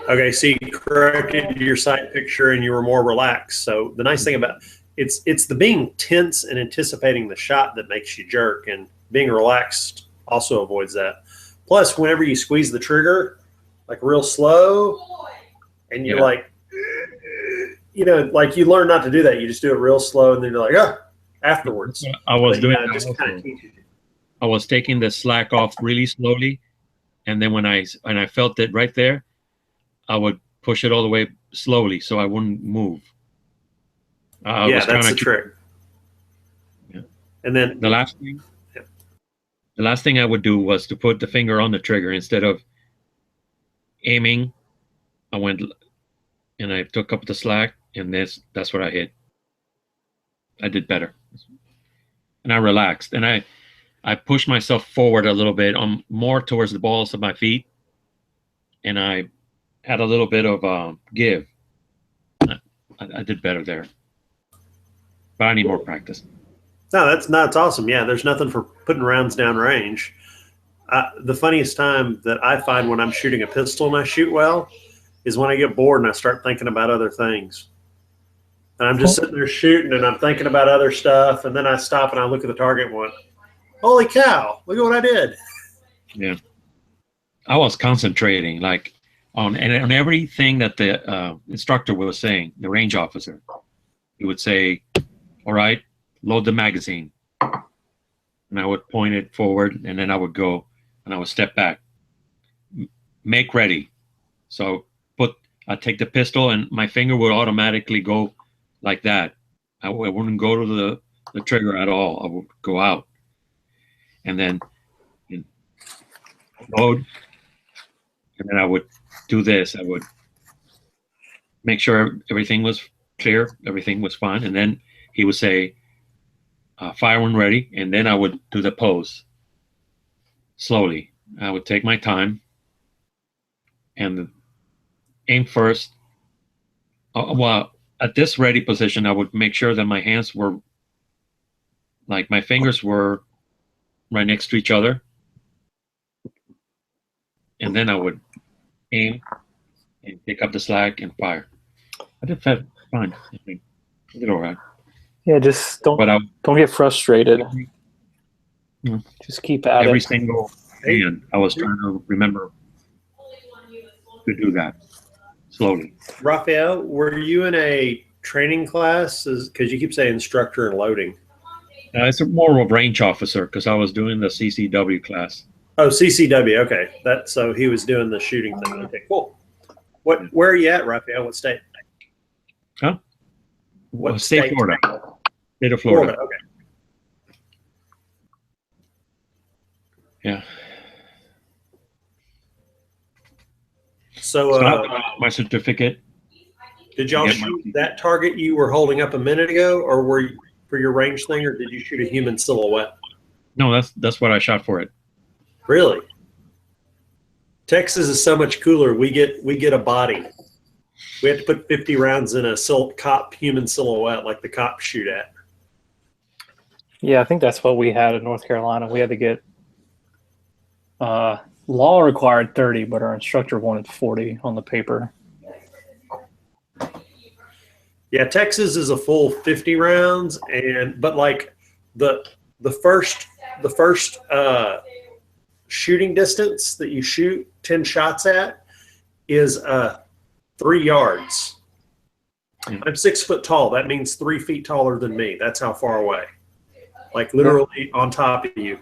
Okay, so you corrected your sight picture and you were more relaxed. So the nice thing about it's the being tense and anticipating the shot that makes you jerk, and being relaxed also avoids that. Plus, whenever you squeeze the trigger, like real slow, and you're like, like you learn not to do that. You just do it real slow, and then you're like, afterwards. I was doing that just kind of teaches you. I was taking the slack off really slowly, and then when I felt it right there, I would push it all the way slowly so I wouldn't move. That's the trick. Yeah. And then the last thing I would do was to put the finger on the trigger instead of aiming. I went and I took up the slack, and that's what I hit. I did better, and I relaxed, and I pushed myself forward a little bit, more towards the balls of my feet, and I had a little bit of give. I did better there, but I need more practice. No, that's awesome. Yeah, there's nothing for putting rounds down range. The funniest time that I find when I'm shooting a pistol and I shoot well is when I get bored and I start thinking about other things. And I'm just sitting there shooting and I'm thinking about other stuff, and then I stop and I look at the target and went, holy cow, look at what I did. Yeah. I was concentrating like on everything that the instructor was saying, the range officer. He would say, all right, load the magazine. And I would point it forward, and then I would go and I would step back. Make ready. So I'd take the pistol and my finger would automatically go like that. I wouldn't go to the trigger at all. I would go out. And then load, and then I would do this. I would make sure everything was clear, everything was fine, and then he would say, fire when ready, and then I would do the pose slowly. I would take my time and aim first. Well, at this ready position, I would make sure that my hands were, like my fingers were right next to each other, and then I would aim and pick up the slack and fire. I did fine. I did all right. Yeah, just don't get frustrated. Just keep at Every it. single hand, I was trying to remember to do that slowly. Raphael, were you in a training class? Because you keep saying instructor and loading. It's more of a range officer because I was doing the CCW class. Oh, CCW. Okay, so he was doing the shooting thing. Okay, cool. Where are you at, Raphael? What state? Huh? What State state? Florida. State of Florida. Okay. Yeah. So, So I got my certificate. did y'all Get my- shoot that target you were holding up a minute ago, or were you for your range thing, or did you shoot a human silhouette? No, that's what I shot for it. Really? Texas is so much cooler. We get a body. We have to put 50 rounds in a cop human silhouette like the cops shoot at. Yeah, I think that's what we had in North Carolina. We had to get law required 30, but our instructor wanted 40 on the paper. Yeah, Texas is a full 50 rounds, but like the first shooting distance that you shoot 10 shots at is 3 yards. I'm 6 foot tall. That means 3 feet taller than me. That's how far away. Like literally on top of you.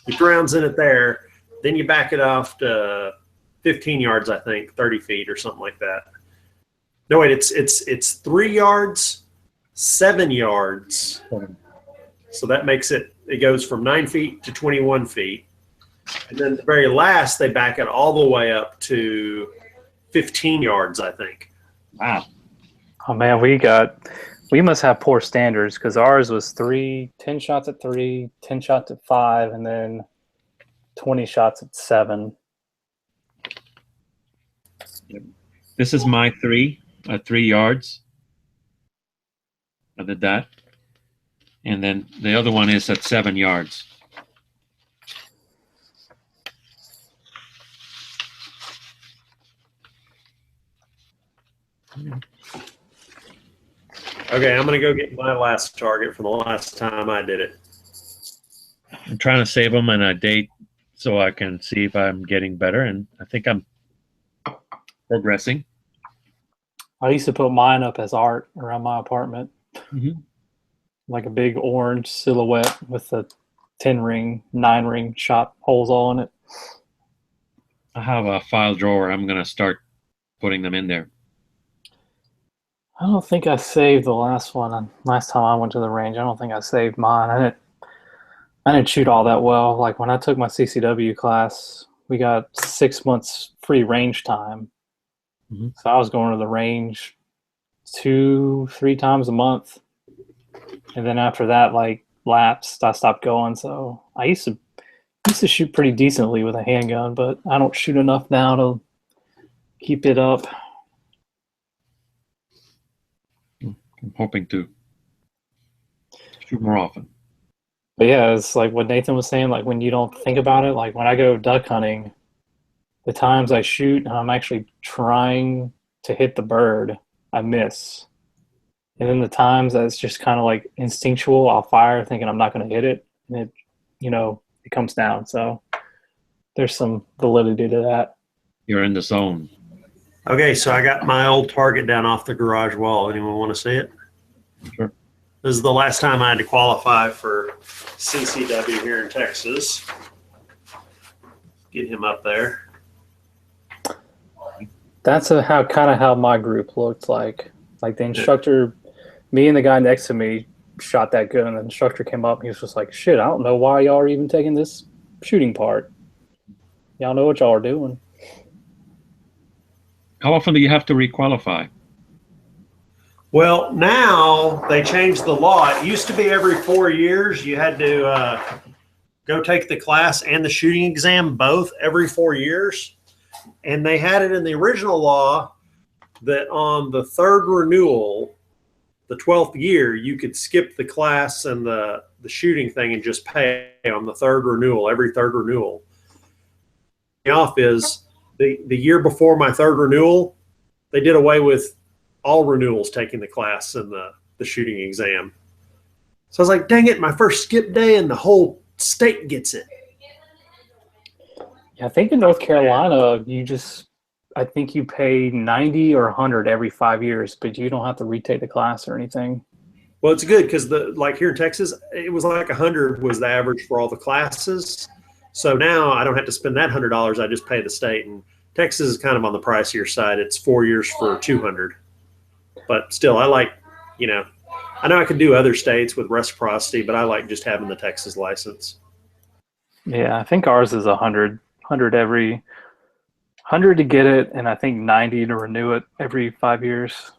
You throw rounds in it there, then you back it off to 15 yards, I think, 30 feet or something like that. No, wait, it's 3 yards, 7 yards. So that makes it goes from 9 feet to 21 feet. And then the very last, they back it all the way up to 15 yards, I think. Wow. Oh man, we must have poor standards because ours was 10 shots at 3, 10 shots at 5, and then 20 shots at 7. This is my 3 at 3 yards. I did that. And then the other one is at 7 yards. Okay, I'm going to go get my last target from the last time I did it. I'm trying to save them on a date so I can see if I'm getting better, and I think I'm progressing. I used to put mine up as art around my apartment. Mhm. Like a big orange silhouette with a 10-ring, 9-ring shot holes all in it. I have a file drawer. I'm going to start putting them in there. I don't think I saved the last one. Last time I went to the range, I don't think I saved mine. I didn't shoot all that well. Like when I took my CCW class, we got 6 months free range time. Mhm. So I was going to the range 2-3 times a month. And then after that, like lapsed, I stopped going. So I used to shoot pretty decently with a handgun, but I don't shoot enough now to keep it up. I'm hoping to shoot more often. But yeah, it's like what Nathan was saying, like when you don't think about it, like when I go duck hunting, the times I shoot and I'm actually trying to hit the bird, I miss. And then the times that it's just kind of like instinctual, I'll fire thinking I'm not going to hit it, and it comes down. So there's some validity to that. You're in the zone. Okay, so I got my old target down off the garage wall. Anyone want to see it? Sure. This is the last time I had to qualify for CCW here in Texas. Get him up there. That's how my group looked like. Like the instructor, me and the guy next to me shot that good, and the instructor came up and he was just like, shit, I don't know why y'all are even taking this shooting part. Y'all know what y'all are doing. How often do you have to requalify? Well, now they changed the law. It used to be every 4 years you had to go take the class and the shooting exam both every 4 years. And they had it in the original law that on the third renewal, the 12th year, you could skip the class and the shooting thing and just pay on the third renewal, every third renewal. The off is the year before my third renewal, they did away with all renewals taking the class and the shooting exam. So I was like, dang it, my first skip day in the whole state gets it. Yeah, I think in North Carolina, I think you pay 90 or 100 every 5 years, but you don't have to retake the class or anything. Well, it's good because like here in Texas, it was like 100 was the average for all the classes. So now I don't have to spend that $100. I just pay the state. And Texas is kind of on the pricier side. It's 4 years for 200. But still, I like, I know I could do other states with reciprocity, but I like just having the Texas license. Yeah, I think ours is 100 every 100 to get it, and I think 90 to renew it every 5 years.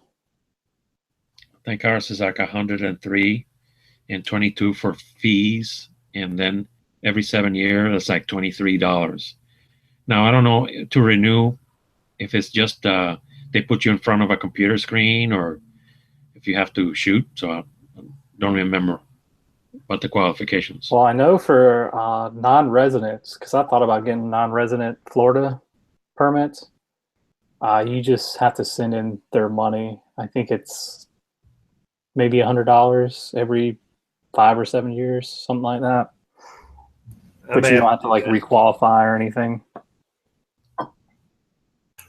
I think ours is like 103 and 22 for fees, and then every 7 years it's like $23. Now I don't know to renew if it's just they put you in front of a computer screen or if you have to shoot. So I don't remember what the qualifications. Well, I know for non-residents, because I thought about getting non-resident Florida permits, you just have to send in their money. I think it's maybe $100 every 5 or 7 years, something like that. But you don't have to requalify or anything.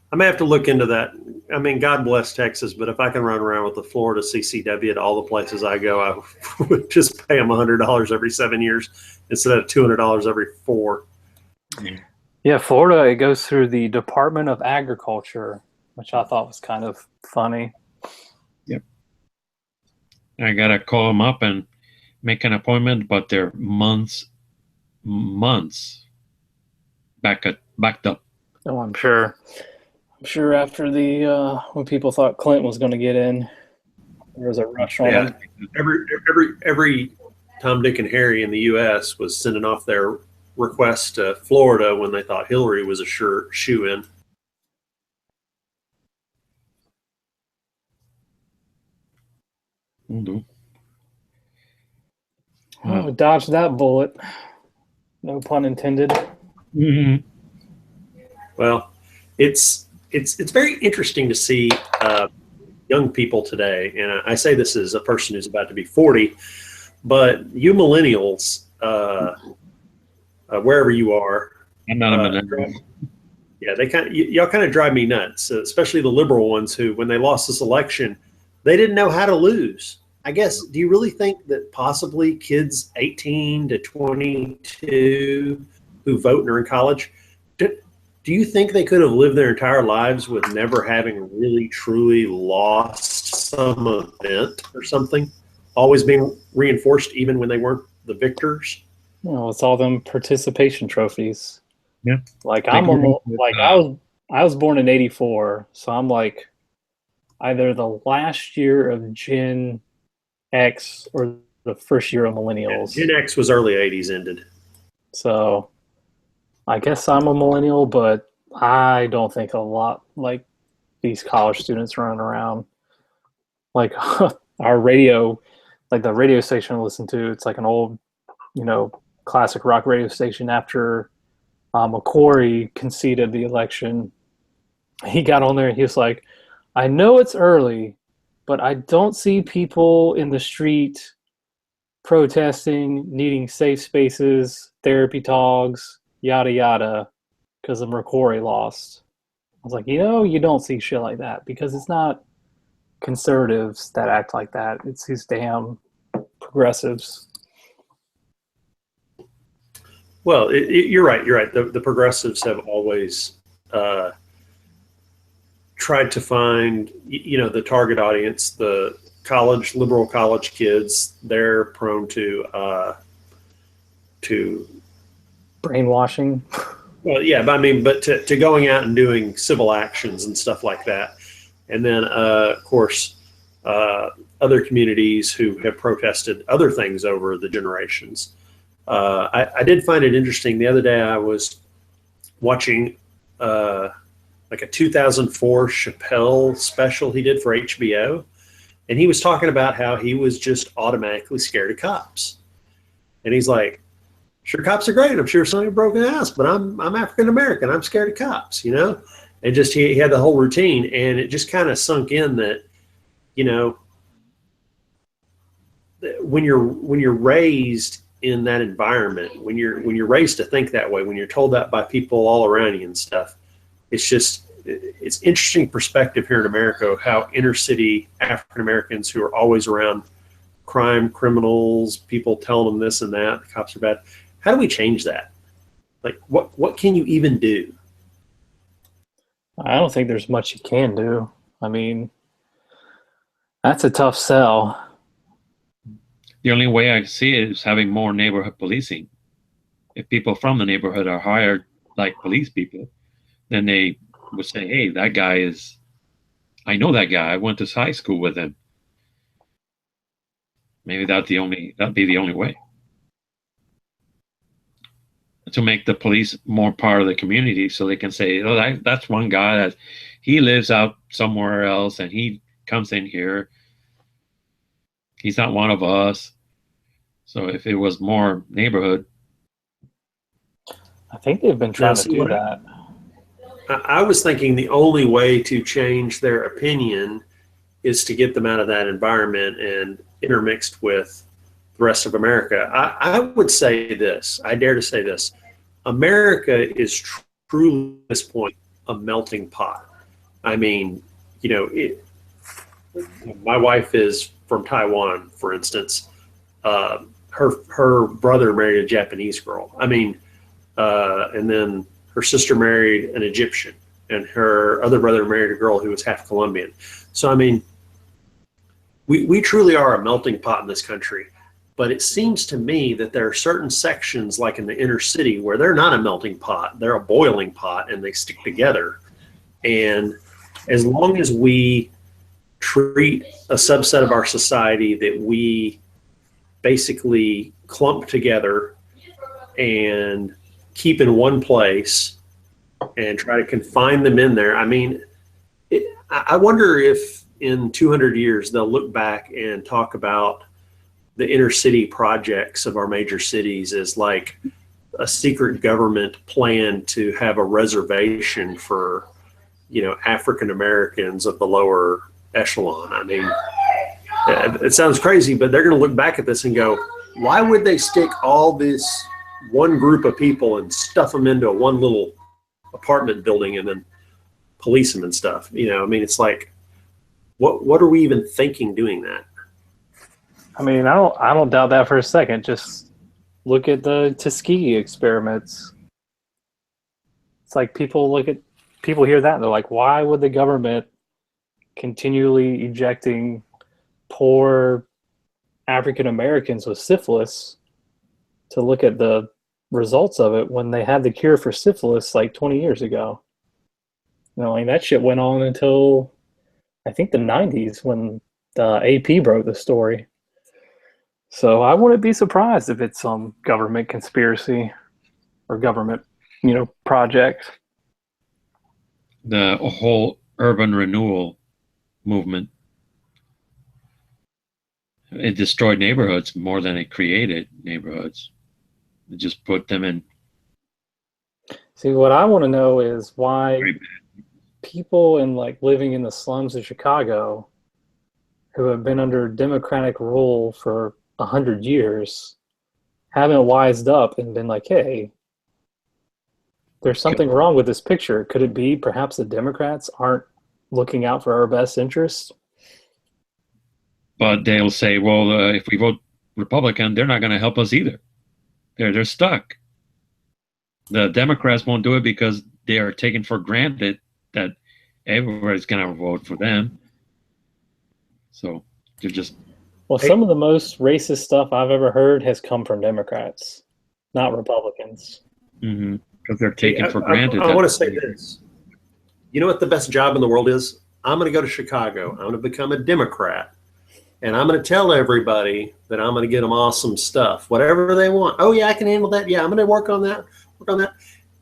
I may have to look into that. I mean, God bless Texas, but if I can run around with the Florida CCW at all the places I go, I would just pay them $100 every 7 years instead of $200 every 4. Yeah, Florida, it goes through the Department of Agriculture, which I thought was kind of funny. Yep. I got to call them up and make an appointment, but they're months backed up. Oh, I'm sure. I'm sure after the when people thought Clinton was going to get in, there was a rush on him. Every Tom, Dick, and Harry in the U.S. was sending off their request to Florida when they thought Hillary was a sure shoe-in. Mm-hmm. Oh, dodged that bullet. No pun intended. Mm-hmm. Well, it's very interesting to see young people today, and I say this as a person who's about to be 40, but you millennials, wherever you are, I'm not a millennial. Yeah, y'all kind of drive me nuts, especially the liberal ones who, when they lost this election, they didn't know how to lose. I guess, do you really think that possibly kids 18 to 22 who vote and are in college, do you think they could have lived their entire lives with never having really truly lost some event or something, always being reinforced even when they weren't the victors? Well, it's all them participation trophies. Yeah. I was born in '84, so I'm like either the last year of Gen X or the first year of millennials. Yeah, Gen X was early '80s ended. So I guess I'm a millennial, but I don't think a lot like these college students running around. Like our radio, like the radio station I listen to, it's like an old, classic rock radio station. After McCory conceded the election, he got on there and he was like, I know it's early, but I don't see people in the street protesting, needing safe spaces, therapy dogs, yada yada, because of McCory lost. I was like, you don't see shit like that because it's not conservatives that act like that. It's these damn progressives. Well, you're right. You're right. The progressives have always tried to find, the target audience, the liberal college kids. They're prone to brainwashing. Well, yeah, but to going out and doing civil actions and stuff like that, and then of course other communities who have protested other things over the generations. I did find it interesting. The other day I was watching like a 2004 Chappelle special he did for HBO, and he was talking about how he was just automatically scared of cops. And he's like, sure, cops are great. I'm sure somebody broke an ass, but I'm African American. I'm scared of cops, And just he had the whole routine, and it just kind of sunk in that, when you're raised in that environment, when you're raised to think that way, when you're told that by people all around you and stuff, it's interesting perspective here in America of how inner city African Americans who are always around crime, criminals, people telling them this and that, the cops are bad. How do we change that? Like, what can you even do? I don't think there's much you can do. I mean, that's a tough sell. The only way I see it is having more neighborhood policing. If people from the neighborhood are hired like police people, then they would say, hey, that guy is, I know that guy. I went to high school with him. Maybe that'd be the only way. To make the police more part of the community so they can say, oh, that's one guy that he lives out somewhere else and he comes in here. He's not one of us. So if it was more neighborhood. I think they've been trying to do that. I was thinking the only way to change their opinion is to get them out of that environment and intermixed with the rest of America. I would say this, I dare to say this, America is truly at this point a melting pot. I mean, you know, my wife is from Taiwan, for instance. Her brother married a Japanese girl. I mean, and then her sister married an Egyptian, and her other brother married a girl who was half Colombian. So, I mean, we truly are a melting pot in this country. But it seems to me that there are certain sections, like in the inner city, where they're not a melting pot. They're a boiling pot, and they stick together. And as long as we treat a subset of our society that we basically clump together and keep in one place and try to confine them in there, I mean, I wonder if in 200 years they'll look back and talk about the inner city projects of our major cities as like a secret government plan to have a reservation for, you know, African Americans of the lower echelon. I mean, it sounds crazy, but they're going to look back at this and go, why would they stick all this one group of people and stuff them into one little apartment building and then police them and stuff? You know, I mean, it's like, what are we even thinking doing that? I mean, I don't doubt that for a second. Just look at the Tuskegee experiments. It's like people hear that and they're like, why would the government continually ejecting poor African Americans with syphilis to look at the results of it when they had the cure for syphilis like 20 years ago? You know, like that shit went on until I think the 90s when the AP broke the story. So I wouldn't be surprised if it's some government conspiracy or government, you know, project. The whole urban renewal movement, it destroyed neighborhoods more than it created neighborhoods. It just put them in. See, what I want to know is why people like living in the slums of Chicago who have been under Democratic rule for 100 years haven't wised up and been like, hey, there's something wrong with this picture. Could it be perhaps the Democrats aren't looking out for our best interests? But they'll say, well, if we vote Republican, they're not going to help us either. They're stuck. The Democrats won't do it because they are taken for granted that everybody's going to vote for them. So they're just... Well, some of the most racist stuff I've ever heard has come from Democrats, not Republicans. Mm-hmm. Because they're taken for granted. I want to say this. You know what the best job in the world is? I'm going to go to Chicago. I'm going to become a Democrat. And I'm going to tell everybody that I'm going to get them awesome stuff, whatever they want. Oh, yeah, I can handle that. Yeah, I'm going to work on that.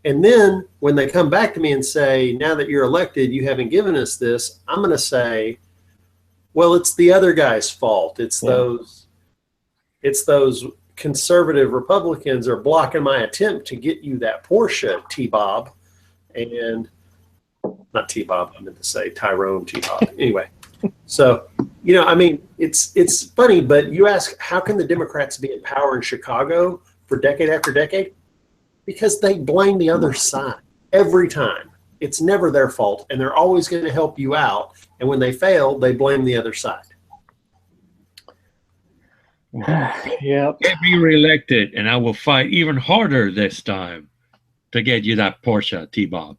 And then when they come back to me and say, now that you're elected, you haven't given us this, I'm going to say, well, it's the other guy's fault. It's those conservative Republicans are blocking my attempt to get you that Porsche, T-Bob. And not T-Bob, I meant to say Tyrone T-Bob. Anyway, so I mean, it's funny, but you ask, how can the Democrats be in power in Chicago for decade after decade? Because they blame the other side every time. It's never their fault, and they're always going to help you out. And when they fail, they blame the other side. Yep. Get me reelected, and I will fight even harder this time to get you that Porsche, T-Bob.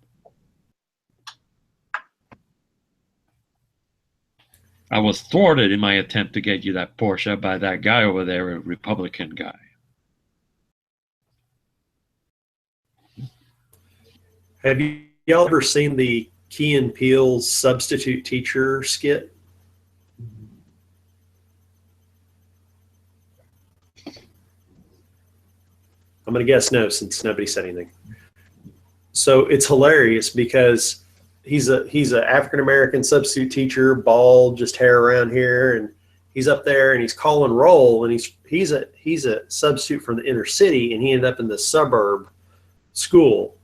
I was thwarted in my attempt to get you that Porsche by that guy over there, a Republican guy. Have y'all ever seen the Key and Peele's substitute teacher skit? I'm going to guess no, since nobody said anything. So it's hilarious because he's a African American substitute teacher, bald, just hair around here, and he's up there and he's calling roll, and he's a substitute from the inner city, and he ended up in the suburb school,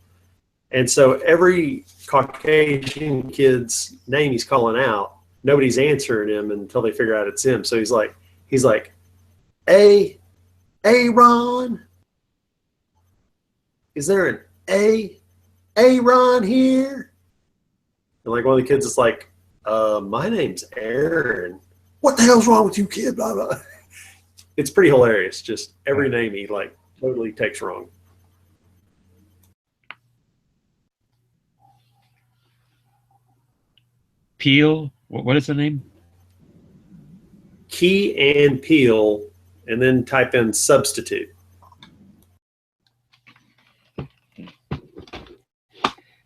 and so every Caucasian kid's name he's calling out, nobody's answering him until they figure out it's him. So he's like, Ron. Is there an Ron here? And like one of the kids is like, my name's Aaron. What the hell's wrong with you, kid? Blah, blah. It's pretty hilarious. Just every name he like totally takes wrong. Peele, what is the name? Key and Peele, and then type in substitute.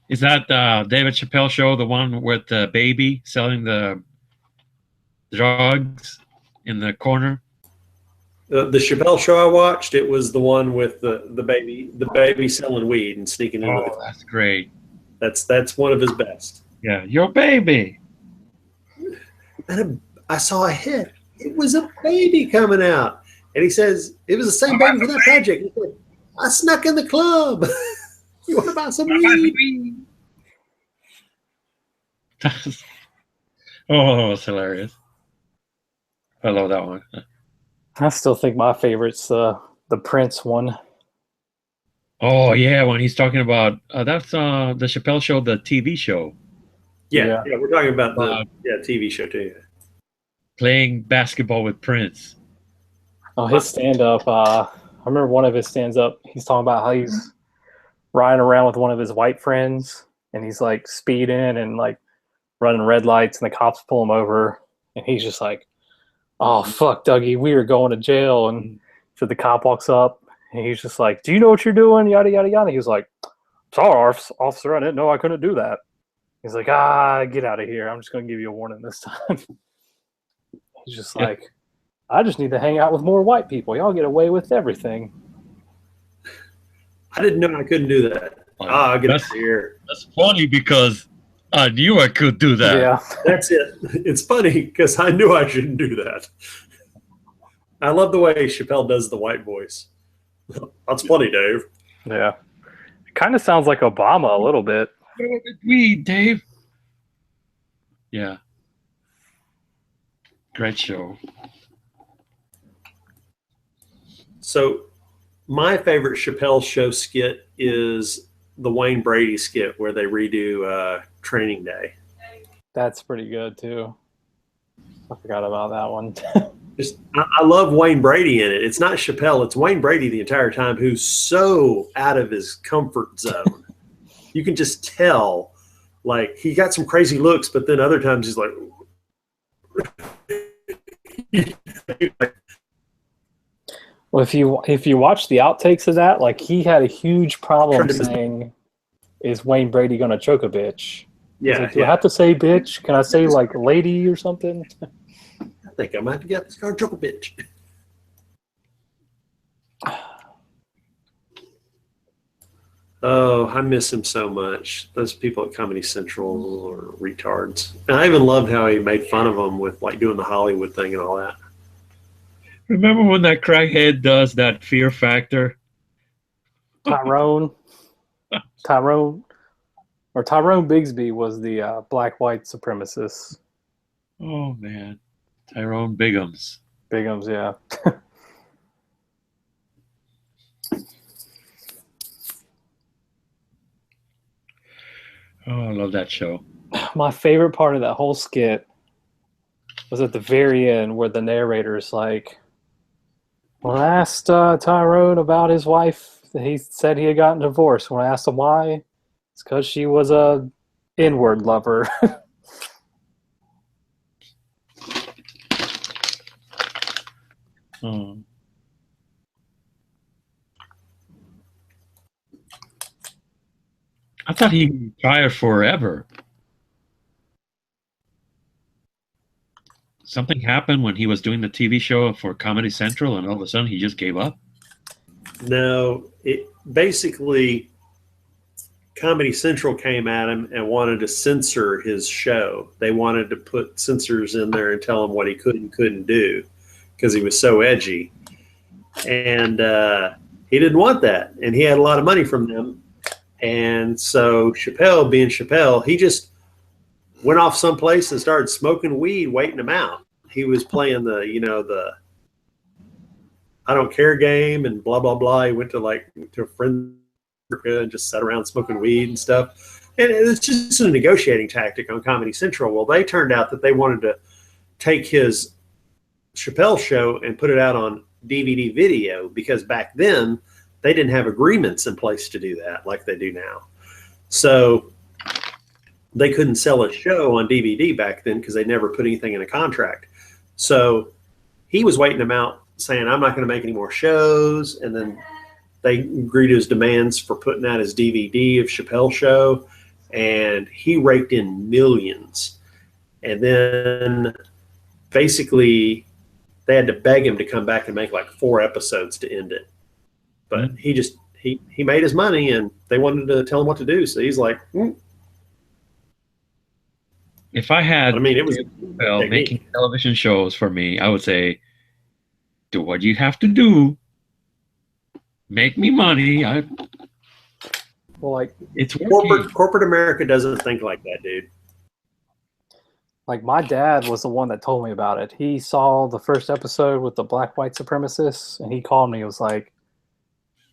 Is that David Chappelle show, the one with the baby selling the drugs in the corner? The Chappelle show I watched, it was the one with the baby selling weed and sneaking in. Oh, that's great. That's one of his best. Yeah, your baby. And I saw a hit. It was a baby coming out, and he says it was the same baby for that project. He said, I snuck in the club. You want to buy some weed? Oh, it's hilarious. I love that one. I still think my favorite's the Prince one. Oh yeah, when he's talking about that's the Chappelle show, the TV show. Yeah, we're talking about the TV show too. Playing basketball with Prince. Oh, his stand-up. I remember one of his stand-up. He's talking about how he's riding around with one of his white friends, and he's like speeding and like running red lights, and the cops pull him over, and he's just like, "Oh fuck, Dougie, we are going to jail." And so the cop walks up, and he's just like, "Do you know what you're doing?" Yada yada yada. He's like, "Sorry, officer, I didn't know I couldn't do that." He's like, "Get out of here. I'm just going to give you a warning this time." He's just like, "I just need to hang out with more white people. Y'all get away with everything." I didn't know I couldn't do that. I'll get out of here. That's funny because I knew I could do that. Yeah. That's it. It's funny because I knew I shouldn't do that. I love the way Chappelle does the white voice. That's funny, Dave. Yeah. It kind of sounds like Obama a little bit. We, Dave. Yeah. Great show. So my favorite Chappelle show skit is the Wayne Brady skit where they redo Training Day. That's pretty good too. I forgot about that one. I love Wayne Brady in it. It's not Chappelle, it's Wayne Brady the entire time, who's so out of his comfort zone. You can just tell, like, he got some crazy looks, but then other times he's like, Well, if you watch the outtakes of that, like, he had a huge problem saying, "Is Wayne Brady gonna choke a bitch?" Yeah. Like, do I have to say bitch? Can I say like lady or something? I think I might have to get this car choke a bitch. Oh, I miss him so much. Those people at Comedy Central are retards. And I even loved how he made fun of them with like doing the Hollywood thing and all that. Remember when that crackhead does that Fear Factor? Tyrone Bigsby was the black-white supremacist. Oh man, Tyrone Biggums. Bigums, yeah. Oh, I love that show. My favorite part of that whole skit was at the very end where the narrator's like, when I asked Tyrone about his wife, he said he had gotten divorced. When I asked him why, it's because she was a inward lover. Oh. I thought he retired forever. Something happened when he was doing the TV show for Comedy Central, and all of a sudden he just gave up. No, it basically Comedy Central came at him and wanted to censor his show. They wanted to put censors in there and tell him what he could and couldn't do because he was so edgy. And he didn't want that. And he had a lot of money from them. And so Chappelle, being Chappelle, he just went off someplace and started smoking weed, waiting him out. He was playing the I don't care game and blah, blah, blah. He went to a friend and just sat around smoking weed and stuff. And it's just a negotiating tactic on Comedy Central. Well, they turned out that they wanted to take his Chappelle show and put it out on DVD video because back then they didn't have agreements in place to do that like they do now. So they couldn't sell a show on DVD back then because they never put anything in a contract. So he was waiting them out saying, I'm not going to make any more shows. And then they agreed to his demands for putting out his DVD of Chappelle's show. And he raked in millions. And then basically they had to beg him to come back and make like 4 episodes to end it. But he made his money and they wanted to tell him what to do. So he's like, If I had it was making television shows for me, I would say, do what you have to do. Make me money. Well, it's corporate America doesn't think like that, dude. Like my dad was the one that told me about it. He saw the first episode with the black white supremacists, and he called me. He was like,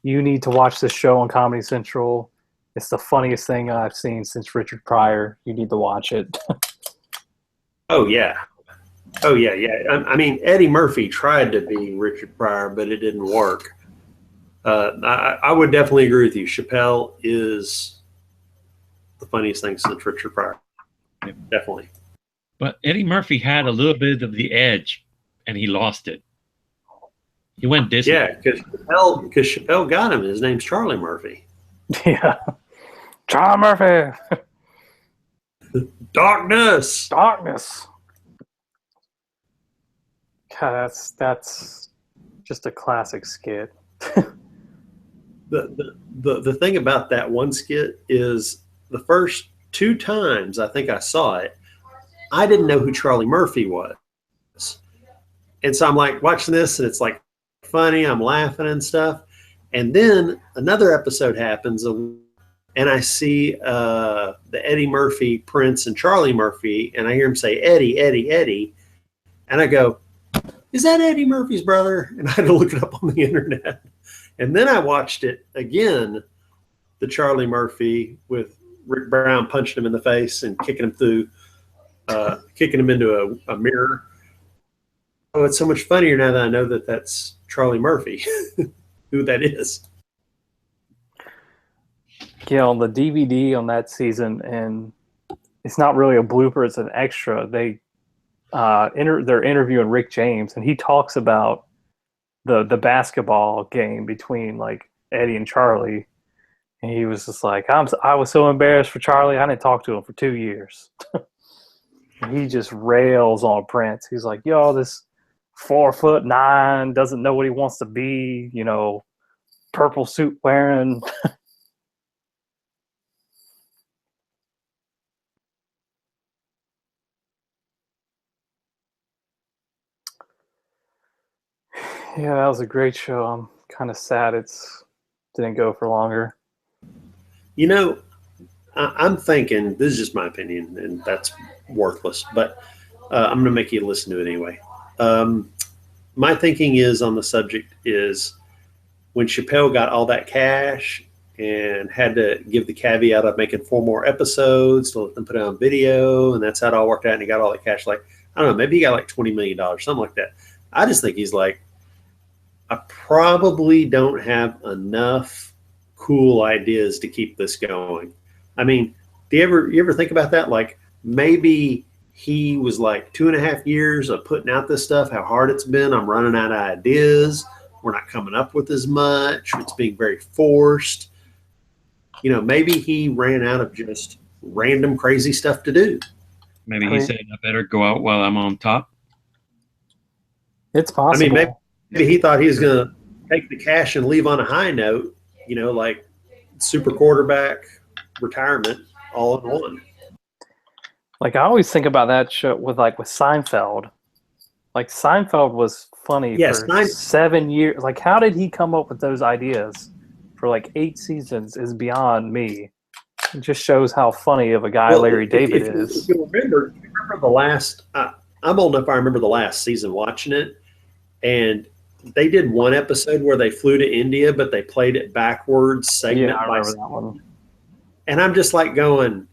"You need to watch this show on Comedy Central. It's the funniest thing I've seen since Richard Pryor. You need to watch it." Oh yeah. I mean, Eddie Murphy tried to be Richard Pryor, but it didn't work. I would definitely agree with you. Chappelle is the funniest thing since Richard Pryor. Definitely. But Eddie Murphy had a little bit of the edge, and he lost it. He went Disney. Yeah, because Chappelle got him. His name's Charlie Murphy. Yeah. Charlie Murphy. Darkness. God, that's just a classic skit. The thing about that one skit is the first 2 times I think I saw it, I didn't know who Charlie Murphy was. And so I'm like watching this and it's like funny, I'm laughing and stuff. And then another episode happens and I see the Eddie Murphy, Prince, and Charlie Murphy, and I hear him say, Eddie, Eddie, Eddie. And I go, is that Eddie Murphy's brother? And I had to look it up on the internet. And then I watched it again, the Charlie Murphy with Rick Brown punching him in the face and kicking him into a mirror. Oh, it's so much funnier now that I know that that's Charlie Murphy, who that is. Yeah, on the DVD on that season, and it's not really a blooper, it's an extra. They're interviewing Rick James, and he talks about the basketball game between like Eddie and Charlie, and he was just like, I was so embarrassed for Charlie, I didn't talk to him for 2 years. He just rails on Prince. He's like, yo, this 4'9" doesn't know what he wants to be, purple suit wearing. Yeah, that was a great show. I'm kind of sad it didn't go for longer. I'm thinking, this is just my opinion, and that's worthless, but I'm going to make you listen to it anyway. My thinking is on the subject is when Chappelle got all that cash and had to give the caveat of making 4 more episodes to let them put it on video, and that's how it all worked out, and he got all that cash. Like, I don't know, maybe he got like $20 million, something like that. I just think he's like, I probably don't have enough cool ideas to keep this going. I mean, you ever think about that? Like, maybe he was like 2.5 years of putting out this stuff, how hard it's been. I'm running out of ideas. We're not coming up with as much. It's being very forced. You know, maybe he ran out of just random crazy stuff to do. Maybe he said, I better go out while I'm on top. It's possible. I mean, maybe he thought he was going to take the cash and leave on a high note, you know, like super quarterback retirement all in one. Like, I always think about that show with Seinfeld. Like, Seinfeld was funny for 7 years. Like, how did he come up with those ideas for like 8 seasons is beyond me. It just shows how funny of a guy Larry David is. If you remember the last, I'm old enough, I remember the last season watching it, and they did one episode where they flew to India, but they played it backwards segment I by remember segment. that one. And I'm just like going,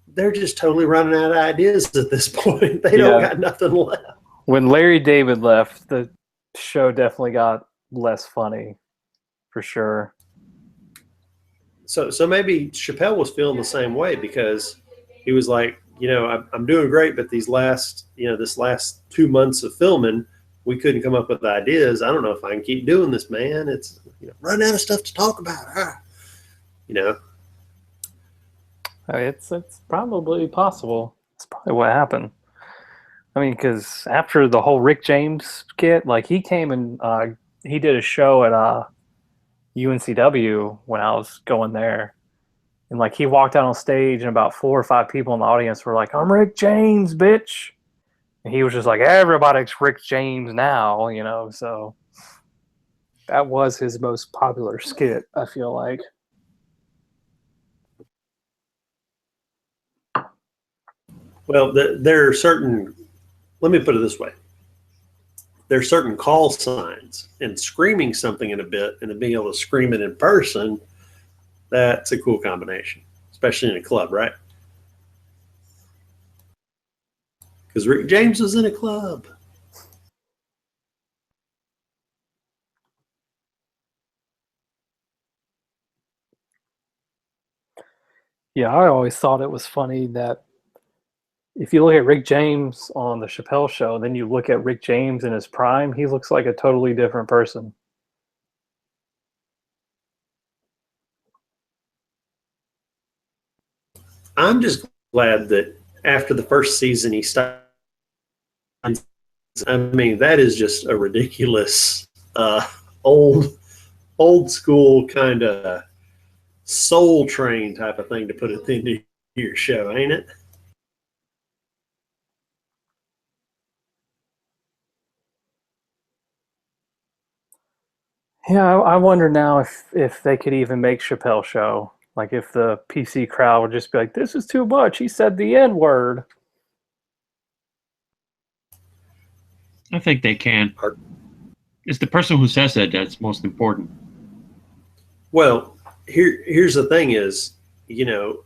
they're just totally running out of ideas at this point. They don't got nothing left. When Larry David left, the show definitely got less funny, for sure. So maybe Chappelle was feeling the same way, because he was like, you know, I'm doing great, but this last 2 months of filming, we couldn't come up with ideas. I don't know if I can keep doing this, man. It's, you know, running out of stuff to talk about. You know, it's probably possible. It's probably what happened. I mean, because after the whole Rick James skit, like, he came and he did a show at UNCW when I was going there, and like, he walked out on stage and about 4 or 5 people in the audience were like, "I'm Rick James, bitch," and he was just like, "Everybody's Rick James now," you know. So that was his most popular skit, I feel like. well, there are certain. Let me put it this way: there's certain call signs, and screaming something in a bit and then being able to scream it in person, that's a cool combination, especially in a club, right? Because Rick James was in a club. Yeah, I always thought it was funny that if you look at Rick James on the Chappelle Show, then you look at Rick James in his prime, he looks like a totally different person. I'm just glad that after the first season he stopped. I mean, that is just a ridiculous old school kind of Soul Train type of thing to put it into your show, ain't it? Yeah, I wonder now if they could even make Chappelle Show. Like, if the PC crowd would just be like, "This is too much. He said the N-word." I think they can. It's the person who says it that's most important. Well, here's the thing is, you know,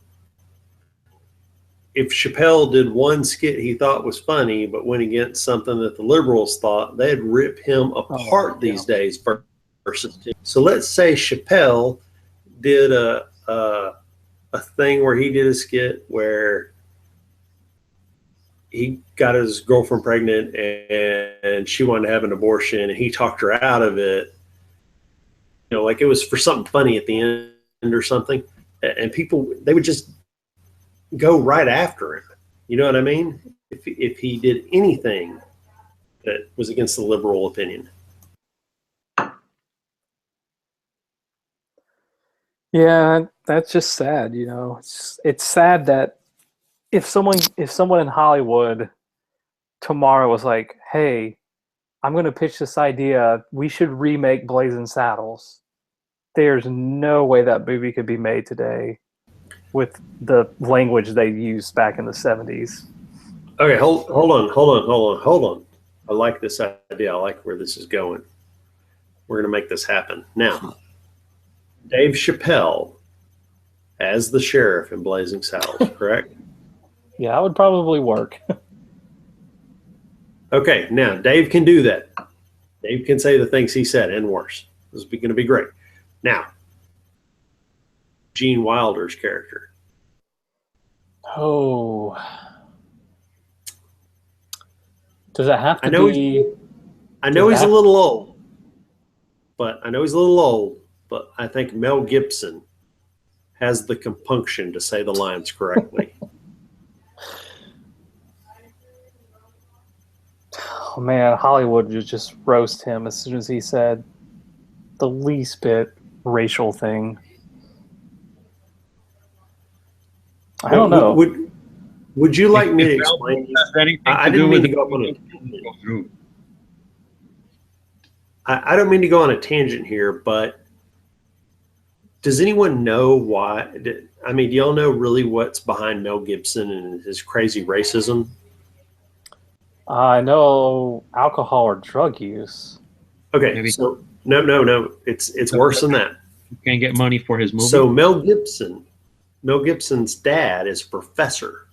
if Chappelle did one skit he thought was funny but went against something that the liberals thought, they'd rip him apart these days versus. So let's say Chappelle did a thing where he did a skit where he got his girlfriend pregnant and she wanted to have an abortion, and he talked her out of it. You know, like, it was for something funny at the end or something, and people, they would just go right after him. You know what I mean? If he did anything that was against the liberal opinion. Yeah, that's just sad, you know. It's sad that if someone in Hollywood tomorrow was like, "Hey, I'm going to pitch this idea. We should remake Blazing Saddles." There's no way that movie could be made today with the language they used back in the 70s. Okay, hold on. I like this idea. I like where this is going. We're going to make this happen. Now, Dave Chappelle as the sheriff in Blazing Saddles, correct? Yeah, that would probably work. Okay, now Dave can do that. Dave can say the things he said and worse. This is going to be great. Now, Gene Wilder's character. Oh. Does it have to I know be? I know he's a little old, but I think Mel Gibson has the compunction to say the lines correctly. Oh man, Hollywood would just roast him as soon as he said the least bit racial thing. I don't know. Would you like me to If Mel explain? has anything I to do didn't mean with to go up on it, go through. I don't mean to go on a tangent here, but does anyone know why? I mean, do y'all know really what's behind Mel Gibson and his crazy racism? I know alcohol or drug use. Okay, Maybe. so no, it's worse than that. Can't get money for his movie. So Mel Gibson's dad is a professor.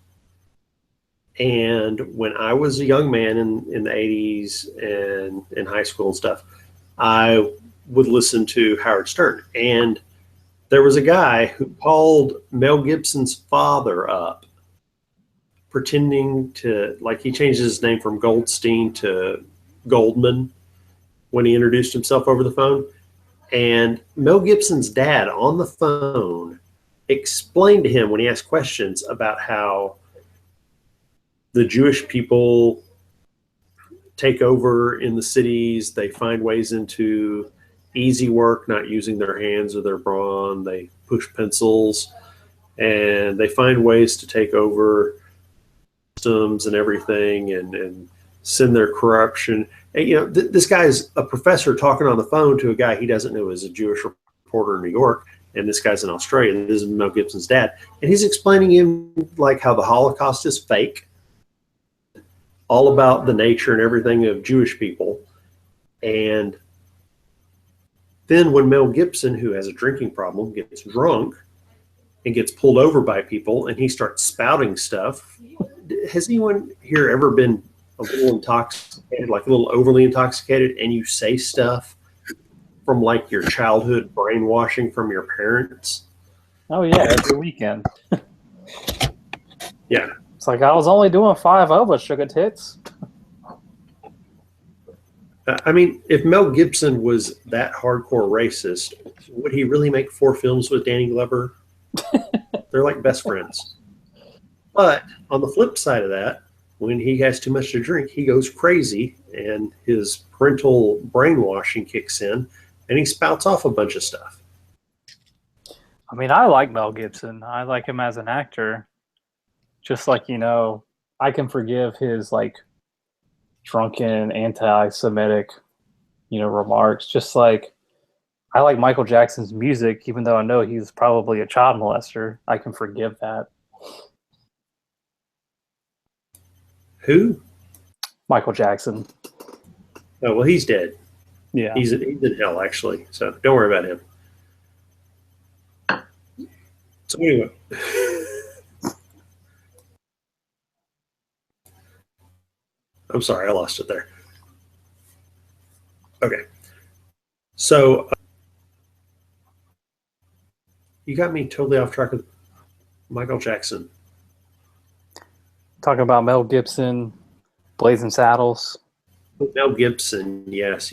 And when I was a young man in the 80s and in high school and stuff, I would listen to Howard Stern. And there was a guy who called Mel Gibson's father up, pretending to, like, he changed his name from Goldstein to Goldman when he introduced himself over the phone. And Mel Gibson's dad on the phone explained to him when he asked questions about how the Jewish people take over in the cities. They find ways into easy work, not using their hands or their brawn. They push pencils, and they find ways to take over systems and everything, and send their corruption. And, you know, this guy's a professor talking on the phone to a guy he doesn't know is a Jewish reporter in New York, and this guy's in Australia. And this is Mel Gibson's dad, and he's explaining him like how the Holocaust is fake, all about the nature and everything of Jewish people. And then when Mel Gibson, who has a drinking problem, gets drunk and gets pulled over by people and he starts spouting stuff, has anyone here ever been a little intoxicated, like a little overly intoxicated, and you say stuff from like your childhood brainwashing from your parents? Oh yeah, every weekend. Yeah. It's like I was only doing 5 of us, sugar tits. I mean, if Mel Gibson was that hardcore racist, would he really make 4 films with Danny Glover? They're like best friends. But on the flip side of that, when he has too much to drink, he goes crazy and his parental brainwashing kicks in and he spouts off a bunch of stuff. I mean, I like Mel Gibson. I like him as an actor. Just like, you know, I can forgive his like drunken anti-Semitic, you know, remarks. Just like I like Michael Jackson's music, even though I know he's probably a child molester. I can forgive that. Who? Michael Jackson. Oh, well, he's dead. Yeah. He's in hell, actually. So don't worry about him. So anyway. I'm sorry, I lost it there. Okay. So you got me totally off track with Michael Jackson. Talking about Mel Gibson, Blazing Saddles. Mel Gibson, yes.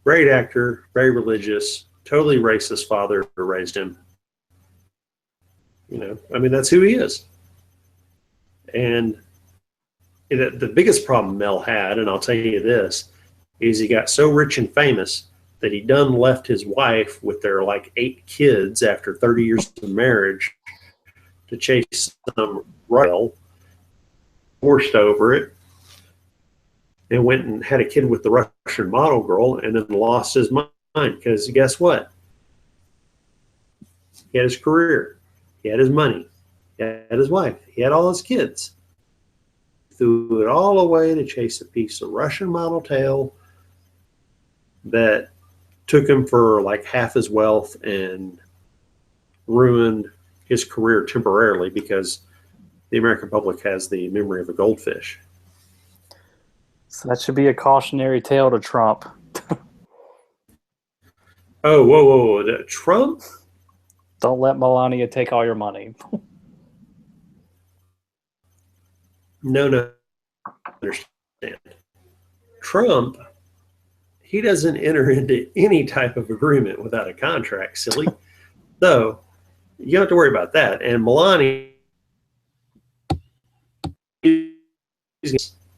Great actor, very religious, totally racist father who raised him. You know, I mean, that's who he is. And the biggest problem Mel had, and I'll tell you this, is he got so rich and famous that he done left his wife with their like 8 kids after 30 years of marriage to chase some royal, divorced over it, and went and had a kid with the Russian model girl, and then lost his mind because guess what? He had his career, he had his money, he had his wife, he had all his kids, threw it all away to chase a piece of Russian model tail that took him for like half his wealth and ruined his career temporarily because the American public has the memory of a goldfish. So that should be a cautionary tale to Trump. Oh, whoa. Trump? Don't let Melania take all your money. No. Understand. Trump, he doesn't enter into any type of agreement without a contract, silly. So you don't have to worry about that. And Melania,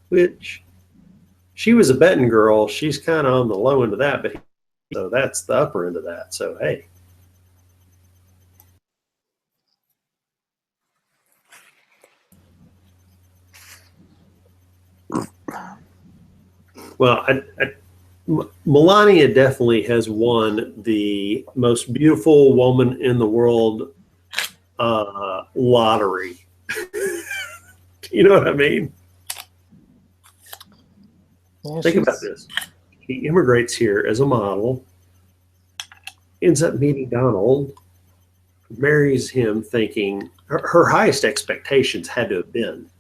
which she was a betting girl, she's kind of on the low end of that, but so that's the upper end of that. So hey. Well, Melania definitely has won the most beautiful woman in the world lottery. You know what I mean? Yeah, Think about this. She immigrates here as a model, ends up meeting Donald, marries him thinking her highest expectations had to have been,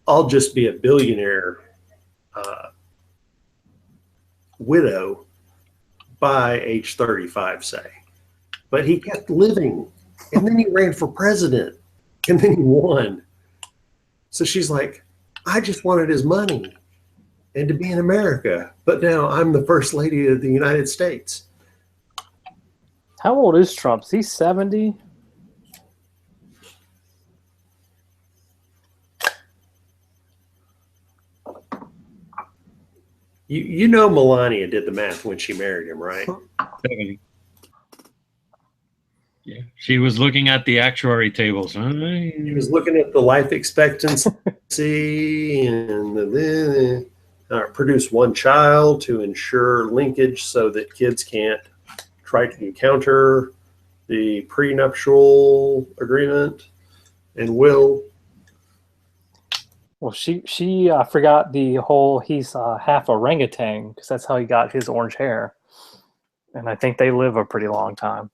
I'll just be a billionaire widow by age 35, say. But he kept living, and then he ran for president, and then he won. So she's like, I just wanted his money and to be in America, but now I'm the first lady of the United States. How old is Trump? Is he 70? You know Melania did the math when she married him, right? 70. Yeah, she was looking at the actuary tables. He was looking at the life expectancy and then produce one child to ensure linkage so that kids can't try to encounter the prenuptial agreement and will. Well, she forgot the whole he's half orangutan because that's how he got his orange hair. And I think they live a pretty long time.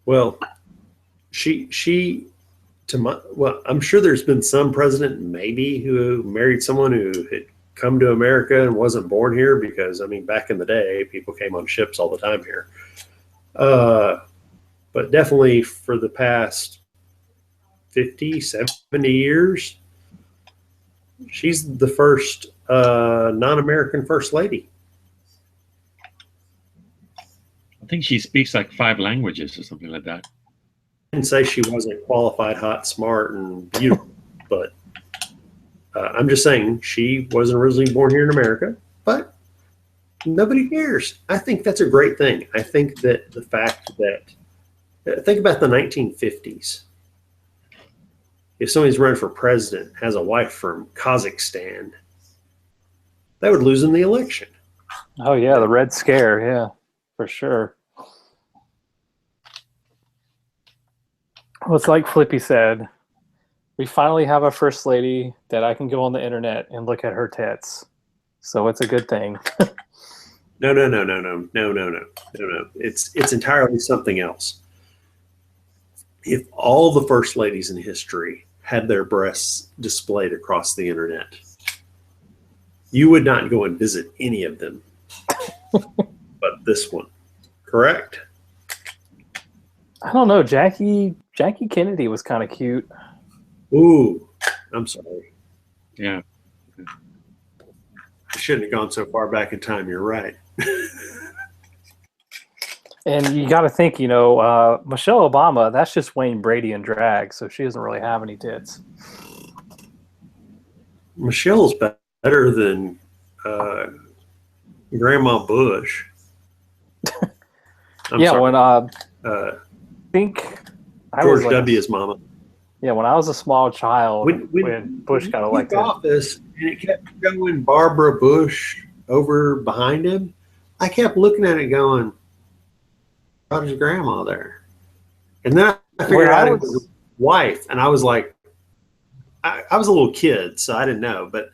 Well, I'm sure there's been some president maybe who married someone who had come to America and wasn't born here because, I mean, back in the day, people came on ships all the time here. But definitely for the past 50, 70 years, she's the first non-American first lady. I think she speaks like 5 languages or something like that. I didn't say she wasn't qualified, hot, smart, and beautiful, but I'm just saying she wasn't originally born here in America, but nobody cares. I think that's a great thing. I think that the fact that, think about the 1950s. If somebody's running for president, has a wife from Kazakhstan, that would lose them the election. Oh, yeah, the Red Scare, yeah, for sure. Well, it's like Flippy said, we finally have a first lady that I can go on the internet and look at her tits. So it's a good thing. No. It's entirely something else. If all the first ladies in history had their breasts displayed across the internet, you would not go and visit any of them. But this one, correct? I don't know. Jackie Kennedy was kind of cute. Ooh, I'm sorry. Yeah. I shouldn't have gone so far back in time. You're right. And you got to think, Michelle Obama, that's just Wayne Brady in drag, so she doesn't really have any tits. Michelle's better than Grandma Bush. I'm yeah, sorry. when I think I George was like W.'s mama. Yeah, when I was a small child, when Bush got elected, office, and it kept going Barbara Bush over behind him, I kept looking at it going, how's his grandma there? And then I figured out it was wife. And I was like, I was a little kid, so I didn't know, but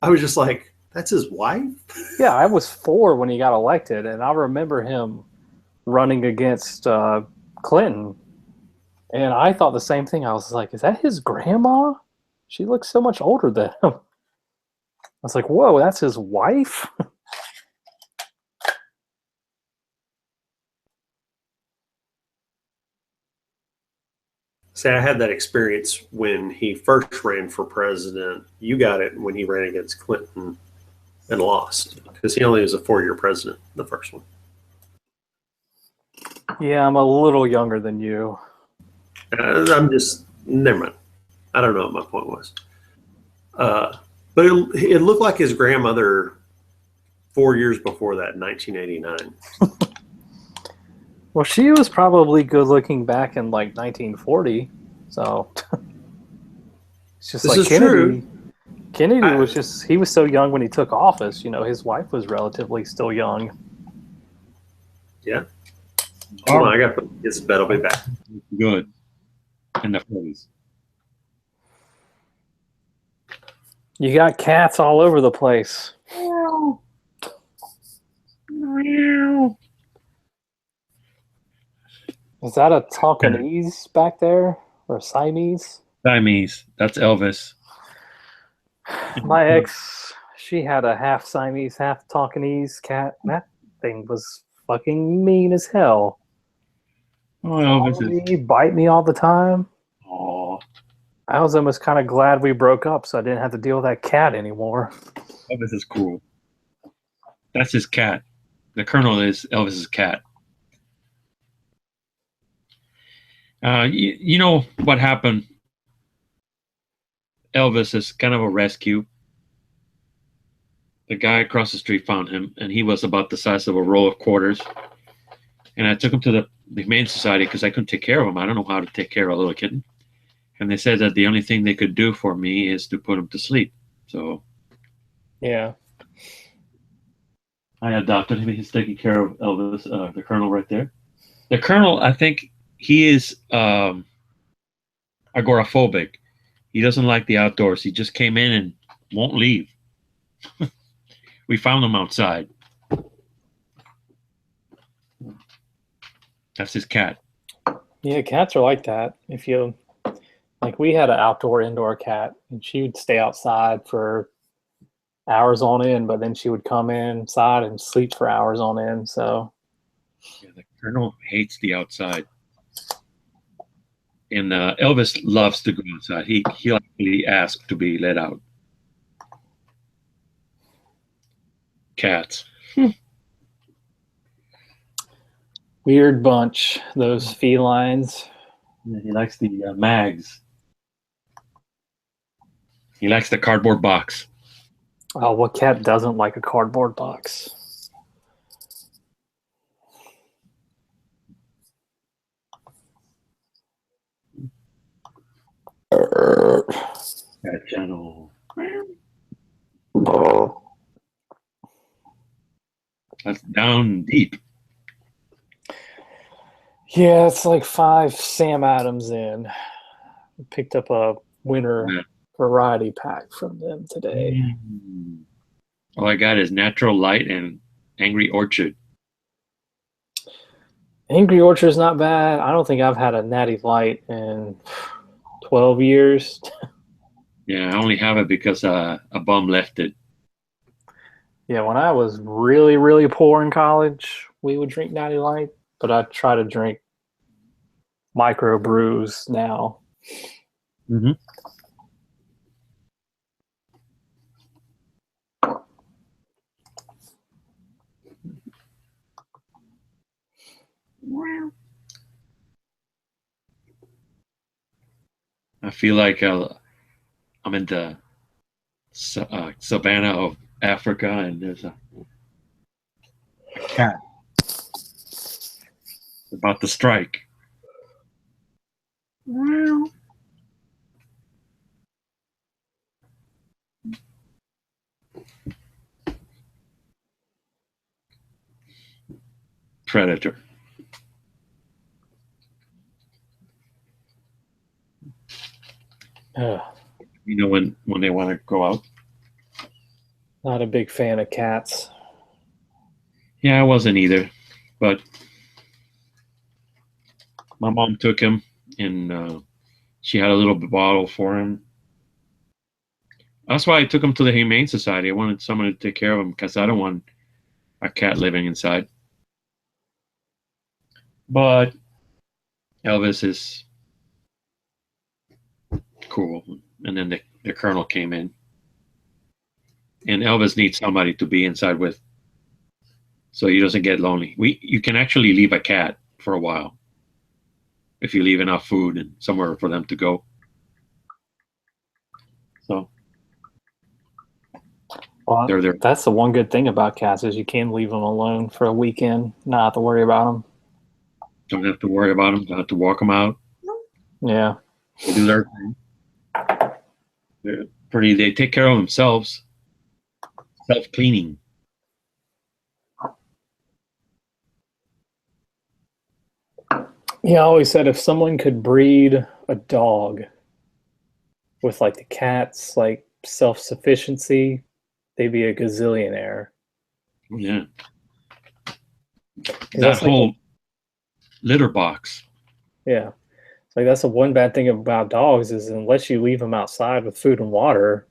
I was just like, that's his wife? Yeah, I was 4 when he got elected, and I remember him running against Clinton. And I thought the same thing. I was like, is that his grandma? She looks so much older than him. I was like, whoa, that's his wife? See, I had that experience when he first ran for president. You got it when he ran against Clinton and lost because he only was a 4-year president, the first one. Yeah, I'm a little younger than you. I'm just, never mind. I don't know what my point was. But it looked like his grandmother 4 years before that, in 1989. Well, she was probably good looking back in like 1940. So it's just This like is Kennedy. true. Kennedy was just, he was so young when he took office. You know, his wife was relatively still young. Yeah. Hold on, I got to put this bed. I'll be back. Good. In the 40s. You got cats all over the place. Is that a Tonkinese back there? Or Siamese? Siamese. That's Elvis. My ex, she had a half Siamese, half Tonkinese cat. That thing was fucking mean as hell. Oh, Elvis is. He bite me all the time. Oh, I was almost kind of glad we broke up so I didn't have to deal with that cat anymore. Elvis is cool. That's his cat. The Colonel is Elvis's cat. You know what happened? Elvis is kind of a rescue. The guy across the street found him, and he was about the size of a roll of quarters. And I took him to the Humane Society because I couldn't take care of him. I don't know how to take care of a little kitten. And they said that the only thing they could do for me is to put him to sleep. So Yeah. I adopted him. He's taking care of Elvis, the Colonel right there. The Colonel, I think he is agoraphobic. He doesn't like the outdoors. He just came in and won't leave. We found him outside. That's his cat. Yeah, cats are like that. If you, like, we had an outdoor indoor cat, and she would stay outside for hours on end, but then she would come inside and sleep for hours on end. So Yeah, the Colonel hates the outside. And Elvis loves to go outside. He actually asked to be let out. Cats. weird bunch, those felines. Yeah, he likes the mags. He likes the cardboard box. Oh, what cat doesn't like a cardboard box? Cat channel. That's down deep. Yeah, it's like 5 Sam Adams in. Picked up a winter Yeah. variety pack from them today. All I got is Natural Light and Angry Orchard. Angry Orchard's not bad. I don't think I've had a Natty Light in 12 years. Yeah, I only have it because a bum left it. Yeah, when I was really, really poor in college, we would drink Natty Light, but I try to drink micro brews now. Mm-hmm. I feel like I'm in the savannah of Africa, and there's a cat about to strike. Predator. Ugh, You know, when they want to go out. not a big fan of cats. Yeah, I wasn't either, but my mom took him, and she had a little bottle for him. That's why I took him to the Humane Society. I wanted someone to take care of him because I don't want a cat living inside. But Elvis is cool, and then the colonel came in, and Elvis needs somebody to be inside with, so he doesn't get lonely. You can actually leave a cat for a while if you leave enough food and somewhere for them to go. So Well, they're there. that's the one good thing about cats is you can leave them alone for a weekend, not have to worry about them. Don't have to worry about them. Don't have to walk them out. Yeah. They do their thing. They're pretty. They take care of themselves. Self-cleaning. Yeah, I always said if someone could breed a dog with like the cat's like self-sufficiency, they'd be a gazillionaire. Yeah. That That's like whole litter box. Yeah. It's like that's the one bad thing about dogs is unless you leave them outside with food and water,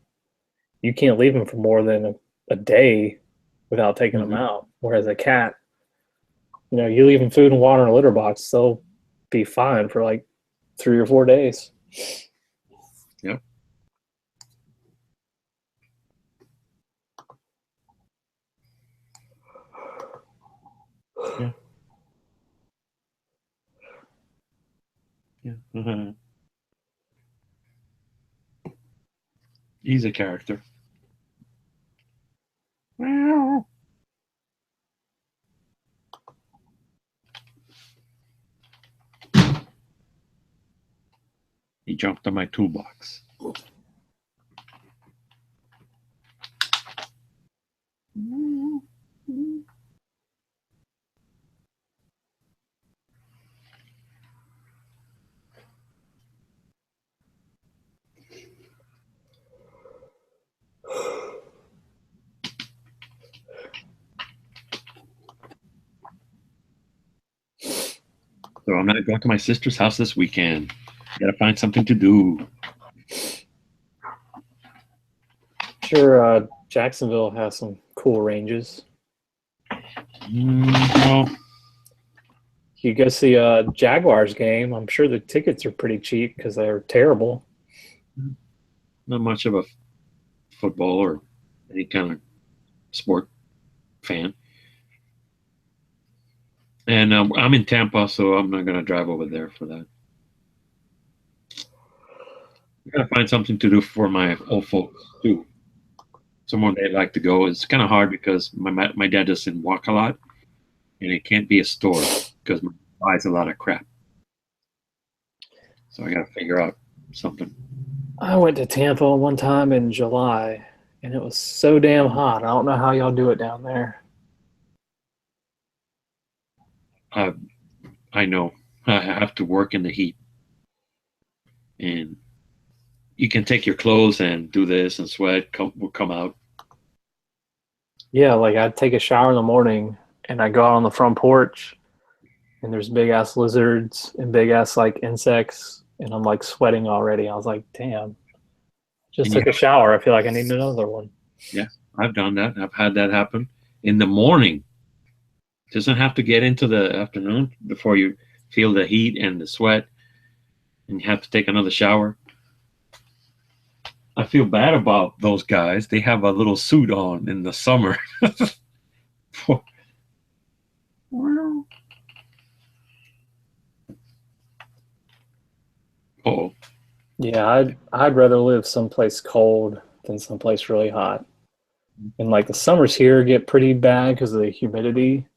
you can't leave them for more than a day without taking them out. Whereas a cat, you leave them food and water in a litter box, they'll be fine for like 3 or 4 days. Yep. Yeah. Yeah. He's a character. Meow. He jumped on my toolbox. So I'm not going to my sister's house this weekend. Gotta find something to do. Sure, Jacksonville has some cool ranges. No, You go see a Jaguars game. I'm sure the tickets are pretty cheap because they're terrible. not much of a football or any kind of sport fan. And I'm in Tampa, so I'm not going to drive over there for that. I gotta find something to do for my old folks too. Somewhere they like to go. It's kind of hard because my dad doesn't walk a lot, and it can't be a store because my dad buys a lot of crap. So I gotta figure out something. I went to Tampa one time in July, and it was so damn hot. I don't know how y'all do it down there. I know I have to work in the heat, and you can take your clothes and do this, and sweat will come out. Yeah, like I'd take a shower in the morning, and I go out on the front porch, and there's big ass lizards and big ass like insects, and I'm like sweating already. I was like, damn, just took a shower. I feel like I need another one. Yeah, I've done that. I've had that happen in the morning. Doesn't have to get into the afternoon before you feel the heat and the sweat, and you have to take another shower. I feel bad about those guys. They have a little suit on in the summer. Oh, Yeah, I'd rather live someplace cold than someplace really hot. And like the summers here get pretty bad because of the humidity.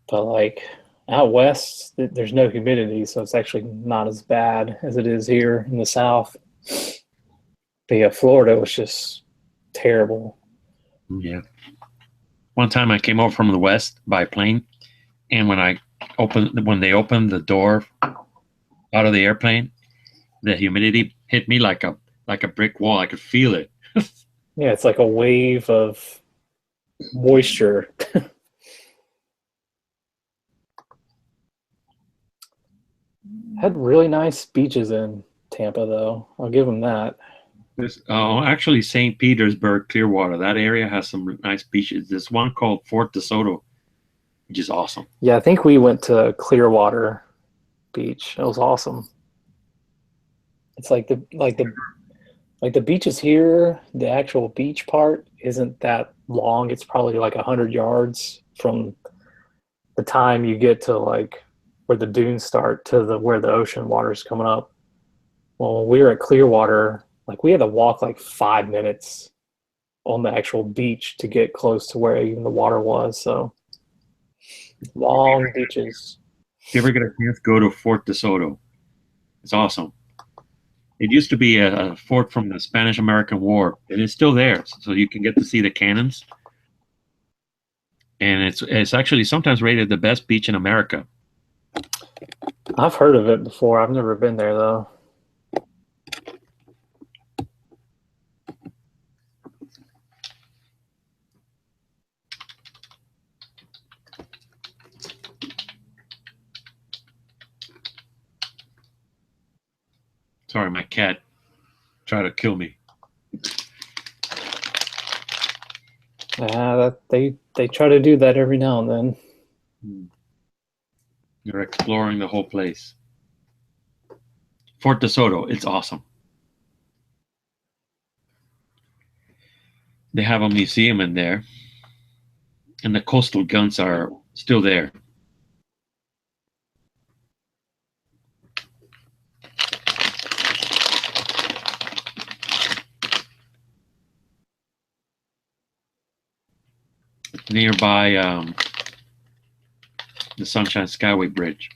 But like out west, there's no humidity, so it's actually not as bad as it is here in the South. But yeah, Florida was just terrible. yeah. One time I came over from the west by plane, and when they opened the door out of the airplane, The humidity hit me like a brick wall. I could feel it. Yeah, it's like a wave of moisture. Had really nice beaches in Tampa, though. I'll give them that. Actually, St. Petersburg, Clearwater. That area has some nice beaches. There's one called Fort DeSoto, which is awesome. Yeah, I think we went to Clearwater Beach. It was awesome. It's like the beaches here. The actual beach part isn't that long. It's probably like 100 yards from the time you get to like where the dunes start to where the ocean water is coming up. Well, when we were at Clearwater, like we had to walk like 5 minutes on the actual beach to get close to where even the water was. So long beaches. If you ever get a chance, go to Fort DeSoto. It's awesome. It used to be a fort from the Spanish-American War. It is still there, so you can get to see the cannons. And it's actually sometimes rated the best beach in America. I've heard of it before. I've never been there though. Sorry, my cat tried to kill me. Yeah, they try to do that every now and then. You're exploring the whole place. Fort DeSoto, it's awesome. They have a museum in there, and the coastal guns are still there. It's nearby the Sunshine Skyway Bridge.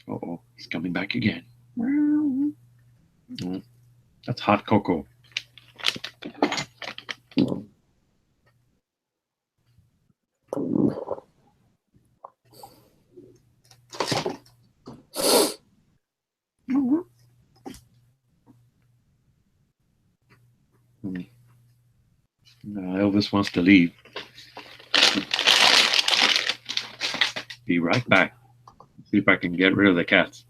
Uh-oh, he's coming back again. Oh, that's hot cocoa. Elvis wants to leave. Be right back. See if I can get rid of the cats.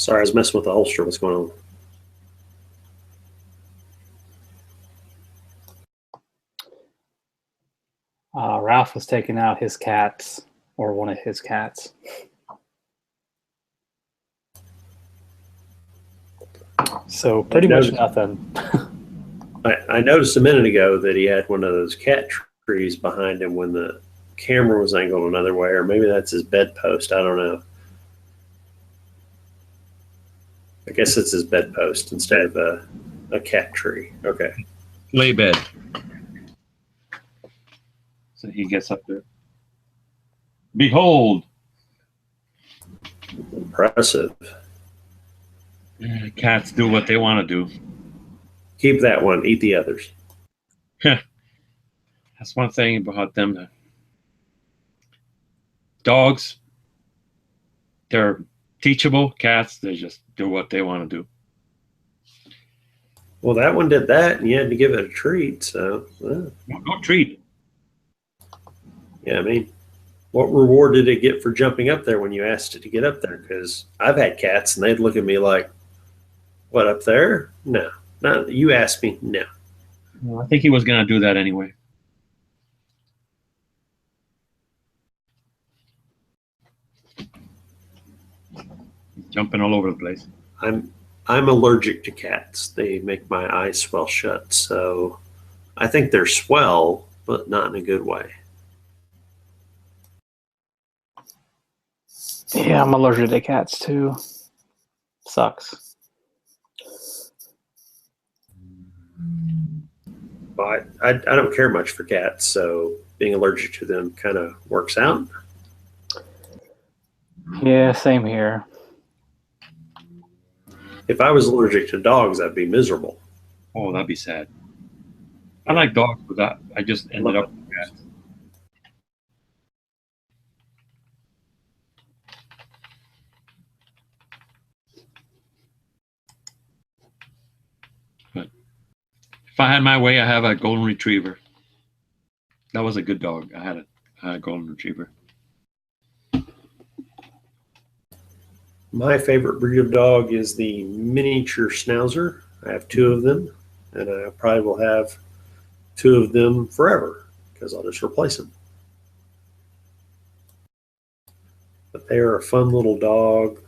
Sorry, I was messing with the holster. What's going on? Ralph was taking out his cats, or one of his cats. So pretty much nothing. I noticed a minute ago that he had one of those cat trees behind him when the camera was angled another way, or maybe that's his bedpost. I don't know. I guess it's his bedpost instead of a cat tree. Okay. Lay bed. So he gets up there. Behold. Impressive. Cats do what they want to do. Keep that one. Eat the others. That's one thing about them. Dogs, they're teachable. Cats, they just do what they want to do. Well, that one did that, and you had to give it a treat. So, well. No treat. Yeah, I mean, what reward did it get for jumping up there when you asked it to get up there? Because I've had cats, and they'd look at me like, "What, up there? No, not you asked me. No." Well, I think he was going to do that anyway. Jumping all over the place. I'm allergic to cats. They make my eyes swell shut. So I think they're swell, but not in a good way. Yeah, I'm allergic to cats too. Sucks. But I don't care much for cats, so being allergic to them kind of works out. Yeah, same here. If I was allergic to dogs, I'd be miserable. Oh, that'd be sad. I like dogs, but I just ended up with cats. But if I had my way, I have a golden retriever. That was a good dog. I had a golden retriever. My favorite breed of dog is the miniature schnauzer. I have 2 of them, and I probably will have 2 of them forever because I'll just replace them. But they are a fun little dog.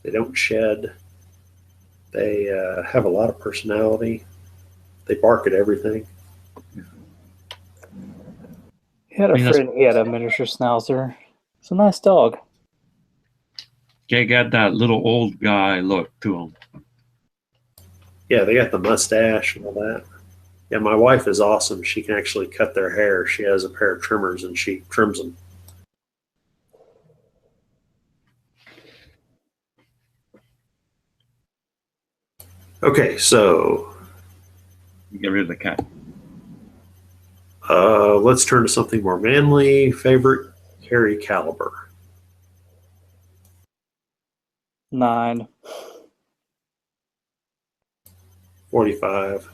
They don't shed. They have a lot of personality. They bark at everything. He had a friend, he had a miniature schnauzer. It's a nice dog. They got that little old guy look to them. Yeah, they got the mustache and all that. Yeah, my wife is awesome. She can actually cut their hair. She has a pair of trimmers and she trims them. Okay, so get rid of the cat. Let's turn to something more manly. Favorite carry caliber? 9. 45.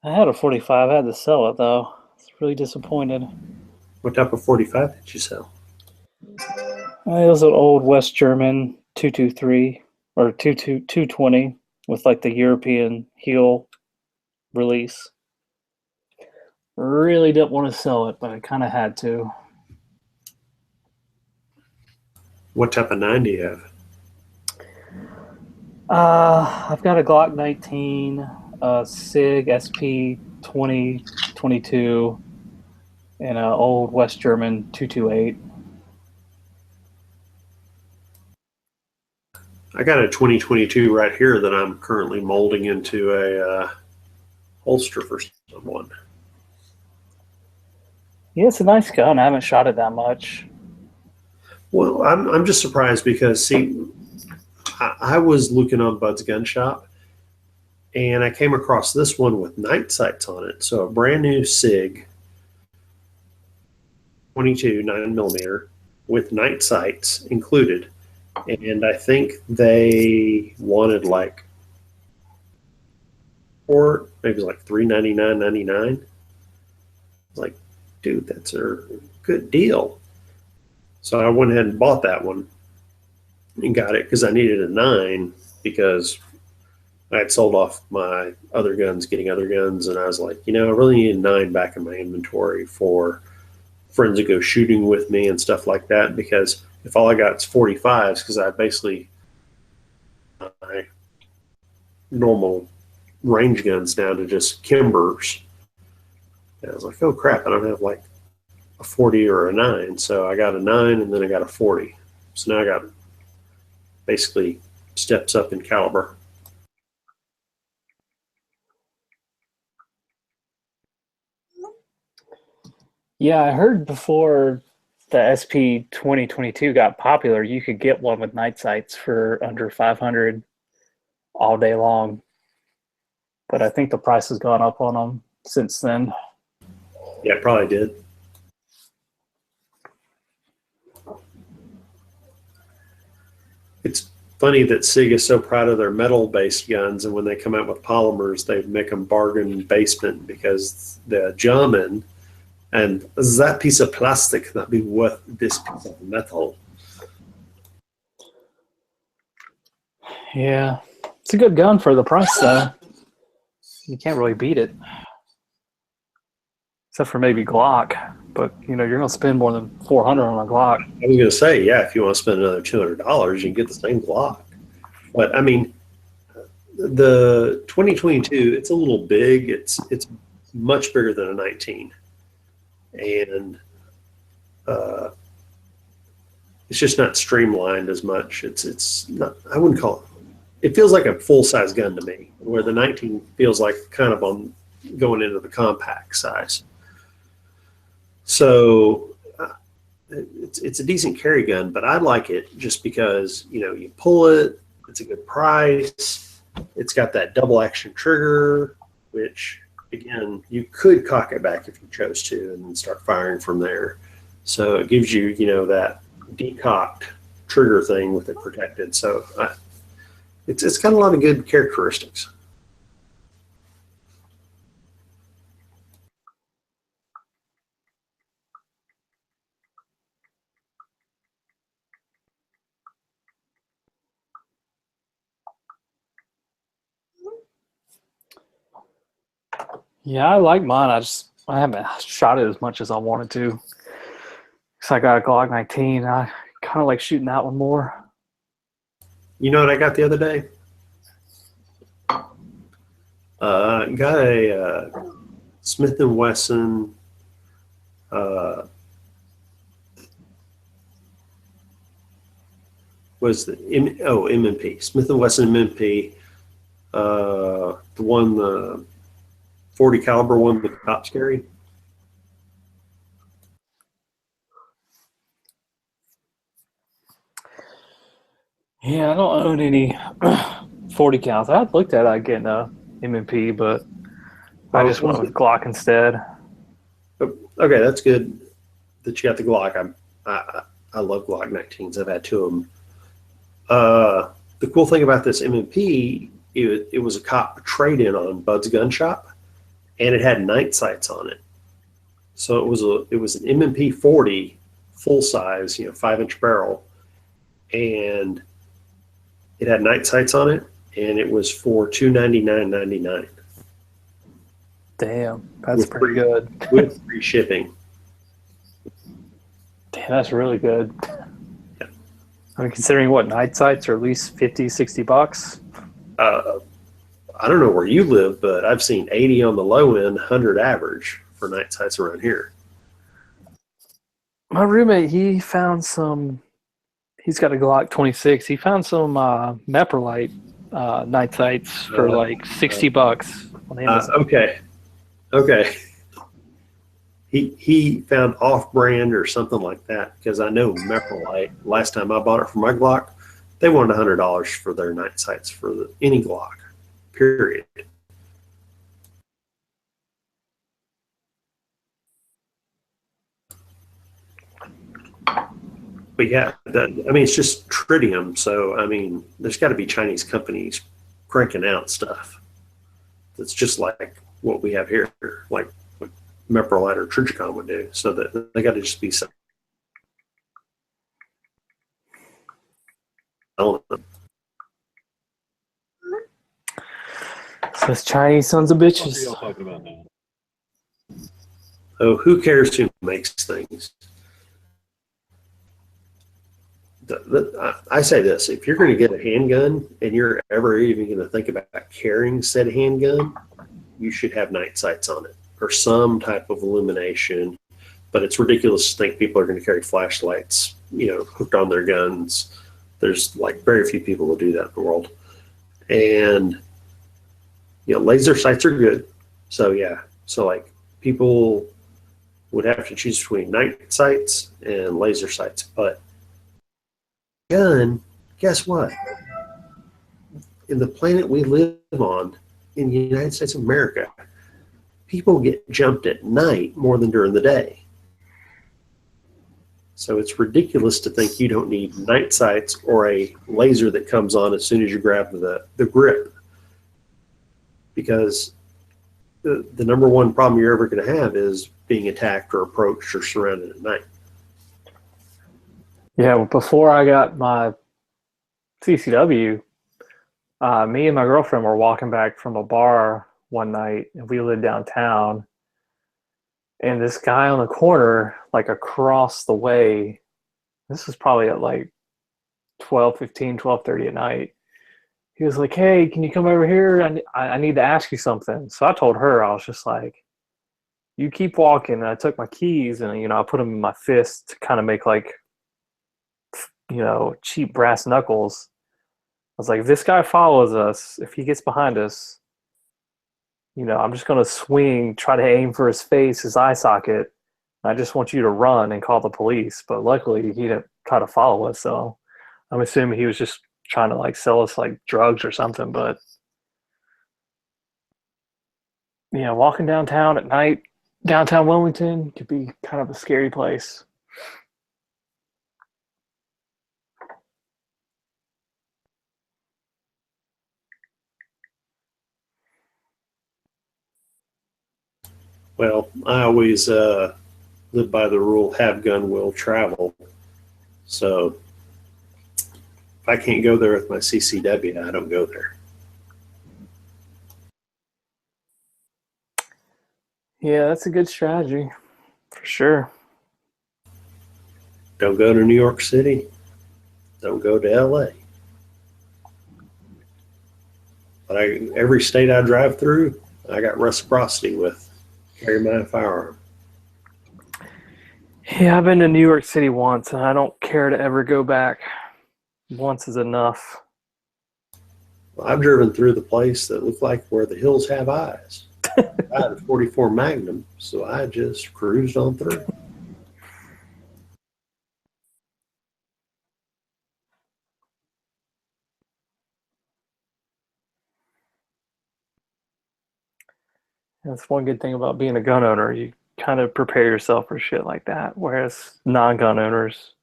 I had a 45. I had to sell it though. I was really disappointed. What type of 45 did you sell? It was an old West German 223 or 220 with like the European heel release. Really didn't want to sell it, but I kind of had to. What type of 9 do you have? I've got a Glock 19, a SIG SP 2022, and an old West German 228. I got a 2022 right here that I'm currently molding into a holster for someone. Yeah, it's a nice gun. I haven't shot it that much. Well, I'm just surprised because, see, I was looking on Bud's Gun Shop, and I came across this one with night sights on it. So a brand new SIG 22 9mm with night sights included. And I think they wanted like maybe like $399.99. Like, dude, that's a good deal. So I went ahead and bought that one, and got it because I needed a 9 because I had sold off my other guns, getting other guns, and I was like, I really need a 9 back in my inventory for friends to go shooting with me and stuff like that. Because if all I got is 45s, because I basically my normal range guns down to just Kimbers. And I was like, oh crap, I don't have like a 40 or a 9. So I got a 9 and then I got a 40. So now I got basically steps up in caliber. Yeah, I heard before the SP 2022 got popular, you could get one with night sights for under 500 all day long. But I think the price has gone up on them since then. Yeah, it probably did. It's funny that SIG is so proud of their metal-based guns, and when they come out with polymers, they make them bargain basement because the German and that piece of plastic that be worth this piece of metal. Yeah, it's a good gun for the price, though. You can't really beat it. Except for maybe Glock. But, you're going to spend more than $400 on a Glock. I was going to say, yeah, if you want to spend another $200, you can get the same Glock. But, I mean, the 2022, it's a little big. It's much bigger than a 19. And it's just not streamlined as much. It's not, I wouldn't call it feels like a full-size gun to me, where the 19 feels like kind of on going into the compact size. So it's a decent carry gun, but I like it just because, you pull it, it's a good price. It's got that double action trigger, which again, you could cock it back if you chose to and then start firing from there. So it gives you, that decocked trigger thing with it protected. So it's got a lot of good characteristics. Yeah, I like mine. I haven't shot it as much as I wanted to. Because I got a Glock 19. I kind of like shooting that one more. You know what I got the other day? Got a Smith & Wesson was the M&P. Smith & Wesson M&P. The 40 caliber one with the cops carry. Yeah, I don't own any 40 counts. I had looked at getting a M&P, but I just went with Glock instead. Okay, that's good that you got the Glock. I love Glock 19s. I've had 2 of them. The cool thing about this M&P, it was a cop trade-in on Bud's Gun Shop, and it had night sights on it. So it was an M&P 40 full size, 5-inch barrel, and it had night sights on it, and it was for $299.99. Damn, that's pretty good. With free shipping. Damn, that's really good. Yeah. I mean, considering what night sights are at least $50-$60. I don't know where you live, but I've seen 80 on the low end, 100 average for night sights around here. My roommate, he's got a Glock 26. He found some Meprolite night sights for like $60 on Amazon. Okay. He found off-brand or something like that, because I know Meprolite, last time I bought it for my Glock, they wanted $100 for their night sights for any Glock, period. But yeah, it's just tritium. So, there's got to be Chinese companies cranking out stuff that's just like what we have here, like what Meprolite or Trijicon would do. So that they got to just be some. selling them. Those Chinese sons of What are bitches. y'all talking about now? So who cares who makes things? I say this: if you're going to get a handgun and you're ever even going to think about carrying said handgun, you should have night sights on it or some type of illumination. But it's ridiculous to think people are going to carry flashlights, hooked on their guns. There's like very few people who do that in the world. And, laser sights are good. So, yeah. So, like, people would have to choose between night sights and laser sights. But gun, guess what? In the planet we live on, in the United States of America, people get jumped at night more than during the day. So it's ridiculous to think you don't need night sights or a laser that comes on as soon as you grab the grip. Because the number one problem you're ever going to have is being attacked or approached or surrounded at night. Yeah, well, before I got my CCW, me and my girlfriend were walking back from a bar one night, and we lived downtown. And this guy on the corner, like across the way, this was probably at like 12:30 at night. He was like, "Hey, can you come over here? I need to ask you something." So I told her, I was just like, "You keep walking." And I took my keys and, I put them in my fist to kind of make like, cheap brass knuckles. I was like, if this guy follows us, if he gets behind us, I'm just going to swing, try to aim for his face, his eye socket. I just want you to run and call the police. But luckily, he didn't try to follow us. So I'm assuming he was just trying to like sell us like drugs or something. But walking downtown at night, downtown Wilmington could be kind of a scary place. Well, I always live by the rule, have gun, will travel. So if I can't go there with my CCW, I don't go there. Yeah, that's a good strategy for sure. Don't go to New York City. Don't go to LA. But every state I drive through, I got reciprocity with. Carry my firearm. Yeah, I've been to New York City once, and I don't care to ever go back. Once is enough. Well, I've driven through the place that looked like where the hills have eyes. I had a 44 Magnum, so I just cruised on through. That's one good thing about being a gun owner. You kind of prepare yourself for shit like that. Whereas non-gun owners,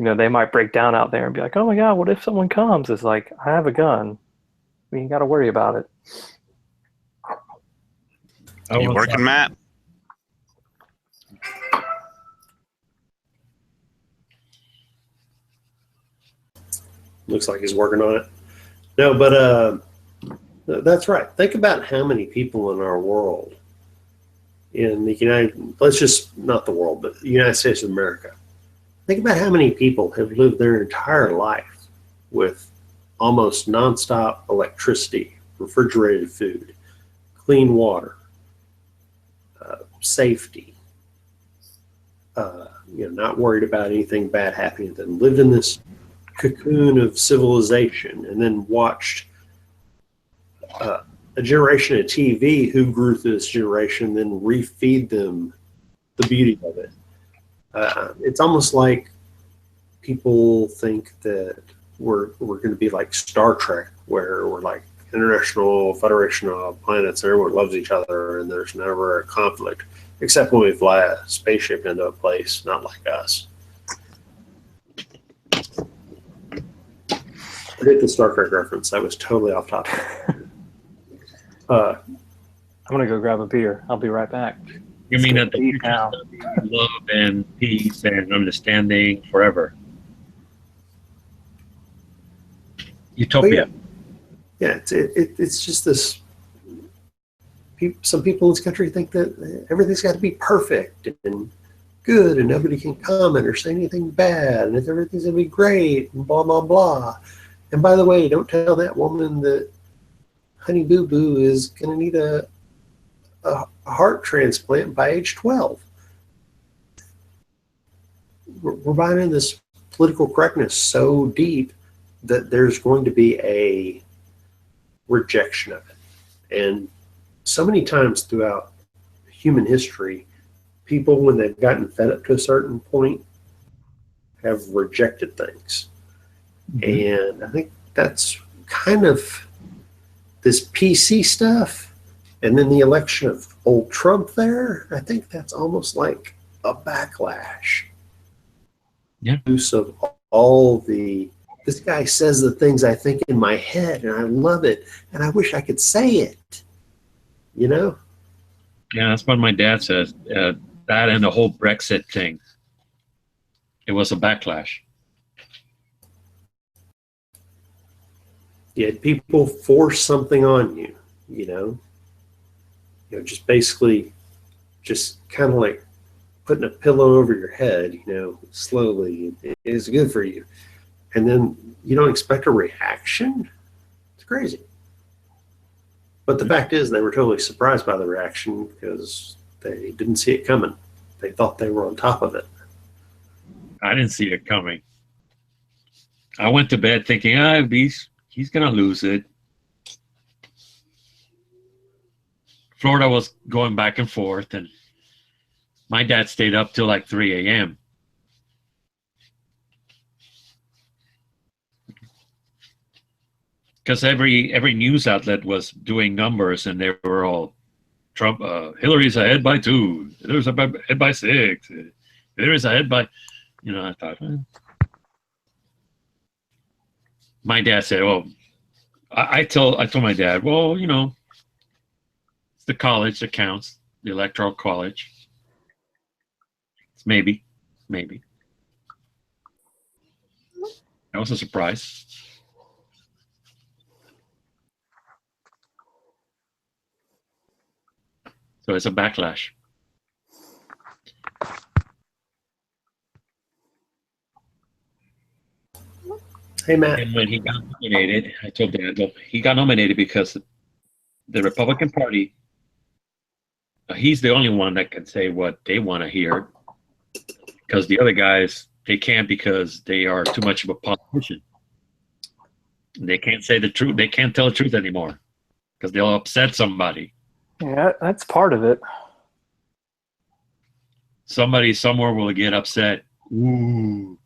they might break down out there and be like, "Oh my God, what if someone comes?" It's like, I have a gun. You ain't got to worry about it. You working, Matt? Looks like he's working on it. No, but that's right. Think about how many people in our world, in the let's just, not the world, but the United States of America. Think about how many people have lived their entire life with almost nonstop electricity, refrigerated food, clean water, safety, not worried about anything bad happening to them, lived in this cocoon of civilization, and then watched a generation of TV who grew through this generation, then refeed them the beauty of it. It's almost like people think that we're going to be like Star Trek, where we're like International Federation of Planets, and everyone loves each other, and there's never a conflict, except when we fly a spaceship into a place not like us. Forget the Star Trek reference. That was totally off topic. I'm gonna go grab a beer. I'll be right back. You mean that the future shall be love and peace and understanding forever? Utopia. Yeah, it's just this. Some people in this country think that everything's got to be perfect and good, and nobody can comment or say anything bad, and everything's gonna be great, and blah blah blah. And by the way, don't tell that woman that Honey Boo Boo is gonna need a heart transplant by age 12. We're buying in this political correctness so deep that there's going to be a rejection of it. And so many times throughout human history, people, when they've gotten fed up to a certain point, have rejected things. And I think that's kind of this PC stuff. And then the election of old Trump there, I think that's almost like a backlash. Yeah. Use of all the, this guy says the things I think in my head, and I love it, and I wish I could say it. You know? Yeah, that's what my dad says. That and the whole Brexit thing. It was a backlash. Yeah, people force something on you, you know? Just basically just kind of like putting a pillow over your head, slowly is good for you. And then you don't expect a reaction? It's crazy. But the fact is, they were totally surprised by the reaction because they didn't see it coming. They thought they were on top of it. I didn't see it coming. I went to bed thinking, he's going to lose it. Florida was going back and forth, and my dad stayed up till like 3 a.m. Because every news outlet was doing numbers, and they were all Trump, Hillary's ahead by 2, Hillary's ahead by 6, Hillary's ahead by, I thought, my dad said, I told my dad, well, it's the college that counts, the electoral college. It's maybe. That was a surprise. So it's a backlash. Hey, Matt. And when he got nominated, I told Dad, well, he got nominated because the Republican Party, he's the only one that can say what they want to hear, because the other guys, they can't, because they are too much of a politician. They can't say the truth. They can't tell the truth anymore because they'll upset somebody. Yeah, that's part of it. Somebody somewhere will get upset. Ooh,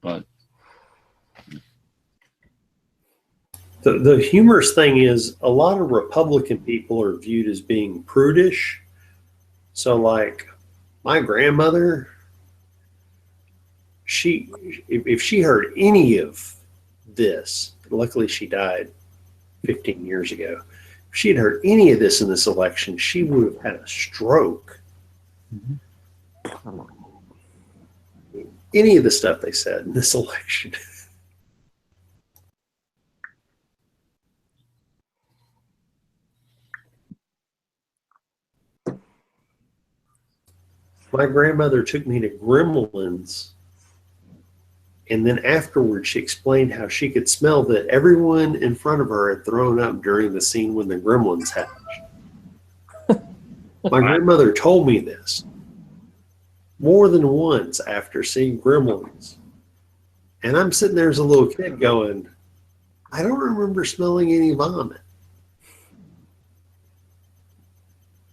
but the humorous thing is, a lot of Republican people are viewed as being prudish. So, like, my grandmother, if she heard any of this, luckily she died 15 years ago. If she had heard any of this in this election, she would have had a stroke. Mm-hmm. Any of the stuff they said in this election. My grandmother took me to Gremlins, and then afterwards she explained how she could smell that everyone in front of her had thrown up during the scene when the Gremlins hatched. My grandmother told me this more than once after seeing Gremlins. And I'm sitting there as a little kid going, I don't remember smelling any vomit.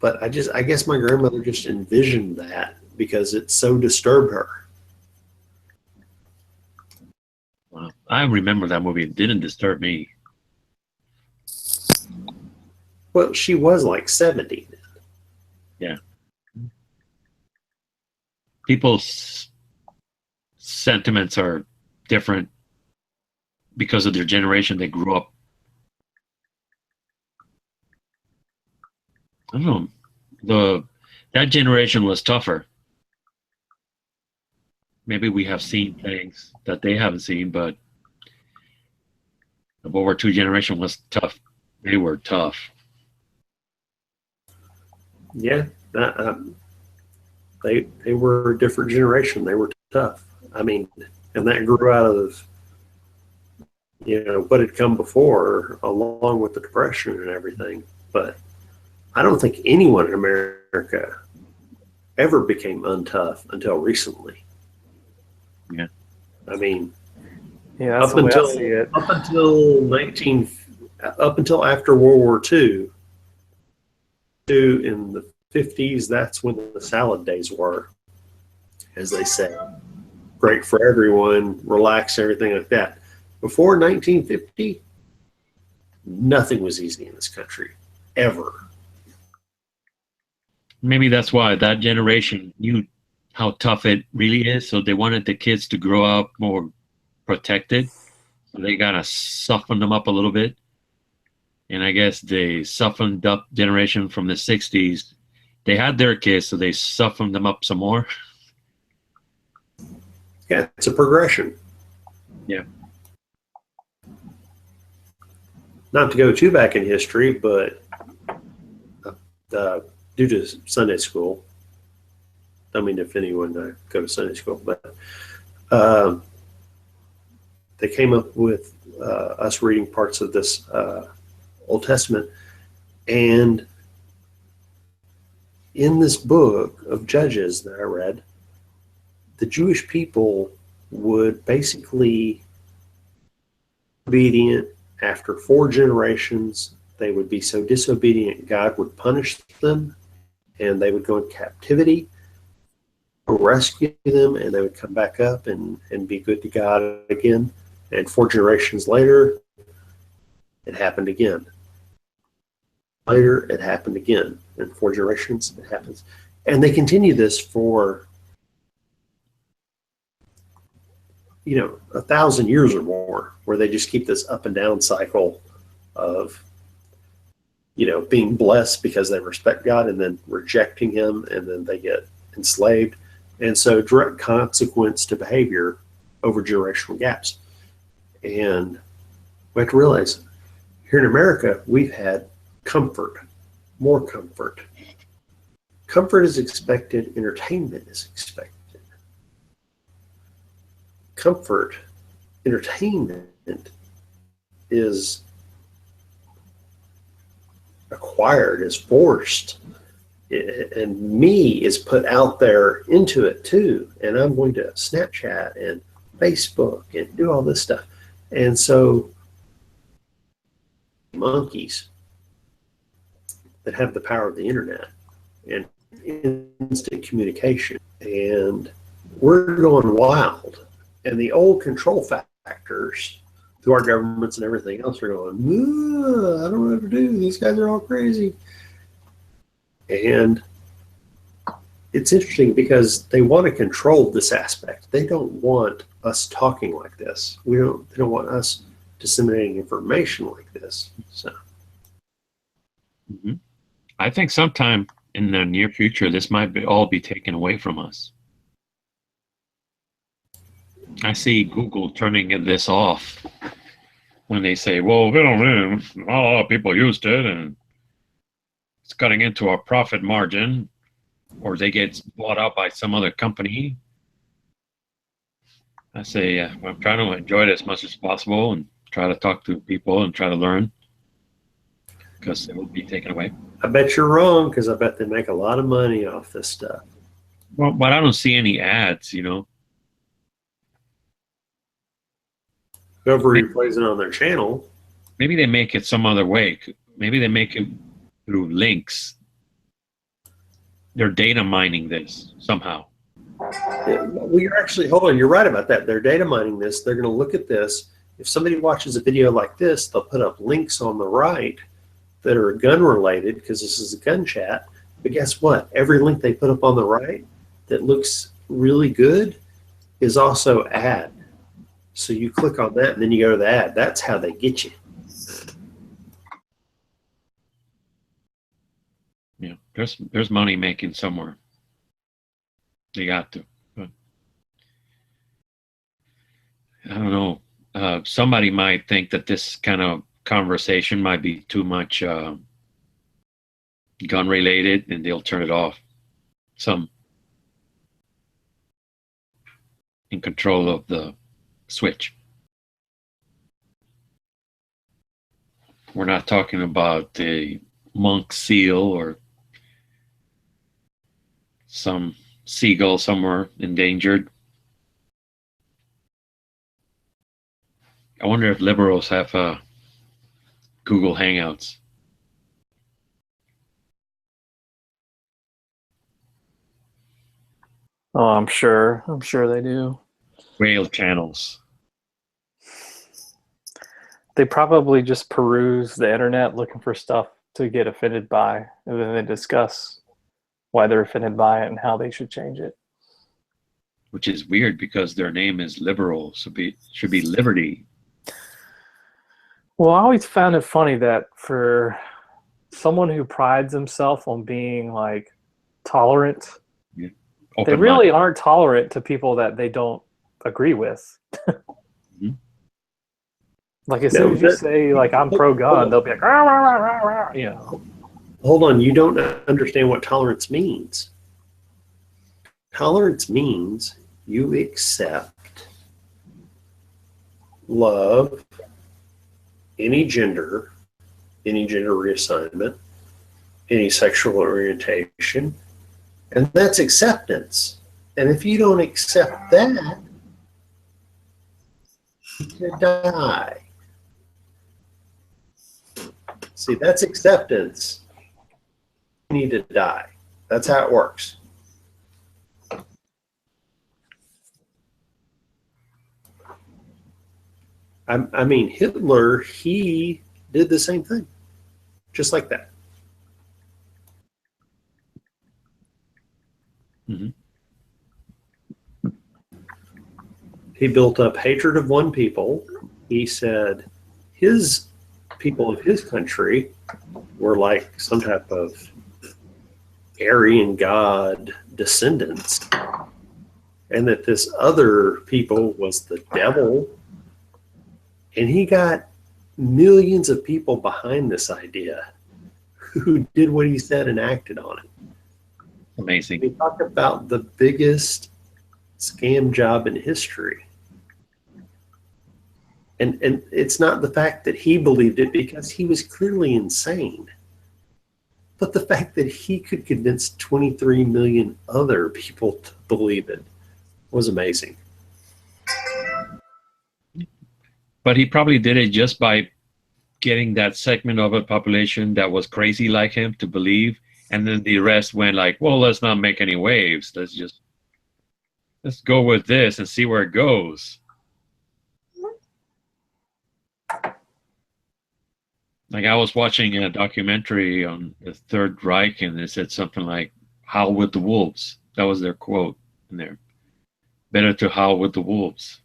But I guess my grandmother just envisioned that because it so disturbed her. Wow. I remember that movie. It didn't disturb me. Well, she was like 70 then. Yeah. People's sentiments are different because of their generation. They grew up. I don't know. That generation was tougher. Maybe we have seen things that they haven't seen, but The World War II generation was tough. They were tough. Yeah, they were a different generation. They were tough. I mean, and that grew out of what had come before, along with the Depression and everything. But I don't think anyone in America ever became untough until recently. Yeah. I mean, Yeah, that's the way I see it. up until after World War II, in the 50s, that's when the salad days were, as they say. Great for everyone, relax, everything like that. Before 1950, nothing was easy in this country, ever. Maybe that's why that generation knew how tough it really is. So they wanted the kids to grow up more protected. So they kind of softened them up a little bit. And I guess they softened up generation from the 60s. They had their kids, so they softened them up some more. Yeah, it's a progression. Yeah. Not to go too back in history, but due to Sunday school, I mean, if anyone go to Sunday school, but they came up with us reading parts of this Old Testament, and in this book of Judges that I read, the Jewish people would basically be obedient. After 4 generations, they would be so disobedient, God would punish them, and they would go in captivity, rescue them, and they would come back up and be good to God again. And 4 generations later, it happened again. Later, it happened again. And 4 generations, it happens. And they continue this for 1,000 years or more, where they just keep this up and down cycle of being blessed because they respect God, and then rejecting him, and then they get enslaved. And so direct consequence to behavior over generational gaps. And we have to realize here in America, we've had comfort, more comfort. Comfort is expected, entertainment is expected. Comfort, entertainment is acquired, is forced, and me is put out there into it too. And I'm going to Snapchat and Facebook and do all this stuff. And so monkeys that have the power of the internet and instant communication, and we're going wild. And the old control factors through our governments and everything else are going, I don't know what to do. These guys are all crazy. And it's interesting because they want to control this aspect. They don't want us talking like this. They don't want us disseminating information like this. So, I think sometime in the near future, this might all be taken away from us. I see Google turning this off when they say, well, we don't, not a lot of people used it, and it's cutting into our profit margin, or they get bought out by some other company. I say, I'm trying to enjoy it as much as possible and try to talk to people and try to learn, because it will be taken away. I bet you're wrong, because I bet they make a lot of money off this stuff. Well, but I don't see any ads, Whoever replays it on their channel. Maybe they make it some other way. Maybe they make it through links. They're data mining this somehow. Well, you're actually, hold on, you're right about that. They're data mining this. They're going to look at this. If somebody watches a video like this, they'll put up links on the right that are gun related, because this is a gun chat. But guess what? Every link they put up on the right that looks really good is also ad. So you click on that and then you go to the ad. That's how they get you. Yeah, there's money making somewhere. They got to. But I don't know. somebody might think that this kind of conversation might be too much gun related, and they'll turn it off. Some in control of the switch. We're not talking about the monk seal or some seagull somewhere endangered. I wonder if liberals have Google Hangouts. Oh, I'm sure they do. Whale channels. They probably just peruse the internet looking for stuff to get offended by, and then they discuss why they're offended by it and how they should change it. Which is weird because their name is liberal, so should be liberty. Well, I always found it funny that for someone who prides himself on being like tolerant, Yeah. they really aren't tolerant to people that they don't agree with. Mm-hmm. Like as soon as you say like I'm pro-gun, they'll be like, rah, rah, rah, rah, rah, you know. Hold on, you don't understand what tolerance means. Tolerance means you accept, love, any gender reassignment, any sexual orientation, and that's acceptance. And if you don't accept that, you die. See, that's acceptance. You need to die. That's how it works. I mean, Hitler, he did the same thing, just like that. Mm-hmm. He built up hatred of one people. He said his people of his country were like some type of Aryan god descendants, and that this other people was the devil. And he got millions of people behind this idea who did what he said and acted on it. Amazing. We talk about the biggest scam job in history. And it's not the fact that he believed it, because he was clearly insane, but the fact that he could convince 23 million other people to believe it was amazing. But he probably did it just by getting that segment of a population that was crazy like him to believe, and then the rest went like, well, let's not make any waves. Let's go with this and see where it goes. Like I was watching a documentary on the Third Reich, and it said something like, howl with the wolves. That was their quote in there. Better to howl with the wolves.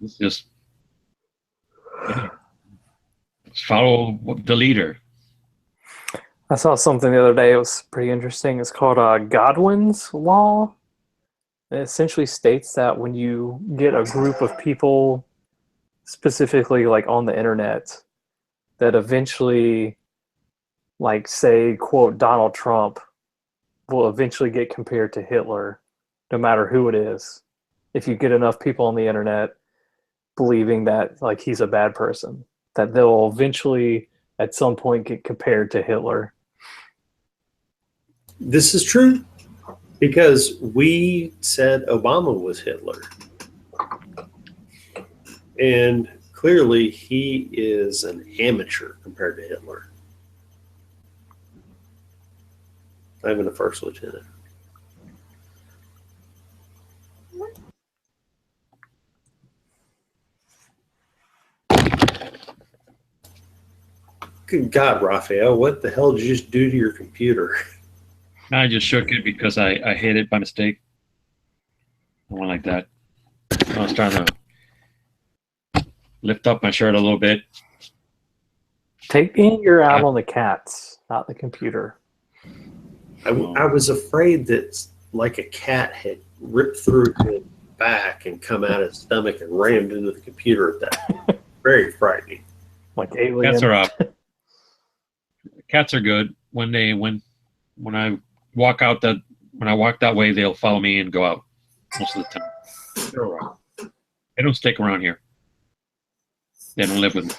It's just follow the leader. I saw something the other day. It was pretty interesting. It's called Godwin's Law. It essentially states that when you get a group of people, specifically like on the internet, that eventually, like say, quote, Donald Trump will eventually get compared to Hitler, no matter who it is. If you get enough people on the internet believing that like he's a bad person, that they'll eventually at some point get compared to Hitler. This is true, because we said Obama was Hitler. And clearly he is an amateur compared to Hitler. Not even a first lieutenant. Good God, Raphael, what the hell did you just do to your computer? I just shook it because I hit it by mistake. I went like that. I was trying to lift up my shirt a little bit. Take the anger out on the cats, not the computer. I was afraid that like a cat had ripped through his back and come out his stomach and rammed into the computer at that point. Very frightening. Like alien. Cats are up. Cats are good. When I walk that way, they'll follow me and go out most of the time. They're all right. They don't stick around here. They don't live with me.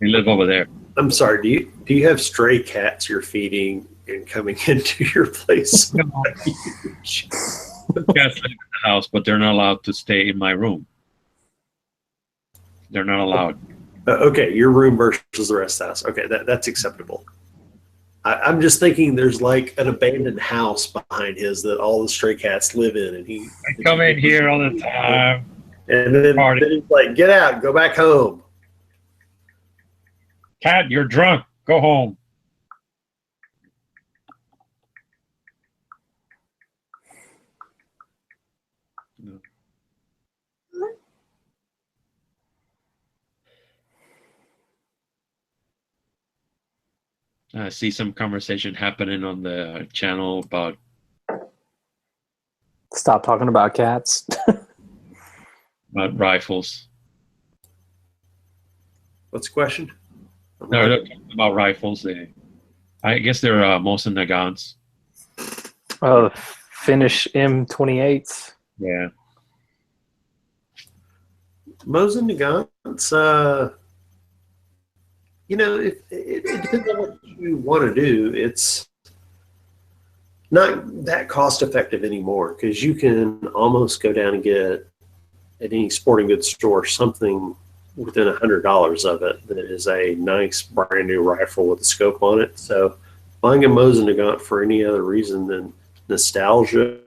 They live over there. I'm sorry. Do you have stray cats you're feeding and coming into your place? Cats live in the house, but they're not allowed to stay in my room. They're not allowed. Okay, your room versus the rest of the house. Okay, that's acceptable. I'm just thinking there's like an abandoned house behind his that all the stray cats live in, and I come in here all the time. And then he's like, "Get out, go back home." Cat, you're drunk. Go home. I see some conversation happening on the channel about Stop talking about cats. rifles. What's the question? No, they're talking about rifles. I guess they're Mosin Nagants. Oh, Finnish M28s. Yeah. Mosin Nagants, it depends on what you want to do. It's not that cost effective anymore because you can almost go down and get at any sporting goods store something within $100 of it that is a nice brand new rifle with a scope on it. So buying a Mosin Nagant for any other reason than nostalgia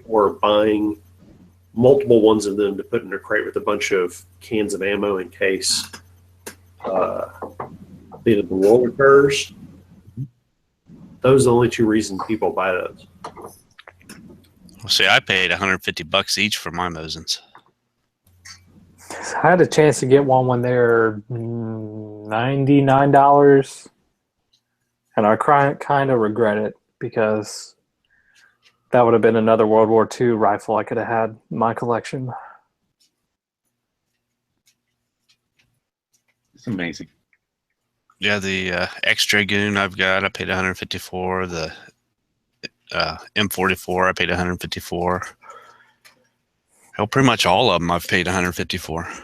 or buying multiple ones of them to put in a crate with a bunch of cans of ammo in case the war occurs. Those are the only two reasons people buy those. Well, see, I paid $150 each for my Mosins. I had a chance to get one when they were $99, and I kind of regret it because that would have been another World War II rifle I could have had in my collection. It's amazing. Yeah, the X-Dragoon I paid $154. The M44 I paid $154. Hell, pretty much all of them I've paid $154.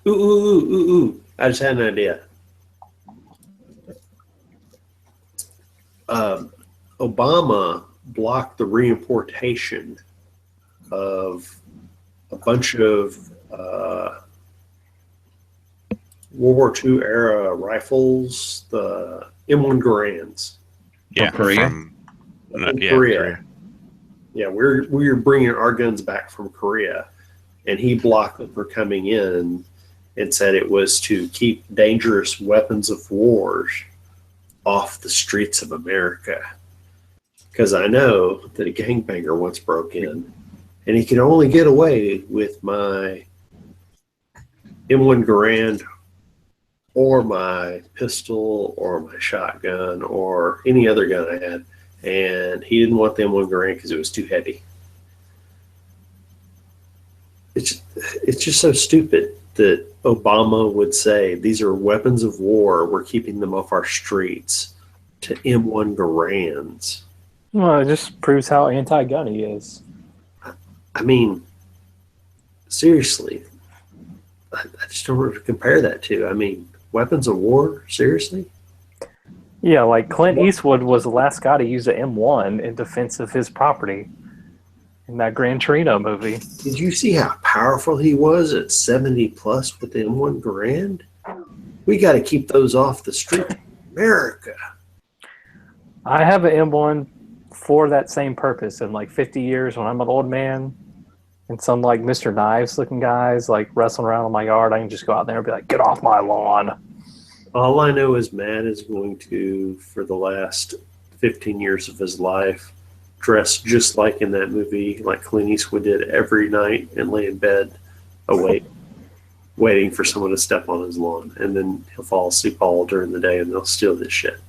Ooh. I just had an idea. Obama blocked the reimportation of a bunch of World War II era rifles, the M1 Garands. Yeah, Korea. From Korea. Yeah, we're bringing our guns back from Korea, and he blocked them from coming in and said it was to keep dangerous weapons of war off the streets of America. Because I know that a gangbanger once broke in, and he could only get away with my M1 Garand or my pistol or my shotgun or any other gun I had. And he didn't want the M1 Garand because it was too heavy. It's just so stupid that Obama would say these are weapons of war. We're keeping them off our streets to M1 Garands. Well, it just proves how anti-gun he is. I mean, seriously, I just don't know what to compare that to. I mean, weapons of war? Seriously? Yeah, like Clint Eastwood was the last guy to use an M1 in defense of his property in that Gran Torino movie. Did you see how powerful he was at 70 plus with the M1 Garand? We got to keep those off the street of America. I have an M1 for that same purpose. In like 50 years, when I'm an old man and some like Mr. Knives looking guys like wrestling around in my yard, I can just go out there and be like, get off my lawn. All I know is Matt is going to, for the last 15 years of his life, dress just like in that movie, like Clint Eastwood did every night, and lay in bed awake waiting for someone to step on his lawn, and then he'll fall asleep all during the day, and they'll steal his shit.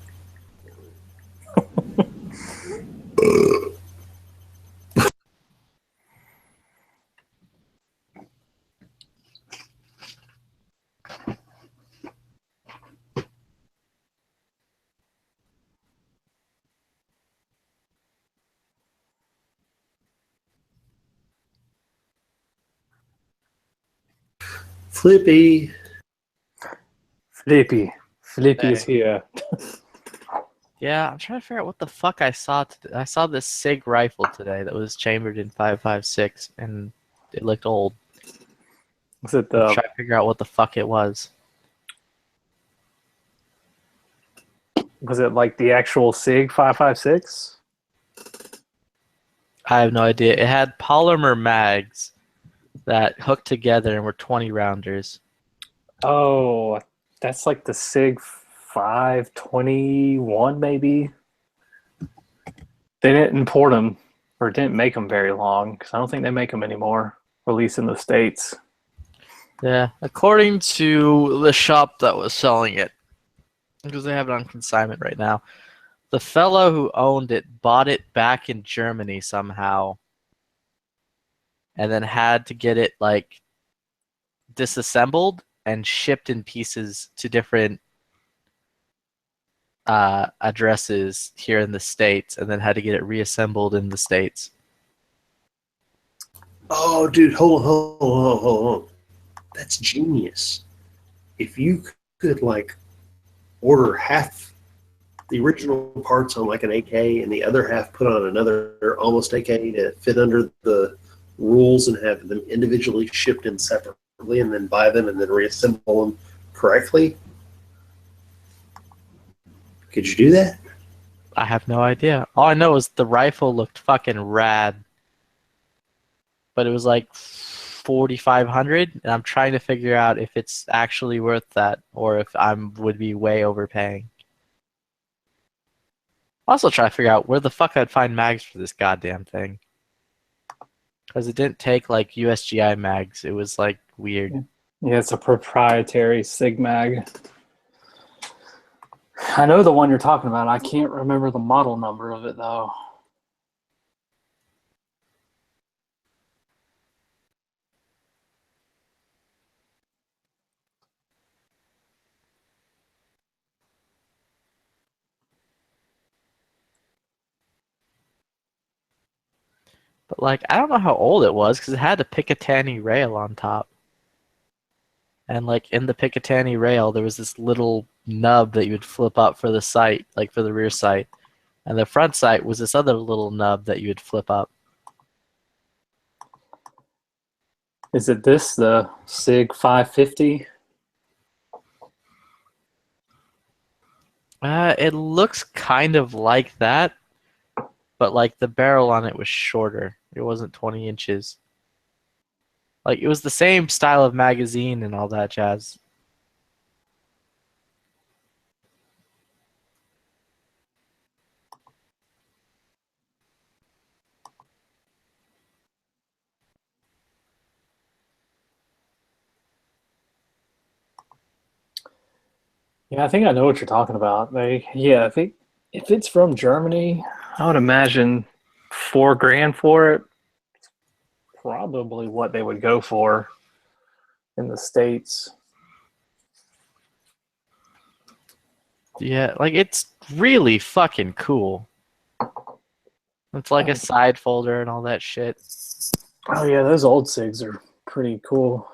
Flippy. Flippy's here. Yeah, I'm trying to figure out what the fuck I saw. I saw this SIG rifle today that was chambered in 5.56, and it looked old. Was it I'm the? trying to figure out what the fuck it was. Was it like the actual SIG 5.56? I have no idea. It had polymer mags that hooked together and were 20 rounders. Oh, that's like the SIG 521, maybe. They didn't import them, or didn't make them very long, because I don't think they make them anymore, at least in the States. Yeah, according to the shop that was selling it, because they have it on consignment right now, the fellow who owned it bought it back in Germany somehow, and then had to get it like disassembled and shipped in pieces to different addresses here in the States, and then had to get it reassembled in the States. Oh, dude, hold on. That's genius. If you could, like, order half the original parts on, like, an AK and the other half put on another almost AK to fit under the rules and have them individually shipped in separately and then buy them and then reassemble them correctly, could you do that? I have no idea. All I know is the rifle looked fucking rad, but it was like 4,500, and I'm trying to figure out if it's actually worth that or if I would be way overpaying. Also try to figure out where the fuck I'd find mags for this goddamn thing, because it didn't take like USGI mags. It was like weird. Yeah, it's a proprietary SIG mag. I know the one you're talking about. I can't remember the model number of it, though. But like, I don't know how old it was because it had a Picatinny rail on top. And like in the Picatinny rail, there was this little nub that you would flip up for the sight, like for the rear sight. And the front sight was this other little nub that you would flip up. Is it this, the SIG 550? It looks kind of like that, but like the barrel on it was shorter. It wasn't 20 inches. Like it was the same style of magazine and all that jazz. Yeah, I think I know what you're talking about. I think if it's from Germany, I would imagine $4,000 for it. Probably what they would go for in the States. Yeah, like it's really fucking cool. It's like a side folder and all that shit. Oh yeah, those old SIGs are pretty cool.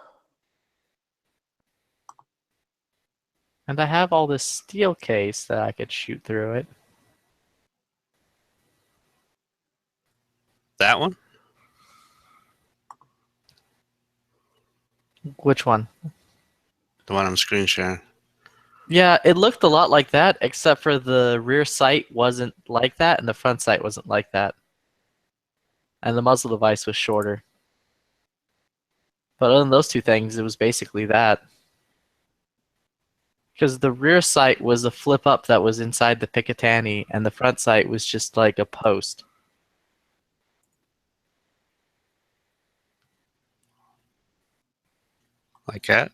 And I have all this steel case that I could shoot through it. That one? Which one? The one I'm screen sharing. Yeah, it looked a lot like that, except for the rear sight wasn't like that, and the front sight wasn't like that. And the muzzle device was shorter. But other than those two things, it was basically that. Because the rear sight was a flip up that was inside the Picatinny, and the front sight was just like a post. Like that?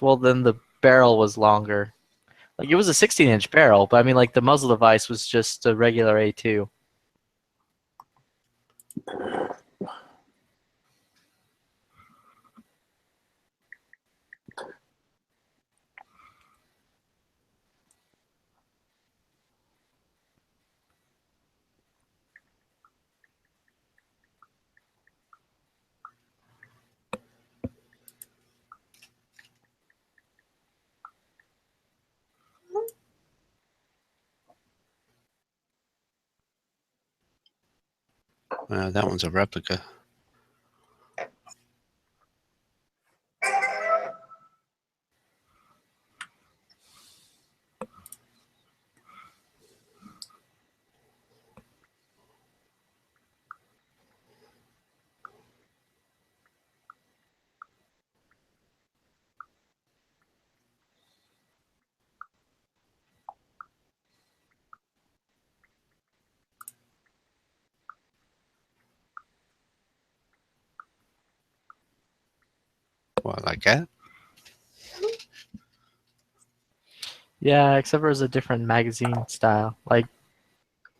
Well, then the barrel was longer. Like it was a 16-inch barrel, but I mean, like the muzzle device was just a regular A2. That one's a replica. What, like that? Yeah, except for it was a different magazine style. Like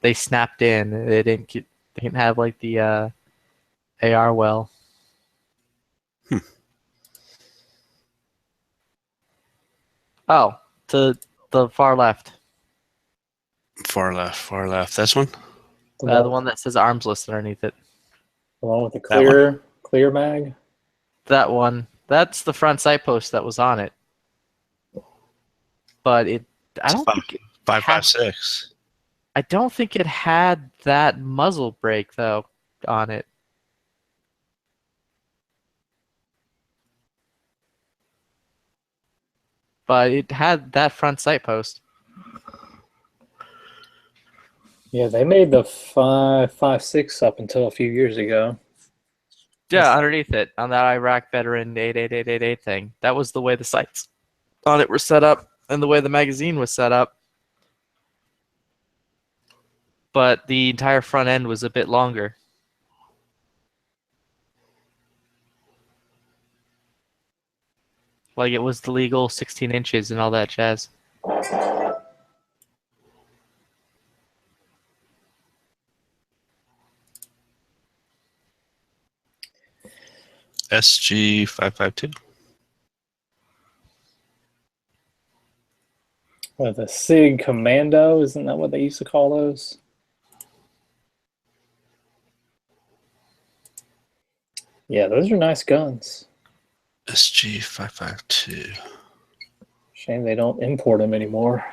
they snapped in. They didn't have like the AR well. Oh, to the far left. Far left, far left. This one? The one that says arms list underneath it. The one with the That one? clear mag. That one. That's the front sight post that was on it. But I It's don't a think it 5.56. I don't think it had that muzzle brake though on it. But it had that front sight post. Yeah, they made the 5.56 up until a few years ago. Yeah, underneath it on that Iraq veteran 88888 thing. That was the way the sights on it were set up and the way the magazine was set up. But the entire front end was a bit longer. Like it was the legal 16 inches and all that jazz. SG 5.52. The SIG Commando, isn't that what they used to call those? Yeah, those are nice guns. SG 5.52. Shame they don't import them anymore.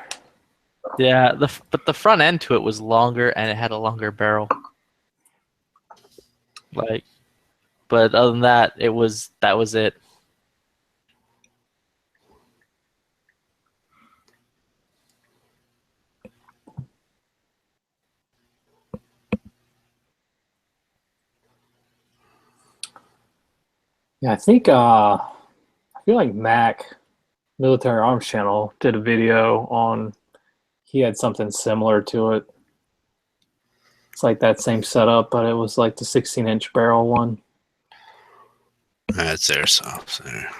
Yeah, but the front end to it was longer and it had a longer barrel. Like, but other than that, that was it. Yeah, I feel like Mac Military Arms Channel did a video on. He had something similar to it. It's like that same setup, but it was like the 16-inch barrel one. That's airsoft there.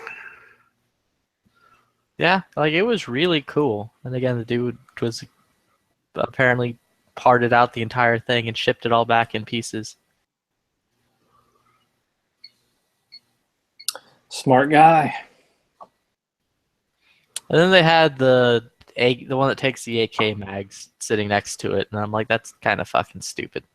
Yeah, like it was really cool. And again, the dude was apparently parted out the entire thing and shipped it all back in pieces. Smart guy. And then they had the one that takes the AK mags sitting next to it, and I'm like, that's kind of fucking stupid.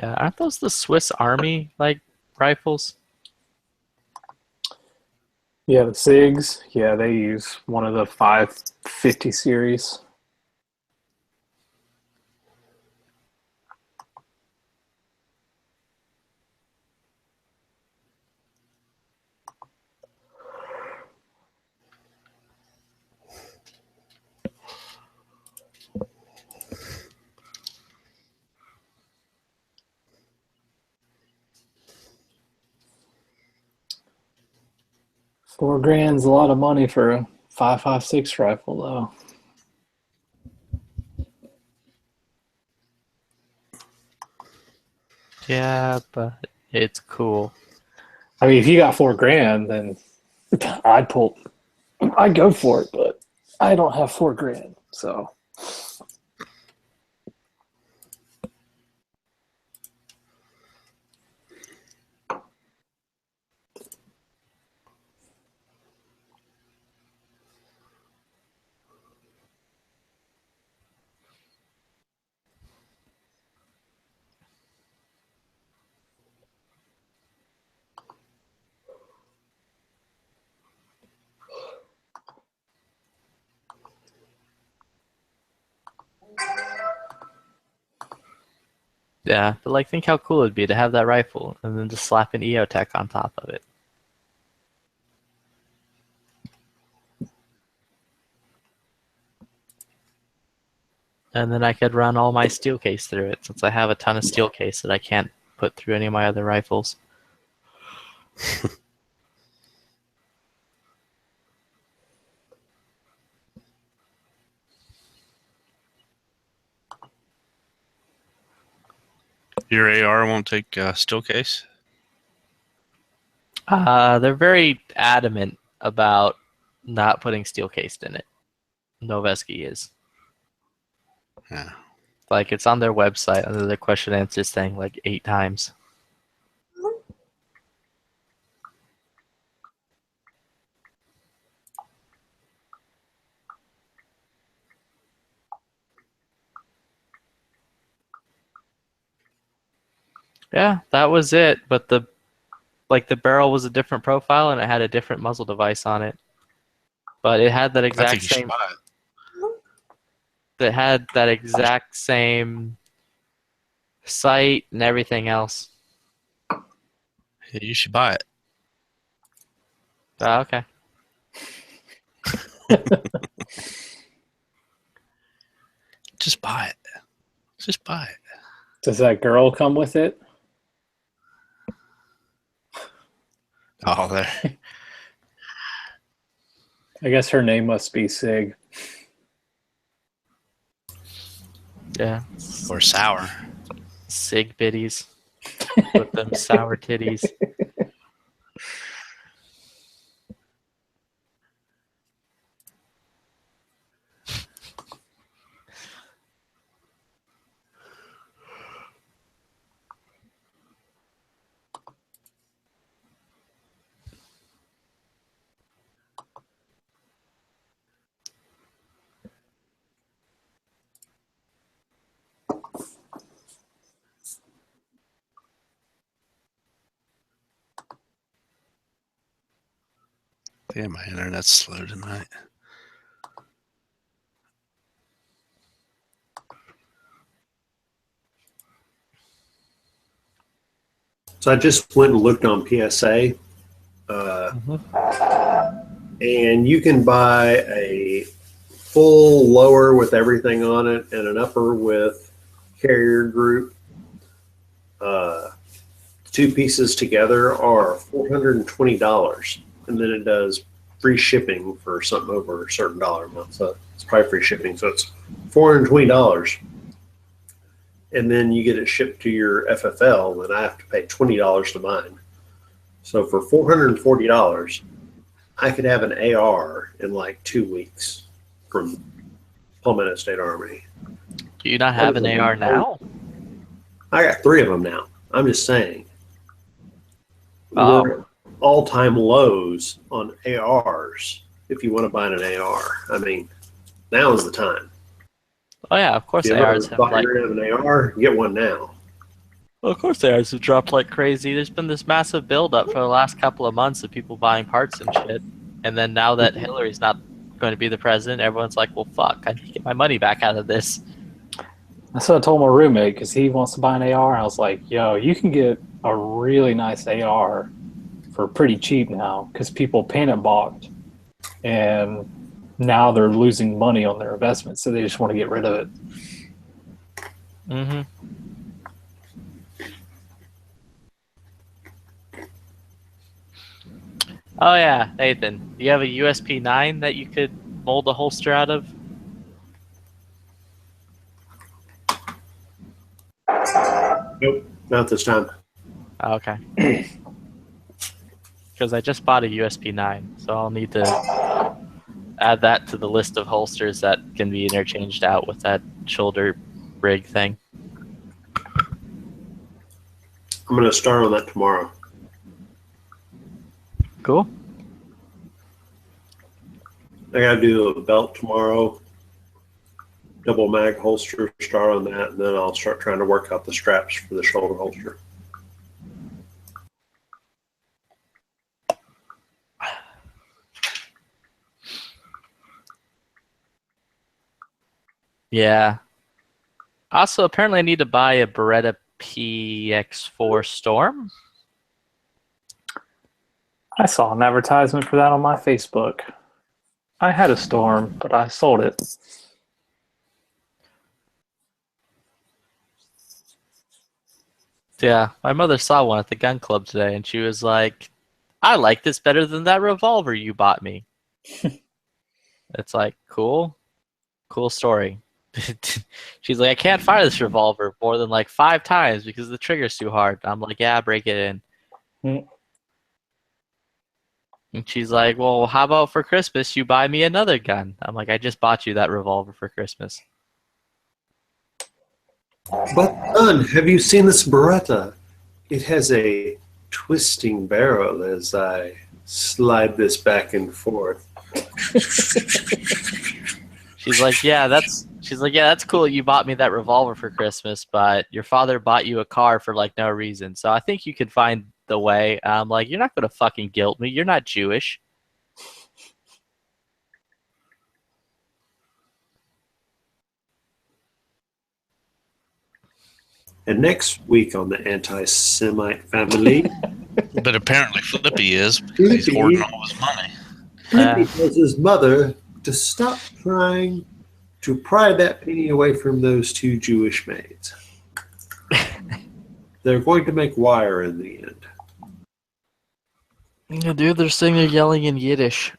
Yeah, aren't those the Swiss Army like rifles? Yeah, the SIGs. Yeah, they use one of the 550 series. $4,000's a lot of money for a 5.56 rifle, though. Yeah, but it's cool. I mean, if you got $4,000, then I'd go for it, but I don't have $4,000, so. Yeah, but like, think how cool it'd be to have that rifle and then just slap an EOTech on top of it. And then I could run all my steel case through it, since I have a ton of steel case that I can't put through any of my other rifles. Your AR won't take steel case? They're very adamant about not putting steel cased in it. Noveski is. Yeah. Like, it's on their website under the question answers thing like 8 times. Yeah, that was it. But the barrel was a different profile and it had a different muzzle device on it. But it had that I exact think you should same. buy it. It had that exact same sight and everything else. Yeah, you should buy it. Oh, okay. Just buy it. Just buy it. Does that girl come with it? Oh, there. I guess her name must be Sig. Yeah. Or sour. Sig bitties with them sour titties. Yeah, my internet's slow tonight. So I just went and looked on PSA, and you can buy a full lower with everything on it and an upper with carrier group. 2 pieces together are $420, and then it does free shipping for something over a certain dollar amount. So it's probably free shipping, so it's $420. And then you get it shipped to your FFL, and I have to pay $20 to mine. So for $440, I could have an AR in like 2 weeks from Palmetto State Army. Do you not have an AR now? I got 3 of them now. I'm just saying. Oh. We're at all-time lows on ARs if you want to buy an AR. I mean, now is the time. Oh yeah, of course If you ever ARs have thought like. you're going to have an AR, get one now. Well, of course they are. It's dropped like crazy. There's been this massive buildup for the last couple of months of people buying parts and shit. And then now that Hillary's not going to be the president, everyone's like, well, fuck, I need to get my money back out of this. That's what I told my roommate because he wants to buy an AR. I was like, yo, you can get a really nice AR for pretty cheap now because people panic bought. And now they're losing money on their investment, so they just want to get rid of it. Mm-hmm. Oh yeah, Nathan, do you have a USP-9 that you could mold a holster out of? Nope, not this time. Oh, okay. Because I just bought a USP-9, so I'll need to add that to the list of holsters that can be interchanged out with that shoulder rig thing. I'm going to start on that tomorrow. Cool. I got to do a belt tomorrow. Double mag holster, start on that, and then I'll start trying to work out the straps for the shoulder holster. Yeah. Also, apparently I need to buy a Beretta PX4 Storm. I saw an advertisement for that on my Facebook. I had a Storm, but I sold it. Yeah, my mother saw one at the gun club today, and she was like, I like this better than that revolver you bought me. It's like, cool story. She's like, I can't fire this revolver more than like 5 times because the trigger's too hard. I'm like, yeah, break it in. And she's like, well, how about for Christmas you buy me another gun? I'm like, I just bought you that revolver for Christmas. But, son, have you seen this Beretta? It has a twisting barrel as I slide this back and forth. She's like, yeah, that's cool. You bought me that revolver for Christmas, but your father bought you a car for like no reason. So I think you could find the way. I'm like, you're not gonna fucking guilt me. You're not Jewish. And next week on the Anti-Semite family, But apparently Flippy is because he's hoarding all his money. Flippy tells his mother to stop trying to pry that penny away from those 2 Jewish maids. They're going to make wire in the end. Yeah, dude, they're saying they're yelling in Yiddish.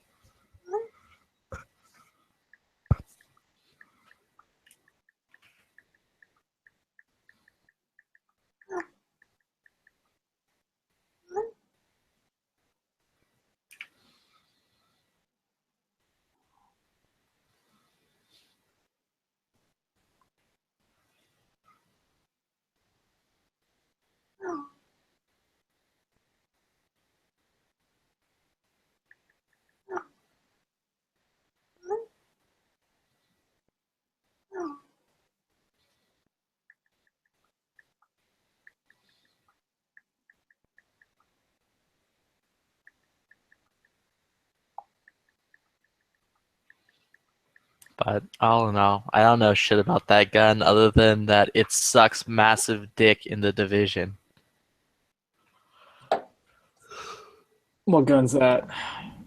But all in all, I don't know shit about that gun other than that it sucks massive dick in the Division. What gun's that?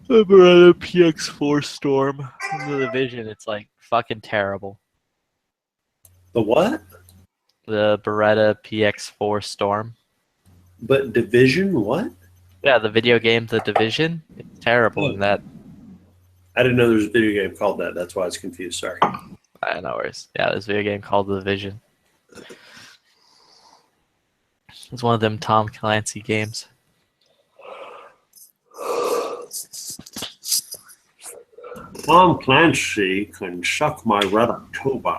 The Beretta PX4 Storm. In the Division, it's like fucking terrible. The what? The Beretta PX4 Storm. But Division what? Yeah, the video game The Division. It's terrible in that. I didn't know there was a video game called that. That's why I was confused. Sorry. No worries. Yeah, there's a video game called The Division. It's one of them Tom Clancy games. Tom Clancy can suck my red October.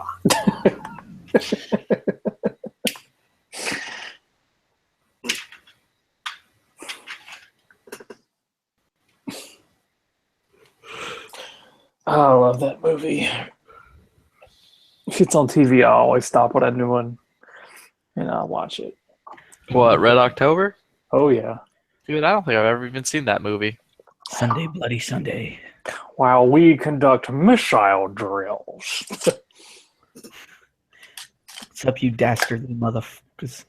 Oh, I love that movie. If it's on TV, I always stop what I'm doing and I'll watch it. What, Red October? Oh yeah. Dude, I don't think I've ever even seen that movie. Sunday, Bloody Sunday. While we conduct missile drills. What's up, you dastardly motherfuckers?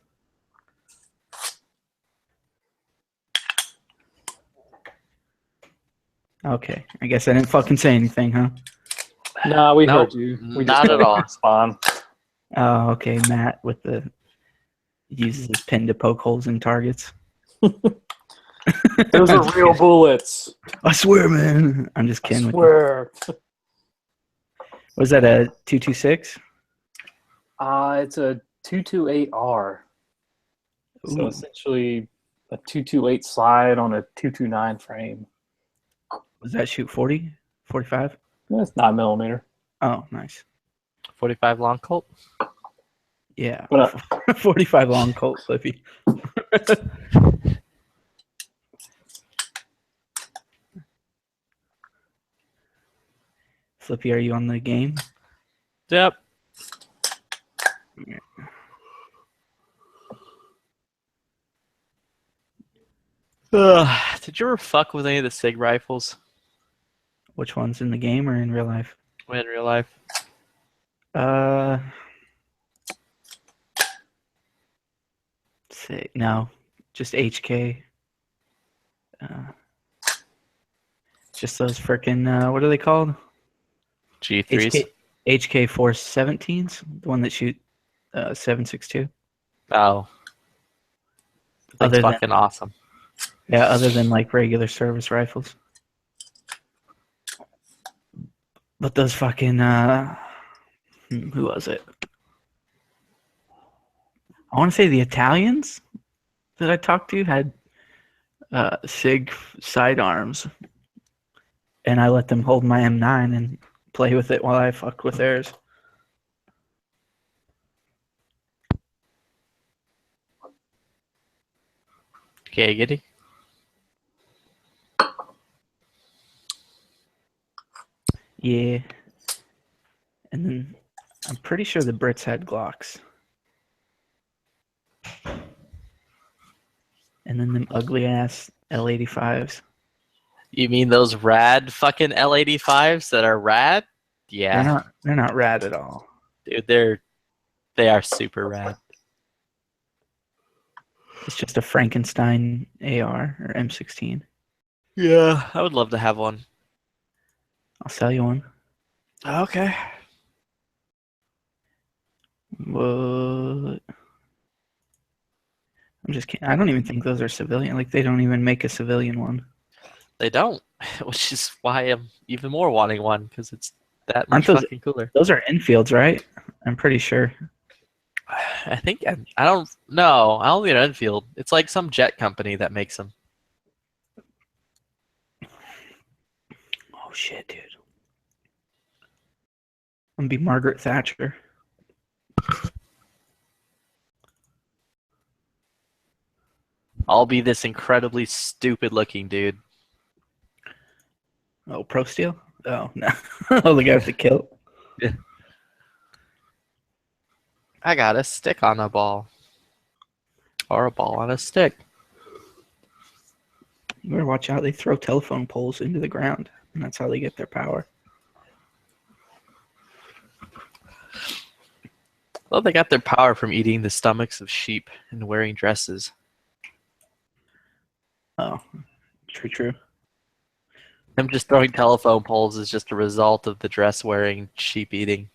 Okay, I guess I didn't fucking say anything, huh? Nah, we Nope, heard you. We not at all. Respond. Oh, okay, Matt with the uses his pen to poke holes in targets. Those are real bullets. I swear, man. I'm just I kidding. swear. Was that a 226? It's a 228R. So Ooh. essentially a 228 slide on a 229 frame. Was that shoot 40? 45? That's 9mm. Oh, nice. 45 long Colt? Yeah. What 45 long Colt, Flippy. Flippy, are you on the game? Yep. Did you ever fuck with any of the SIG rifles Which one's in the game or in real life? in real life? Say no, just HK. Just those frickin' what are they called? G3s? HK 417s, the one that shoot 7.62. Oh. That's Other than- fucking awesome. Yeah, other than like regular service rifles. But those fucking who was it? I want to say the Italians that I talked to had SIG sidearms, and I let them hold my M9 and play with it while I fucked with theirs. Okay, Giddy. Yeah. And then I'm pretty sure the Brits had Glocks. And then them ugly ass L85s. You mean those rad fucking L85s that are rad? Yeah. They're not rad at all. Dude, they are super rad. It's just a Frankenstein AR or M16. Yeah, I would love to have one. I'll sell you one. Okay. What? I'm just kidding. I don't even think those are civilian. Like, they don't even make a civilian one. They don't, which is why I'm even more wanting one, because it's that Aren't much those- fucking cooler. Those are infields, right? I'm pretty sure. I think I don't know. I don't think they're Enfield. It's like some jet company that makes them. Oh, shit, dude. I'm going to be Margaret Thatcher. I'll be this incredibly stupid looking dude. Oh, Pro Steel? Oh, no. Oh, the guy with the kilt. Yeah. I got a stick on a ball. Or a ball on a stick. You better watch out. They throw telephone poles into the ground, and that's how they get their power. Well, they got their power from eating the stomachs of sheep and wearing dresses. Oh, true. Them just throwing telephone poles is just a result of the dress wearing sheep eating.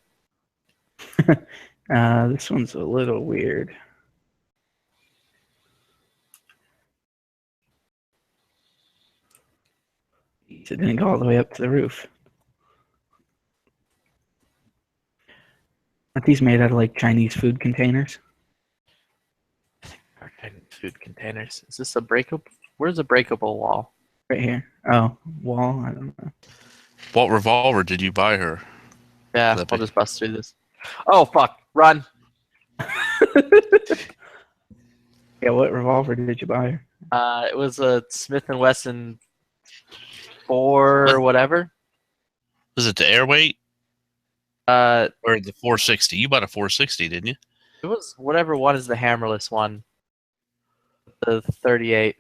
This one's a little weird. It didn't go all the way up to the roof. Aren't these made out of like Chinese food containers? Food containers. Is this a breakable? Where's a breakable wall? Right here. Oh, wall? I don't know. What revolver did you buy her? Yeah, Flippy. I'll just bust through this. Oh, fuck. Run. Yeah, what revolver did you buy her? It was a Smith & Wesson 4 or whatever. Was it the Airweight It or the 460? You bought a 460, didn't you? was whatever one is the hammerless one. The 38.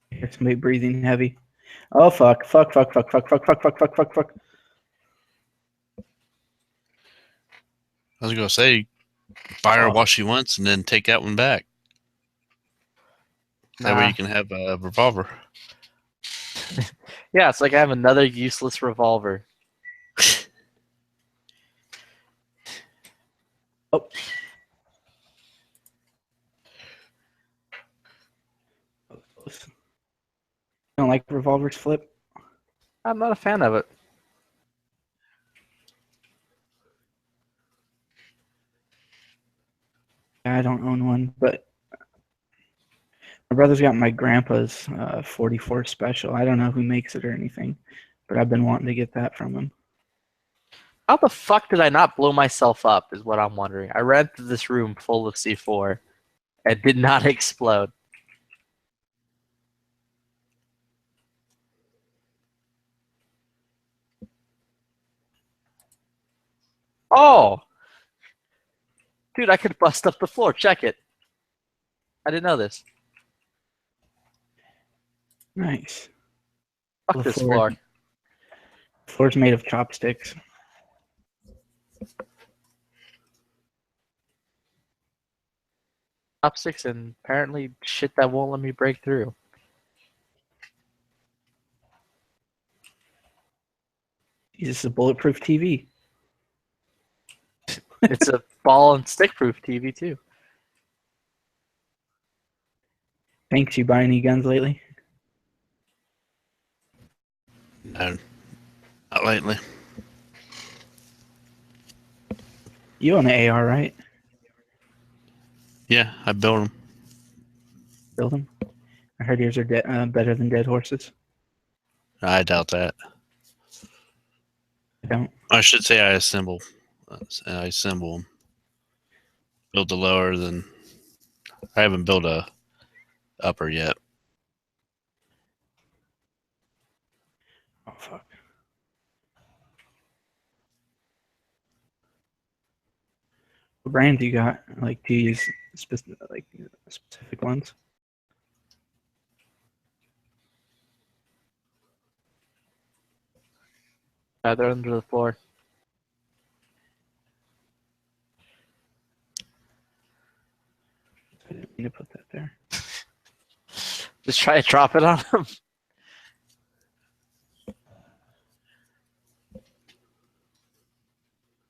Here's somebody breathing heavy. Oh fuck! Fuck! Fuck! Fuck! Fuck! Fuck! Fuck! Fuck! Fuck! Fuck! Fuck! I was gonna say, fire while she wants, and then take that one back. That way Nah. you can have a revolver. Yeah, it's like I have another useless revolver. Oh. Don't like revolvers, Flip? I'm not a fan of it. I don't own one, but my brother's got my grandpa's 44 special. I don't know who makes it or anything, but I've been wanting to get that from him. How the fuck did I not blow myself up is what I'm wondering. I ran through this room full of C4 and did not explode. Oh! Dude, I could bust up the floor. Check it. I didn't know this. Nice. Fuck this floor. Floor's made of chopsticks. Chopsticks and apparently shit that won't let me break through. This is a bulletproof TV. It's a ball and stick proof TV too. Thanks. You buy any guns lately? No, not lately. You own an AR, right? Yeah, I built them. Build them. I heard yours are better than dead horses. I doubt that. I don't. I should say I assemble. I assemble them. Build the lower, then I haven't built a upper yet. Oh fuck. What brand do you got? Like, do you use specific ones? They're under the floor. I didn't mean to put that there. Just try to drop it on them.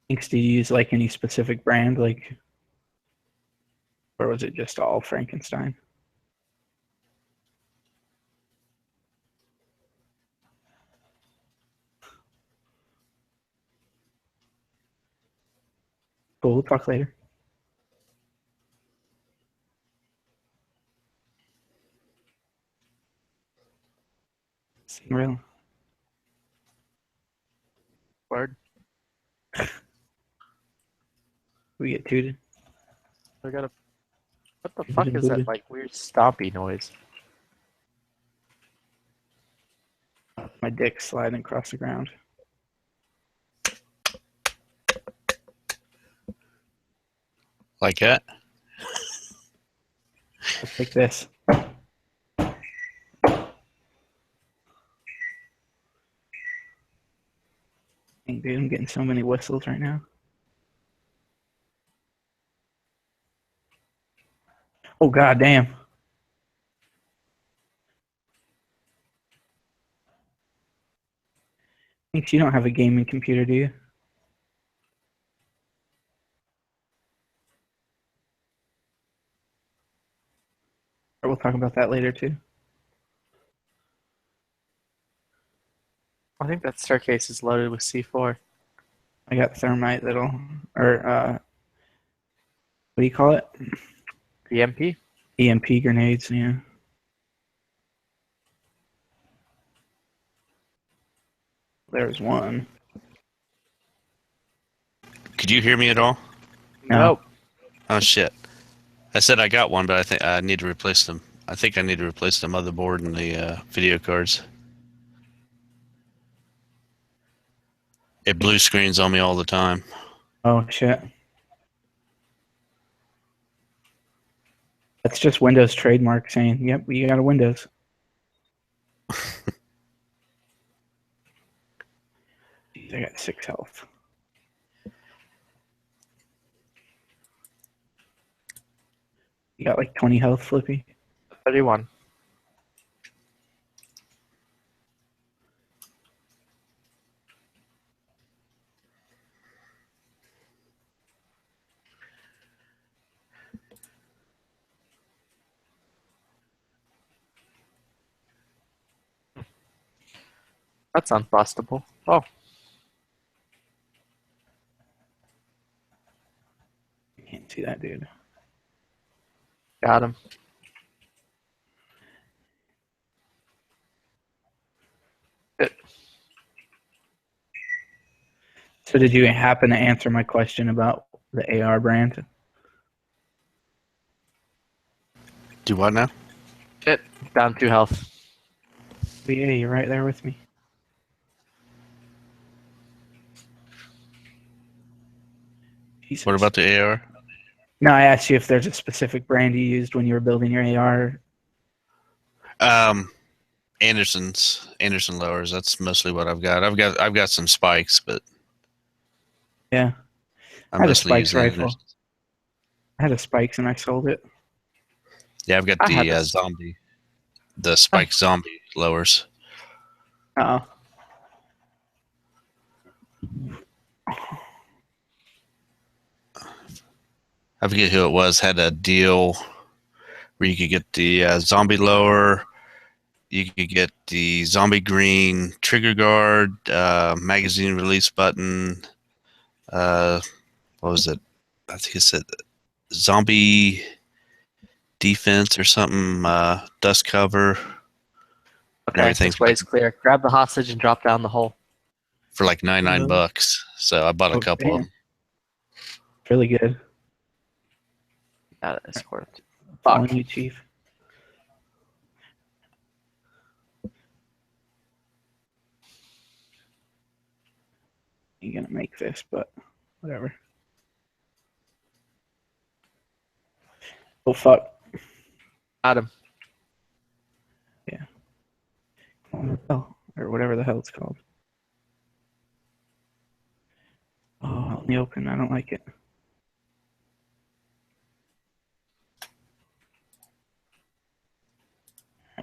Thanks. Do you use like any specific brand, like, or was it just all Frankenstein? Cool. We'll talk later. Real. Word. We get tooted. I gotta. What the fuck is that like weird stompy noise? My dick sliding across the ground. Like that? Let's take this. Dang, dude, I'm getting so many whistles right now. Oh, god damn. Thanks, you don't have a gaming computer, do you? Or we'll talk about that later, too. I think that staircase is loaded with C4. I got thermite that'll, or, what do you call it? EMP? EMP grenades, yeah. There's one. Could you hear me at all? No. Nope. Oh shit! I said I got one, but I think I need to replace them. I think I need to replace the motherboard and the video cards. It blue screens on me all the time. Oh shit. That's just Windows trademark saying, "Yep, you got a Windows." Jeez, I got 6 health. You got like 20 health, Flippy. 31. That's unbustable. Oh, Can't see that dude. got him. So did you happen to answer my question about the AR brand? Do what now? Shit, down 2 health. But yeah, you're right there with me. Jesus. What about the AR? No, I asked you if there's a specific brand you used when you were building your AR. Anderson lowers. That's mostly what I've got. I've got some spikes, but Yeah. I I had a mostly spikes use rifle. Anderson. I had a spikes and I sold it. Yeah, I've got I had the this- zombie, the spike zombie lowers. Oh. I forget who it was. Had a deal where you could get the zombie lower. You could get the zombie green trigger guard, magazine release button. What was it? I think it said zombie defense or something. Dust cover. Okay, Everything's this way's clear. Grab the hostage and drop down the hole. for like $99. So I bought a couple of damn. them. Really good. Got it, escort. Following you, Chief. You're gonna make this, but whatever. Oh fuck. Got him. Yeah. Oh, or whatever the hell it's called. Oh, out in the open. I don't like it.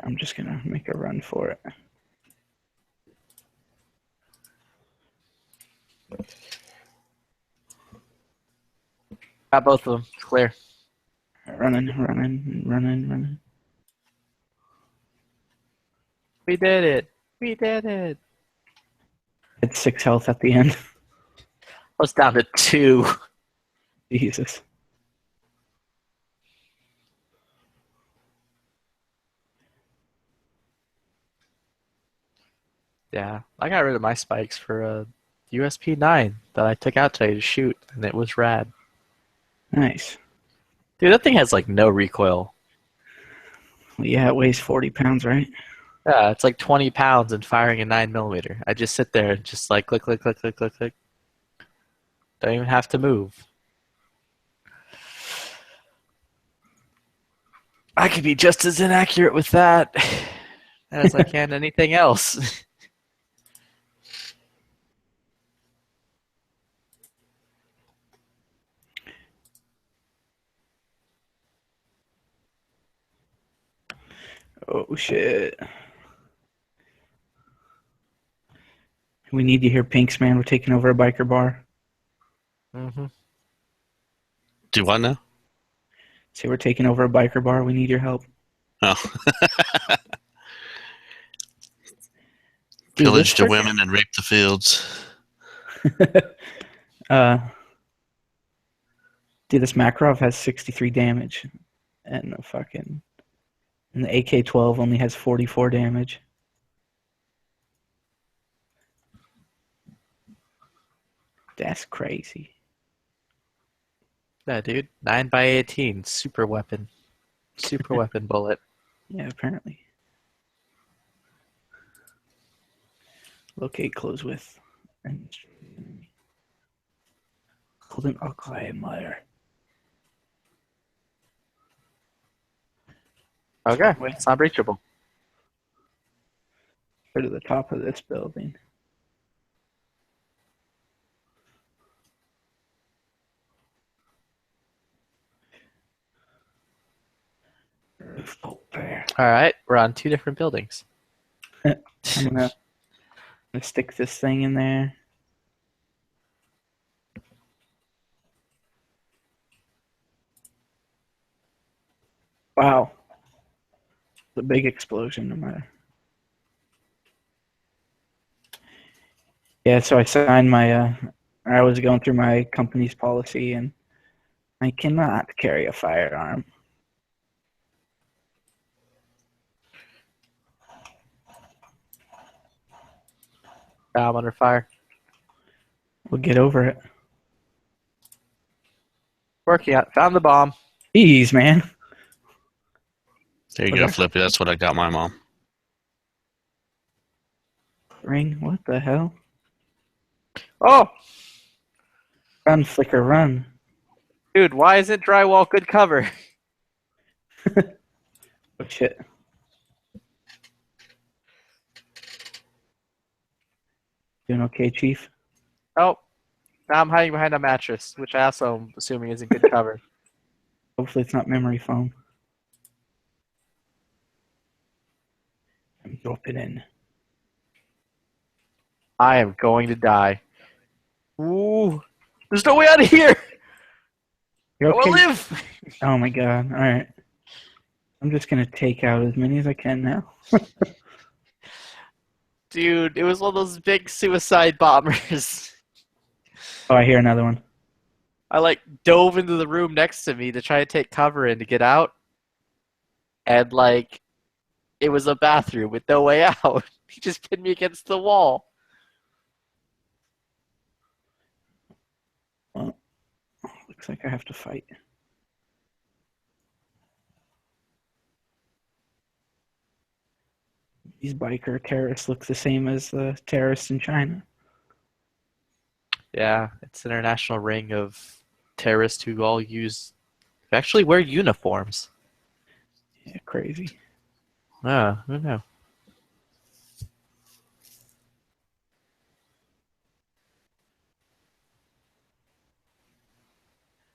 I'm just gonna make a run for it. Got both of them. It's clear. Running. We did it. We did it. Had 6 health at the end. I was down to 2. Jesus. Yeah, I got rid of my spikes for a USP-9 that I took out today to shoot, and it was rad. Nice. Dude, that thing has like no recoil. Well, yeah, it weighs 40 pounds, right? Yeah, it's like 20 pounds and firing a 9mm. I just sit there and just like click, click, click, click, click, click. Don't even have to move. I could be just as inaccurate with that as I can anything else. Oh, shit. We need you here, Pinks, man. We're taking over a biker bar. Mm-hmm. Do what now? Say we're taking over a biker bar. We need your help. Oh. Dude, Pillage this the freaking- women and rape the fields. Dude, this Makarov has 63 damage. And the AK-12 only has 44 damage. That's crazy. Yeah, dude. 9x18. Super weapon. Super weapon bullet. Yeah, apparently. Locate, close with, and hold an Alkleimeyer. Okay, it's not breachable. Go to the top of this building. There. All right, we're on 2 different buildings. I'm gonna stick this thing in there. Wow. The big explosion no matter. Yeah, so I signed my I was going through my company's policy and I cannot carry a firearm. I'm under fire. We'll get over it. Working out. Found the bomb. Jeez, man. There you go, Flippy. That's what I got my mom. Ring, what the hell? Oh! Run, Flicker, run. Dude, why isn't drywall good cover? Oh, shit. Doing okay, Chief? Oh, now I'm hiding behind a mattress, which I also am assuming isn't good cover. Hopefully it's not memory foam. I'm dropping in. I am going to die. Ooh, there's no way out of here. You're I want okay? to live. Oh my god. Alright. I'm just gonna take out as many as I can now. Dude, it was one of those big suicide bombers. Oh, I hear another one. I dove into the room next to me to try to take cover and to get out. And it was a bathroom with no way out. He just pinned me against the wall. Well, looks like I have to fight. These biker terrorists look the same as the terrorists in China. Yeah, it's an international ring of terrorists who all actually wear uniforms. Yeah, crazy. Ah, who knew?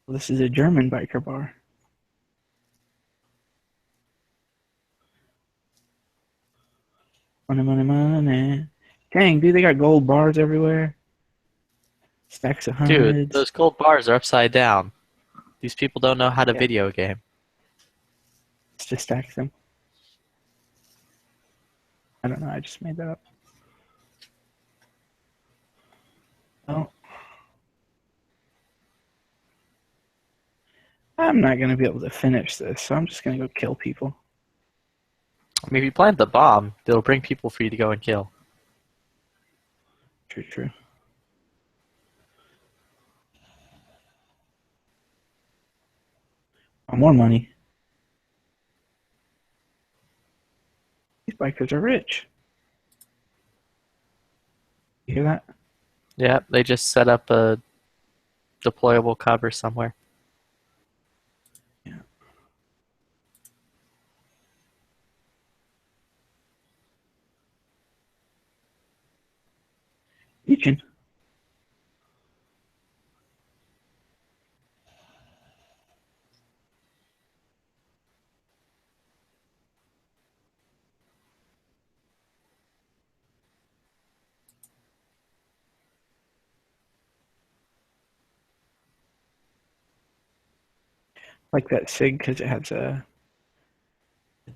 Well, this is a German biker bar. Money, money, money. Dang, dude, they got gold bars everywhere. Stacks of hundreds. Dude, those gold bars are upside down. These people don't know how to video game. Let's just stack them. I don't know, I just made that up. Oh. I'm not going to be able to finish this, so I'm just going to go kill people. I mean, if you plant the bomb, it'll bring people for you to go and kill. True, true. More money. These bikers are rich. You hear that? Yeah, they just set up a deployable cover somewhere. Yeah. Reaching. Like that SIG because it has a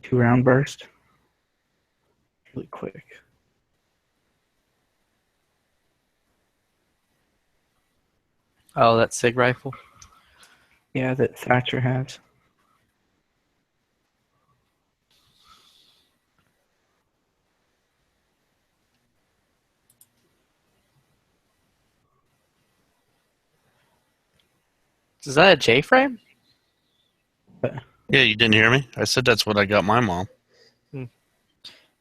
2-round burst. Really quick. Oh, that SIG rifle? Yeah, that Thatcher has. Is that a J-frame? Yeah, you didn't hear me? I said that's what I got my mom.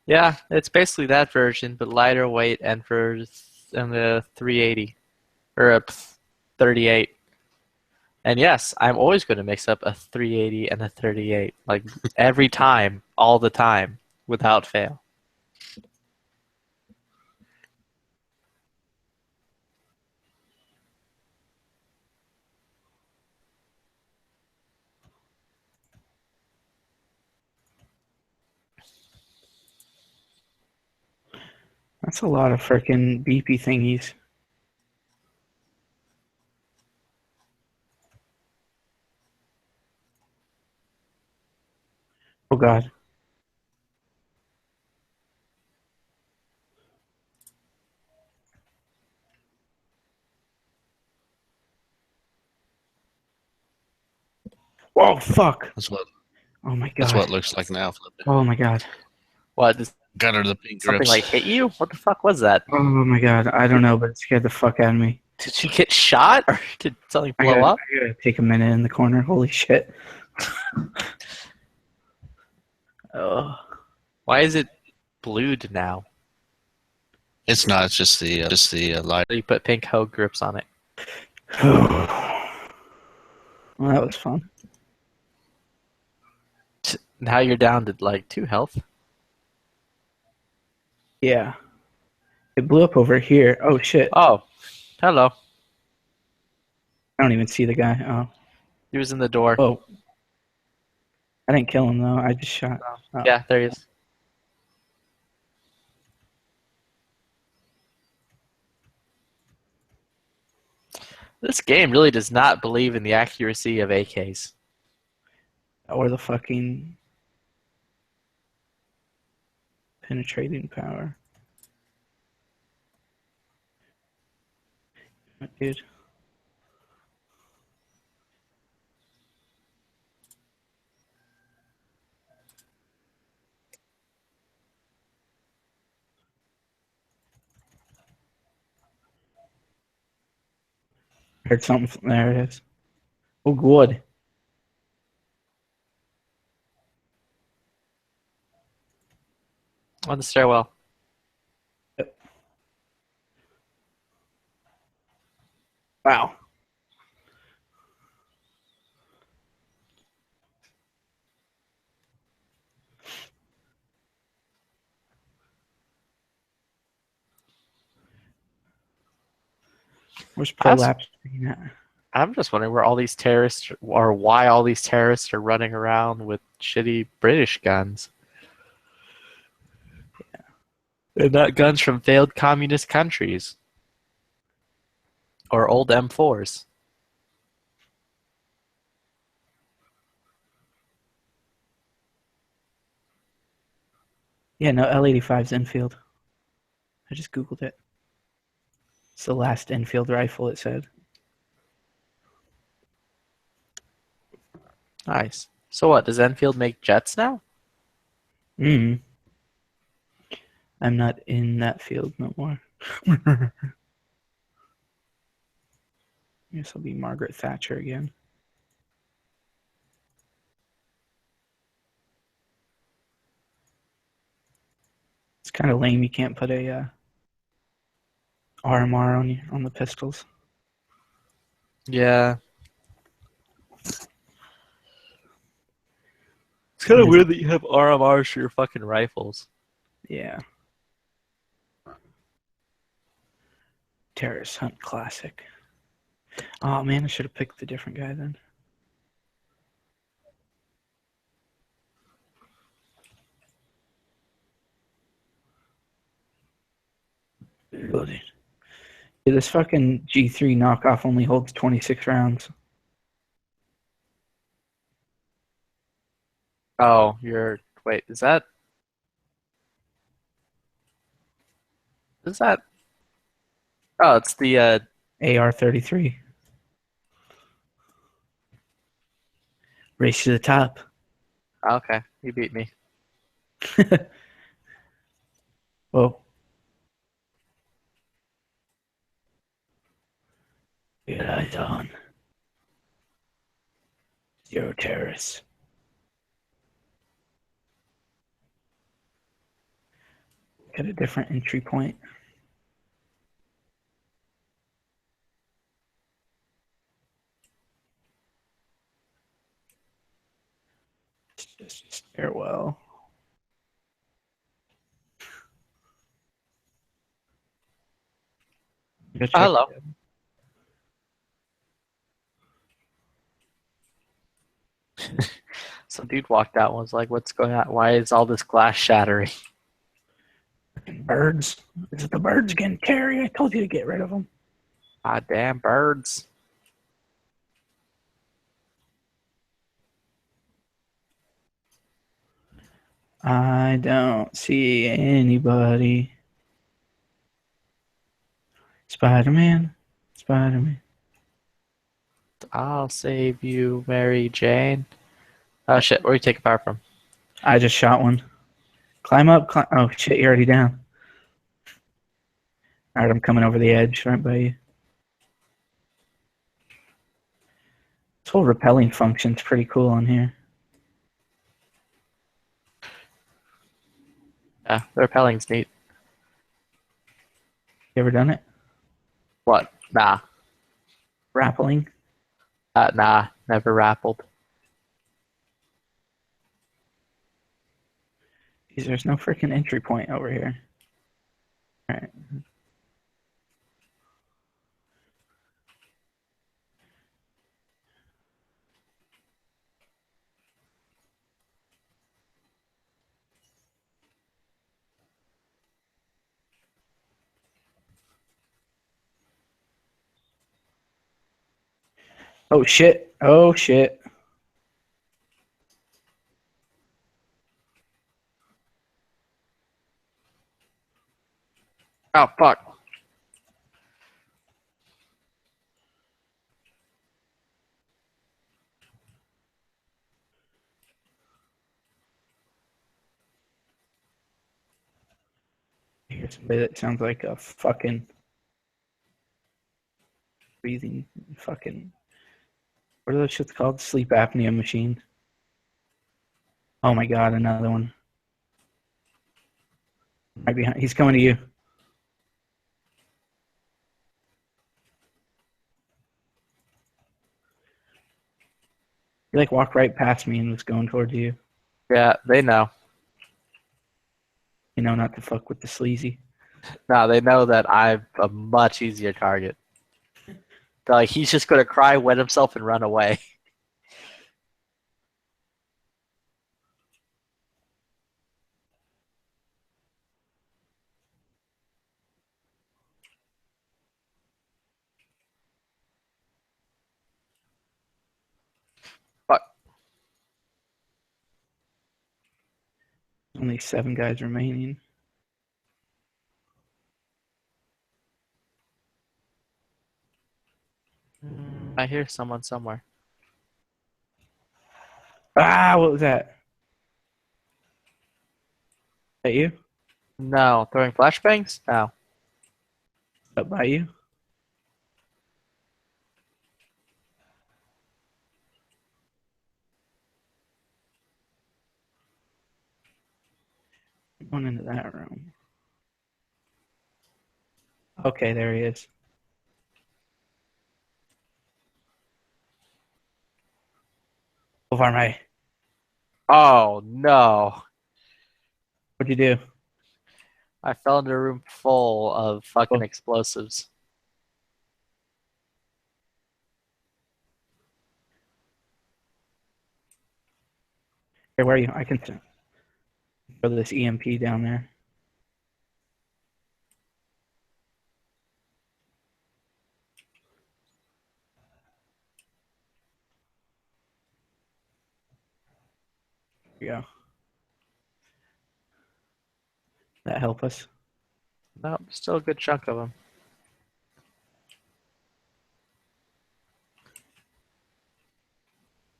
Yeah, it's basically that version, but lighter weight and the 380 or a 38. And yes, I'm always going to mix up a 380 and a 38, like every time, all the time, without fail. That's a lot of freaking beepy thingies. Oh god. Whoa, fuck. That's what. Oh my god. That's what it looks like now. Oh my god. What? Did Got her the pink something grips. like hit you? What the fuck was that? Oh my god. I don't know, but it scared the fuck out of me. Did you get shot or did something I blow gotta, up? I gotta take a minute in the corner. Holy shit. Oh. Why is it blued now? It's not. It's just the light. You put pink hoe grips on it. Well, that was fun. Now you're down to like 2 health. Yeah. It blew up over here. Oh shit. Oh, hello. I don't even see the guy. Oh. He was in the door. Oh. I didn't kill him though. I just shot. Oh. Yeah, there he is. This game really does not believe in the accuracy of AKs. Or the fucking penetrating power. Dude. Heard something. There it is. Oh, good. On the stairwell. Yep. Wow. Where's prolapse? I'm just wondering where all these terrorists, or why all these terrorists are running around with shitty British guns. They're not guns from failed communist countries. Or old M4s. Yeah, no, L85's Enfield. I just Googled it. It's the last Enfield rifle, it said. Nice. So what, does Enfield make jets now? Hmm. I'm not in that field no more. Guess I'll be Margaret Thatcher again. It's kind of lame you can't put a RMR on the pistols. Yeah. It's kind of weird that you have RMRs for your fucking rifles. Yeah. Terrorist Hunt Classic. Oh man, I should have picked the different guy then. Loaded. Yeah, this fucking G3 knockoff only holds 26 rounds. Oh, wait, is that? Oh, it's the AR-33. Race to the top. Okay, you beat me. Whoa. Get eyes on. Zero terrorists. Got a different entry point. Just stairwell. Go check Hello. Some dude walked out and was like, "What's going on? Why is all this glass shattering?" Birds. Is it the birds again, Terry? I told you to get rid of them. Ah, damn birds. I don't see anybody. Spider-Man. Spider-Man. I'll save you, Mary Jane. Oh shit, where you take a power from? I just shot one. Climb up. Oh shit, you're already down. Alright, I'm coming over the edge right by you. This whole repelling function's pretty cool on here. Yeah, the repelling's neat. You ever done it? What? Nah. Rappelling? Nah, never rappled. There's no freaking entry point over here. Alright. Oh shit. Oh shit. Oh fuck. Here's somebody that sounds like a fucking breathing fucking, what are those shits called? Sleep apnea machine. Oh my god, another one. Right behind. He's coming to you. He like walked right past me and was going towards you. Yeah, they know. You know not to fuck with the sleazy. Nah, they know that I'm a much easier target. They're like, he's just gonna cry, wet himself, and run away. Fuck. Only 7 guys remaining. I hear someone somewhere. Ah, what was that? That you? No, throwing flashbangs? No. Up by you? Going into that room. Okay, there he is. Over my. Oh no. What'd you do? I fell into a room full of fucking explosives. Hey, where are you? I can throw this EMP down there. Here you go. That help us? No, still a good chunk of them.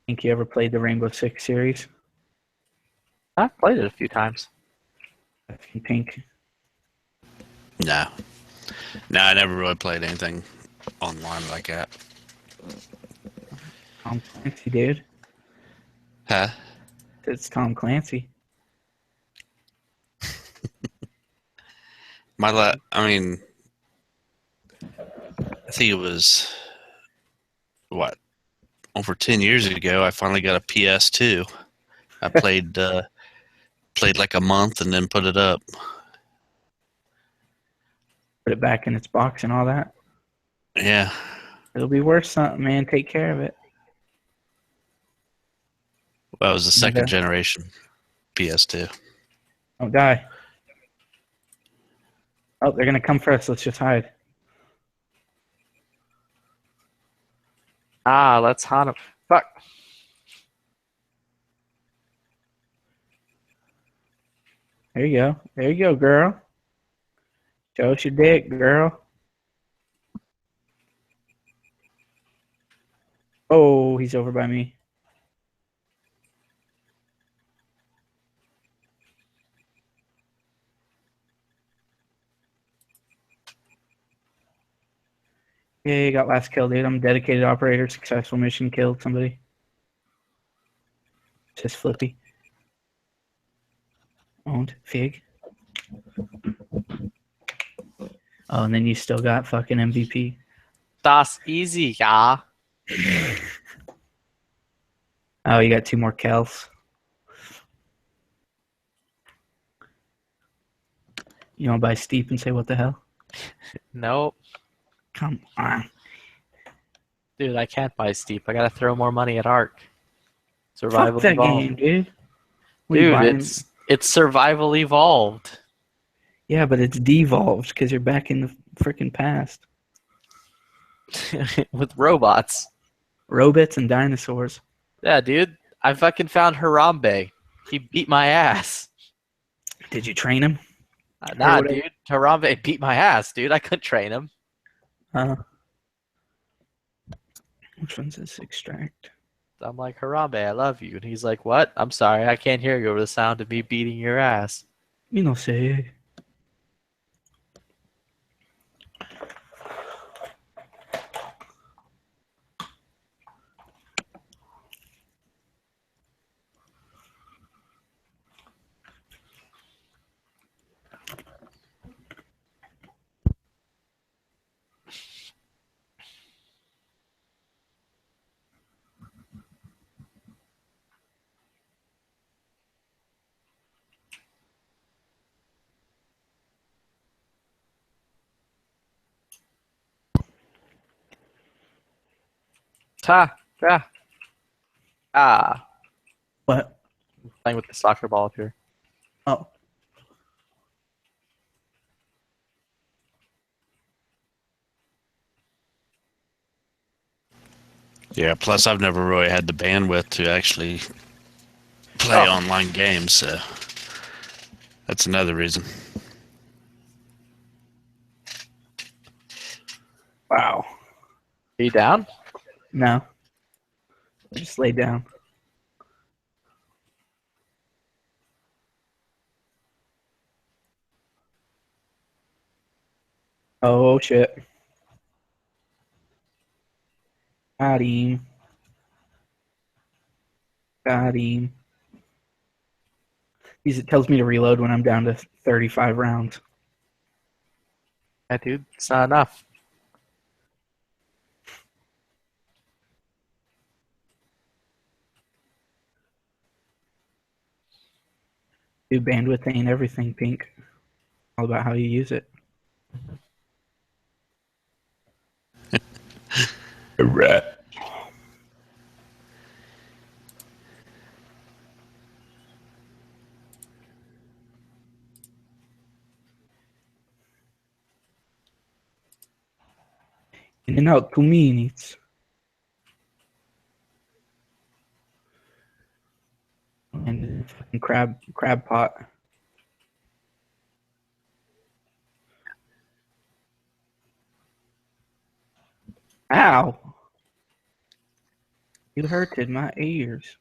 Think you ever played the Rainbow Six series? I've played it a few times. Pink. No. No, I never really played anything online like that. Tom Clancy, dude. Huh? It's Tom Clancy. I mean, I think it was, what, over 10 years ago, I finally got a PS2. I played like a month and then put it up. Put it back in its box and all that. Yeah. It'll be worth something, man. Take care of it. Well, it was the second Okay. generation PS2. Don't die. Oh, they're gonna come for us. Let's just hide. Ah, let's haunt him. Fuck. There you go. There you go, girl. Show us your dick, girl. Oh, he's over by me. Yeah, you got last kill, dude. I'm a dedicated operator. Successful mission. Killed somebody. Just Flippy. Owned. Fig. Oh, and then you still got fucking MVP. Das easy, yeah. Oh, you got 2 more Kels. You want to buy Steep and say what the hell? Nope. Come on. Dude, I can't buy Steep. I gotta throw more money at Ark. Survival Fuck that Evolved. game, dude. What are you Dude, buying? it's Survival Evolved. Yeah, but it's devolved because you're back in the freaking past. With robots. Robots and dinosaurs. Yeah, dude. I fucking found Harambe. He beat my ass. Did you train him? Nah, what- dude. Harambe beat my ass, dude. I couldn't train him. Which one's this? Extract. I'm like, Harambe, I love you. And he's like, what? I'm sorry, I can't hear you over the sound of me beating your ass. You know, say. Ta! Ah! Ah! What? I'm playing with the soccer ball up here. Oh. Yeah, plus I've never really had the bandwidth to actually play online games, so that's another reason. Wow. Are you down? No. Just lay down. Oh, shit. Got him. Got him. It tells me to reload when I'm down to 35 rounds. Yeah, dude. It's not enough. Dude, bandwidth ain't everything, Pink. All about how you use it. Right. In and out 2 minutes. And fucking crab pot. Ow! You hurted my ears.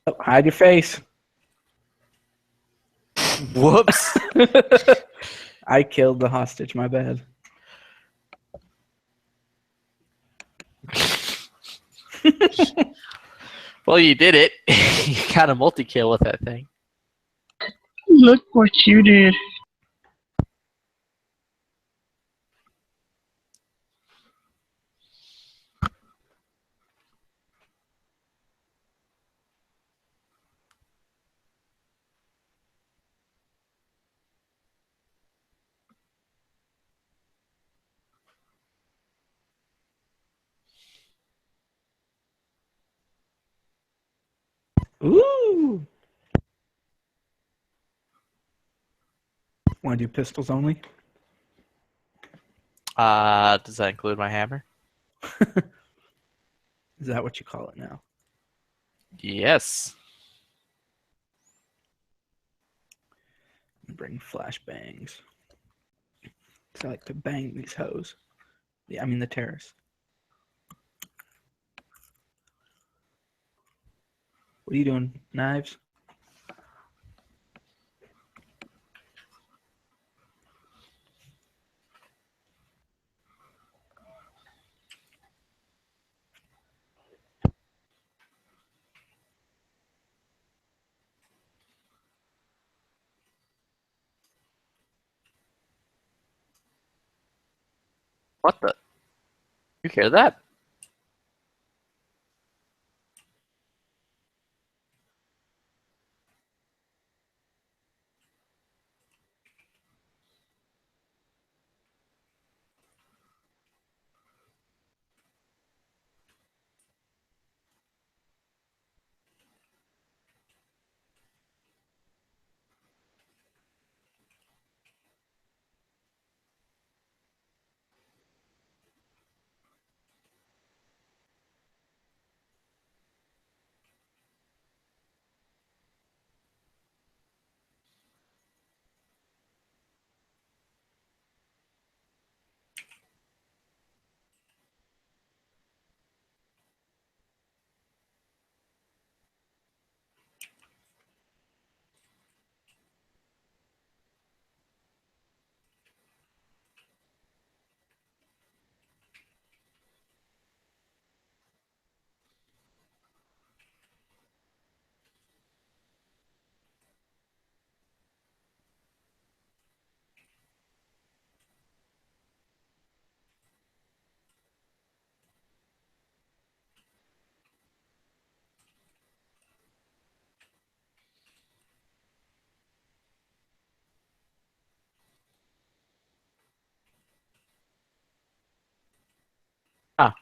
Oh, hide your face. Whoops. I killed the hostage, my bad. Well, Well, you did it. You got a multi-kill with that thing. Look what you did. Ooh. Want to do pistols only? Does that include my hammer? Is that what you call it now? Yes. Bring flashbangs. So I like to bang these hoes. Yeah, I mean the terrorists. What are you doing? Knives? What the? You hear that? Ah.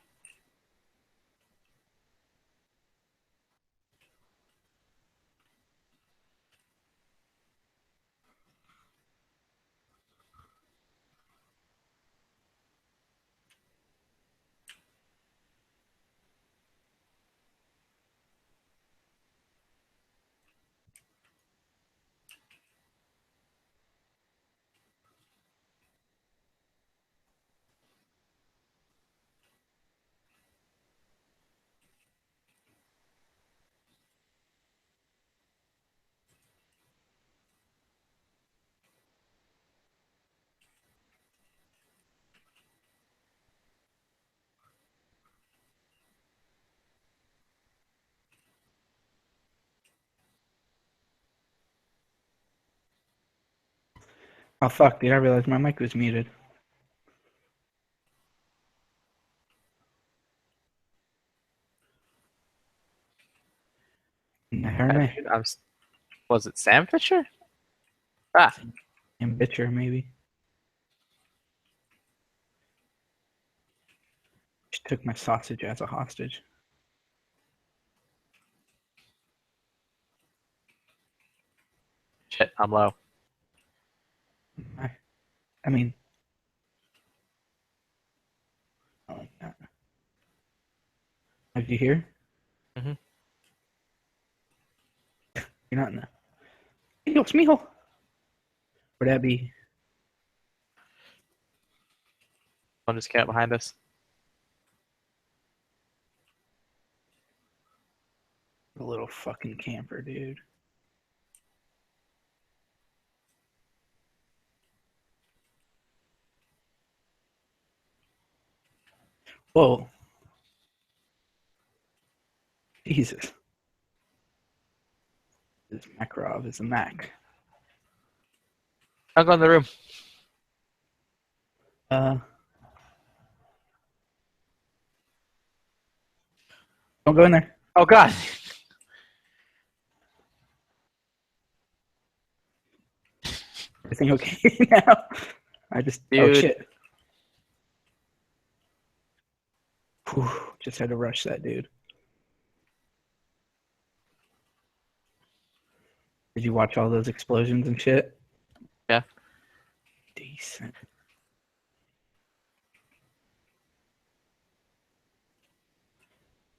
Oh fuck, dude, I realized my mic was muted. You hear me? Was it Sam Fisher? Ah. And Bitcher, maybe. She took my sausage as a hostage. Shit, I'm low. I mean, I like that. Did you hear? Mm-hmm. You're not in the. Dios mijo. Would that be? One just came up behind us. A little fucking camper, dude. Whoa. Jesus. This Makarov is a Mac. I'll go in the room. Don't go in there. Oh God. Everything okay now? Oh Dude. shit. Whew, just had to rush that dude. Did you watch all those explosions and shit? Yeah. Decent.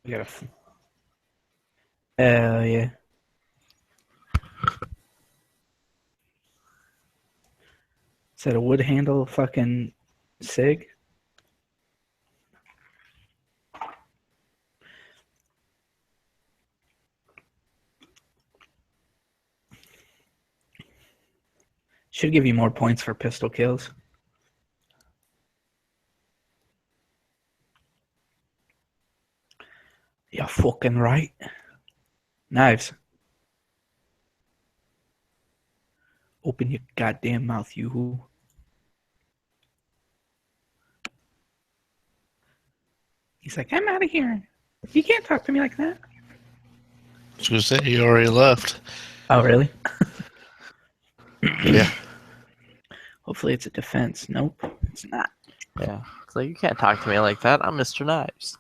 We got a. Hell yeah. Is that a wood handle fucking SIG? Should give you more points for pistol kills. You're fucking right. Knives. Open your goddamn mouth, you. He's like, I'm out of here. You can't talk to me like that. I was going to say, he already left. Oh, really? Yeah. Hopefully it's a defense. Nope, it's not. Yeah. It's like, you can't talk to me like that. I'm Mr. Knives.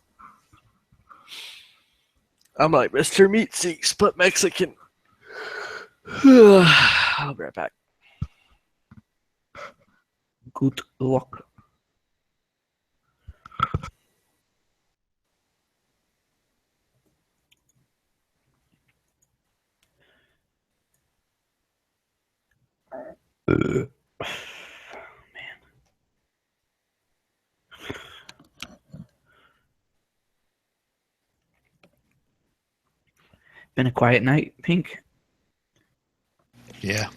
I'm like Mr. Meat Seek, split Mexican. I'll be right back. Good luck. Man. Been a quiet night, Pink? Yeah.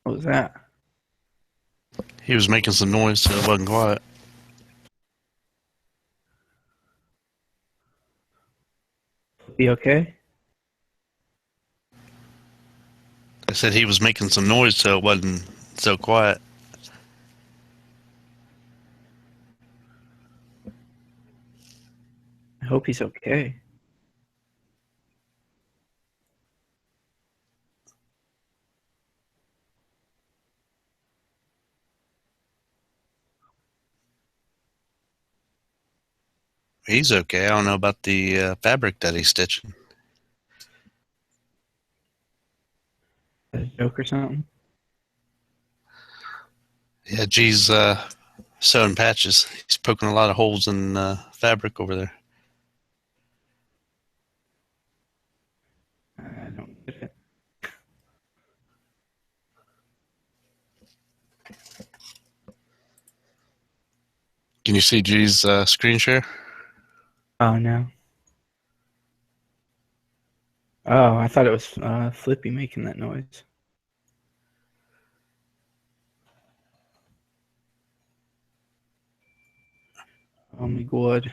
What was that? He was making some noise, so it wasn't quiet. Be okay? I said he was making some noise, so it wasn't so quiet. I hope he's okay. He's okay. I don't know about the fabric that he's stitching. A joke or something? Yeah, G's sewing patches. He's poking a lot of holes in fabric over there. I don't get it. Can you see G's screen share? Oh, no. Oh, I thought it was Flippy making that noise. Oh my god.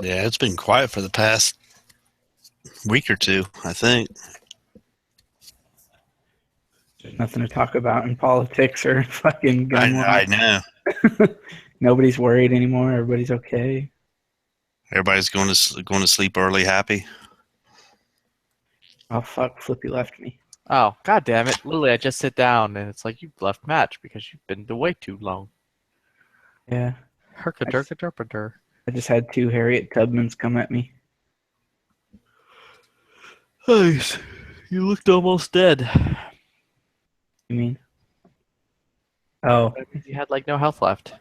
Yeah, it's been quiet for the past week or two, I think. There's nothing to talk about in politics or fucking gun I laws. know. Nobody's worried anymore. Everybody's okay. Everybody's going to sleep early, happy. Oh fuck! Flippy left me. Oh, god damn it. Literally, I just sit down and it's like, you've left match because you've been away too long. Yeah. Herka-durka-durka-dur. I just had 2 Harriet Tubmans come at me. Nice. You looked almost dead. You mean? Oh. You had like no health left.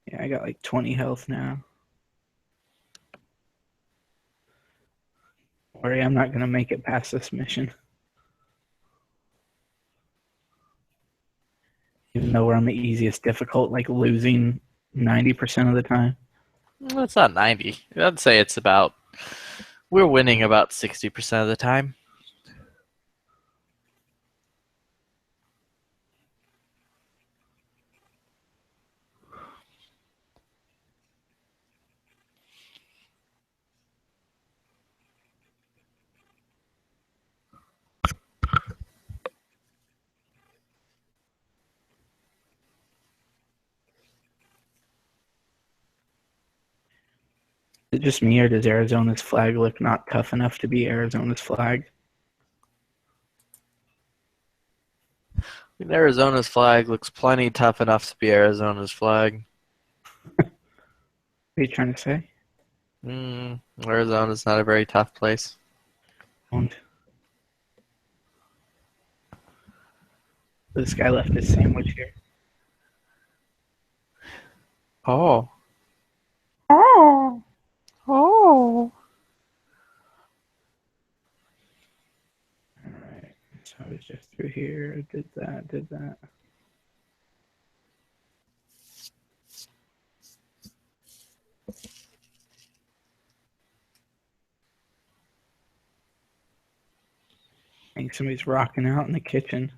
Yeah, I got like 20 health now. Don't worry, I'm not gonna make it past this mission. Even though we're on the easiest difficult, like losing 90% of the time. Well, it's not 90. I'd say it's about... We're winning about 60% of the time. Is it just me, or does Arizona's flag look not tough enough to be Arizona's flag? I mean, Arizona's flag looks plenty tough enough to be Arizona's flag. What are you trying to say? Arizona's not a very tough place. This guy left his sandwich here. Oh. Oh. Oh. Alright, so I was just through here, did that. I think somebody's rocking out in the kitchen.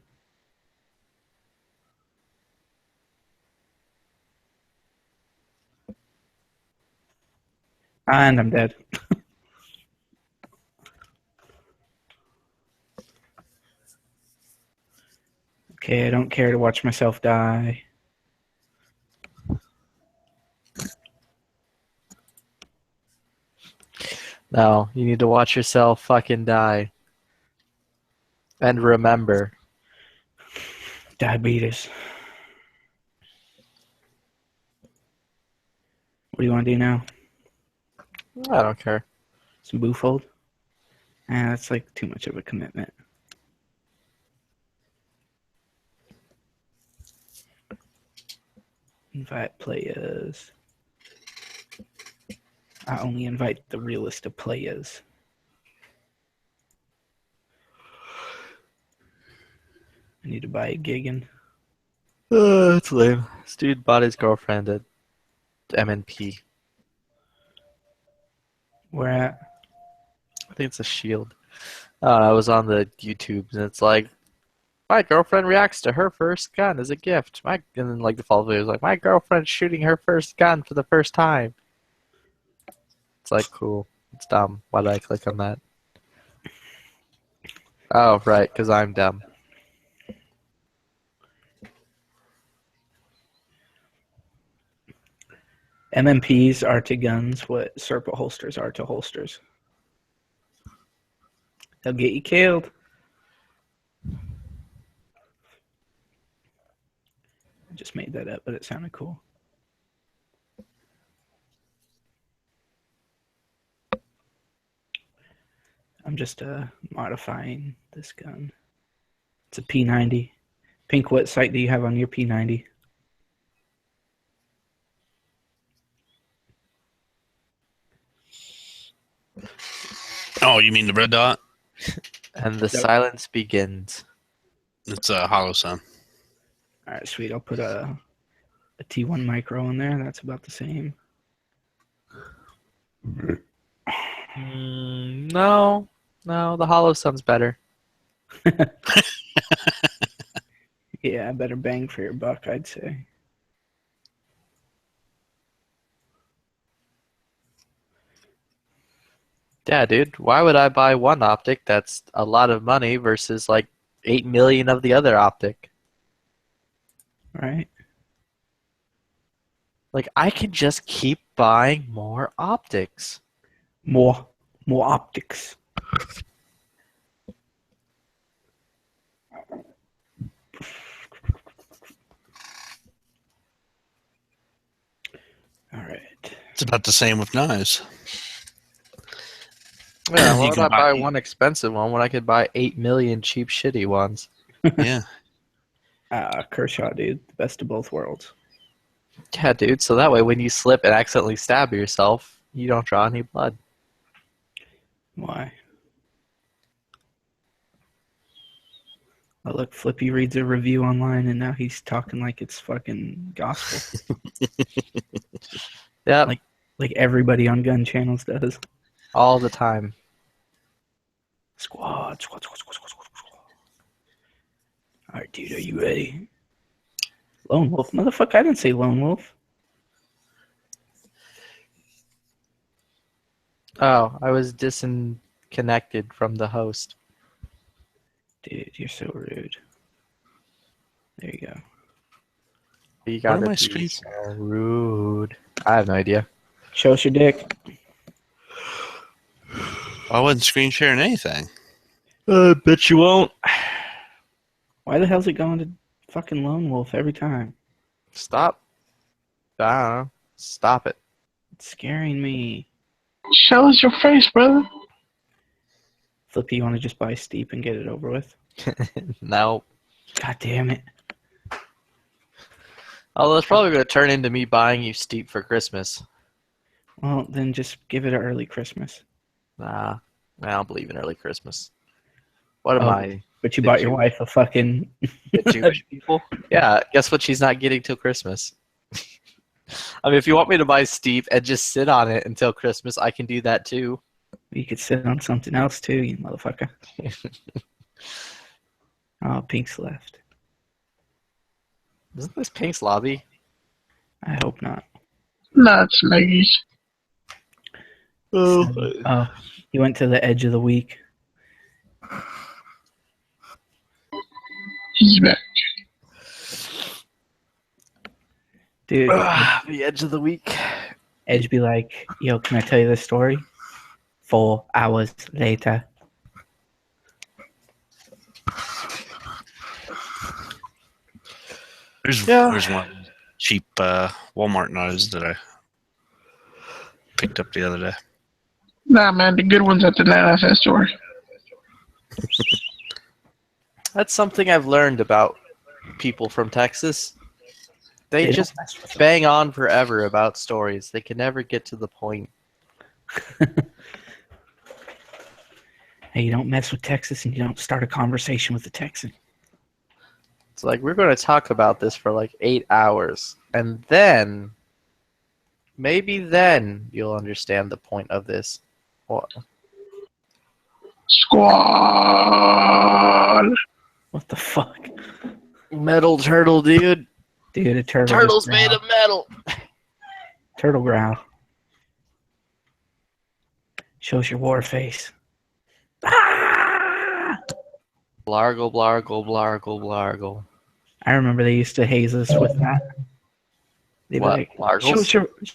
And I'm dead. Okay, I don't care to watch myself die. No, you need to watch yourself fucking die. And remember. Diabetes. What do you want to do now? I don't care. Some Boofold? That's like too much of a commitment. Invite players. I only invite the realest of players. I need to buy a Gigan. That's lame. This dude bought his girlfriend at MNP. Where at? I think it's a Shield. I was on the YouTube and it's like, my girlfriend reacts to her first gun as a gift. And then like the follow-up video was like, my girlfriend's shooting her first gun for the first time. It's like, cool. It's dumb. Why did I click on that? Oh, right, because I'm dumb. MMPs are to guns what Serpa holsters are to holsters. They'll get you killed. I just made that up, but it sounded cool. I'm just modifying this gun. It's a P90. Pink, what sight do you have on your P90? Oh, you mean the red dot? And the silence begins. It's a hollow sun. All right, sweet. I'll put a T1 micro in there. That's about the same. No, the hollow sun's better. Yeah, better bang for your buck, I'd say. Yeah, dude. Why would I buy one optic that's a lot of money versus like 8 million of the other optic? Right. Like, I can just keep buying more optics. More optics. All right. It's about the same with knives. Yeah, why You would can I buy buy- one expensive one when I could buy 8 million cheap, shitty ones? Yeah. Kershaw, dude. The best of both worlds. Yeah, dude. So that way, when you slip and accidentally stab yourself, you don't draw any blood. Why? Oh, look, Flippy reads a review online, and now he's talking like it's fucking gospel. Yeah, Like everybody on gun channels does. all the time. Squad. All right, dude, are you ready? Lone Wolf, motherfucker! I didn't say Lone Wolf. Oh, I was disconnected from the host. Dude, you're so rude. There you go. You What gotta am I be screen- so rude. I have no idea. Show us your dick. I wasn't screen sharing anything. Bet you won't. Why the hell's it going to fucking Lone Wolf every time? Stop. I don't know. Stop it. It's scaring me. Show us your face, brother. Flippy, you want to just buy Steep and get it over with? No. God damn it. Oh, that's probably going to turn into me buying you Steep for Christmas. Well, then just give it an early Christmas. Nah, I don't believe in early Christmas. What am Oh, I? But you The bought your Jew- wife a fucking... The Jewish people? Yeah, guess what she's not getting till Christmas? I mean, if you want me to buy Steep and just sit on it until Christmas, I can do that too. You could sit on something else too, you motherfucker. Oh, Pink's left. Isn't this Pink's lobby? I hope not. Nah, it's Maggie's. Oh, he went to the edge of the week. He's back. Dude, The edge of the week. Edge be like, yo, can I tell you this story? 4 hours later. There's one cheap Walmart knives that I picked up the other day. Nah, man, the good ones at the 9 store. That's something I've learned about people from Texas. They They just don't mess with them. bang on forever about stories. They can never get to the point. Hey, you don't mess with Texas and you don't start a conversation with a Texan. It's like, we're going to talk about this for like 8 hours. And then, maybe then, you'll understand the point of this. What? Squad. What the fuck? Metal turtle, dude. Dude, a turtle. Turtle's just made growled. of metal. Turtle growl. Shows your war face. Ah! Blargle, blargle, blargle, blargle. I remember they used to haze us with that. They'd be What, like, largles?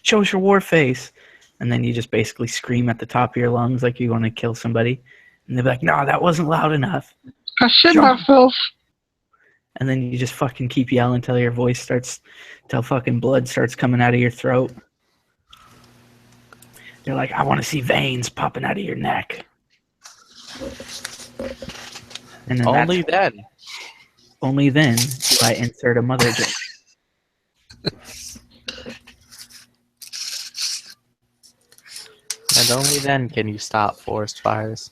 shows your war face. And then you just basically scream at the top of your lungs like you want to kill somebody. And they'd be like, no, that wasn't loud enough. I shit Show- myself. And then you just fucking keep yelling till your voice starts, till fucking blood starts coming out of your throat. They're like, I want to see veins popping out of your neck. And then Only then. only then do I insert a mother joke. And only then can you stop forest fires.